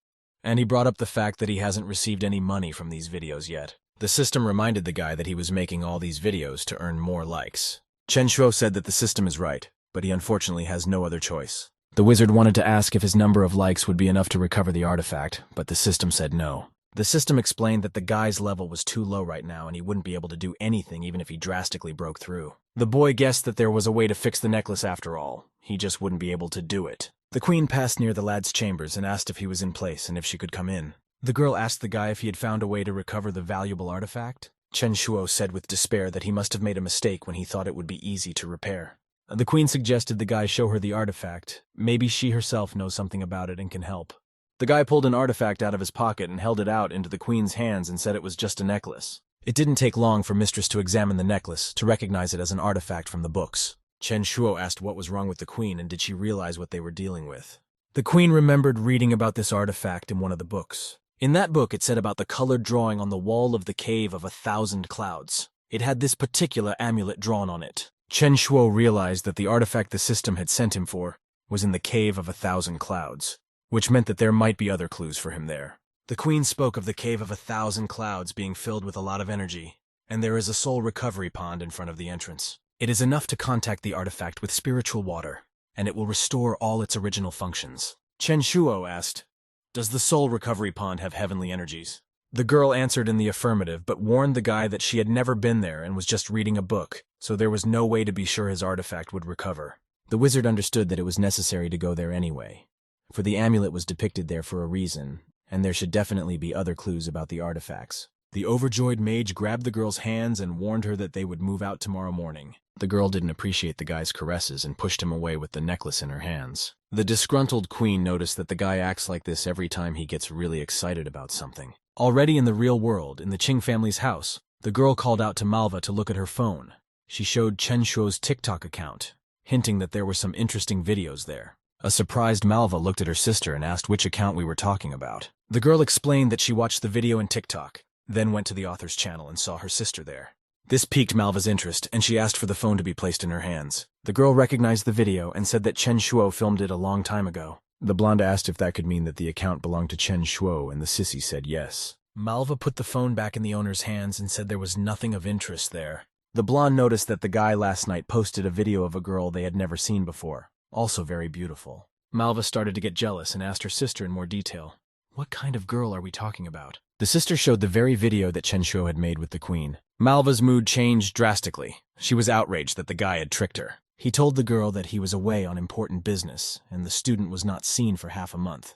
and he brought up the fact that he hasn't received any money from these videos yet. The system reminded the guy that he was making all these videos to earn more likes. Chen Shuo said that the system is right, but he unfortunately has no other choice. The wizard wanted to ask if his number of likes would be enough to recover the artifact, but the system said no. The system explained that the guy's level was too low right now and he wouldn't be able to do anything even if he drastically broke through. The boy guessed that there was a way to fix the necklace after all. He just wouldn't be able to do it. The queen passed near the lad's chambers and asked if he was in place and if she could come in. The girl asked the guy if he had found a way to recover the valuable artifact. Chen Shuo said with despair that he must have made a mistake when he thought it would be easy to repair. The queen suggested the guy show her the artifact. Maybe she herself knows something about it and can help. The guy pulled an artifact out of his pocket and held it out into the queen's hands and said it was just a necklace. It didn't take long for Mistress to examine the necklace, to recognize it as an artifact from the books. Chen Shuo asked what was wrong with the queen and did she realize what they were dealing with. The queen remembered reading about this artifact in one of the books. In that book, it said about the colored drawing on the wall of the cave of 1,000 clouds. It had this particular amulet drawn on it. Chen Shuo realized that the artifact the system had sent him for was in the cave of 1,000 clouds, which meant that there might be other clues for him there. The queen spoke of the cave of 1,000 clouds being filled with a lot of energy, and there is a soul recovery pond in front of the entrance. It is enough to contact the artifact with spiritual water, and it will restore all its original functions. Chen Shuo asked, "Does the soul recovery pond have heavenly energies?" The girl answered in the affirmative, but warned the guy that she had never been there and was just reading a book, so there was no way to be sure his artifact would recover. The wizard understood that it was necessary to go there anyway, for the amulet was depicted there for a reason, and there should definitely be other clues about the artifacts. The overjoyed mage grabbed the girl's hands and warned her that they would move out tomorrow morning. The girl didn't appreciate the guy's caresses and pushed him away with the necklace in her hands. The disgruntled queen noticed that the guy acts like this every time he gets really excited about something. Already in the real world, in the Qing family's house, the girl called out to Malva to look at her phone. She showed Chen Shuo's TikTok account, hinting that there were some interesting videos there. A surprised Malva looked at her sister and asked which account we were talking about. The girl explained that she watched the video in TikTok, then went to the author's channel and saw her sister there. This piqued Malva's interest, and she asked for the phone to be placed in her hands. The girl recognized the video and said that Chen Shuo filmed it a long time ago. The blonde asked if that could mean that the account belonged to Chen Shuo, and the sissy said yes. Malva put the phone back in the owner's hands and said there was nothing of interest there. The blonde noticed that the guy last night posted a video of a girl they had never seen before, also very beautiful. Malva started to get jealous and asked her sister in more detail, "What kind of girl are we talking about?" The sister showed the very video that Chen Shuo had made with the queen. Malva's mood changed drastically. She was outraged that the guy had tricked her. He told the girl that he was away on important business, and the student was not seen for half a month.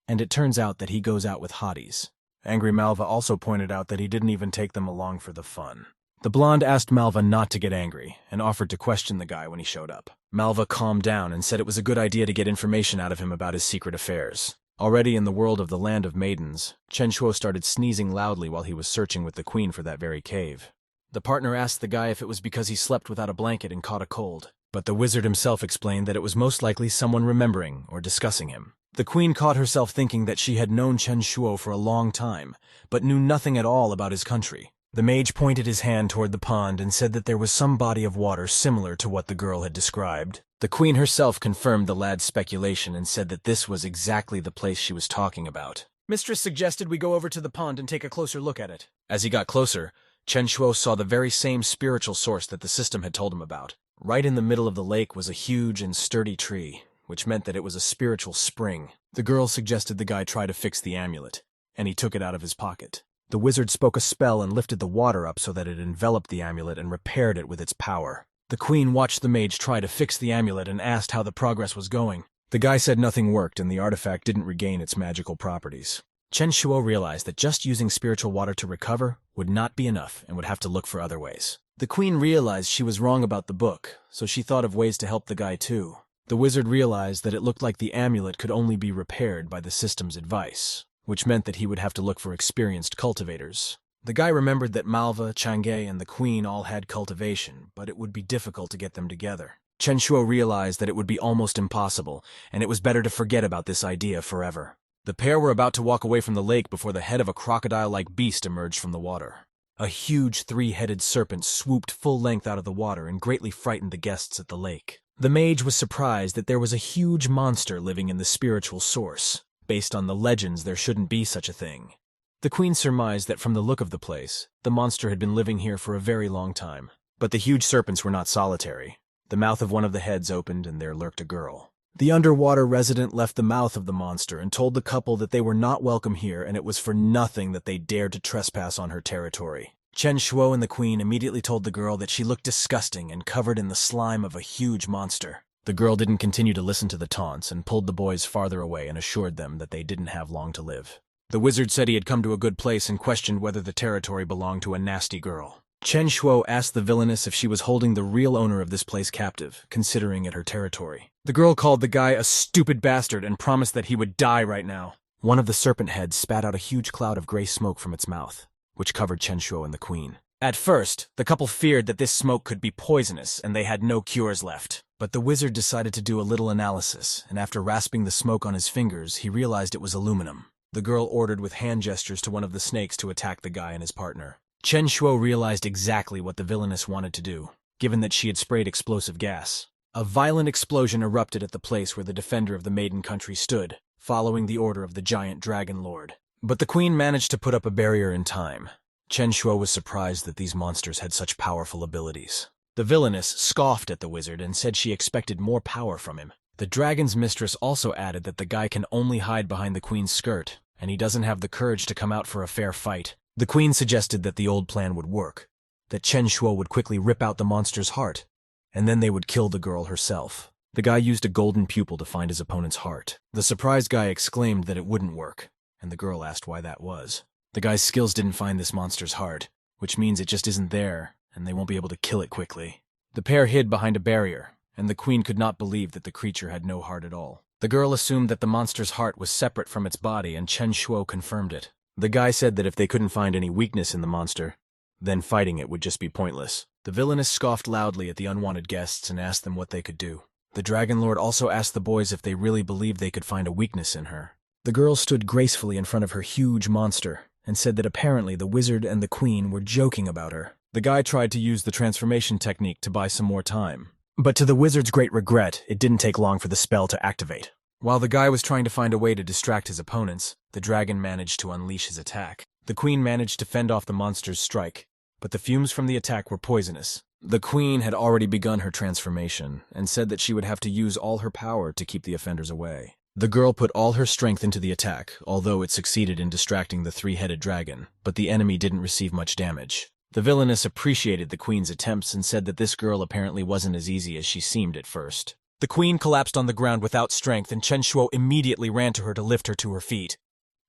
And it turns out that he goes out with hotties. Angry Malva also pointed out that he didn't even take them along for the fun. The blonde asked Malva not to get angry, and offered to question the guy when he showed up. Malva calmed down and said it was a good idea to get information out of him about his secret affairs. Already in the world of the Land of Maidens, Chen Shuo started sneezing loudly while he was searching with the queen for that very cave. The partner asked the guy if it was because he slept without a blanket and caught a cold, but the wizard himself explained that it was most likely someone remembering or discussing him. The queen caught herself thinking that she had known Chen Shuo for a long time, but knew nothing at all about his country. The mage pointed his hand toward the pond and said that there was some body of water similar to what the girl had described. The queen herself confirmed the lad's speculation and said that this was exactly the place she was talking about. Mistress suggested we go over to the pond and take a closer look at it. As he got closer, Chen Shuo saw the very same spiritual source that the system had told him about. Right in the middle of the lake was a huge and sturdy tree, which meant that it was a spiritual spring. The girl suggested the guy try to fix the amulet, and he took it out of his pocket. The wizard spoke a spell and lifted the water up so that it enveloped the amulet and repaired it with its power. The queen watched the mage try to fix the amulet and asked how the progress was going. The guy said nothing worked and the artifact didn't regain its magical properties. Chen Shuo realized that just using spiritual water to recover would not be enough and would have to look for other ways. The queen realized she was wrong about the book, so she thought of ways to help the guy too. The wizard realized that it looked like the amulet could only be repaired by the system's advice, which meant that he would have to look for experienced cultivators. The guy remembered that Malva, Chang'e, and the queen all had cultivation, but it would be difficult to get them together. Chen Shuo realized that it would be almost impossible, and it was better to forget about this idea forever. The pair were about to walk away from the lake before the head of a crocodile-like beast emerged from the water. A huge three-headed serpent swooped full length out of the water and greatly frightened the guests at the lake. The mage was surprised that there was a huge monster living in the spiritual source. Based on the legends, there shouldn't be such a thing. The queen surmised that from the look of the place, the monster had been living here for a very long time. But the huge serpents were not solitary. The mouth of one of the heads opened and there lurked a girl. The underwater resident left the mouth of the monster and told the couple that they were not welcome here and it was for nothing that they dared to trespass on her territory. Chen Shuo and the queen immediately told the girl that she looked disgusting and covered in the slime of a huge monster. The girl didn't continue to listen to the taunts and pulled the boys farther away and assured them that they didn't have long to live. The wizard said he had come to a good place and questioned whether the territory belonged to a nasty girl. Chen Shuo asked the villainess if she was holding the real owner of this place captive, considering it her territory. The girl called the guy a stupid bastard and promised that he would die right now. One of the serpent heads spat out a huge cloud of gray smoke from its mouth, which covered Chen Shuo and the queen. At first, the couple feared that this smoke could be poisonous and they had no cures left. But the wizard decided to do a little analysis, and after rasping the smoke on his fingers, he realized it was aluminum. The girl ordered with hand gestures to one of the snakes to attack the guy and his partner. Chen Shuo realized exactly what the villainess wanted to do, given that she had sprayed explosive gas. A violent explosion erupted at the place where the defender of the maiden country stood, following the order of the giant dragon lord. But the queen managed to put up a barrier in time. Chen Shuo was surprised that these monsters had such powerful abilities. The villainess scoffed at the wizard and said she expected more power from him. The dragon's mistress also added that the guy can only hide behind the queen's skirt, and he doesn't have the courage to come out for a fair fight. The queen suggested that the old plan would work, that Chen Shuo would quickly rip out the monster's heart, and then they would kill the girl herself. The guy used a golden pupil to find his opponent's heart. The surprised guy exclaimed that it wouldn't work, and the girl asked why that was. The guy's skills didn't find this monster's heart, which means it just isn't there, and they won't be able to kill it quickly. The pair hid behind a barrier, and the queen could not believe that the creature had no heart at all. The girl assumed that the monster's heart was separate from its body, and Chen Shuo confirmed it. The guy said that if they couldn't find any weakness in the monster, then fighting it would just be pointless. The villainess scoffed loudly at the unwanted guests and asked them what they could do. The Dragon Lord also asked the boys if they really believed they could find a weakness in her. The girl stood gracefully in front of her huge monster and said that apparently the wizard and the queen were joking about her. The guy tried to use the transformation technique to buy some more time, but to the wizard's great regret, it didn't take long for the spell to activate. While the guy was trying to find a way to distract his opponents, the dragon managed to unleash his attack. The queen managed to fend off the monster's strike, but the fumes from the attack were poisonous. The queen had already begun her transformation and said that she would have to use all her power to keep the offenders away. The girl put all her strength into the attack, although it succeeded in distracting the three-headed dragon, but the enemy didn't receive much damage. The villainess appreciated the queen's attempts and said that this girl apparently wasn't as easy as she seemed at first. The queen collapsed on the ground without strength, and Chen Shuo immediately ran to her to lift her to her feet.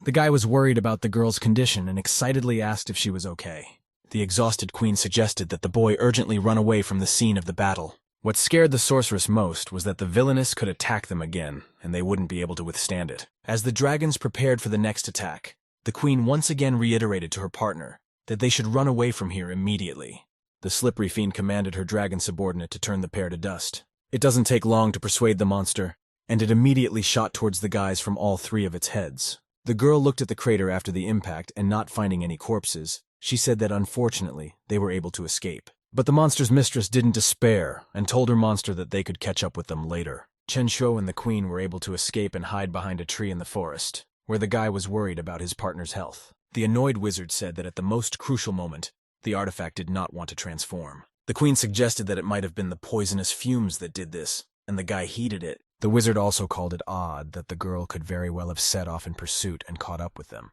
The guy was worried about the girl's condition and excitedly asked if she was okay. The exhausted queen suggested that the boy urgently run away from the scene of the battle. What scared the sorceress most was that the villainess could attack them again, and they wouldn't be able to withstand it. As the dragons prepared for the next attack, the queen once again reiterated to her partner that they should run away from here immediately. The slippery fiend commanded her dragon subordinate to turn the pair to dust. It doesn't take long to persuade the monster, and it immediately shot towards the guys from all three of its heads. The girl looked at the crater after the impact, and not finding any corpses, she said that unfortunately they were able to escape. But the monster's mistress didn't despair and told her monster that they could catch up with them later. Chen Shuo and the queen were able to escape and hide behind a tree in the forest, where the guy was worried about his partner's health. The annoyed wizard said that at the most crucial moment, the artifact did not want to transform. The queen suggested that it might have been the poisonous fumes that did this, and the guy heeded it. The wizard also called it odd that the girl could very well have set off in pursuit and caught up with them,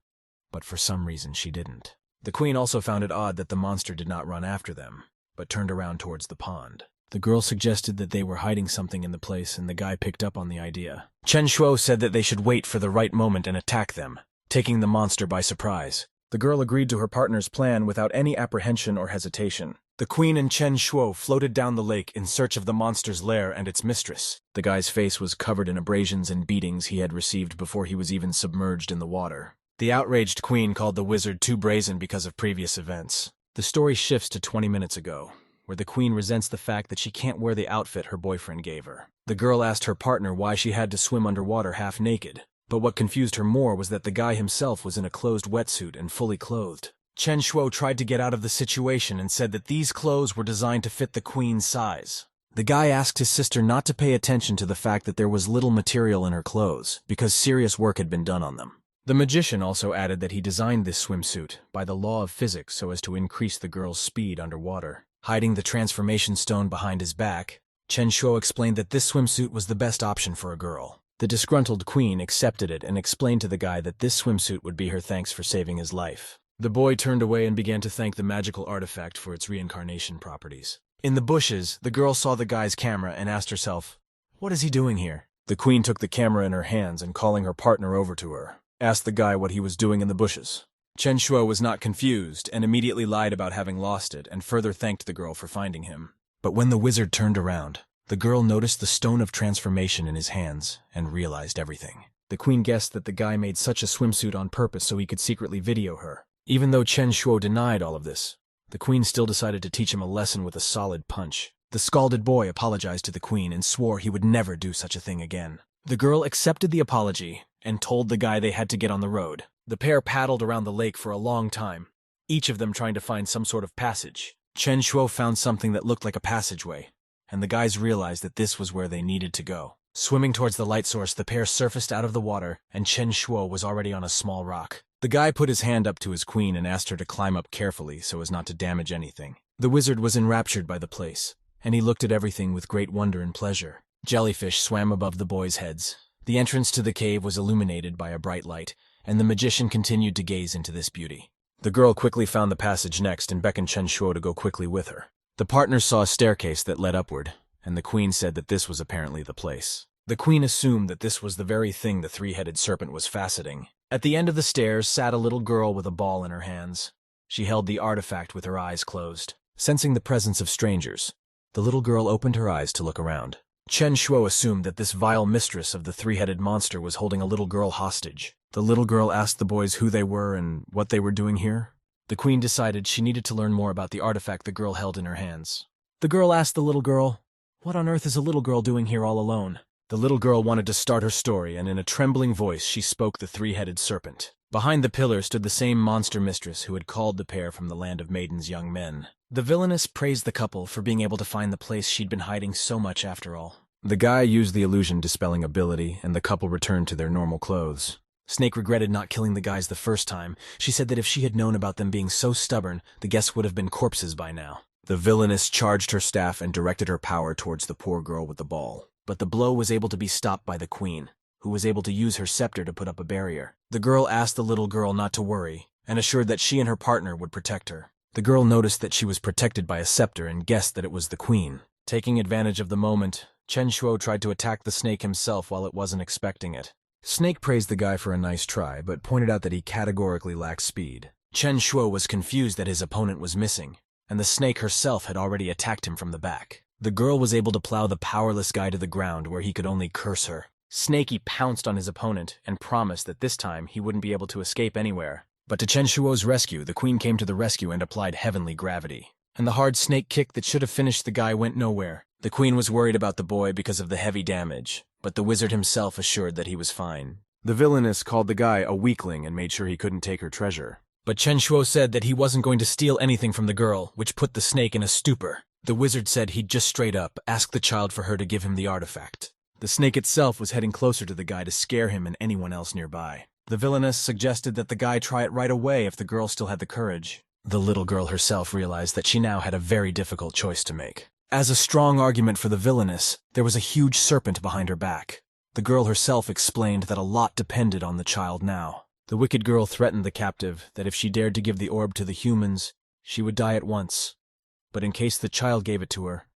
but for some reason she didn't. The queen also found it odd that the monster did not run after them, but turned around towards the pond. The girl suggested that they were hiding something in the place, and the guy picked up on the idea. Chen Shuo said that they should wait for the right moment and attack them, taking the monster by surprise. The girl agreed to her partner's plan without any apprehension or hesitation. The queen and Chen Shuo floated down the lake in search of the monster's lair and its mistress. The guy's face was covered in abrasions and beatings he had received before he was even submerged in the water. The outraged queen called the wizard too brazen because of previous events. The story shifts to 20 minutes ago, where the queen resents the fact that she can't wear the outfit her boyfriend gave her. The girl asked her partner why she had to swim underwater half naked, but what confused her more was that the guy himself was in a closed wetsuit and fully clothed. Chen Shuo tried to get out of the situation and said that these clothes were designed to fit the queen's size. The guy asked his sister not to pay attention to the fact that there was little material in her clothes, because serious work had been done on them. The magician also added that he designed this swimsuit by the law of physics so as to increase the girl's speed underwater. Hiding the transformation stone behind his back, Chen Shuo explained that this swimsuit was the best option for a girl. The disgruntled queen accepted it and explained to the guy that this swimsuit would be her thanks for saving his life. The boy turned away and began to thank the magical artifact for its reincarnation properties. In the bushes, the girl saw the guy's camera and asked herself, "What is he doing here?" The queen took the camera in her hands and, calling her partner over to her, asked the guy what he was doing in the bushes. Chen Shuo was not confused and immediately lied about having lost it and further thanked the girl for finding him. But when the wizard turned around, the girl noticed the stone of transformation in his hands and realized everything. The queen guessed that the guy made such a swimsuit on purpose so he could secretly video her. Even though Chen Shuo denied all of this, the queen still decided to teach him a lesson with a solid punch. The scalded boy apologized to the queen and swore he would never do such a thing again. The girl accepted the apology and told the guy they had to get on the road. The pair paddled around the lake for a long time, each of them trying to find some sort of passage. Chen Shuo found something that looked like a passageway, and the guys realized that this was where they needed to go. Swimming towards the light source, the pair surfaced out of the water, and Chen Shuo was already on a small rock. The guy put his hand up to his queen and asked her to climb up carefully so as not to damage anything. The wizard was enraptured by the place, and he looked at everything with great wonder and pleasure. Jellyfish swam above the boys' heads. The entrance to the cave was illuminated by a bright light, and the magician continued to gaze into this beauty. The girl quickly found the passage next and beckoned Chen Shuo to go quickly with her. The partners saw a staircase that led upward, and the queen said that this was apparently the place. The queen assumed that this was the very thing the three-headed serpent was faceting. At the end of the stairs sat a little girl with a ball in her hands. She held the artifact with her eyes closed. Sensing the presence of strangers, the little girl opened her eyes to look around. Chen Shuo assumed that this vile mistress of the three-headed monster was holding a little girl hostage. The little girl asked the boys who they were and what they were doing here. The queen decided she needed to learn more about the artifact the girl held in her hands. The girl asked the little girl, "What on earth is a little girl doing here all alone?" The little girl wanted to start her story, and in a trembling voice she spoke the three-headed serpent. Behind the pillar stood the same monster mistress who had called the pair from the land of Maiden's young men. The villainess praised the couple for being able to find the place she'd been hiding so much after all. The guy used the illusion-dispelling ability, and the couple returned to their normal clothes. Snake regretted not killing the guys the first time. She said that if she had known about them being so stubborn, the guests would have been corpses by now. The villainess charged her staff and directed her power towards the poor girl with the ball. But the blow was able to be stopped by the queen, who was able to use her scepter to put up a barrier. The girl asked the little girl not to worry, and assured that she and her partner would protect her. The girl noticed that she was protected by a scepter and guessed that it was the queen. Taking advantage of the moment, Chen Shuo tried to attack the snake himself while it wasn't expecting it. Snake praised the guy for a nice try, but pointed out that he categorically lacked speed. Chen Shuo was confused that his opponent was missing, and the snake herself had already attacked him from the back. The girl was able to plow the powerless guy to the ground where he could only curse her. Snakey pounced on his opponent and promised that this time he wouldn't be able to escape anywhere. But to Chen Shuo's rescue, the queen came to the rescue and applied heavenly gravity. And the hard snake kick that should have finished the guy went nowhere. The queen was worried about the boy because of the heavy damage, but the wizard himself assured that he was fine. The villainess called the guy a weakling and made sure he couldn't take her treasure. But Chen Shuo said that he wasn't going to steal anything from the girl, which put the snake in a stupor. The wizard said he'd just straight up ask the child for her to give him the artifact. The snake itself was heading closer to the guy to scare him and anyone else nearby. The villainess suggested that the guy try it right away if the girl still had the courage. The little girl herself realized that she now had a very difficult choice to make. As a strong argument for the villainess, there was a huge serpent behind her back. The girl herself explained that a lot depended on the child now. The wicked girl threatened the captive that if she dared to give the orb to the humans, she would die at once. But in case the child gave it to her,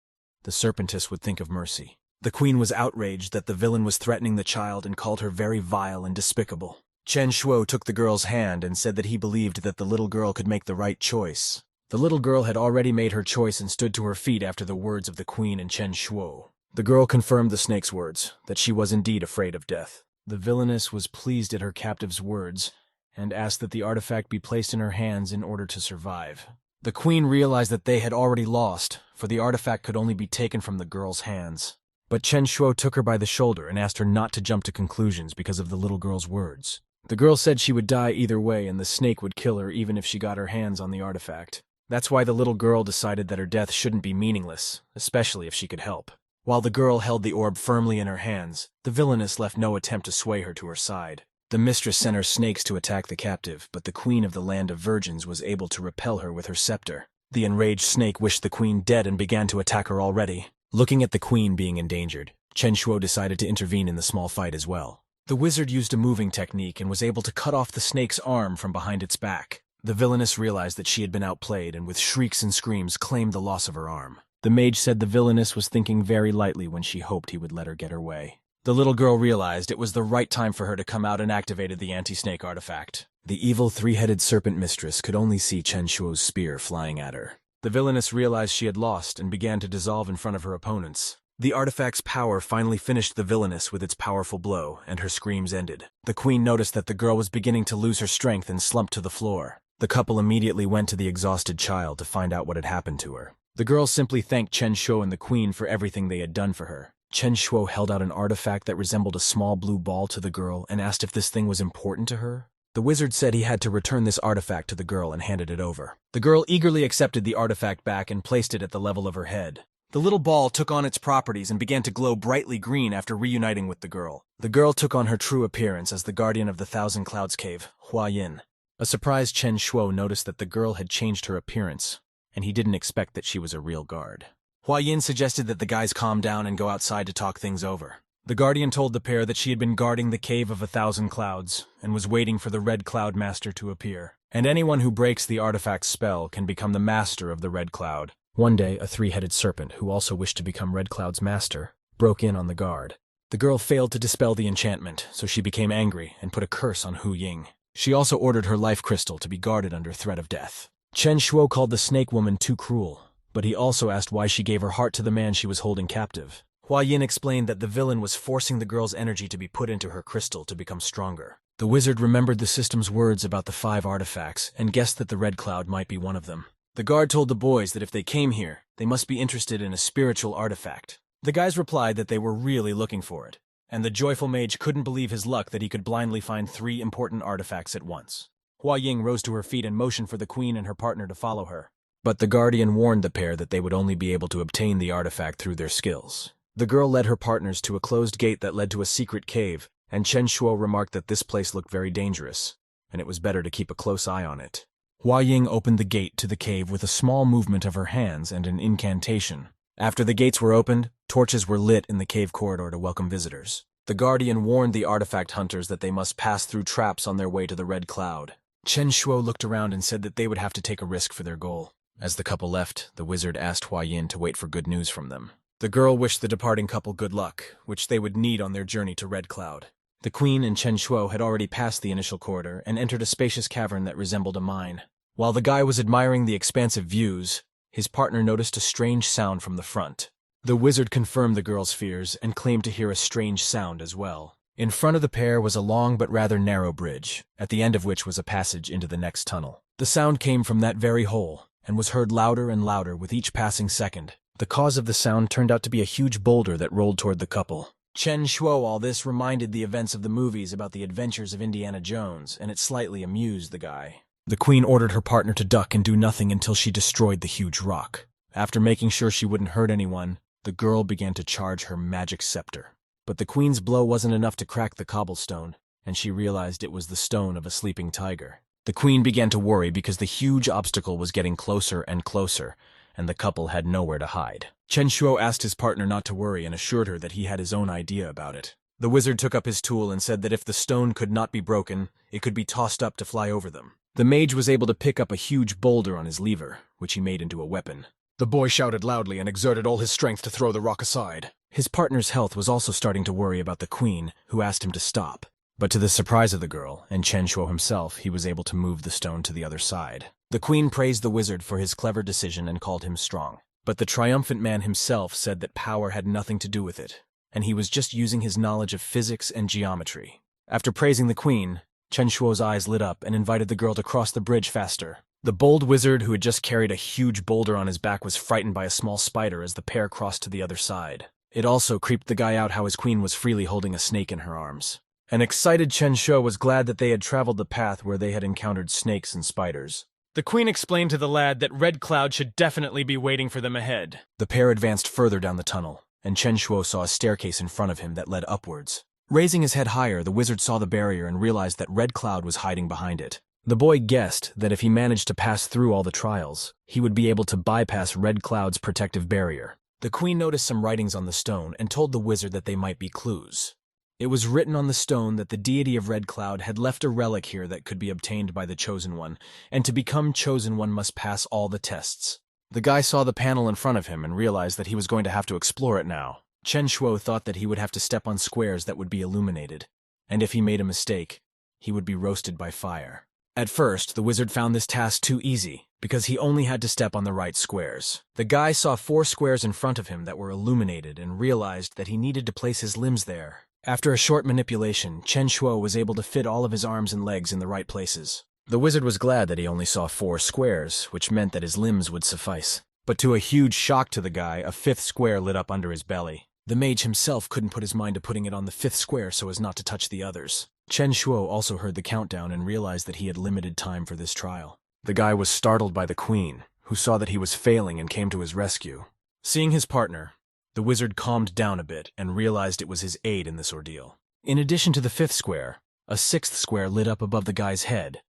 the serpentess would think of mercy. The queen was outraged that the villain was threatening the child and called her very vile and despicable. Chen Shuo took the girl's hand and said that he believed that the little girl could make the right choice. The little girl had already made her choice and stood to her feet after the words of the queen and Chen Shuo. The girl confirmed the snake's words, that she was indeed afraid of death. The villainess was pleased at her captive's words and asked that the artifact be placed in her hands in order to survive. The queen realized that they had already lost, for the artifact could only be taken from the girl's hands. But Chen Shuo took her by the shoulder and asked her not to jump to conclusions because of the little girl's words. The girl said she would die either way and the snake would kill her even if she got her hands on the artifact. That's why the little girl decided that her death shouldn't be meaningless, especially if she could help. While the girl held the orb firmly in her hands, the villainess left no attempt to sway her to her side. The mistress sent her snakes to attack the captive, but the queen of the land of virgins was able to repel her with her scepter. The enraged snake wished the queen dead and began to attack her already. Looking at the queen being endangered, Chen Shuo decided to intervene in the small fight as well. The wizard used a moving technique and was able to cut off the snake's arm from behind its back. The villainess realized that she had been outplayed and with shrieks and screams claimed the loss of her arm. The mage said the villainess was thinking very lightly when she hoped he would let her get her way. The little girl realized it was the right time for her to come out and activated the anti-snake artifact. The evil three-headed serpent mistress could only see Chen Shuo's spear flying at her. The villainess realized she had lost and began to dissolve in front of her opponents. The artifact's power finally finished the villainess with its powerful blow, and her screams ended. The queen noticed that the girl was beginning to lose her strength and slumped to the floor. The couple immediately went to the exhausted child to find out what had happened to her. The girl simply thanked Chen Shuo and the queen for everything they had done for her. Chen Shuo held out an artifact that resembled a small blue ball to the girl and asked if this thing was important to her. The wizard said he had to return this artifact to the girl and handed it over. The girl eagerly accepted the artifact back and placed it at the level of her head. The little ball took on its properties and began to glow brightly green after reuniting with the girl. The girl took on her true appearance as the guardian of the Thousand Clouds Cave, Hua Yin. A surprised Chen Shuo noticed that the girl had changed her appearance, and he didn't expect that she was a real guard. Hua Yin suggested that the guys calm down and go outside to talk things over. The guardian told the pair that she had been guarding the Cave of 1,000 Clouds and was waiting for the Red Cloud Master to appear. And anyone who breaks the artifact's spell can become the master of the Red Cloud. One day, a three-headed serpent, who also wished to become Red Cloud's master, broke in on the guard. The girl failed to dispel the enchantment, so she became angry and put a curse on Hu Ying. She also ordered her life crystal to be guarded under threat of death. Chen Shuo called the snake woman too cruel, but he also asked why she gave her heart to the man she was holding captive. Hua Yin explained that the villain was forcing the girl's energy to be put into her crystal to become stronger. The wizard remembered the system's words about the 5 artifacts and guessed that the Red Cloud might be one of them. The guard told the boys that if they came here, they must be interested in a spiritual artifact. The guys replied that they were really looking for it, and the joyful mage couldn't believe his luck that he could blindly find 3 important artifacts at once. Hua Ying rose to her feet and motioned for the queen and her partner to follow her. But the guardian warned the pair that they would only be able to obtain the artifact through their skills. The girl led her partners to a closed gate that led to a secret cave, and Chen Shuo remarked that this place looked very dangerous, and it was better to keep a close eye on it. Hua Ying opened the gate to the cave with a small movement of her hands and an incantation. After the gates were opened, torches were lit in the cave corridor to welcome visitors. The guardian warned the artifact hunters that they must pass through traps on their way to the Red Cloud. Chen Shuo looked around and said that they would have to take a risk for their goal. As the couple left, the wizard asked Hua Yin to wait for good news from them. The girl wished the departing couple good luck, which they would need on their journey to Red Cloud. The queen and Chen Shuo had already passed the initial corridor and entered a spacious cavern that resembled a mine. While the guy was admiring the expansive views, his partner noticed a strange sound from the front. The wizard confirmed the girl's fears and claimed to hear a strange sound as well. In front of the pair was a long but rather narrow bridge, at the end of which was a passage into the next tunnel. The sound came from that very hole, and was heard louder and louder with each passing second. The cause of the sound turned out to be a huge boulder that rolled toward the couple. Chen Shuo, all this reminded the events of the movies about the adventures of Indiana Jones, and it slightly amused the guy. The queen ordered her partner to duck and do nothing until she destroyed the huge rock. After making sure she wouldn't hurt anyone, the girl began to charge her magic scepter. But the queen's blow wasn't enough to crack the cobblestone, and she realized it was the stone of a sleeping tiger. The queen began to worry because the huge obstacle was getting closer and closer, and the couple had nowhere to hide. Chen Shuo asked his partner not to worry and assured her that he had his own idea about it. The wizard took up his tool and said that if the stone could not be broken, it could be tossed up to fly over them. The mage was able to pick up a huge boulder on his lever, which he made into a weapon. The boy shouted loudly and exerted all his strength to throw the rock aside. His partner's health was also starting to worry about the queen, who asked him to stop. But to the surprise of the girl, and Chen Shuo himself, he was able to move the stone to the other side. The queen praised the wizard for his clever decision and called him strong. But the triumphant man himself said that power had nothing to do with it, and he was just using his knowledge of physics and geometry. After praising the queen, Chen Shuo's eyes lit up and invited the girl to cross the bridge faster. The bold wizard who had just carried a huge boulder on his back was frightened by a small spider as the pair crossed to the other side. It also creeped the guy out how his queen was freely holding a snake in her arms. An excited Chen Shuo was glad that they had traveled the path where they had encountered snakes and spiders. The queen explained to the lad that Red Cloud should definitely be waiting for them ahead. The pair advanced further down the tunnel, and Chen Shuo saw a staircase in front of him that led upwards. Raising his head higher, the wizard saw the barrier and realized that Red Cloud was hiding behind it. The boy guessed that if he managed to pass through all the trials, he would be able to bypass Red Cloud's protective barrier. The queen noticed some writings on the stone and told the wizard that they might be clues. It was written on the stone that the deity of Red Cloud had left a relic here that could be obtained by the Chosen One, and to become Chosen One must pass all the tests. The guy saw the panel in front of him and realized that he was going to have to explore it now. Chen Shuo thought that he would have to step on squares that would be illuminated, and if he made a mistake, he would be roasted by fire. At first, the wizard found this task too easy, because he only had to step on the right squares. The guy saw 4 squares in front of him that were illuminated and realized that he needed to place his limbs there. After a short manipulation, Chen Shuo was able to fit all of his arms and legs in the right places. The wizard was glad that he only saw 4 squares, which meant that his limbs would suffice. But to a huge shock to the guy, a 5th square lit up under his belly. The mage himself couldn't put his mind to putting it on the 5th square so as not to touch the others. Chen Shuo also heard the countdown and realized that he had limited time for this trial. The guy was startled by the queen, who saw that he was failing and came to his rescue. Seeing his partner, the wizard calmed down a bit and realized it was his aid in this ordeal. In addition to the 5th square, a 6th square lit up above the guy's head.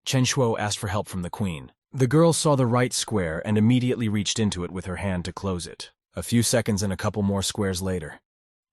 Chen Shuo asked for help from the queen. The girl saw the right square and immediately reached into it with her hand to close it. A few seconds and a couple more squares later,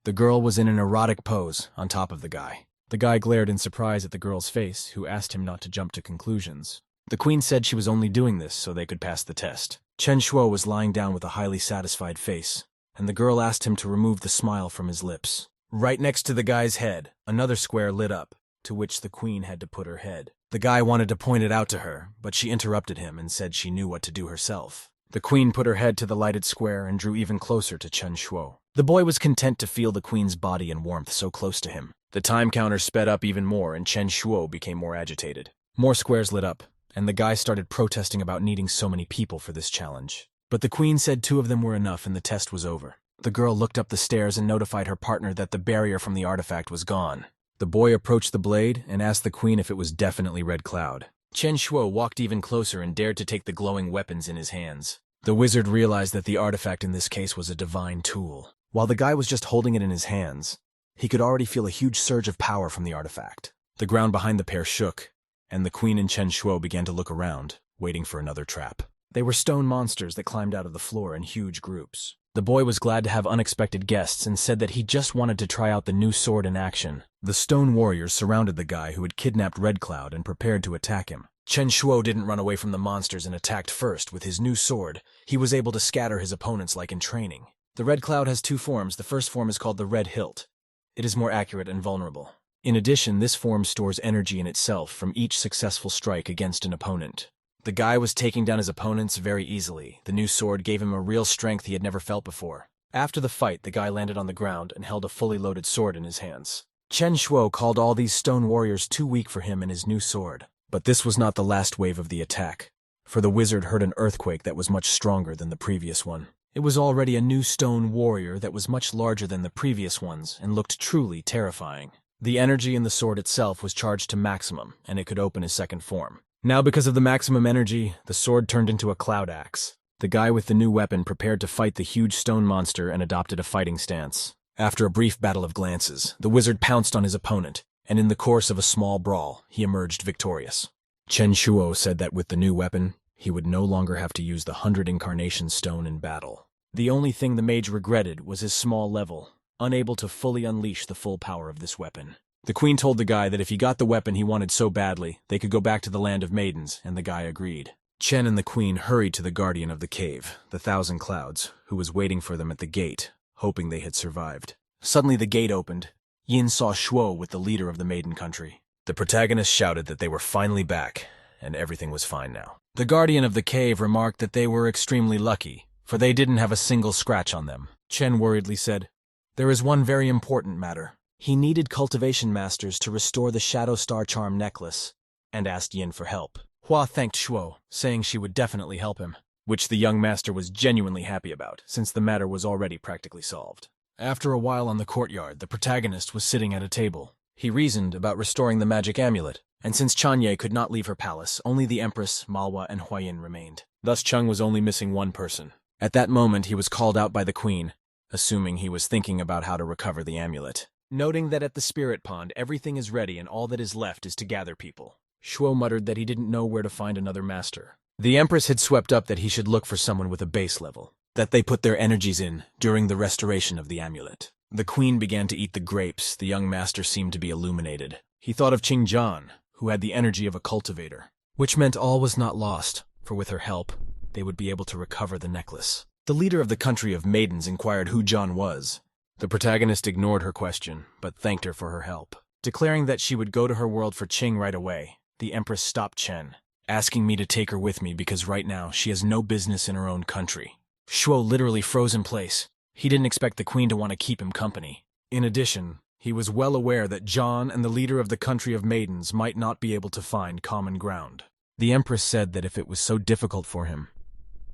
the girl was in an erotic pose on top of the guy. The guy glared in surprise at the girl's face, who asked him not to jump to conclusions. The queen said she was only doing this so they could pass the test. Chen Shuo was lying down with a highly satisfied face, and the girl asked him to remove the smile from his lips. Right next to the guy's head, another square lit up, to which the queen had to put her head. The guy wanted to point it out to her, but she interrupted him and said she knew what to do herself. The queen put her head to the lighted square and drew even closer to Chen Shuo. The boy was content to feel the queen's body and warmth so close to him. The time counter sped up even more and Chen Shuo became more agitated. More squares lit up, and the guy started protesting about needing so many people for this challenge. But the queen said 2 of them were enough and the test was over. The girl looked up the stairs and notified her partner that the barrier from the artifact was gone. The boy approached the blade and asked the queen if it was definitely Red Cloud. Chen Shuo walked even closer and dared to take the glowing weapons in his hands. The wizard realized that the artifact in this case was a divine tool. While the guy was just holding it in his hands, he could already feel a huge surge of power from the artifact. The ground behind the pair shook, and the queen and Chen Shuo began to look around, waiting for another trap. They were stone monsters that climbed out of the floor in huge groups. The boy was glad to have unexpected guests and said that he just wanted to try out the new sword in action. The stone warriors surrounded the guy who had kidnapped Red Cloud and prepared to attack him. Chen Shuo didn't run away from the monsters and attacked first. With his new sword, he was able to scatter his opponents like in training. The Red Cloud has 2 forms. The first form is called the Red Hilt. It is more accurate and vulnerable. In addition, this form stores energy in itself from each successful strike against an opponent. The guy was taking down his opponents very easily. The new sword gave him a real strength he had never felt before. After the fight, the guy landed on the ground and held a fully loaded sword in his hands. Chen Shuo called all these stone warriors too weak for him and his new sword. But this was not the last wave of the attack, for the wizard heard an earthquake that was much stronger than the previous one. It was already a new stone warrior that was much larger than the previous ones and looked truly terrifying. The energy in the sword itself was charged to maximum, and it could open his second form. Now, because of the maximum energy, the sword turned into a cloud axe. The guy with the new weapon prepared to fight the huge stone monster and adopted a fighting stance. After a brief battle of glances, the wizard pounced on his opponent, and in the course of a small brawl, he emerged victorious. Chen Shuo said that with the new weapon, he would no longer have to use the 100 Incarnation Stone in battle. The only thing the mage regretted was his small level, unable to fully unleash the full power of this weapon. The queen told the guy that if he got the weapon he wanted so badly, they could go back to the land of maidens, and the guy agreed. Chen and the queen hurried to the guardian of the cave, the Thousand Clouds, who was waiting for them at the gate, hoping they had survived. Suddenly the gate opened. Yin saw Shuo with the leader of the maiden country. The protagonist shouted that they were finally back, and everything was fine now. The guardian of the cave remarked that they were extremely lucky, for they didn't have a single scratch on them. Chen worriedly said, "There is one very important matter." He needed cultivation masters to restore the Shadow Star Charm necklace, and asked Yin for help. Hua thanked Shuo, saying she would definitely help him, which the young master was genuinely happy about, since the matter was already practically solved. After a while on the courtyard, the protagonist was sitting at a table. He reasoned about restoring the magic amulet, and since Chanye could not leave her palace, only the Empress, Manhwa, and Huayin remained. Thus Cheng was only missing one person. At that moment he was called out by the queen, assuming he was thinking about how to recover the amulet. Noting that at the spirit pond everything is ready and all that is left is to gather people, Shuo muttered that he didn't know where to find another master. The Empress had swept up that he should look for someone with a base level, that they put their energies in during the restoration of the amulet. The queen began to eat the grapes. The young master seemed to be illuminated. He thought of Qingjian, who had the energy of a cultivator, which meant all was not lost, for with her help, they would be able to recover the necklace. The leader of the country of maidens inquired who John was. The protagonist ignored her question, but thanked her for her help. Declaring that she would go to her world for Qing right away, the Empress stopped Chen, asking me to take her with me because right now she has no business in her own country. Shuo literally froze in place. He didn't expect the queen to want to keep him company. In addition, he was well aware that John and the leader of the country of maidens might not be able to find common ground. The Empress said that if it was so difficult for him,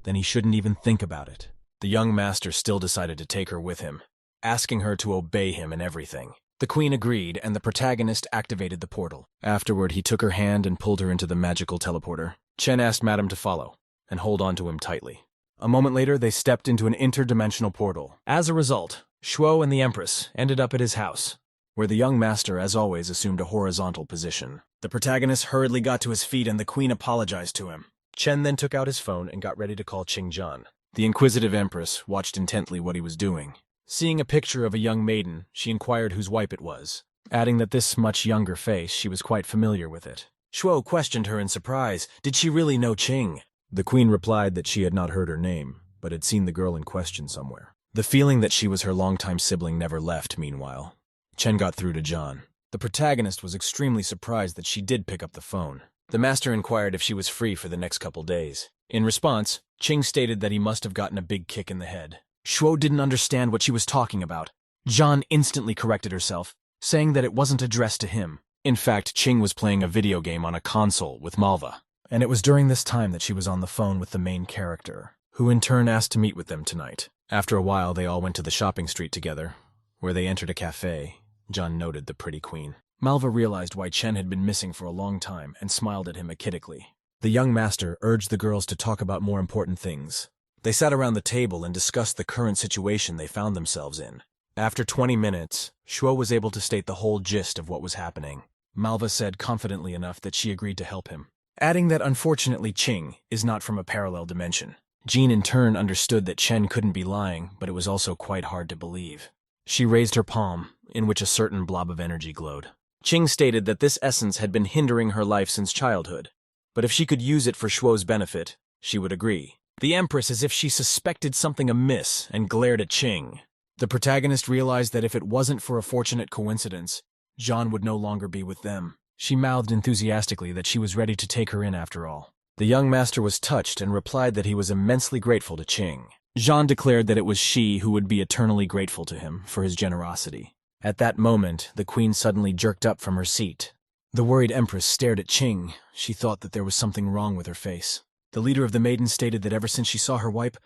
then he shouldn't even think about it. The young master still decided to take her with him, asking her to obey him in everything. The queen agreed, and the protagonist activated the portal. Afterward, he took her hand and pulled her into the magical teleporter. Chen asked Madame to follow, and hold on to him tightly. A moment later, they stepped into an interdimensional portal. As a result, Shuo and the Empress ended up at his house, where the young master, as always, assumed a horizontal position. The protagonist hurriedly got to his feet, and the queen apologized to him. Chen then took out his phone and got ready to call Qingjian. The inquisitive Empress watched intently what he was doing. Seeing a picture of a young maiden, she inquired whose wife it was, adding that this much younger face, she was quite familiar with it. Shuo questioned her in surprise. Did she really know Qing? The queen replied that she had not heard her name, but had seen the girl in question somewhere. The feeling that she was her longtime sibling never left, meanwhile. Chen got through to John. The protagonist was extremely surprised that she did pick up the phone. The master inquired if she was free for the next couple days. In response, Qing stated that he must have gotten a big kick in the head. Shuo didn't understand what she was talking about. John instantly corrected herself, saying that it wasn't addressed to him. In fact, Qing was playing a video game on a console with Malva, and it was during this time that she was on the phone with the main character, who in turn asked to meet with them tonight. After a while, they all went to the shopping street together, where they entered a cafe. John noted the pretty queen. Malva realized why Chen had been missing for a long time and smiled at him achidically. The young master urged the girls to talk about more important things. They sat around the table and discussed the current situation they found themselves in. After 20 minutes, Shuo was able to state the whole gist of what was happening. Malva said confidently enough that she agreed to help him, adding that unfortunately Qing is not from a parallel dimension. Jean in turn understood that Chen couldn't be lying, but it was also quite hard to believe. She raised her palm, in which a certain blob of energy glowed. Qing stated that this essence had been hindering her life since childhood, but if she could use it for Shuo's benefit, she would agree. The Empress, as if she suspected something amiss, and glared at Qing. The protagonist realized that if it wasn't for a fortunate coincidence, John would no longer be with them. She mouthed enthusiastically that she was ready to take her in after all. The young master was touched and replied that he was immensely grateful to Qing. Jean declared that it was she who would be eternally grateful to him for his generosity. At that moment, the queen suddenly jerked up from her seat. The worried empress stared at Qing. She thought that there was something wrong with her face. The leader of the maidens stated that ever since she saw her wipe,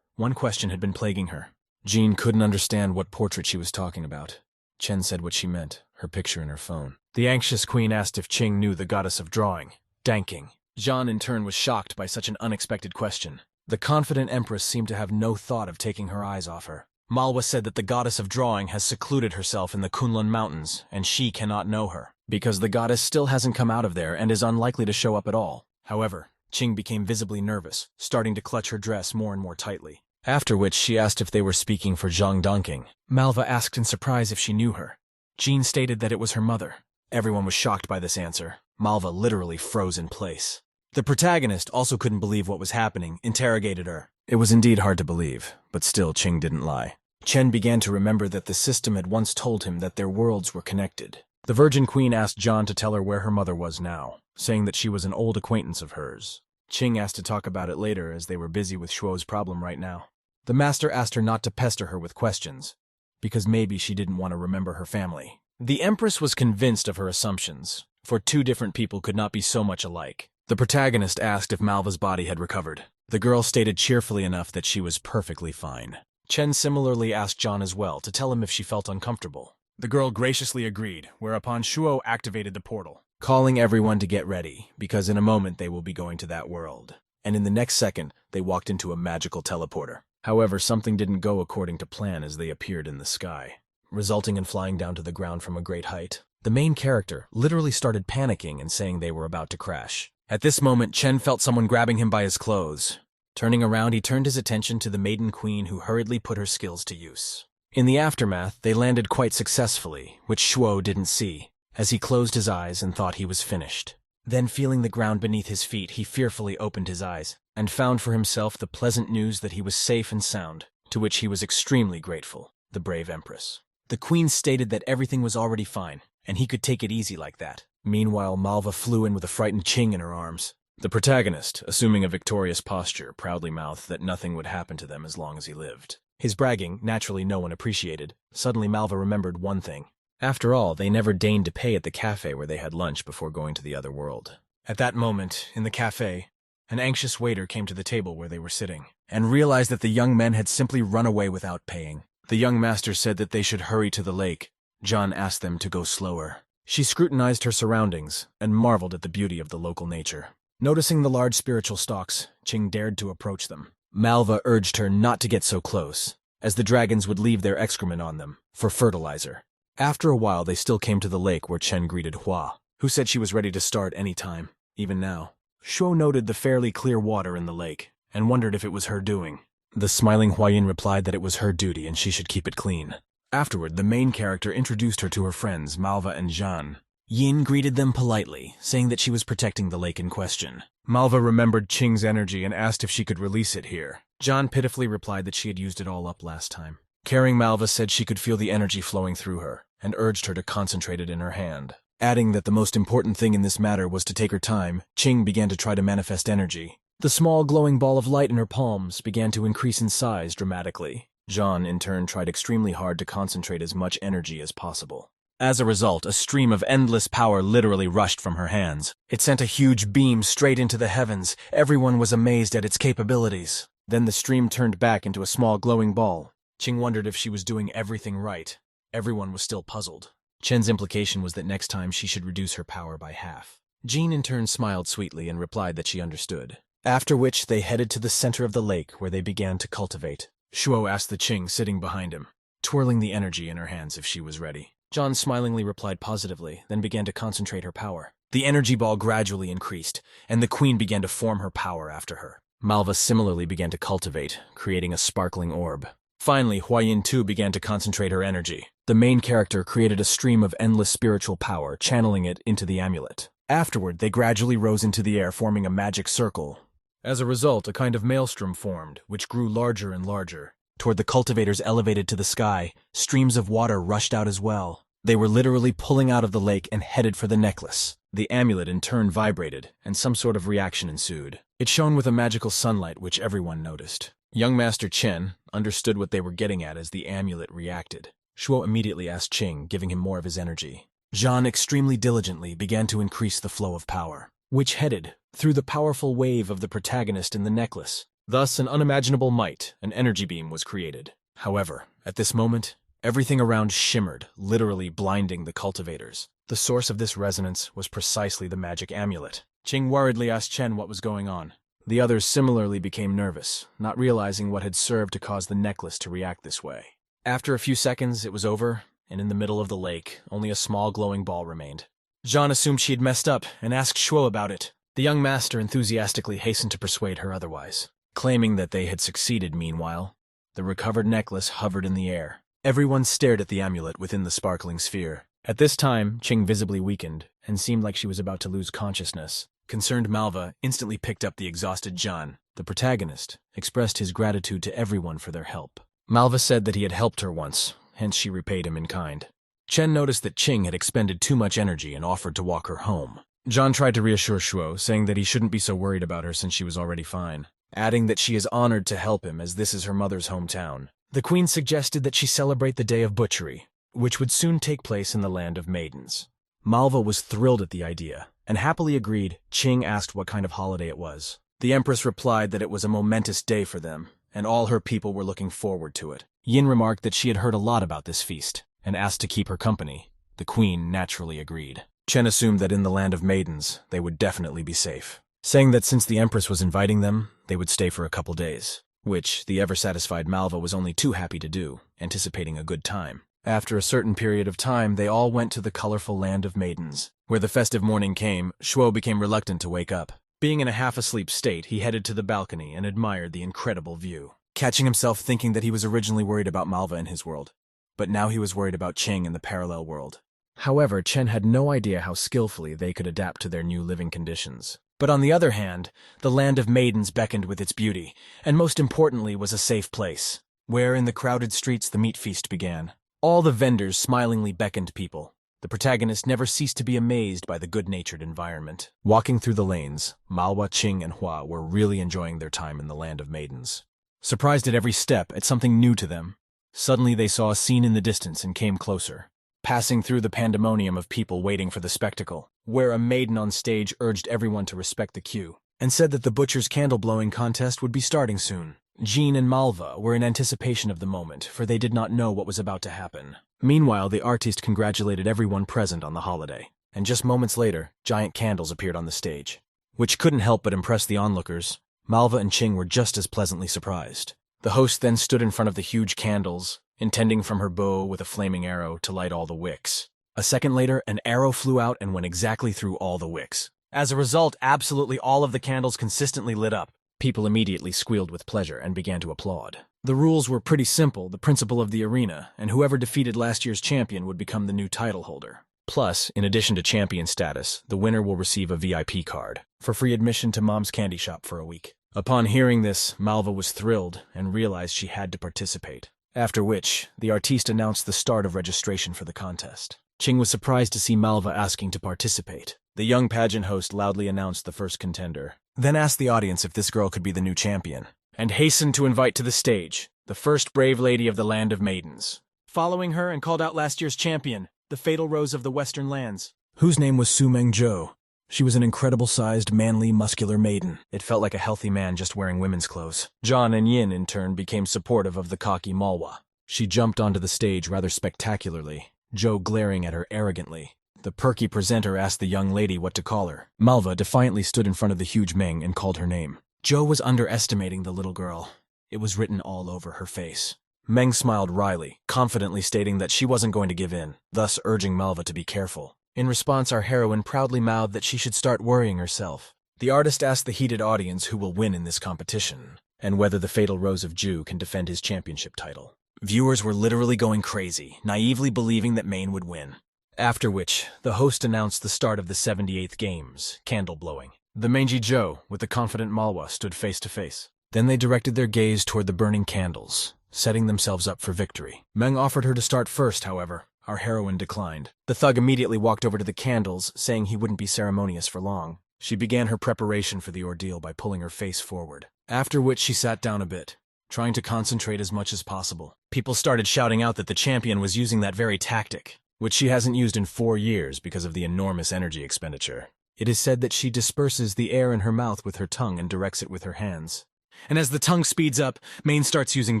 one question had been plaguing her. Jean couldn't understand what portrait she was talking about. Chen said what she meant, her picture in her phone. The anxious queen asked if Qing knew the goddess of drawing, Danking. Jean in turn was shocked by such an unexpected question. The confident empress seemed to have no thought of taking her eyes off her. Manhwa said that the goddess of drawing has secluded herself in the Kunlun Mountains, and she cannot know her, because the goddess still hasn't come out of there and is unlikely to show up at all. However, Qing became visibly nervous, starting to clutch her dress more and more tightly. After which she asked if they were speaking for Zhang Danking. Manhwa asked in surprise if she knew her. Jean stated that it was her mother. Everyone was shocked by this answer. Manhwa literally froze in place. The protagonist also couldn't believe what was happening, interrogated her. It was indeed hard to believe, but still Qing didn't lie. Chen began to remember that the system had once told him that their worlds were connected. The Virgin Queen asked John to tell her where her mother was now, saying that she was an old acquaintance of hers. Qing asked to talk about it later as they were busy with Shuo's problem right now. The master asked her not to pester her with questions, because maybe she didn't want to remember her family. The empress was convinced of her assumptions, for two different people could not be so much alike. The protagonist asked if Malva's body had recovered. The girl stated cheerfully enough that she was perfectly fine. Chen similarly asked John as well to tell him if she felt uncomfortable. The girl graciously agreed, whereupon Shuo activated the portal, calling everyone to get ready, because in a moment they will be going to that world. And in the next second, they walked into a magical teleporter. However, something didn't go according to plan as they appeared in the sky, resulting in flying down to the ground from a great height. The main character literally started panicking and saying they were about to crash. At this moment, Chen felt someone grabbing him by his clothes. Turning around, he turned his attention to the maiden queen who hurriedly put her skills to use. In the aftermath, they landed quite successfully, which Shuo didn't see, as he closed his eyes and thought he was finished. Then, feeling the ground beneath his feet, he fearfully opened his eyes and found for himself the pleasant news that he was safe and sound, to which he was extremely grateful, the brave empress. The queen stated that everything was already fine, and he could take it easy like that. Meanwhile, Malva flew in with a frightened Qing in her arms. The protagonist, assuming a victorious posture, proudly mouthed that nothing would happen to them as long as he lived. His bragging, naturally no one appreciated. Suddenly Malva remembered one thing. After all, they never deigned to pay at the cafe where they had lunch before going to the other world. At that moment, in the cafe, an anxious waiter came to the table where they were sitting, and realized that the young men had simply run away without paying. The young master said that they should hurry to the lake. John asked them to go slower. She scrutinized her surroundings, and marveled at the beauty of the local nature. Noticing the large spiritual stalks, Qing dared to approach them. Malva urged her not to get so close, as the dragons would leave their excrement on them, for fertilizer. After a while, they still came to the lake where Chen greeted Hua, who said she was ready to start any time, even now. Shuo noted the fairly clear water in the lake, and wondered if it was her doing. The smiling Huayin replied that it was her duty and she should keep it clean. Afterward, the main character introduced her to her friends, Malva and Zhan. Yin greeted them politely, saying that she was protecting the lake in question. Malva remembered Qing's energy and asked if she could release it here. Zhan pitifully replied that she had used it all up last time. Caring Malva said she could feel the energy flowing through her, and urged her to concentrate it in her hand. Adding that the most important thing in this matter was to take her time, Qing began to try to manifest energy. The small glowing ball of light in her palms began to increase in size dramatically. Zhan, in turn, tried extremely hard to concentrate as much energy as possible. As a result, a stream of endless power literally rushed from her hands. It sent a huge beam straight into the heavens. Everyone was amazed at its capabilities. Then the stream turned back into a small glowing ball. Qing wondered if she was doing everything right. Everyone was still puzzled. Chen's implication was that next time she should reduce her power by half. Jean in turn smiled sweetly and replied that she understood. After which they headed to the center of the lake where they began to cultivate. Shuo asked the Qing sitting behind him, twirling the energy in her hands if she was ready. John smilingly replied positively, then began to concentrate her power. The energy ball gradually increased, and the queen began to form her power after her. Malva similarly began to cultivate, creating a sparkling orb. Finally, Huayin too began to concentrate her energy. The main character created a stream of endless spiritual power, channeling it into the amulet. Afterward, they gradually rose into the air, forming a magic circle. As a result, a kind of maelstrom formed, which grew larger and larger. Toward the cultivators elevated to the sky, streams of water rushed out as well. They were literally pulling out of the lake and headed for the necklace. The amulet in turn vibrated, and some sort of reaction ensued. It shone with a magical sunlight which everyone noticed. Young Master Chen understood what they were getting at as the amulet reacted. Shuo immediately asked Qing, giving him more of his energy. Zhan extremely diligently began to increase the flow of power, which headed through the powerful wave of the protagonist in the necklace. Thus, an unimaginable might, an energy beam, was created. However, at this moment, everything around shimmered, literally blinding the cultivators. The source of this resonance was precisely the magic amulet. Qing worriedly asked Chen what was going on. The others similarly became nervous, not realizing what had served to cause the necklace to react this way. After a few seconds, it was over, and in the middle of the lake, only a small glowing ball remained. Zhan assumed she had messed up and asked Shuo about it. The young master enthusiastically hastened to persuade her otherwise, claiming that they had succeeded. Meanwhile, the recovered necklace hovered in the air. Everyone stared at the amulet within the sparkling sphere. At this time, Qing visibly weakened and seemed like she was about to lose consciousness. Concerned Malva instantly picked up the exhausted Zhan. The protagonist expressed his gratitude to everyone for their help. Malva said that he had helped her once, hence she repaid him in kind. Chen noticed that Qing had expended too much energy and offered to walk her home. Zhan tried to reassure Shuo, saying that he shouldn't be so worried about her since she was already fine, adding that she is honored to help him as this is her mother's hometown. The queen suggested that she celebrate the Day of Butchery, which would soon take place in the Land of Maidens. Malva was thrilled at the idea, and happily agreed. Qing asked what kind of holiday it was. The Empress replied that it was a momentous day for them, and all her people were looking forward to it. Yin remarked that she had heard a lot about this feast, and asked to keep her company. The queen naturally agreed. Chen assumed that in the Land of Maidens, they would definitely be safe, saying that since the Empress was inviting them, they would stay for a couple days, which the ever-satisfied Malva was only too happy to do, anticipating a good time. After a certain period of time, they all went to the colorful Land of Maidens. Where the festive morning came, Shuo became reluctant to wake up. Being in a half-asleep state, he headed to the balcony and admired the incredible view, catching himself thinking that he was originally worried about Malva in his world, but now he was worried about Qing in the parallel world. However, Chen had no idea how skillfully they could adapt to their new living conditions. But on the other hand, the Land of Maidens beckoned with its beauty, and most importantly was a safe place, where in the crowded streets the meat feast began. All the vendors smilingly beckoned people. The protagonist never ceased to be amazed by the good-natured environment. Walking through the lanes, Malwa, Qing, and Hua were really enjoying their time in the Land of Maidens. Surprised at every step at something new to them, suddenly they saw a scene in the distance and came closer, passing through the pandemonium of people waiting for the spectacle, where a maiden on stage urged everyone to respect the queue, and said that the butcher's candle-blowing contest would be starting soon. Jean and Malva were in anticipation of the moment, for they did not know what was about to happen. Meanwhile, the artiste congratulated everyone present on the holiday, and just moments later, giant candles appeared on the stage, which couldn't help but impress the onlookers. Malva and Qing were just as pleasantly surprised. The host then stood in front of the huge candles, intending from her bow with a flaming arrow to light all the wicks. A second later, an arrow flew out and went exactly through all the wicks. As a result, absolutely all of the candles consistently lit up. People immediately squealed with pleasure and began to applaud. The rules were pretty simple, the principle of the arena, and whoever defeated last year's champion would become the new title holder. Plus, in addition to champion status, the winner will receive a VIP card for free admission to Mom's candy shop for a week. Upon hearing this, Malva was thrilled and realized she had to participate. After which, the artiste announced the start of registration for the contest. Qing was surprised to see Malva asking to participate. The young pageant host loudly announced the first contender, then asked the audience if this girl could be the new champion, and hastened to invite to the stage the first brave lady of the Land of Maidens. Following her and called out last year's champion, the Fatal Rose of the Western Lands, whose name was Su Mengzhou. She was an incredible-sized, manly, muscular maiden. It felt like a healthy man just wearing women's clothes. Zhan and Yin, in turn, became supportive of the cocky Malwa. She jumped onto the stage rather spectacularly, Zhou glaring at her arrogantly. The perky presenter asked the young lady what to call her. Malva defiantly stood in front of the huge Meng and called her name. Zhou was underestimating the little girl. It was written all over her face. Meng smiled wryly, confidently stating that she wasn't going to give in, thus urging Malva to be careful. In response, our heroine proudly mouthed that she should start worrying herself. The artist asked the heated audience who will win in this competition, and whether the Fatal Rose of Zhu can defend his championship title. Viewers were literally going crazy, naively believing that Maine would win. After which, the host announced the start of the 78th Games, candle blowing. The mangy Zhou, with the confident Malwa, stood face to face. Then they directed their gaze toward the burning candles, setting themselves up for victory. Meng offered her to start first, however. Our heroine declined. The thug immediately walked over to the candles, saying he wouldn't be ceremonious for long. She began her preparation for the ordeal by pulling her face forward, after which she sat down a bit, trying to concentrate as much as possible. People started shouting out that the champion was using that very tactic, which she hasn't used in 4 years because of the enormous energy expenditure. It is said that she disperses the air in her mouth with her tongue and directs it with her hands. And as the tongue speeds up, Main starts using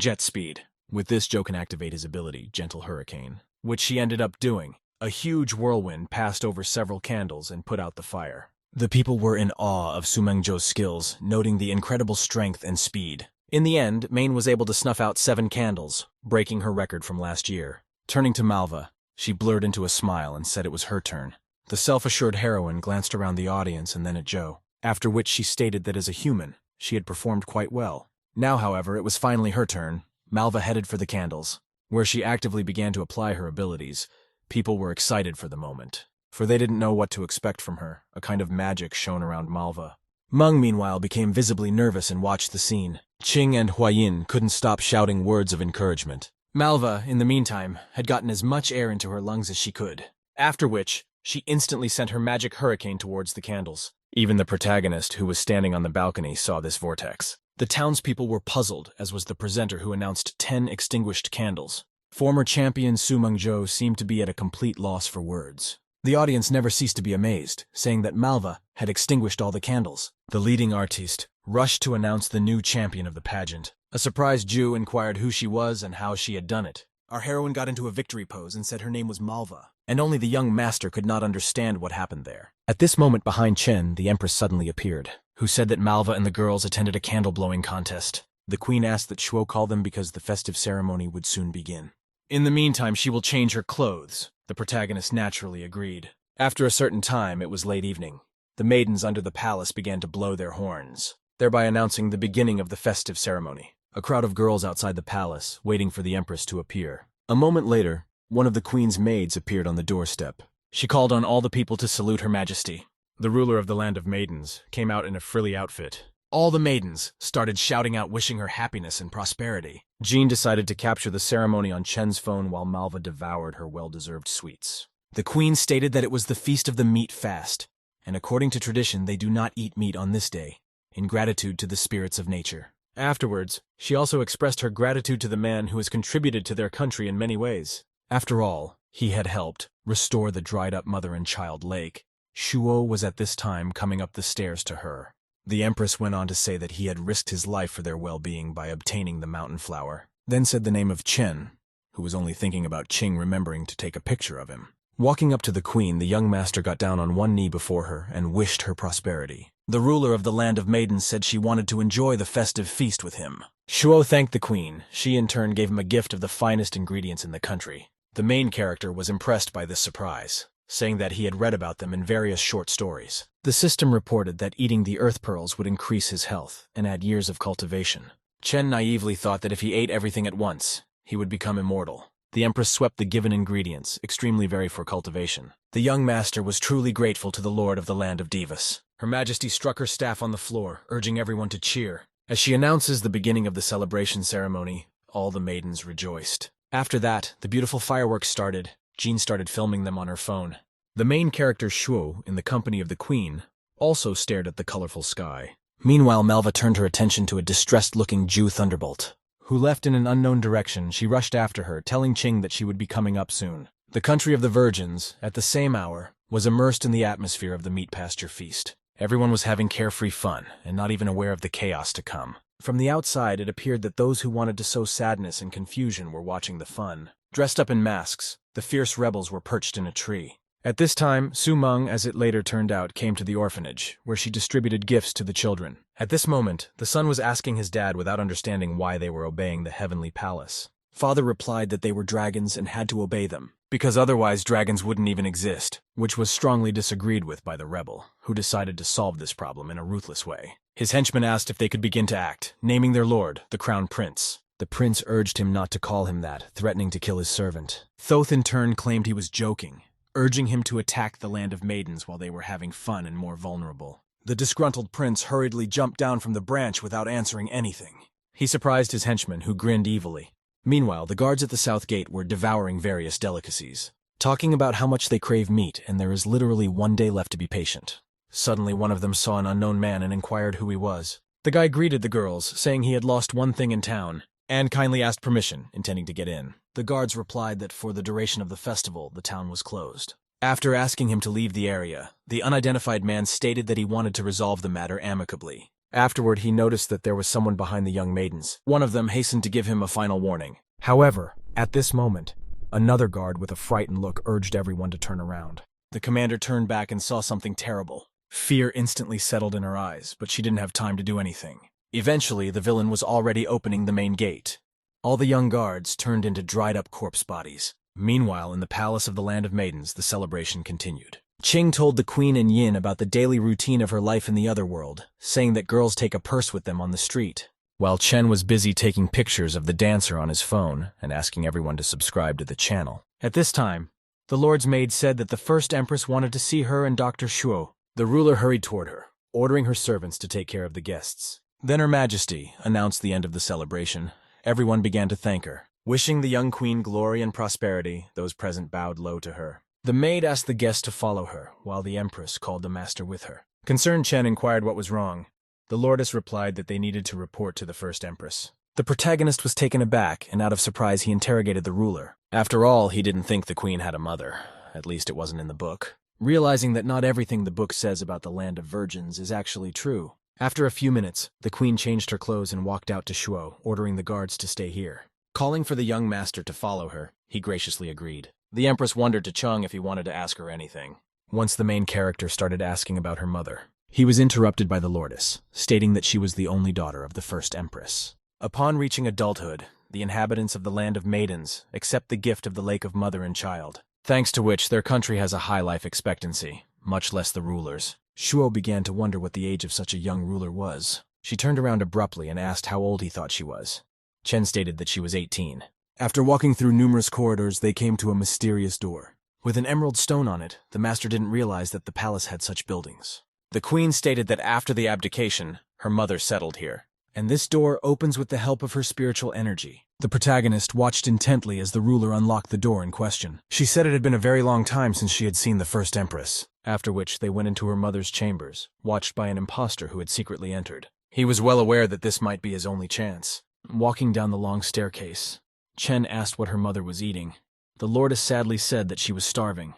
jet speed. With this, Joe can activate his ability, Gentle Hurricane, which she ended up doing. A huge whirlwind passed over several candles and put out the fire. The people were in awe of Sumengjo's skills, noting the incredible strength and speed. In the end, Main was able to snuff out 7 candles, breaking her record from last year. Turning to Malva, she blurred into a smile and said it was her turn. The self-assured heroine glanced around the audience and then at Joe, after which she stated that as a human, she had performed quite well. Now, however, it was finally her turn. Malva headed for the candles, where she actively began to apply her abilities. People were excited for the moment, for they didn't know what to expect from her. A kind of magic shone around Malva. Meng, meanwhile, became visibly nervous and watched the scene. Qing and Huayin couldn't stop shouting words of encouragement. Malva, in the meantime, had gotten as much air into her lungs as she could, after which she instantly sent her magic hurricane towards the candles. Even the protagonist, who was standing on the balcony, saw this vortex. The townspeople were puzzled, as was the presenter who announced 10 extinguished candles. Former champion Sumengjo seemed to be at a complete loss for words. The audience never ceased to be amazed, saying that Malva had extinguished all the candles. The leading artiste rushed to announce the new champion of the pageant. A surprised Jew inquired who she was and how she had done it. Our heroine got into a victory pose and said her name was Malva, and only the young master could not understand what happened there. At this moment behind Chen, the empress suddenly appeared, who said that Malva and the girls attended a candle-blowing contest. The queen asked that Shuo call them because the festive ceremony would soon begin. In the meantime, she will change her clothes. The protagonist naturally agreed. After a certain time, it was late evening. The maidens under the palace began to blow their horns, thereby announcing the beginning of the festive ceremony. A crowd of girls outside the palace, waiting for the empress to appear. A moment later, one of the queen's maids appeared on the doorstep. She called on all the people to salute her majesty. The ruler of the land of maidens came out in a frilly outfit. All the maidens started shouting out wishing her happiness and prosperity. Jean decided to capture the ceremony on Chen's phone while Malva devoured her well-deserved sweets. The queen stated that it was the feast of the meat fast, and according to tradition they do not eat meat on this day, in gratitude to the spirits of nature. Afterwards, she also expressed her gratitude to the man who has contributed to their country in many ways. After all, he had helped restore the dried-up mother and child lake. Shuo was at this time coming up the stairs to her. The empress went on to say that he had risked his life for their well-being by obtaining the mountain flower, then said the name of Chen, who was only thinking about Qing remembering to take a picture of him. Walking up to the queen, the young master got down on one knee before her and wished her prosperity. The ruler of the land of maidens said she wanted to enjoy the festive feast with him. Shuo thanked the queen. She in turn gave him a gift of the finest ingredients in the country. The main character was impressed by this surprise, saying that he had read about them in various short stories. The system reported that eating the earth pearls would increase his health and add years of cultivation. Chen naively thought that if he ate everything at once, he would become immortal. The empress swept the given ingredients, extremely very for cultivation. The young master was truly grateful to the lord of the land of Divas. Her Majesty struck her staff on the floor, urging everyone to cheer. As she announces the beginning of the celebration ceremony, all the maidens rejoiced. After that, the beautiful fireworks started. Jean started filming them on her phone. The main character Shuo, in the company of the queen, also stared at the colorful sky. Meanwhile, Malva turned her attention to a distressed-looking Jew thunderbolt, who left in an unknown direction. She rushed after her, telling Qing that she would be coming up soon. The country of the virgins, at the same hour, was immersed in the atmosphere of the meat pasture feast. Everyone was having carefree fun, and not even aware of the chaos to come. From the outside, it appeared that those who wanted to sow sadness and confusion were watching the fun. Dressed up in masks, the fierce rebels were perched in a tree. At this time, Su Meng, as it later turned out, came to the orphanage, where she distributed gifts to the children. At this moment, the son was asking his dad without understanding why they were obeying the heavenly palace. Father replied that they were dragons and had to obey them, because otherwise dragons wouldn't even exist, which was strongly disagreed with by the rebel, who decided to solve this problem in a ruthless way. His henchmen asked if they could begin to act, naming their lord, the crown prince. The prince urged him not to call him that, threatening to kill his servant. Thoth in turn claimed he was joking, urging him to attack the land of maidens while they were having fun and more vulnerable. The disgruntled prince hurriedly jumped down from the branch without answering anything. He surprised his henchmen, who grinned evilly. Meanwhile, the guards at the south gate were devouring various delicacies, talking about how much they crave meat and there is literally one day left to be patient. Suddenly one of them saw an unknown man and inquired who he was. The guy greeted the girls, saying he had lost one thing in town, and kindly asked permission, intending to get in. The guards replied that for the duration of the festival, the town was closed. After asking him to leave the area, the unidentified man stated that he wanted to resolve the matter amicably. Afterward, he noticed that there was someone behind the young maidens. One of them hastened to give him a final warning. However, at this moment, another guard with a frightened look urged everyone to turn around. The commander turned back and saw something terrible. Fear instantly settled in her eyes, but she didn't have time to do anything. Eventually, the villain was already opening the main gate. All the young guards turned into dried-up corpse bodies. Meanwhile, in the palace of the Land of Maidens, the celebration continued. Qing told the queen and Yin about the daily routine of her life in the other world, saying that girls take a purse with them on the street, while Chen was busy taking pictures of the dancer on his phone and asking everyone to subscribe to the channel. At this time, the Lord's maid said that the first empress wanted to see her and Dr. Shuo. The ruler hurried toward her, ordering her servants to take care of the guests. Then Her Majesty announced the end of the celebration. Everyone began to thank her. Wishing the young queen glory and prosperity, those present bowed low to her. The maid asked the guests to follow her, while the empress called the master with her. Concerned Chen inquired what was wrong. The lordess replied that they needed to report to the first empress. The protagonist was taken aback, and out of surprise he interrogated the ruler. After all, he didn't think the queen had a mother. At least it wasn't in the book. Realizing that not everything the book says about the land of virgins is actually true. After a few minutes, the queen changed her clothes and walked out to Shuo, ordering the guards to stay here. Calling for the young master to follow her, he graciously agreed. The empress wondered to Chung if he wanted to ask her anything. Once the main character started asking about her mother, he was interrupted by the lordess, stating that she was the only daughter of the first empress. Upon reaching adulthood, the inhabitants of the Land of Maidens accept the gift of the Lake of Mother and Child, thanks to which their country has a high life expectancy, much less the rulers. Shuo began to wonder what the age of such a young ruler was. She turned around abruptly and asked how old he thought she was. Chen stated that she was 18. After walking through numerous corridors, they came to a mysterious door. With an emerald stone on it, the master didn't realize that the palace had such buildings. The queen stated that after the abdication, her mother settled here, and this door opens with the help of her spiritual energy. The protagonist watched intently as the ruler unlocked the door in question. She said it had been a very long time since she had seen the first empress, after which they went into her mother's chambers, watched by an impostor who had secretly entered. He was well aware that this might be his only chance. Walking down the long staircase, Chen asked what her mother was eating. The lordess sadly said that she was starving,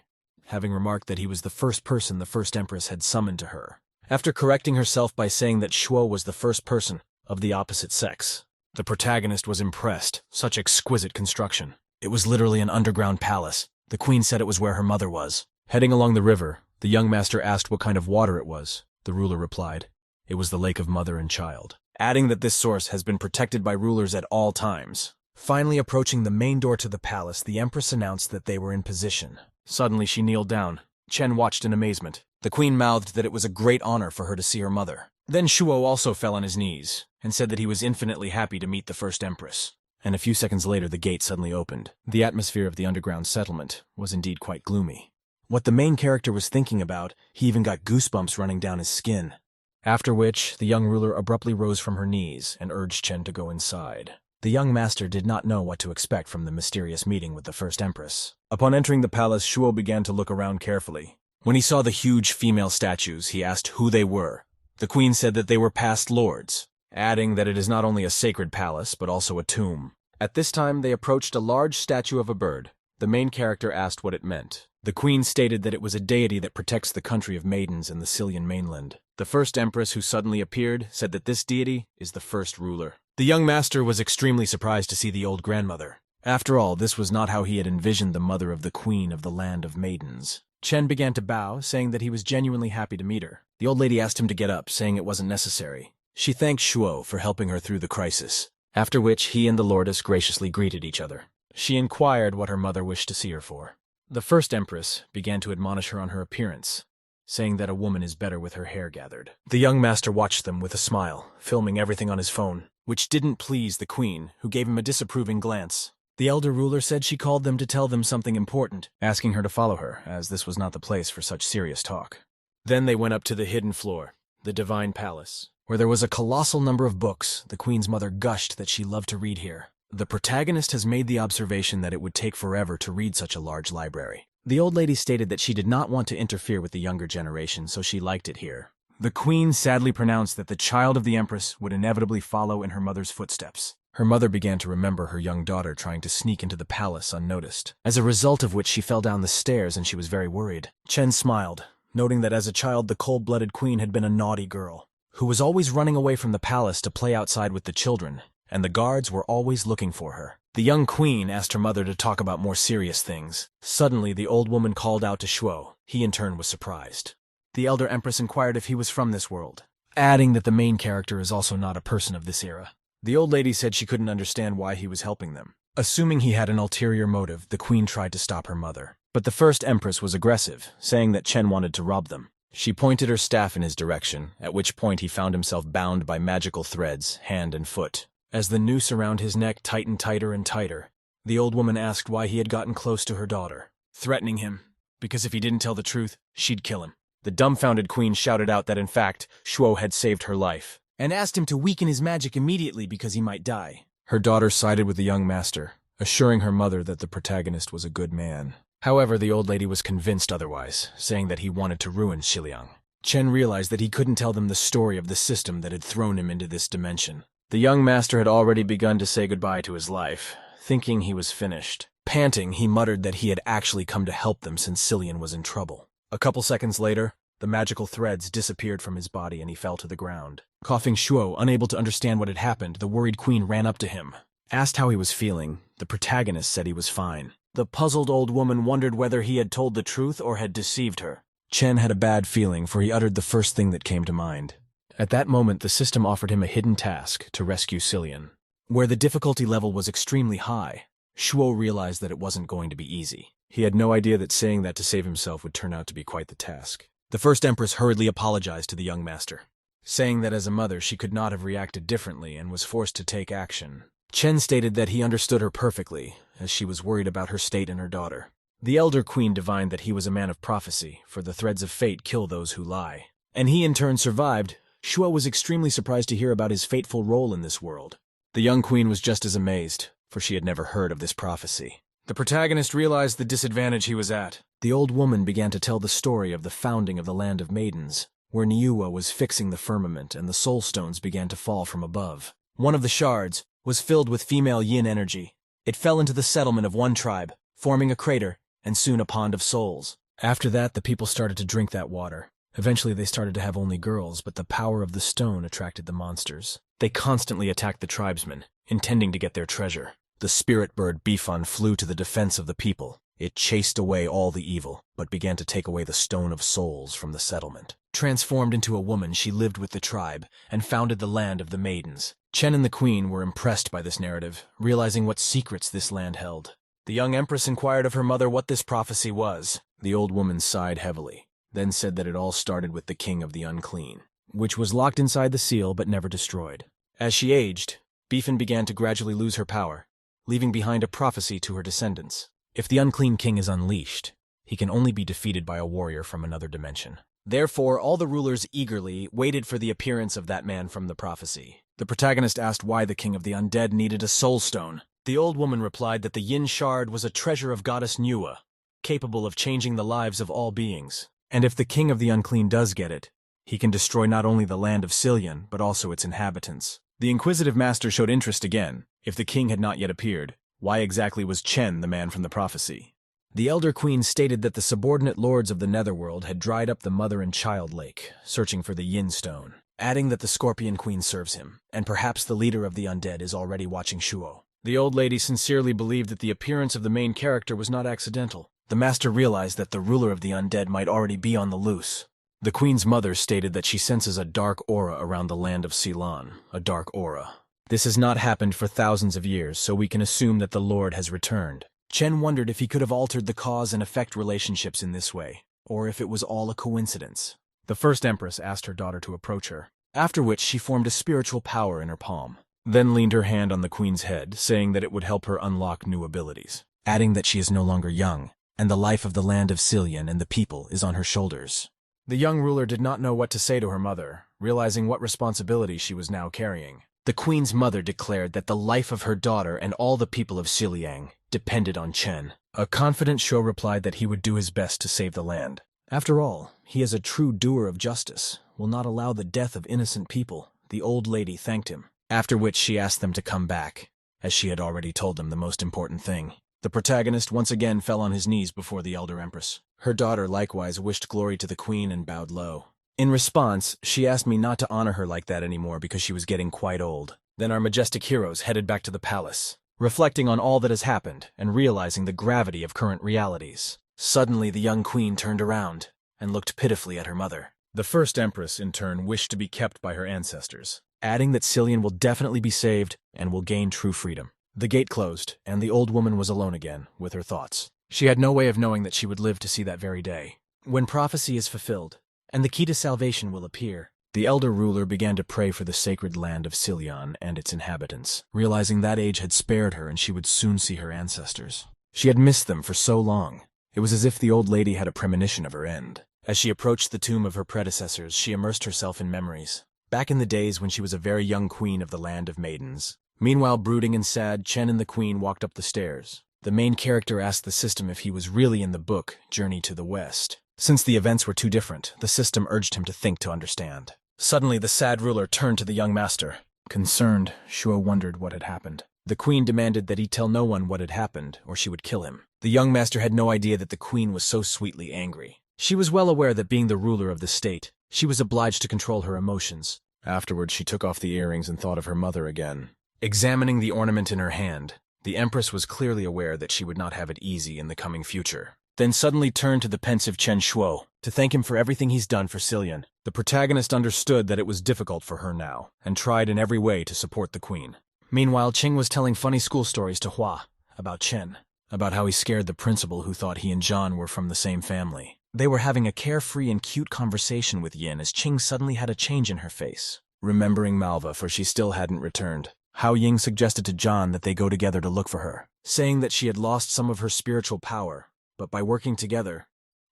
having remarked that he was the first person the first empress had summoned to her. After correcting herself by saying that Shuo was the first person of the opposite sex, the protagonist was impressed. Such exquisite construction. It was literally an underground palace. The queen said it was where her mother was. Heading along the river, the young master asked what kind of water it was. The ruler replied, it was the Lake of Mother and Child, adding that this source has been protected by rulers at all times. Finally approaching the main door to the palace, the empress announced that they were in position. Suddenly she kneeled down. Chen watched in amazement. The queen mouthed that it was a great honor for her to see her mother. Then Shuo also fell on his knees, and said that he was infinitely happy to meet the first empress. And a few seconds later the gate suddenly opened. The atmosphere of the underground settlement was indeed quite gloomy. What the main character was thinking about, he even got goosebumps running down his skin. After which, the young ruler abruptly rose from her knees and urged Chen to go inside. The young master did not know what to expect from the mysterious meeting with the first empress. Upon entering the palace, Shuo began to look around carefully. When he saw the huge female statues, he asked who they were. The queen said that they were past lords, adding that it is not only a sacred palace, but also a tomb. At this time, they approached a large statue of a bird. The main character asked what it meant. The queen stated that it was a deity that protects the country of maidens in the Silian mainland. The first empress who suddenly appeared said that this deity is the first ruler. The young master was extremely surprised to see the old grandmother. After all, this was not how he had envisioned the mother of the queen of the Land of Maidens. Chen began to bow, saying that he was genuinely happy to meet her. The old lady asked him to get up, saying it wasn't necessary. She thanked Shuo for helping her through the crisis, after which he and the lordess graciously greeted each other. She inquired what her mother wished to see her for. The first empress began to admonish her on her appearance, saying that a woman is better with her hair gathered. The young master watched them with a smile, filming everything on his phone, which didn't please the queen, who gave him a disapproving glance. The elder ruler said she called them to tell them something important, asking her to follow her, as this was not the place for such serious talk. Then they went up to the hidden floor, the divine palace, where there was a colossal number of books. The queen's mother gushed that she loved to read here. The protagonist has made the observation that it would take forever to read such a large library. The old lady stated that she did not want to interfere with the younger generation, so she liked it here. The queen sadly pronounced that the child of the empress would inevitably follow in her mother's footsteps. Her mother began to remember her young daughter trying to sneak into the palace unnoticed, as a result of which she fell down the stairs and she was very worried. Chen smiled, noting that as a child the cold-blooded queen had been a naughty girl, who was always running away from the palace to play outside with the children, and the guards were always looking for her. The young queen asked her mother to talk about more serious things. Suddenly, the old woman called out to Shuo. He in turn was surprised. The elder empress inquired if he was from this world, adding that the main character is also not a person of this era. The old lady said she couldn't understand why he was helping them. Assuming he had an ulterior motive, the queen tried to stop her mother. But the first empress was aggressive, saying that Chen wanted to rob them. She pointed her staff in his direction, at which point he found himself bound by magical threads, hand and foot. As the noose around his neck tightened tighter and tighter, the old woman asked why he had gotten close to her daughter, threatening him, because if he didn't tell the truth, she'd kill him. The dumbfounded queen shouted out that in fact, Shuo had saved her life, and asked him to weaken his magic immediately because he might die. Her daughter sided with the young master, assuring her mother that the protagonist was a good man. However, the old lady was convinced otherwise, saying that he wanted to ruin Xiliang. Chen realized that he couldn't tell them the story of the system that had thrown him into this dimension. The young master had already begun to say goodbye to his life, thinking he was finished. Panting, he muttered that he had actually come to help them since Xiliang was in trouble. A couple seconds later, the magical threads disappeared from his body and he fell to the ground. Coughing Shuo, unable to understand what had happened, the worried queen ran up to him. Asked how he was feeling, the protagonist said he was fine. The puzzled old woman wondered whether he had told the truth or had deceived her. Chen had a bad feeling, for he uttered the first thing that came to mind. At that moment, the system offered him a hidden task to rescue Xiliang. Where the difficulty level was extremely high, Shuo realized that it wasn't going to be easy. He had no idea that saying that to save himself would turn out to be quite the task. The first empress hurriedly apologized to the young master, saying that as a mother she could not have reacted differently and was forced to take action. Chen stated that he understood her perfectly, as she was worried about her state and her daughter. The elder queen divined that he was a man of prophecy, for the threads of fate kill those who lie. And he in turn survived. Shuo was extremely surprised to hear about his fateful role in this world. The young queen was just as amazed, for she had never heard of this prophecy. The protagonist realized the disadvantage he was at. The old woman began to tell the story of the founding of the Land of Maidens, where Niuwa was fixing the firmament and the soul stones began to fall from above. One of the shards was filled with female yin energy. It fell into the settlement of one tribe, forming a crater, and soon a pond of souls. After that, the people started to drink that water. Eventually, they started to have only girls, but the power of the stone attracted the monsters. They constantly attacked the tribesmen, intending to get their treasure. The spirit bird Bifan flew to the defense of the people. It chased away all the evil, but began to take away the stone of souls from the settlement. Transformed into a woman, she lived with the tribe and founded the land of the maidens. Chen and the queen were impressed by this narrative, realizing what secrets this land held. The young empress inquired of her mother what this prophecy was. The old woman sighed heavily, then said that it all started with the king of the unclean, which was locked inside the seal but never destroyed. As she aged, Bifan began to gradually lose her power, leaving behind a prophecy to her descendants. If the unclean king is unleashed, he can only be defeated by a warrior from another dimension. Therefore, all the rulers eagerly waited for the appearance of that man from the prophecy. The protagonist asked why the king of the undead needed a soul stone. The old woman replied that the yin shard was a treasure of goddess Niuwa, capable of changing the lives of all beings. And if the king of the unclean does get it, he can destroy not only the land of Xiliang, but also its inhabitants. The inquisitive master showed interest again. If the king had not yet appeared, why exactly was Chen the man from the prophecy? The elder queen stated that the subordinate lords of the netherworld had dried up the mother and child lake, searching for the yin stone, adding that the scorpion queen serves him, and perhaps the leader of the undead is already watching Shuo. The old lady sincerely believed that the appearance of the main character was not accidental. The master realized that the ruler of the undead might already be on the loose. The queen's mother stated that she senses a dark aura around the land of Xiliang, a dark aura. This has not happened for thousands of years, so we can assume that the Lord has returned. Chen wondered if he could have altered the cause and effect relationships in this way, or if it was all a coincidence. The first empress asked her daughter to approach her, after which she formed a spiritual power in her palm, then leaned her hand on the queen's head, saying that it would help her unlock new abilities, adding that she is no longer young, and the life of the land of Xiliang and the people is on her shoulders. The young ruler did not know what to say to her mother, realizing what responsibility she was now carrying. The queen's mother declared that the life of her daughter and all the people of Xiliang depended on Chen. A confident Shuo replied that he would do his best to save the land. After all, he is a true doer of justice, will not allow the death of innocent people. The old lady thanked him, after which she asked them to come back, as she had already told them the most important thing. The protagonist once again fell on his knees before the elder empress. Her daughter likewise wished glory to the queen and bowed low. In response, she asked me not to honor her like that anymore because she was getting quite old. Then our majestic heroes headed back to the palace, reflecting on all that has happened and realizing the gravity of current realities. Suddenly the young queen turned around and looked pitifully at her mother. The first empress, in turn, wished to be kept by her ancestors, adding that Cillian will definitely be saved and will gain true freedom. The gate closed, and the old woman was alone again, with her thoughts. She had no way of knowing that she would live to see that very day. When prophecy is fulfilled, and the key to salvation will appear, the elder ruler began to pray for the sacred land of Cillian and its inhabitants, realizing that age had spared her and she would soon see her ancestors. She had missed them for so long. It was as if the old lady had a premonition of her end. As she approached the tomb of her predecessors, she immersed herself in memories, back in the days when she was a very young queen of the land of maidens. Meanwhile, brooding and sad, Chen and the queen walked up the stairs. The main character asked the system if he was really in the book, Journey to the West. Since the events were too different, the system urged him to think to understand. Suddenly, the sad ruler turned to the young master. Concerned, Shuo wondered what had happened. The queen demanded that he tell no one what had happened, or she would kill him. The young master had no idea that the queen was so sweetly angry. She was well aware that being the ruler of the state, she was obliged to control her emotions. Afterwards, she took off the earrings and thought of her mother again. Examining the ornament in her hand, the empress was clearly aware that she would not have it easy in the coming future. Then suddenly turned to the pensive Chen Shuo to thank him for everything he's done for Cillian. The protagonist understood that it was difficult for her now, and tried in every way to support the queen. Meanwhile, Qing was telling funny school stories to Hua about Chen, about how he scared the principal who thought he and John were from the same family. They were having a carefree and cute conversation with Yin as Qing suddenly had a change in her face, remembering Malva, for she still hadn't returned. Hao Ying suggested to John that they go together to look for her, saying that she had lost some of her spiritual power, but by working together,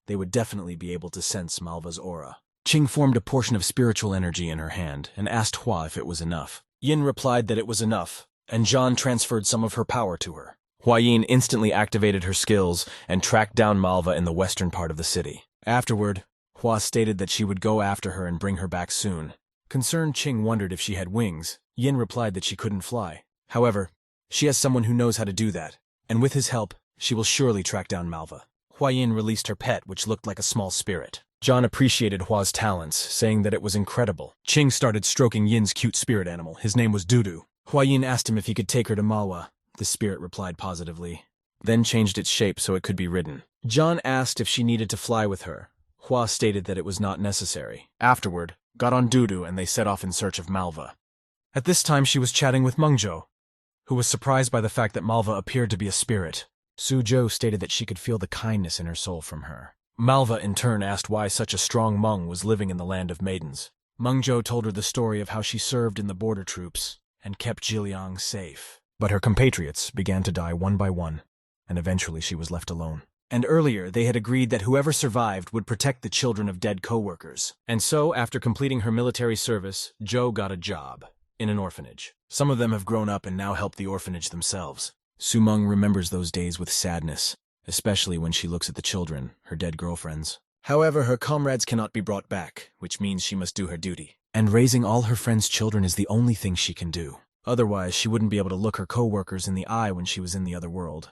they would definitely be able to sense Malva's aura. Qing formed a portion of spiritual energy in her hand and asked Hua if it was enough. Yin replied that it was enough, and John transferred some of her power to her. Hua Yin instantly activated her skills and tracked down Malva in the western part of the city. Afterward, Hua stated that she would go after her and bring her back soon. Concerned, Qing wondered if she had wings. Yin replied that she couldn't fly. However, she has someone who knows how to do that, and with his help, she will surely track down Malva. Hua Yin released her pet, which looked like a small spirit. John appreciated Hua's talents, saying that it was incredible. Qing started stroking Yin's cute spirit animal. His name was Dudu. Hua Yin asked him if he could take her to Manhwa. The spirit replied positively, then changed its shape so it could be ridden. John asked if she needed to fly with her. Hua stated that it was not necessary. Afterward, got on Dudu and they set off in search of Malva. At this time she was chatting with Mengzhou, who was surprised by the fact that Malva appeared to be a spirit. Suzhou stated that she could feel the kindness in her soul from her. Malva in turn asked why such a strong Meng was living in the land of maidens. Mengzhou told her the story of how she served in the border troops and kept Jiliang safe. But her compatriots began to die one by one, and eventually she was left alone. And earlier, they had agreed that whoever survived would protect the children of dead co-workers. And so, after completing her military service, Zhou got a job in an orphanage. Some of them have grown up and now help the orphanage themselves. Su Meng remembers those days with sadness, especially when she looks at the children, her dead girlfriends. However, her comrades cannot be brought back, which means she must do her duty. And raising all her friends' children is the only thing she can do. Otherwise, she wouldn't be able to look her co-workers in the eye when she was in the other world.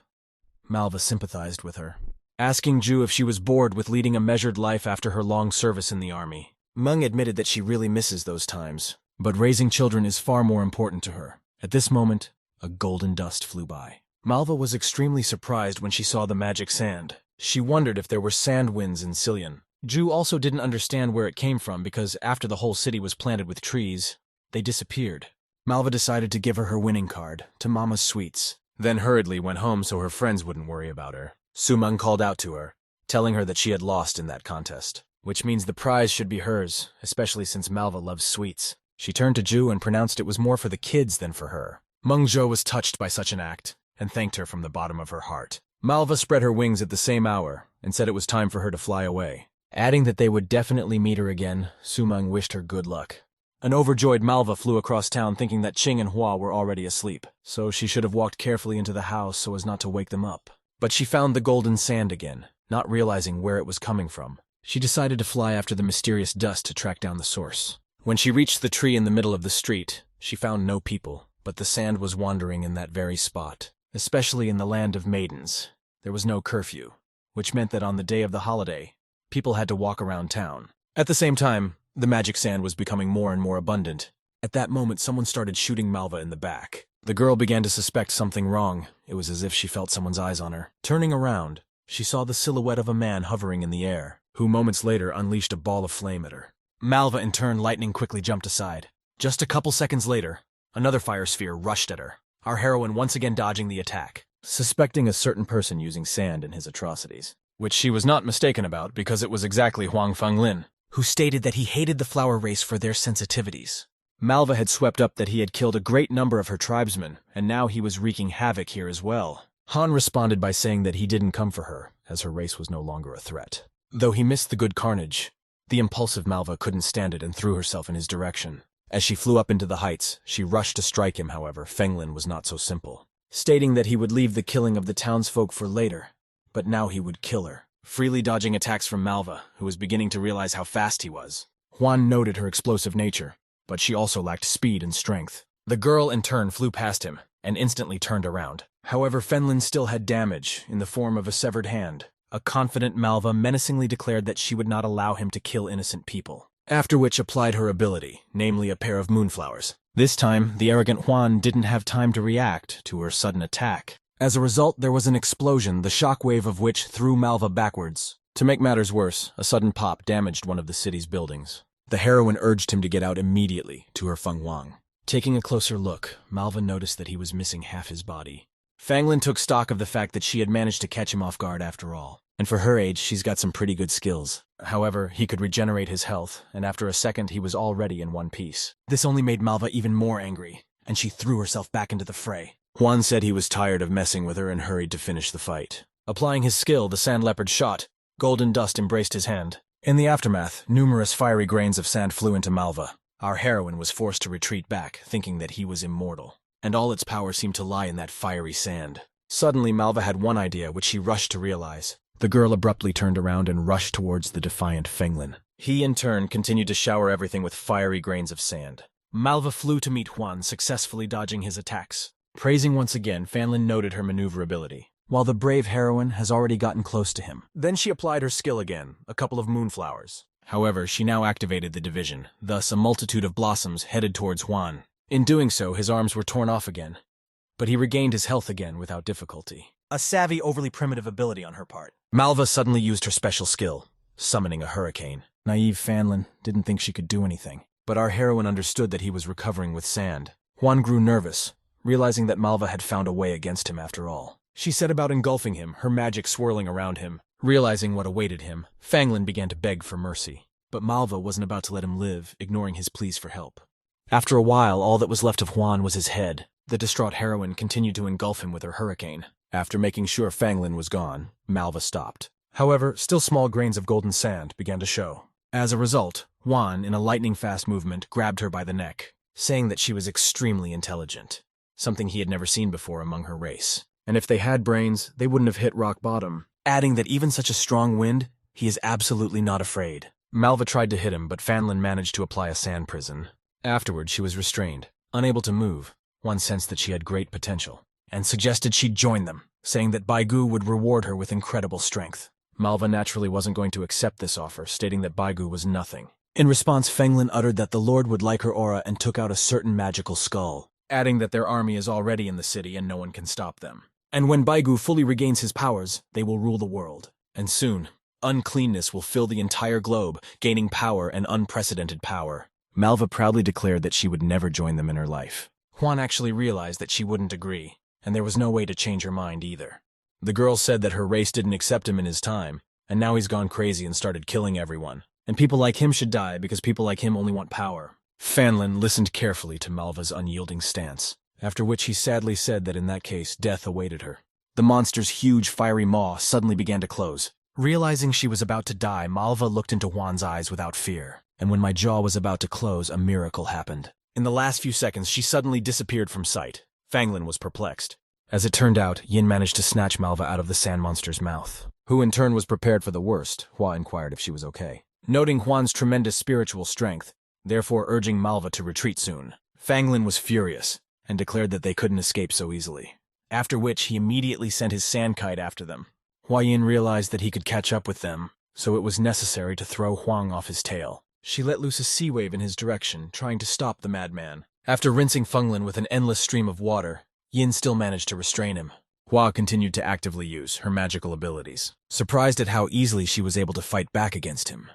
Malva sympathized with her, asking Zhu if she was bored with leading a measured life after her long service in the army. Meng admitted that she really misses those times, but raising children is far more important to her. At this moment, a golden dust flew by. Malva was extremely surprised when she saw the magic sand. She wondered if there were sand winds in Cillian. Zhu also didn't understand where it came from because after the whole city was planted with trees, they disappeared. Malva decided to give her winning card to Mama's Sweets, then hurriedly went home so her friends wouldn't worry about her. Su Meng called out to her, telling her that she had lost in that contest, which means the prize should be hers, especially since Malva loves sweets. She turned to Zhu and pronounced it was more for the kids than for her. Mengzhou was touched by such an act and thanked her from the bottom of her heart. Malva spread her wings at the same hour and said it was time for her to fly away. Adding that they would definitely meet her again, Su Meng wished her good luck. An overjoyed Malva flew across town thinking that Qing and Hua were already asleep, so she should have walked carefully into the house so as not to wake them up. But she found the golden sand again, not realizing where it was coming from. She decided to fly after the mysterious dust to track down the source. When she reached the tree in the middle of the street, she found no people, but the sand was wandering in that very spot. Especially in the land of maidens, there was no curfew, which meant that on the day of the holiday, people had to walk around town. At the same time, the magic sand was becoming more and more abundant. At that moment, someone started shooting Malva in the back. The girl began to suspect something wrong. It was as if she felt someone's eyes on her. Turning around, she saw the silhouette of a man hovering in the air, who moments later unleashed a ball of flame at her. Malva, in turn, lightning quickly jumped aside. Just a couple seconds later, another fire sphere rushed at her, our heroine once again dodging the attack, suspecting a certain person using sand in his atrocities. Which she was not mistaken about, because it was exactly Huang Fenglin, who stated that he hated the flower race for their sensitivities. Malva had swept up that he had killed a great number of her tribesmen, and now he was wreaking havoc here as well. Han responded by saying that he didn't come for her, as her race was no longer a threat. Though he missed the good carnage, the impulsive Malva couldn't stand it and threw herself in his direction. As she flew up into the heights, she rushed to strike him. However, Fenglin was not so simple, stating that he would leave the killing of the townsfolk for later, but now he would kill her. Freely dodging attacks from Malva, who was beginning to realize how fast he was. Huan noted her explosive nature, but she also lacked speed and strength. The girl, in turn, flew past him and instantly turned around. However, Fenlin still had damage in the form of a severed hand. A confident Malva menacingly declared that she would not allow him to kill innocent people, after which applied her ability, namely a pair of moonflowers. This time, the arrogant Huan didn't have time to react to her sudden attack. As a result, there was an explosion, the shockwave of which threw Malva backwards. To make matters worse, a sudden pop damaged one of the city's buildings. The heroine urged him to get out immediately to her Feng Wang. Taking a closer look, Malva noticed that he was missing half his body. Fenglin took stock of the fact that she had managed to catch him off guard after all. And for her age, she's got some pretty good skills. However, he could regenerate his health, and after a second he was already in one piece. This only made Malva even more angry, and she threw herself back into the fray. Huan said he was tired of messing with her and hurried to finish the fight. Applying his skill, the sand leopard shot. Golden dust embraced his hand. In the aftermath, numerous fiery grains of sand flew into Malva. Our heroine was forced to retreat back, thinking that he was immortal, and all its power seemed to lie in that fiery sand. Suddenly, Malva had one idea, which she rushed to realize. The girl abruptly turned around and rushed towards the defiant Fenglin. He, in turn, continued to shower everything with fiery grains of sand. Malva flew to meet Huan, successfully dodging his attacks. Praising once again, Fenlin noted her maneuverability, while the brave heroine has already gotten close to him. Then she applied her skill again, a couple of moonflowers. However, she now activated the division, thus a multitude of blossoms headed towards Huan. In doing so, his arms were torn off again, but he regained his health again without difficulty. A savvy, overly primitive ability on her part. Malva suddenly used her special skill, summoning a hurricane. Naive Fenlin didn't think she could do anything, but our heroine understood that he was recovering with sand. Huan grew nervous, realizing that Malva had found a way against him after all. She set about engulfing him, her magic swirling around him. Realizing what awaited him, Fenglin began to beg for mercy. But Malva wasn't about to let him live, ignoring his pleas for help. After a while, all that was left of Huan was his head. The distraught heroine continued to engulf him with her hurricane. After making sure Fenglin was gone, Malva stopped. However, still small grains of golden sand began to show. As a result, Huan, in a lightning-fast movement, grabbed her by the neck, saying that she was extremely intelligent, something he had never seen before among her race. And if they had brains, they wouldn't have hit rock bottom, adding that even such a strong wind, he is absolutely not afraid. Malva tried to hit him, but Fenlin managed to apply a sand prison. Afterward, she was restrained, unable to move. One sensed that she had great potential, and suggested she join them, saying that Baigu would reward her with incredible strength. Malva naturally wasn't going to accept this offer, stating that Baigu was nothing. In response, Fenglin uttered that the Lord would like her aura and took out a certain magical skull, adding that their army is already in the city and no one can stop them. And when Baigu fully regains his powers, they will rule the world. And soon, uncleanness will fill the entire globe, gaining power and unprecedented power. Malva proudly declared that she would never join them in her life. Huan actually realized that she wouldn't agree, and there was no way to change her mind either. The girl said that her race didn't accept him in his time, and now he's gone crazy and started killing everyone. And people like him should die because people like him only want power. Fenlin listened carefully to Malva's unyielding stance, after which he sadly said that in that case, death awaited her. The monster's huge fiery maw suddenly began to close. Realizing she was about to die, Malva looked into Huan's eyes without fear, and when my jaw was about to close, a miracle happened. In the last few seconds, she suddenly disappeared from sight. Fenglin was perplexed. As it turned out, Yin managed to snatch Malva out of the sand monster's mouth, who in turn was prepared for the worst. Hua inquired if she was okay. Noting Huan's tremendous spiritual strength, therefore urging Malva to retreat soon, Fanglin was furious and declared that they couldn't escape so easily. After which he immediately sent his sand kite after them. Hua Yin realized that he could catch up with them, so it was necessary to throw Huang off his tail. She let loose a sea wave in his direction, trying to stop the madman. After rinsing Fanglin with an endless stream of water, Yin still managed to restrain him. Hua continued to actively use her magical abilities, surprised at how easily she was able to fight back against him,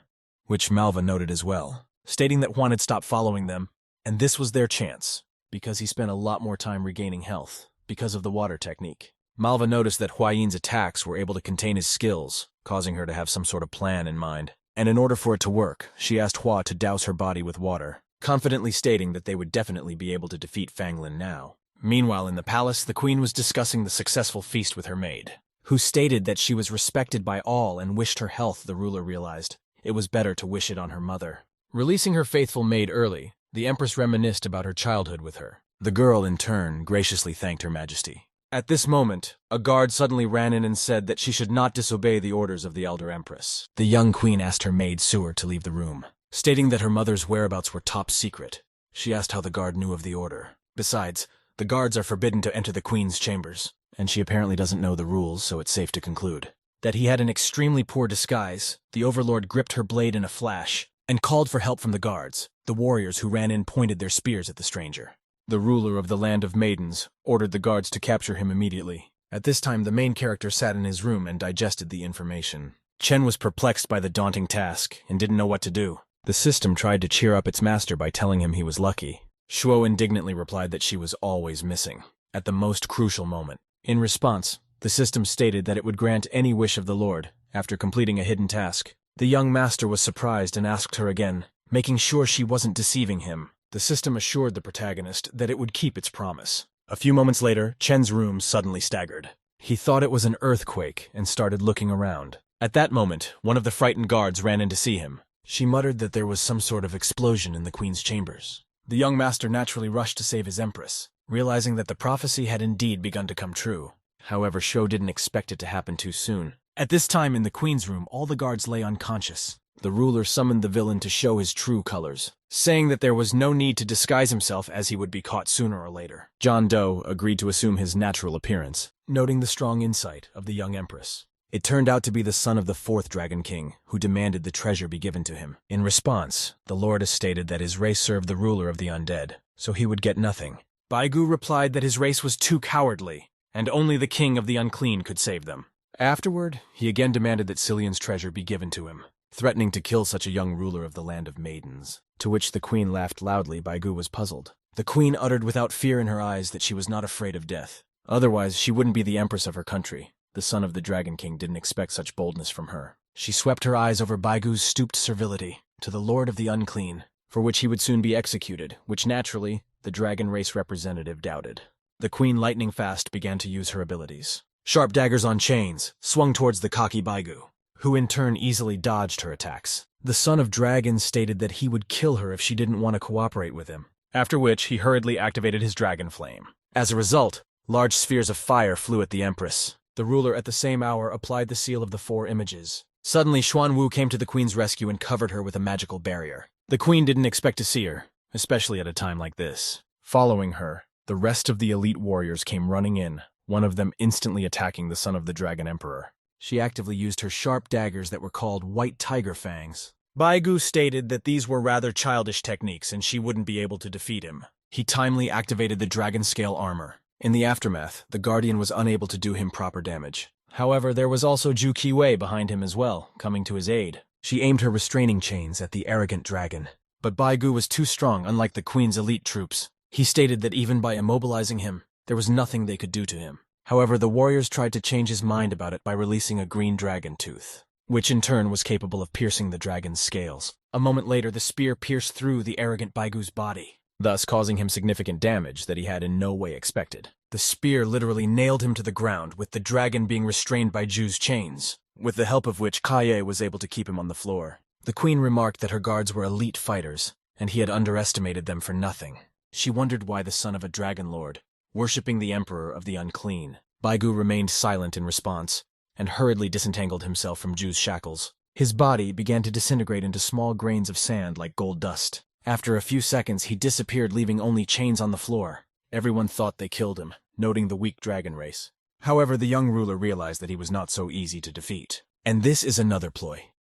which Malva noted as well, stating that Huan had stopped following them, and this was their chance, because he spent a lot more time regaining health, because of the water technique. Malva noticed that Hua Yin's attacks were able to contain his skills, causing her to have some sort of plan in mind, and in order for it to work, she asked Hua to douse her body with water, confidently stating that they would definitely be able to defeat Fanglin now. Meanwhile, in the palace, the queen was discussing the successful feast with her maid, who stated that she was respected by all and wished her health. The ruler realized it was better to wish it on her mother. Releasing her faithful maid early, the empress reminisced about her childhood with her. The girl, in turn, graciously thanked her majesty. At this moment, a guard suddenly ran in and said that she should not disobey the orders of the elder empress. The young queen asked her maid Sewer to leave the room, stating that her mother's whereabouts were top secret. She asked how the guard knew of the order. Besides, the guards are forbidden to enter the queen's chambers, and she apparently doesn't know the rules, so it's safe to conclude that he had an extremely poor disguise. The overlord gripped her blade in a flash and called for help from the guards. The warriors who ran in pointed their spears at the stranger. The ruler of the Land of Maidens ordered the guards to capture him immediately. At this time, the main character sat in his room and digested the information. Chen was perplexed by the daunting task and didn't know what to do. The system tried to cheer up its master by telling him he was lucky. Shuo indignantly replied that she was always missing, at the most crucial moment. In response, the system stated that it would grant any wish of the Lord after completing a hidden task. The young master was surprised and asked her again, making sure she wasn't deceiving him. The system assured the protagonist that it would keep its promise. A few moments later, Chen's room suddenly staggered. He thought it was an earthquake and started looking around. At that moment, one of the frightened guards ran in to see him. She muttered that there was some sort of explosion in the queen's chambers. The young master naturally rushed to save his empress, realizing that the prophecy had indeed begun to come true. However, Sho didn't expect it to happen too soon. At this time in the queen's room, all the guards lay unconscious. The ruler summoned the villain to show his true colors, saying that there was no need to disguise himself as he would be caught sooner or later. John Doe agreed to assume his natural appearance, noting the strong insight of the young empress. It turned out to be the son of the fourth Dragon King, who demanded the treasure be given to him. In response, the lord has stated that his race served the ruler of the undead, so he would get nothing. Baigu replied that his race was too cowardly, and only the king of the unclean could save them. Afterward, he again demanded that Cillian's treasure be given to him, threatening to kill such a young ruler of the Land of Maidens. To which the queen laughed loudly. Baigu was puzzled. The queen uttered without fear in her eyes that she was not afraid of death. Otherwise, she wouldn't be the empress of her country. The son of the Dragon King didn't expect such boldness from her. She swept her eyes over Baigu's stooped servility to the Lord of the Unclean, for which he would soon be executed, which naturally, the dragon race representative doubted. The queen, lightning fast, began to use her abilities. Sharp daggers on chains swung towards the cocky Baigu, who in turn easily dodged her attacks. The son of dragons stated that he would kill her if she didn't want to cooperate with him, after which he hurriedly activated his dragon flame. As a result, large spheres of fire flew at the empress. The ruler at the same hour applied the seal of the four images. Suddenly, Xuan Wu came to the queen's rescue and covered her with a magical barrier. The queen didn't expect to see her, especially at a time like this. Following her, the rest of the elite warriors came running in, one of them instantly attacking the son of the Dragon Emperor. She actively used her sharp daggers that were called White Tiger Fangs. Baigu stated that these were rather childish techniques and she wouldn't be able to defeat him. He timely activated the dragon scale armor. In the aftermath, the Guardian was unable to do him proper damage. However, there was also Ju Qiwei behind him as well, coming to his aid. She aimed her restraining chains at the arrogant dragon. But Baigu was too strong, unlike the queen's elite troops. He stated that even by immobilizing him, there was nothing they could do to him. However, the warriors tried to change his mind about it by releasing a green dragon tooth, which in turn was capable of piercing the dragon's scales. A moment later, the spear pierced through the arrogant Baigu's body, thus causing him significant damage that he had in no way expected. The spear literally nailed him to the ground, with the dragon being restrained by Ju's chains, with the help of which Kaye was able to keep him on the floor. The queen remarked that her guards were elite fighters, and he had underestimated them for nothing. She wondered why the son of a dragon lord worshipping the Emperor of the Unclean. Baigu remained silent in response, and hurriedly disentangled himself from Ju's shackles. His body began to disintegrate into small grains of sand like gold dust. After a few seconds, he disappeared, leaving only chains on the floor. Everyone thought they killed him, noting the weak dragon race. However, the young ruler realized that he was not so easy to defeat. And this is another ploy.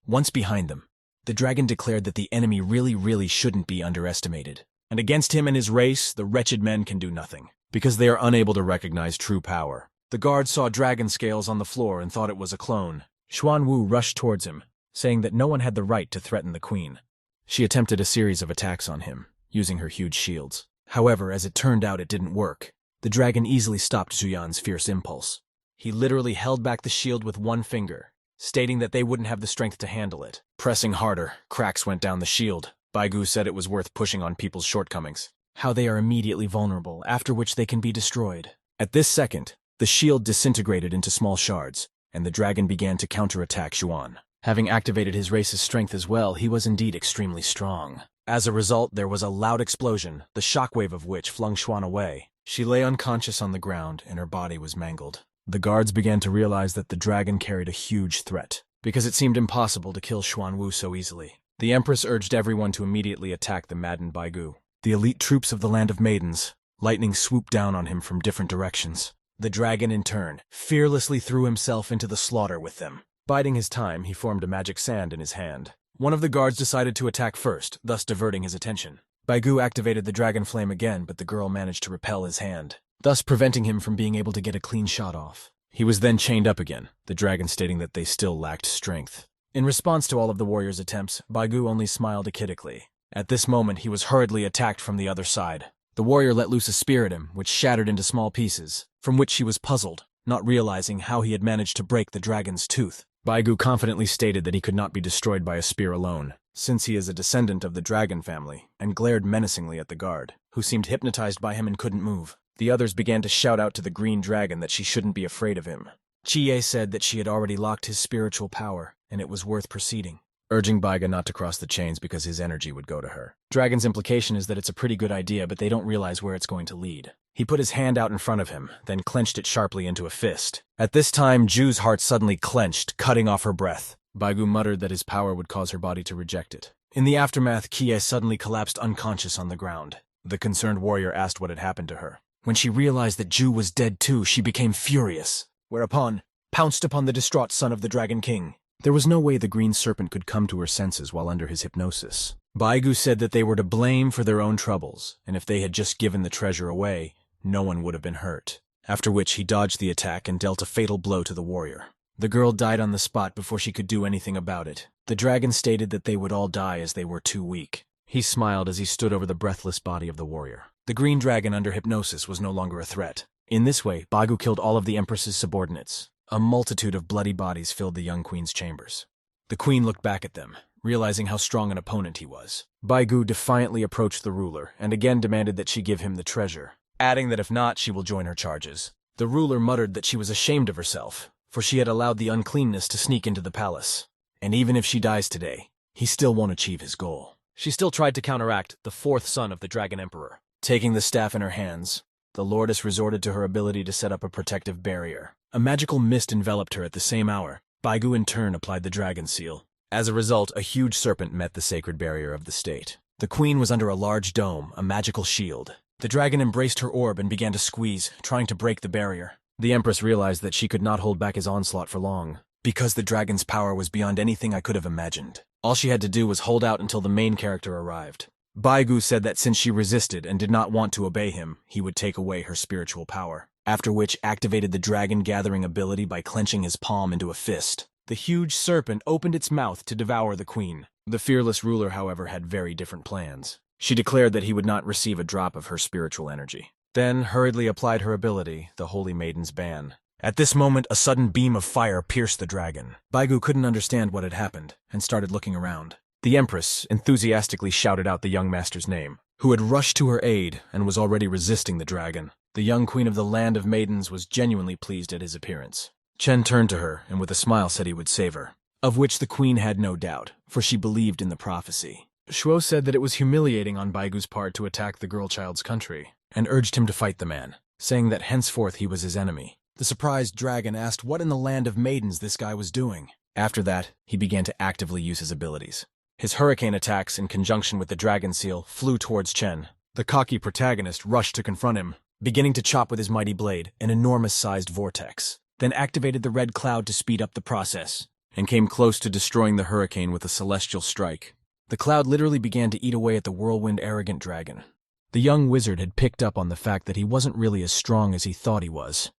Once behind them, the dragon declared that the enemy really shouldn't be underestimated. And against him and his race, the wretched men can do nothing, because they are unable to recognize true power. The guards saw dragon scales on the floor and thought it was a clone. Xuan Wu rushed towards him, saying that no one had the right to threaten the queen. She attempted a series of attacks on him, using her huge shields. However, as it turned out, it didn't work. The dragon easily stopped Zuyan's fierce impulse. He literally held back the shield with one finger, stating that they wouldn't have the strength to handle it. Pressing harder, cracks went down the shield. Baigu said it was worth pushing on people's shortcomings. How they are immediately vulnerable, after which they can be destroyed. At this second, the shield disintegrated into small shards, and the dragon began to counterattack Xuan. Having activated his race's strength as well, he was indeed extremely strong. As a result, there was a loud explosion, the shockwave of which flung Xuan away. She lay unconscious on the ground, and her body was mangled. The guards began to realize that the dragon carried a huge threat, because it seemed impossible to kill Xuan Wu so easily. The Empress urged everyone to immediately attack the maddened Baigu. The elite troops of the Land of Maidens, lightning swooped down on him from different directions. The dragon, in turn, fearlessly threw himself into the slaughter with them. Biding his time, he formed a magic sand in his hand. One of the guards decided to attack first, thus diverting his attention. Baigu activated the dragon flame again, but the girl managed to repel his hand, thus preventing him from being able to get a clean shot off. He was then chained up again, the dragon stating that they still lacked strength. In response to all of the warriors' attempts, Baigu only smiled achidically. At this moment, he was hurriedly attacked from the other side. The warrior let loose a spear at him, which shattered into small pieces, from which he was puzzled, not realizing how he had managed to break the dragon's tooth. Baigu confidently stated that he could not be destroyed by a spear alone, since he is a descendant of the dragon family, and glared menacingly at the guard, who seemed hypnotized by him and couldn't move. The others began to shout out to the green dragon that she shouldn't be afraid of him. Chie said that she had already locked his spiritual power, and it was worth proceeding, urging Baiga not to cross the chains because his energy would go to her. Dragon's implication is that it's a pretty good idea, but they don't realize where it's going to lead. He put his hand out in front of him, then clenched it sharply into a fist. At this time, Ju's heart suddenly clenched, cutting off her breath. Baigu muttered that his power would cause her body to reject it. In the aftermath, Kie suddenly collapsed unconscious on the ground. The concerned warrior asked what had happened to her. When she realized that Ju was dead too, she became furious, whereupon pounced upon the distraught son of the Dragon King. There was no way the green serpent could come to her senses while under his hypnosis. Baigu said that they were to blame for their own troubles, and if they had just given the treasure away, no one would have been hurt. After which he dodged the attack and dealt a fatal blow to the warrior. The girl died on the spot before she could do anything about it. The dragon stated that they would all die as they were too weak. He smiled as he stood over the breathless body of the warrior. The green dragon under hypnosis was no longer a threat. In this way, Baigu killed all of the Empress's subordinates. A multitude of bloody bodies filled the young queen's chambers. The queen looked back at them, realizing how strong an opponent he was. Baigu defiantly approached the ruler and again demanded that she give him the treasure, adding that if not, she will join her charges. The ruler muttered that she was ashamed of herself, for she had allowed the uncleanness to sneak into the palace. And even if she dies today, he still won't achieve his goal. She still tried to counteract the fourth son of the Dragon Emperor. Taking the staff in her hands, the lordess resorted to her ability to set up a protective barrier. A magical mist enveloped her at the same hour. Baigu in turn applied the dragon seal. As a result, a huge serpent met the sacred barrier of the state. The queen was under a large dome, a magical shield. The dragon embraced her orb and began to squeeze, trying to break the barrier. The Empress realized that she could not hold back his onslaught for long, because the dragon's power was beyond anything I could have imagined. All she had to do was hold out until the main character arrived. Baigu said that since she resisted and did not want to obey him, he would take away her spiritual power, after which activated the dragon gathering ability by clenching his palm into a fist. The huge serpent opened its mouth to devour the queen. The fearless ruler, however, had very different plans. She declared that he would not receive a drop of her spiritual energy, then hurriedly applied her ability, the Holy Maiden's Ban. At this moment, a sudden beam of fire pierced the dragon. Baigu couldn't understand what had happened, and started looking around. The Empress enthusiastically shouted out the young master's name, who had rushed to her aid and was already resisting the dragon. The young queen of the Land of Maidens was genuinely pleased at his appearance. Chen turned to her and with a smile said he would save her, of which the queen had no doubt, for she believed in the prophecy. Shuo said that it was humiliating on Baigu's part to attack the girl child's country, and urged him to fight the man. saying that henceforth he was his enemy. The surprised dragon asked what in the land of maidens this guy was doing. After that, he began to actively use his abilities. His hurricane attacks, in conjunction with the dragon seal, flew towards Chen. The cocky protagonist rushed to confront him, beginning to chop with his mighty blade an enormous-sized vortex, then activated the red cloud to speed up the process, and came close to destroying the hurricane with a celestial strike. The cloud literally began to eat away at the whirlwind arrogant dragon. The young wizard had picked up on the fact that he wasn't really as strong as he thought he was.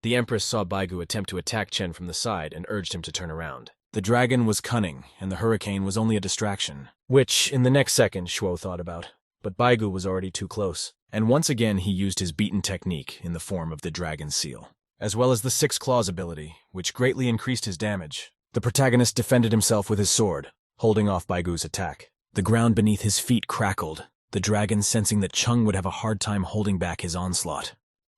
The Empress saw Baigu attempt to attack Chen from the side and urged him to turn around. The dragon was cunning, and the hurricane was only a distraction, which, in the next second, Shuo thought about. But Baigu was already too close, and once again he used his beaten technique in the form of the dragon seal, as well as the Six Claws ability, which greatly increased his damage. The protagonist defended himself with his sword, holding off Baigu's attack. The ground beneath his feet crackled, the dragon sensing that Chung would have a hard time holding back his onslaught.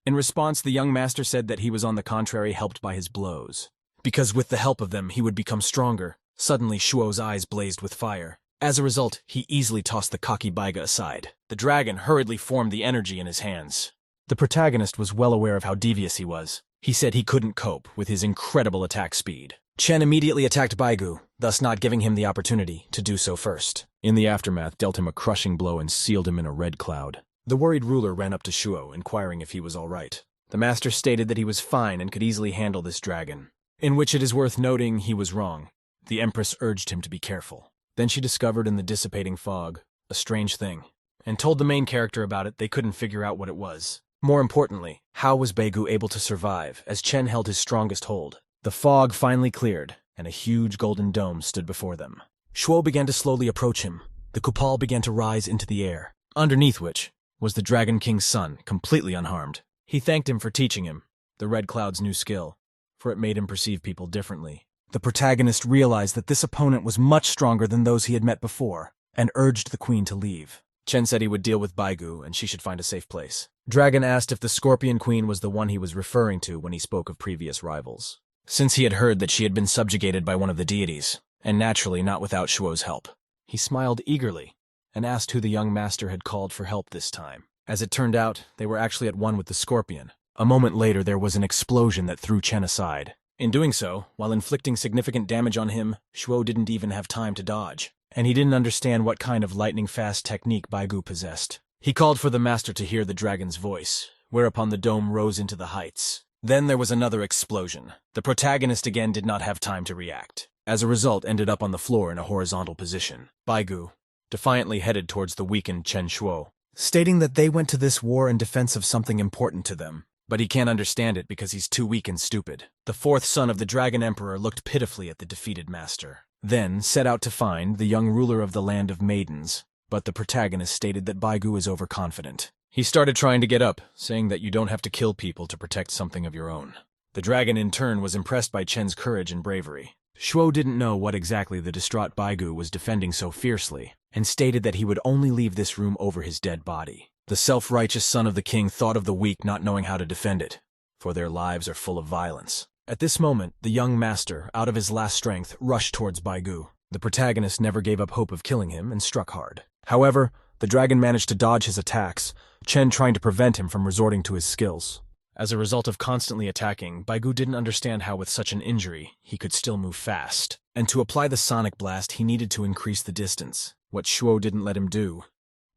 In response, the young master said that he was on the contrary helped by his blows, because with the help of them he would become stronger. Suddenly Shuo's eyes blazed with fire. As a result, he easily tossed the cocky Baiga aside. The dragon hurriedly formed the energy in his hands. The protagonist was well aware of how devious he was. He said he couldn't cope with his incredible attack speed. Chen immediately attacked Baigu, thus not giving him the opportunity to do so first. In the aftermath, dealt him a crushing blow and sealed him in a red cloud. The worried ruler ran up to Shuo, inquiring if he was all right. The master stated that he was fine and could easily handle this dragon, in which it is worth noting he was wrong. The Empress urged him to be careful. Then she discovered in the dissipating fog a strange thing, and told the main character about it. They couldn't figure out what it was. More importantly, how was Baigu able to survive, as Chen held his strongest hold? The fog finally cleared, and a huge golden dome stood before them. Shuo began to slowly approach him. The kupal began to rise into the air, underneath which was the Dragon King's son, completely unharmed. He thanked him for teaching him the Red Cloud's new skill, for it made him perceive people differently. The protagonist realized that this opponent was much stronger than those he had met before, and urged the queen to leave. Chen said he would deal with Baigu and she should find a safe place. Dragon asked if the Scorpion Queen was the one he was referring to when he spoke of previous rivals, since he had heard that she had been subjugated by one of the deities, and naturally not without Shuo's help. He smiled eagerly and asked who the young master had called for help this time. As it turned out, they were actually at one with the Scorpion. A moment later, there was an explosion that threw Chen aside. In doing so, while inflicting significant damage on him, Shuo didn't even have time to dodge, and he didn't understand what kind of lightning-fast technique Baigu possessed. He called for the master to hear the dragon's voice, whereupon the dome rose into the heights. Then there was another explosion. The protagonist again did not have time to react. As a result, ended up on the floor in a horizontal position. Baigu defiantly headed towards the weakened Chen Shuo, stating that they went to this war in defense of something important to them. But he can't understand it because he's too weak and stupid. The fourth son of the Dragon Emperor looked pitifully at the defeated master, then set out to find the young ruler of the land of maidens. But the protagonist stated that Baigu is overconfident. He started trying to get up, saying that you don't have to kill people to protect something of your own. The dragon in turn was impressed by Chen's courage and bravery. Shuo didn't know what exactly the distraught Baigu was defending so fiercely, and stated that he would only leave this room over his dead body. The self-righteous son of the king thought of the weak not knowing how to defend it, for their lives are full of violence. At this moment, the young master, out of his last strength, rushed towards Baigu. The protagonist never gave up hope of killing him and struck hard. However, the dragon managed to dodge his attacks, Chen trying to prevent him from resorting to his skills. As a result of constantly attacking, Baigu didn't understand how with such an injury, he could still move fast. And to apply the sonic blast, he needed to increase the distance, what Shuo didn't let him do.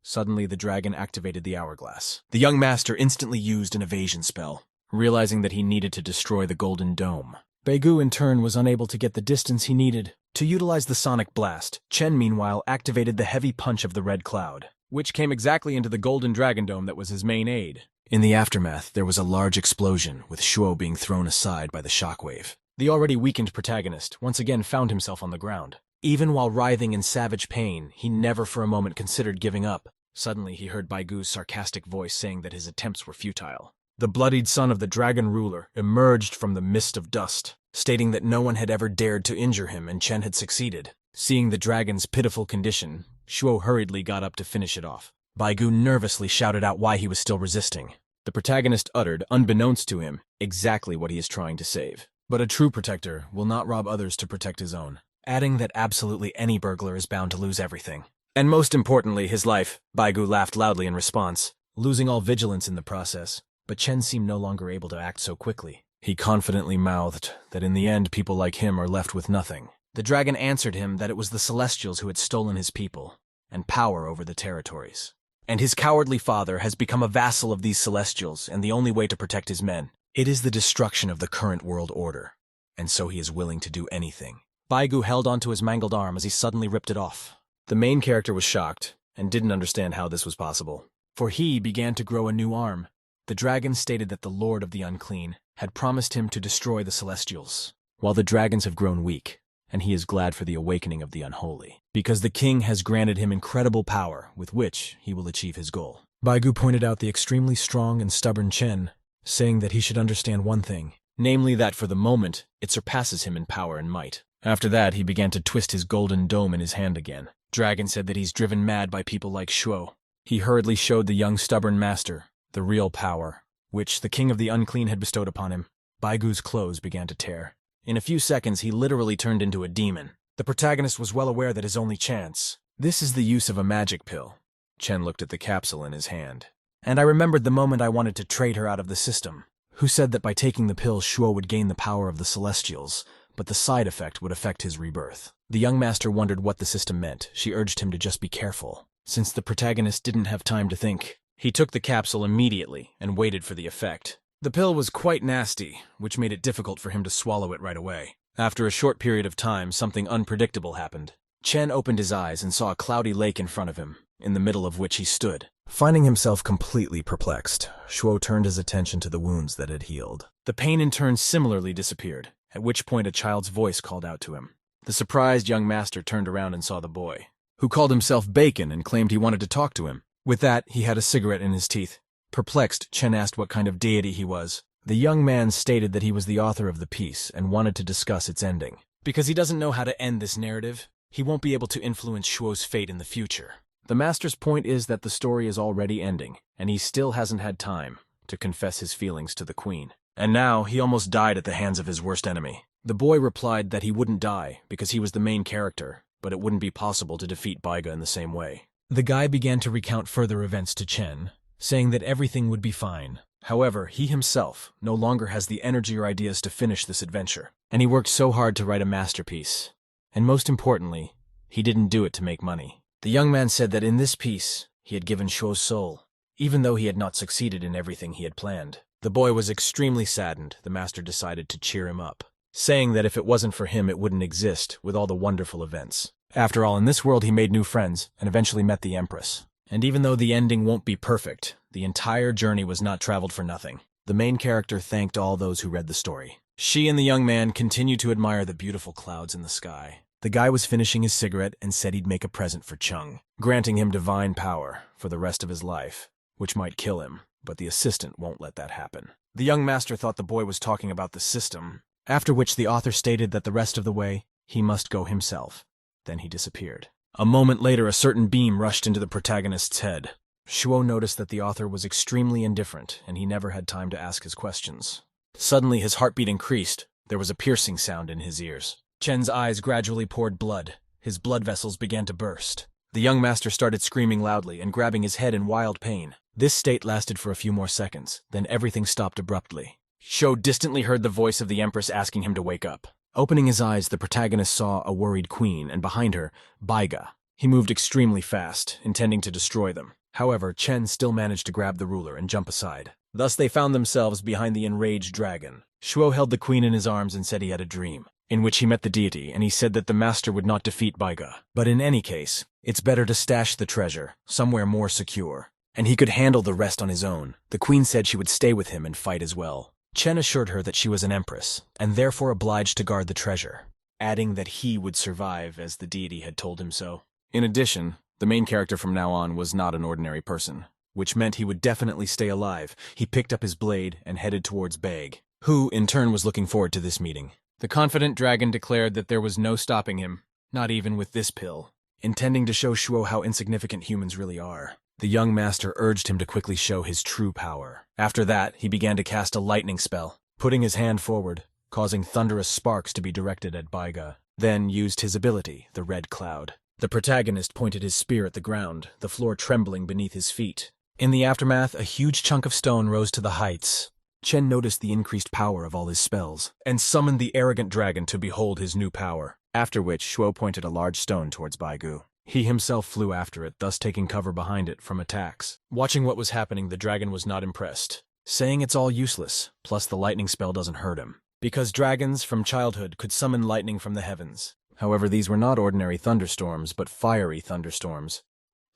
Suddenly, the dragon activated the hourglass. The young master instantly used an evasion spell, realizing that he needed to destroy the golden dome. Baigu, in turn, was unable to get the distance he needed. To utilize the sonic blast, Chen, meanwhile, activated the heavy punch of the red cloud, which came exactly into the golden dragon dome that was his main aid. In the aftermath, there was a large explosion, with Shuo being thrown aside by the shockwave. The already weakened protagonist once again found himself on the ground. Even while writhing in savage pain, he never for a moment considered giving up. Suddenly, he heard Baigu's sarcastic voice saying that his attempts were futile. The bloodied son of the dragon ruler emerged from the mist of dust, stating that no one had ever dared to injure him and Chen had succeeded. Seeing the dragon's pitiful condition, Shuo hurriedly got up to finish it off. Baigu nervously shouted out why he was still resisting. The protagonist uttered, unbeknownst to him, exactly what he is trying to save. But a true protector will not rob others to protect his own, adding that absolutely any burglar is bound to lose everything. And most importantly, his life. Baigu laughed loudly in response, losing all vigilance in the process. but Chen seemed no longer able to act so quickly. He confidently mouthed that in the end people like him are left with nothing. The dragon answered him that it was the Celestials who had stolen his people and power over the territories. And his cowardly father has become a vassal of these Celestials, and the only way to protect his men, it is the destruction of the current world order. And so he is willing to do anything. Baigu held onto his mangled arm as he suddenly ripped it off. The main character was shocked and didn't understand how this was possible, for he began to grow a new arm. The dragon stated that the Lord of the Unclean had promised him to destroy the Celestials, while the dragons have grown weak, and he is glad for the awakening of the unholy, because the king has granted him incredible power with which he will achieve his goal. Baigu pointed out the extremely strong and stubborn Chen, saying that he should understand one thing, namely that for the moment it surpasses him in power and might. After that, he began to twist his golden dome in his hand again. Dragon said that he's driven mad by people like Shuo. He hurriedly showed the young stubborn master the real power, which the king of the unclean had bestowed upon him. Baigu's clothes began to tear. In a few seconds, he literally turned into a demon. The protagonist was well aware that his only chance. This is the use of a magic pill. Chen looked at the capsule in his hand. And I remembered the moment I wanted to trade her out of the system. Who said that by taking the pill, Shuo would gain the power of the Celestials, but the side effect would affect his rebirth. The young master wondered what the system meant. She urged him to just be careful. Since the protagonist didn't have time to think, he took the capsule immediately and waited for the effect. The pill was quite nasty, which made it difficult for him to swallow it right away. After a short period of time, something unpredictable happened. Chen opened his eyes and saw a cloudy lake in front of him, in the middle of which he stood. Finding himself completely perplexed, Shuo turned his attention to the wounds that had healed. The pain in turn similarly disappeared, at which point a child's voice called out to him. The surprised young master turned around and saw the boy, who called himself Bacon and claimed he wanted to talk to him. With that, he had a cigarette in his teeth. Perplexed, Chen asked what kind of deity he was. The young man stated that he was the author of the piece and wanted to discuss its ending. Because he doesn't know how to end this narrative, he won't be able to influence Shuo's fate in the future. The master's point is that the story is already ending, and he still hasn't had time to confess his feelings to the queen. And now, he almost died at the hands of his worst enemy. The boy replied that he wouldn't die because he was the main character, but it wouldn't be possible to defeat Baiga in the same way. The guy began to recount further events to Chen, saying that everything would be fine. However, he himself no longer has the energy or ideas to finish this adventure, and he worked so hard to write a masterpiece. And most importantly, he didn't do it to make money. The young man said that in this piece, he had given Shuo's soul, even though he had not succeeded in everything he had planned. The boy was extremely saddened. The master decided to cheer him up, saying that if it wasn't for him, it wouldn't exist with all the wonderful events. After all, in this world he made new friends and eventually met the Empress. And even though the ending won't be perfect, the entire journey was not traveled for nothing. The main character thanked all those who read the story. She and the young man continued to admire the beautiful clouds in the sky. The guy was finishing his cigarette and said he'd make a present for Chung, granting him divine power for the rest of his life, which might kill him, but the assistant won't let that happen. The young master thought the boy was talking about the system, after which the author stated that the rest of the way, he must go himself. Then he disappeared. A moment later, a certain beam rushed into the protagonist's head. Shuo noticed that the author was extremely indifferent, and he never had time to ask his questions. Suddenly, his heartbeat increased. There was a piercing sound in his ears. Chen's eyes gradually poured blood. His blood vessels began to burst. The young master started screaming loudly and grabbing his head in wild pain. This state lasted for a few more seconds, then everything stopped abruptly. Shuo distantly heard the voice of the Empress asking him to wake up. Opening his eyes, the protagonist saw a worried queen, and behind her, Baiga. He moved extremely fast, intending to destroy them. However, Chen still managed to grab the ruler and jump aside. Thus they found themselves behind the enraged dragon. Shuo held the queen in his arms and said he had a dream, in which he met the deity, and he said that the master would not defeat Baiga. But in any case, it's better to stash the treasure, somewhere more secure, and he could handle the rest on his own. The queen said she would stay with him and fight as well. Chen assured her that she was an empress, and therefore obliged to guard the treasure, adding that he would survive as the deity had told him so. In addition, the main character from now on was not an ordinary person, which meant he would definitely stay alive. He picked up his blade and headed towards Baig, who, in turn, was looking forward to this meeting. The confident dragon declared that there was no stopping him, not even with this pill, intending to show Shuo how insignificant humans really are. The young master urged him to quickly show his true power. After that, he began to cast a lightning spell, putting his hand forward, causing thunderous sparks to be directed at Baiga, then used his ability, the red cloud. The protagonist pointed his spear at the ground, the floor trembling beneath his feet. In the aftermath, a huge chunk of stone rose to the heights. Chen noticed the increased power of all his spells, and summoned the arrogant dragon to behold his new power, after which Shuo pointed a large stone towards Baigu. He himself flew after it, thus taking cover behind it from attacks. Watching what was happening, the dragon was not impressed, saying it's all useless, plus the lightning spell doesn't hurt him, because dragons from childhood could summon lightning from the heavens. However, these were not ordinary thunderstorms, but fiery thunderstorms,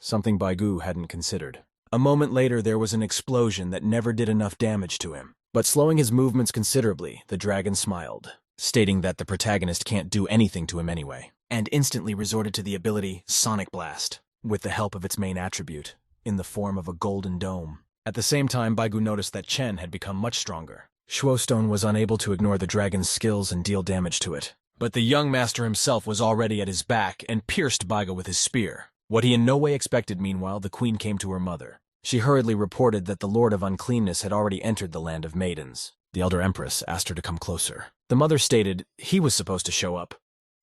something Baigu hadn't considered. A moment later, there was an explosion that never did enough damage to him. But slowing his movements considerably, the dragon smiled, stating that the protagonist can't do anything to him anyway, and instantly resorted to the ability Sonic Blast, with the help of its main attribute, in the form of a golden dome. At the same time, Baigu noticed that Chen had become much stronger. Shuo Stone was unable to ignore the dragon's skills and deal damage to it. But the young master himself was already at his back and pierced Baigu with his spear. What he in no way expected, meanwhile, the queen came to her mother. She hurriedly reported that the Lord of Uncleanness had already entered the land of maidens. The elder empress asked her to come closer. The mother stated he was supposed to show up,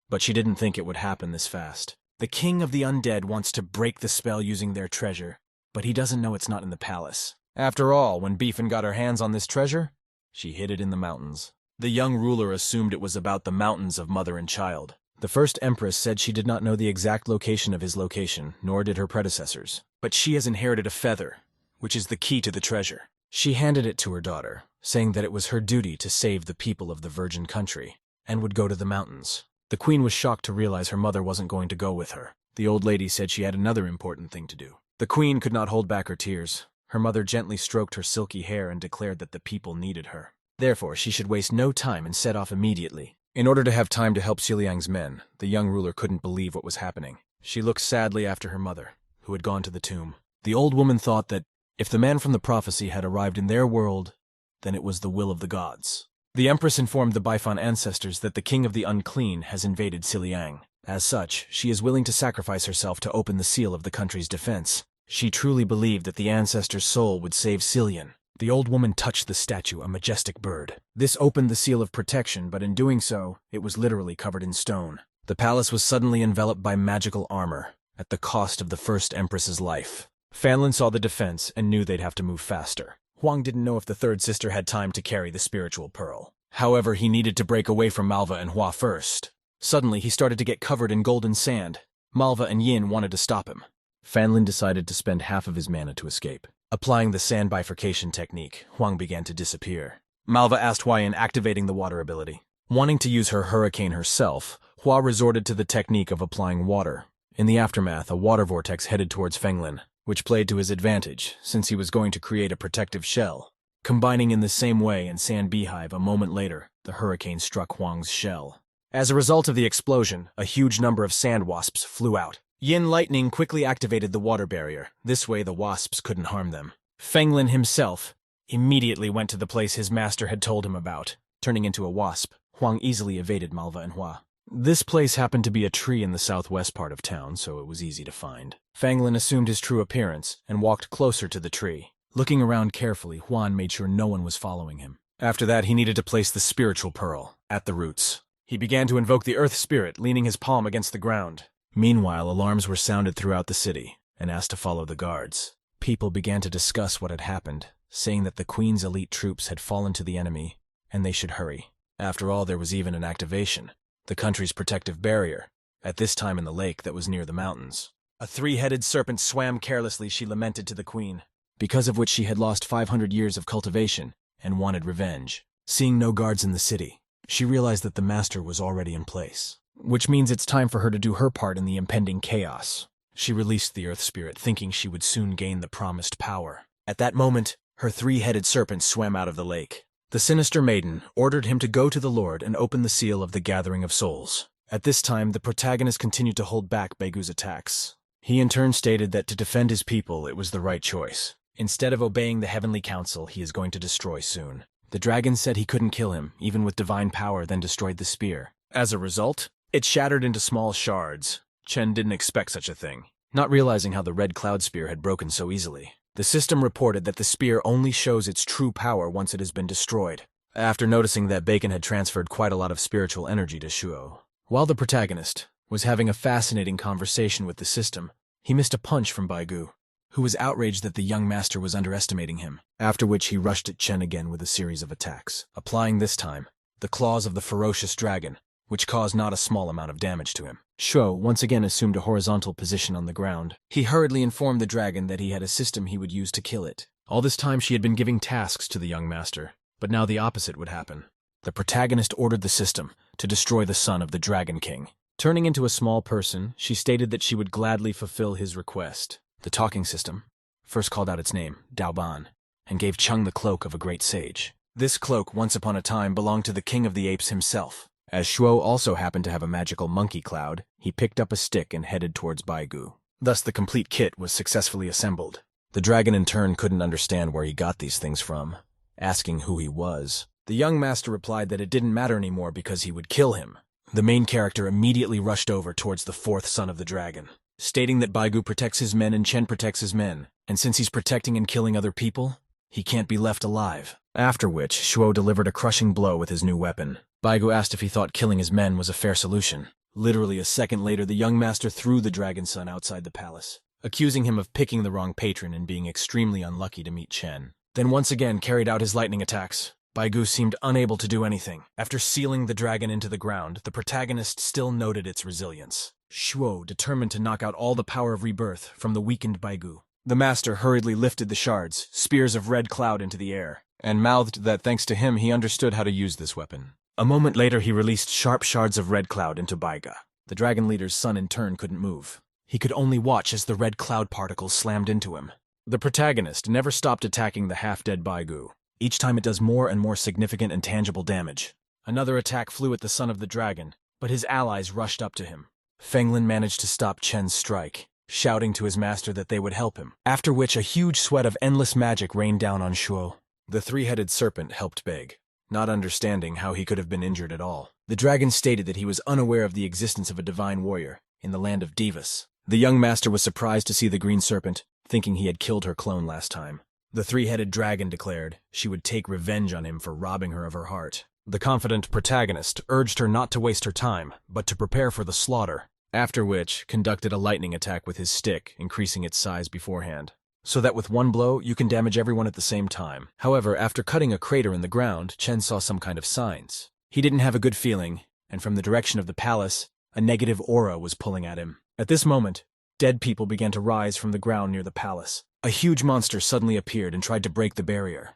but she didn't think it would happen this fast. The king of the undead wants to break the spell using their treasure, but he doesn't know it's not in the palace. After all, when Beefin got her hands on this treasure, she hid it in the mountains. The young ruler assumed it was about the mountains of mother and child. The first empress said she did not know the exact location of his location, nor did her predecessors. But she has inherited a feather, which is the key to the treasure. She handed it to her daughter, saying that it was her duty to save the people of the virgin country, and would go to the mountains. The queen was shocked to realize her mother wasn't going to go with her. The old lady said she had another important thing to do. The queen could not hold back her tears. Her mother gently stroked her silky hair and declared that the people needed her. Therefore, she should waste no time and set off immediately. In order to have time to help Xiliang's men, the young ruler couldn't believe what was happening. She looked sadly after her mother, who had gone to the tomb. The old woman thought that if the man from the prophecy had arrived in their world, then it was the will of the gods. The empress informed the Baifan ancestors that the king of the unclean has invaded Xiliang. As such, she is willing to sacrifice herself to open the seal of the country's defense. She truly believed that the ancestor's soul would save Xiliang. The old woman touched the statue, a majestic bird. This opened the seal of protection, but in doing so, it was literally covered in stone. The palace was suddenly enveloped by magical armor, at the cost of the first empress's life. Fanlin saw the defense and knew they'd have to move faster. Huang didn't know if the third sister had time to carry the spiritual pearl. However, he needed to break away from Malva and Hua first. Suddenly, he started to get covered in golden sand. Malva and Yin wanted to stop him. Fanlin decided to spend half of his mana to escape. Applying the sand bifurcation technique, Huang began to disappear. Malva asked Hua Yin activating the water ability. Wanting to use her hurricane herself, Hua resorted to the technique of applying water. In the aftermath, a water vortex headed towards Fenglin, which played to his advantage, since he was going to create a protective shell. Combining in the same way in Sand Beehive, a moment later, the hurricane struck Huang's shell. As a result of the explosion, a huge number of sand wasps flew out. Yin Lightning quickly activated the water barrier. This way the wasps couldn't harm them. Fenglin himself immediately went to the place his master had told him about. Turning into a wasp, Huang easily evaded Malva and Hua. This place happened to be a tree in the southwest part of town, so it was easy to find. Fenglin assumed his true appearance and walked closer to the tree. Looking around carefully, Huan made sure no one was following him. After that, he needed to place the spiritual pearl at the roots. He began to invoke the earth spirit, leaning his palm against the ground. Meanwhile, alarms were sounded throughout the city and asked to follow the guards. People began to discuss what had happened, saying that the Queen's elite troops had fallen to the enemy and they should hurry. After all, there was even an activation, the country's protective barrier, at this time in the lake that was near the mountains. A three-headed serpent swam carelessly, she lamented to the Queen, because of which she had lost 500 years of cultivation and wanted revenge. Seeing no guards in the city, she realized that the master was already in place, which means it's time for her to do her part in the impending chaos. She released the earth spirit, thinking she would soon gain the promised power. At that moment, her three-headed serpent swam out of the lake. The sinister maiden ordered him to go to the Lord and open the seal of the Gathering of Souls. At this time, the protagonist continued to hold back Begu's attacks. He in turn stated that to defend his people, it was the right choice. Instead of obeying the Heavenly Council, he is going to destroy soon. The dragon said he couldn't kill him, even with divine power, then destroyed the spear. As a result, it shattered into small shards. Chen didn't expect such a thing, not realizing how the red cloud spear had broken so easily. The system reported that the spear only shows its true power once it has been destroyed. After noticing that Bacon had transferred quite a lot of spiritual energy to Shuo, while the protagonist was having a fascinating conversation with the system, he missed a punch from Baigu, who was outraged that the young master was underestimating him, after which he rushed at Chen again with a series of attacks, applying this time the claws of the ferocious dragon, which caused not a small amount of damage to him. Shuo once again assumed a horizontal position on the ground. He hurriedly informed the dragon that he had a system he would use to kill it. All this time she had been giving tasks to the young master, but now the opposite would happen. The protagonist ordered the system to destroy the son of the Dragon King. Turning into a small person, she stated that she would gladly fulfill his request. The talking system first called out its name, Daoban, and gave Chung the cloak of a great sage. This cloak, once upon a time, belonged to the king of the apes himself. As Shuo also happened to have a magical monkey cloud, he picked up a stick and headed towards Baigu. Thus the complete kit was successfully assembled. The dragon in turn couldn't understand where he got these things from, asking who he was. The young master replied that it didn't matter anymore because he would kill him. The main character immediately rushed over towards the fourth son of the dragon, stating that Baigu protects his men and Chen protects his men, and since he's protecting and killing other people, he can't be left alive. After which, Shuo delivered a crushing blow with his new weapon. Baigu asked if he thought killing his men was a fair solution. Literally a second later, the young master threw the dragon son outside the palace, accusing him of picking the wrong patron and being extremely unlucky to meet Chen. Then once again carried out his lightning attacks. Baigu seemed unable to do anything. After sealing the dragon into the ground, the protagonist still noted its resilience. Shuo determined to knock out all the power of rebirth from the weakened Baigu. The master hurriedly lifted the shards, spears of red cloud, into the air, and mouthed that thanks to him he understood how to use this weapon. A moment later he released sharp shards of red cloud into Baiga. The dragon leader's son in turn couldn't move. He could only watch as the red cloud particles slammed into him. The protagonist never stopped attacking the half-dead Baigu. Each time it does more and more significant and tangible damage. Another attack flew at the son of the dragon, but his allies rushed up to him. Fenglin managed to stop Chen's strike, shouting to his master that they would help him, after which a huge sweat of endless magic rained down on Shuo. The three-headed serpent helped beg, not understanding how he could have been injured at all. The dragon stated that he was unaware of the existence of a divine warrior in the land of Divas. The young master was surprised to see the green serpent, thinking he had killed her clone last time. The three-headed dragon declared she would take revenge on him for robbing her of her heart. The confident protagonist urged her not to waste her time, but to prepare for the slaughter, after which conducted a lightning attack with his stick, increasing its size beforehand, so that with one blow you can damage everyone at the same time. However, after cutting a crater in the ground, Chen saw some kind of signs. He didn't have a good feeling, and from the direction of the palace, a negative aura was pulling at him. At this moment, dead people began to rise from the ground near the palace. A huge monster suddenly appeared and tried to break the barrier.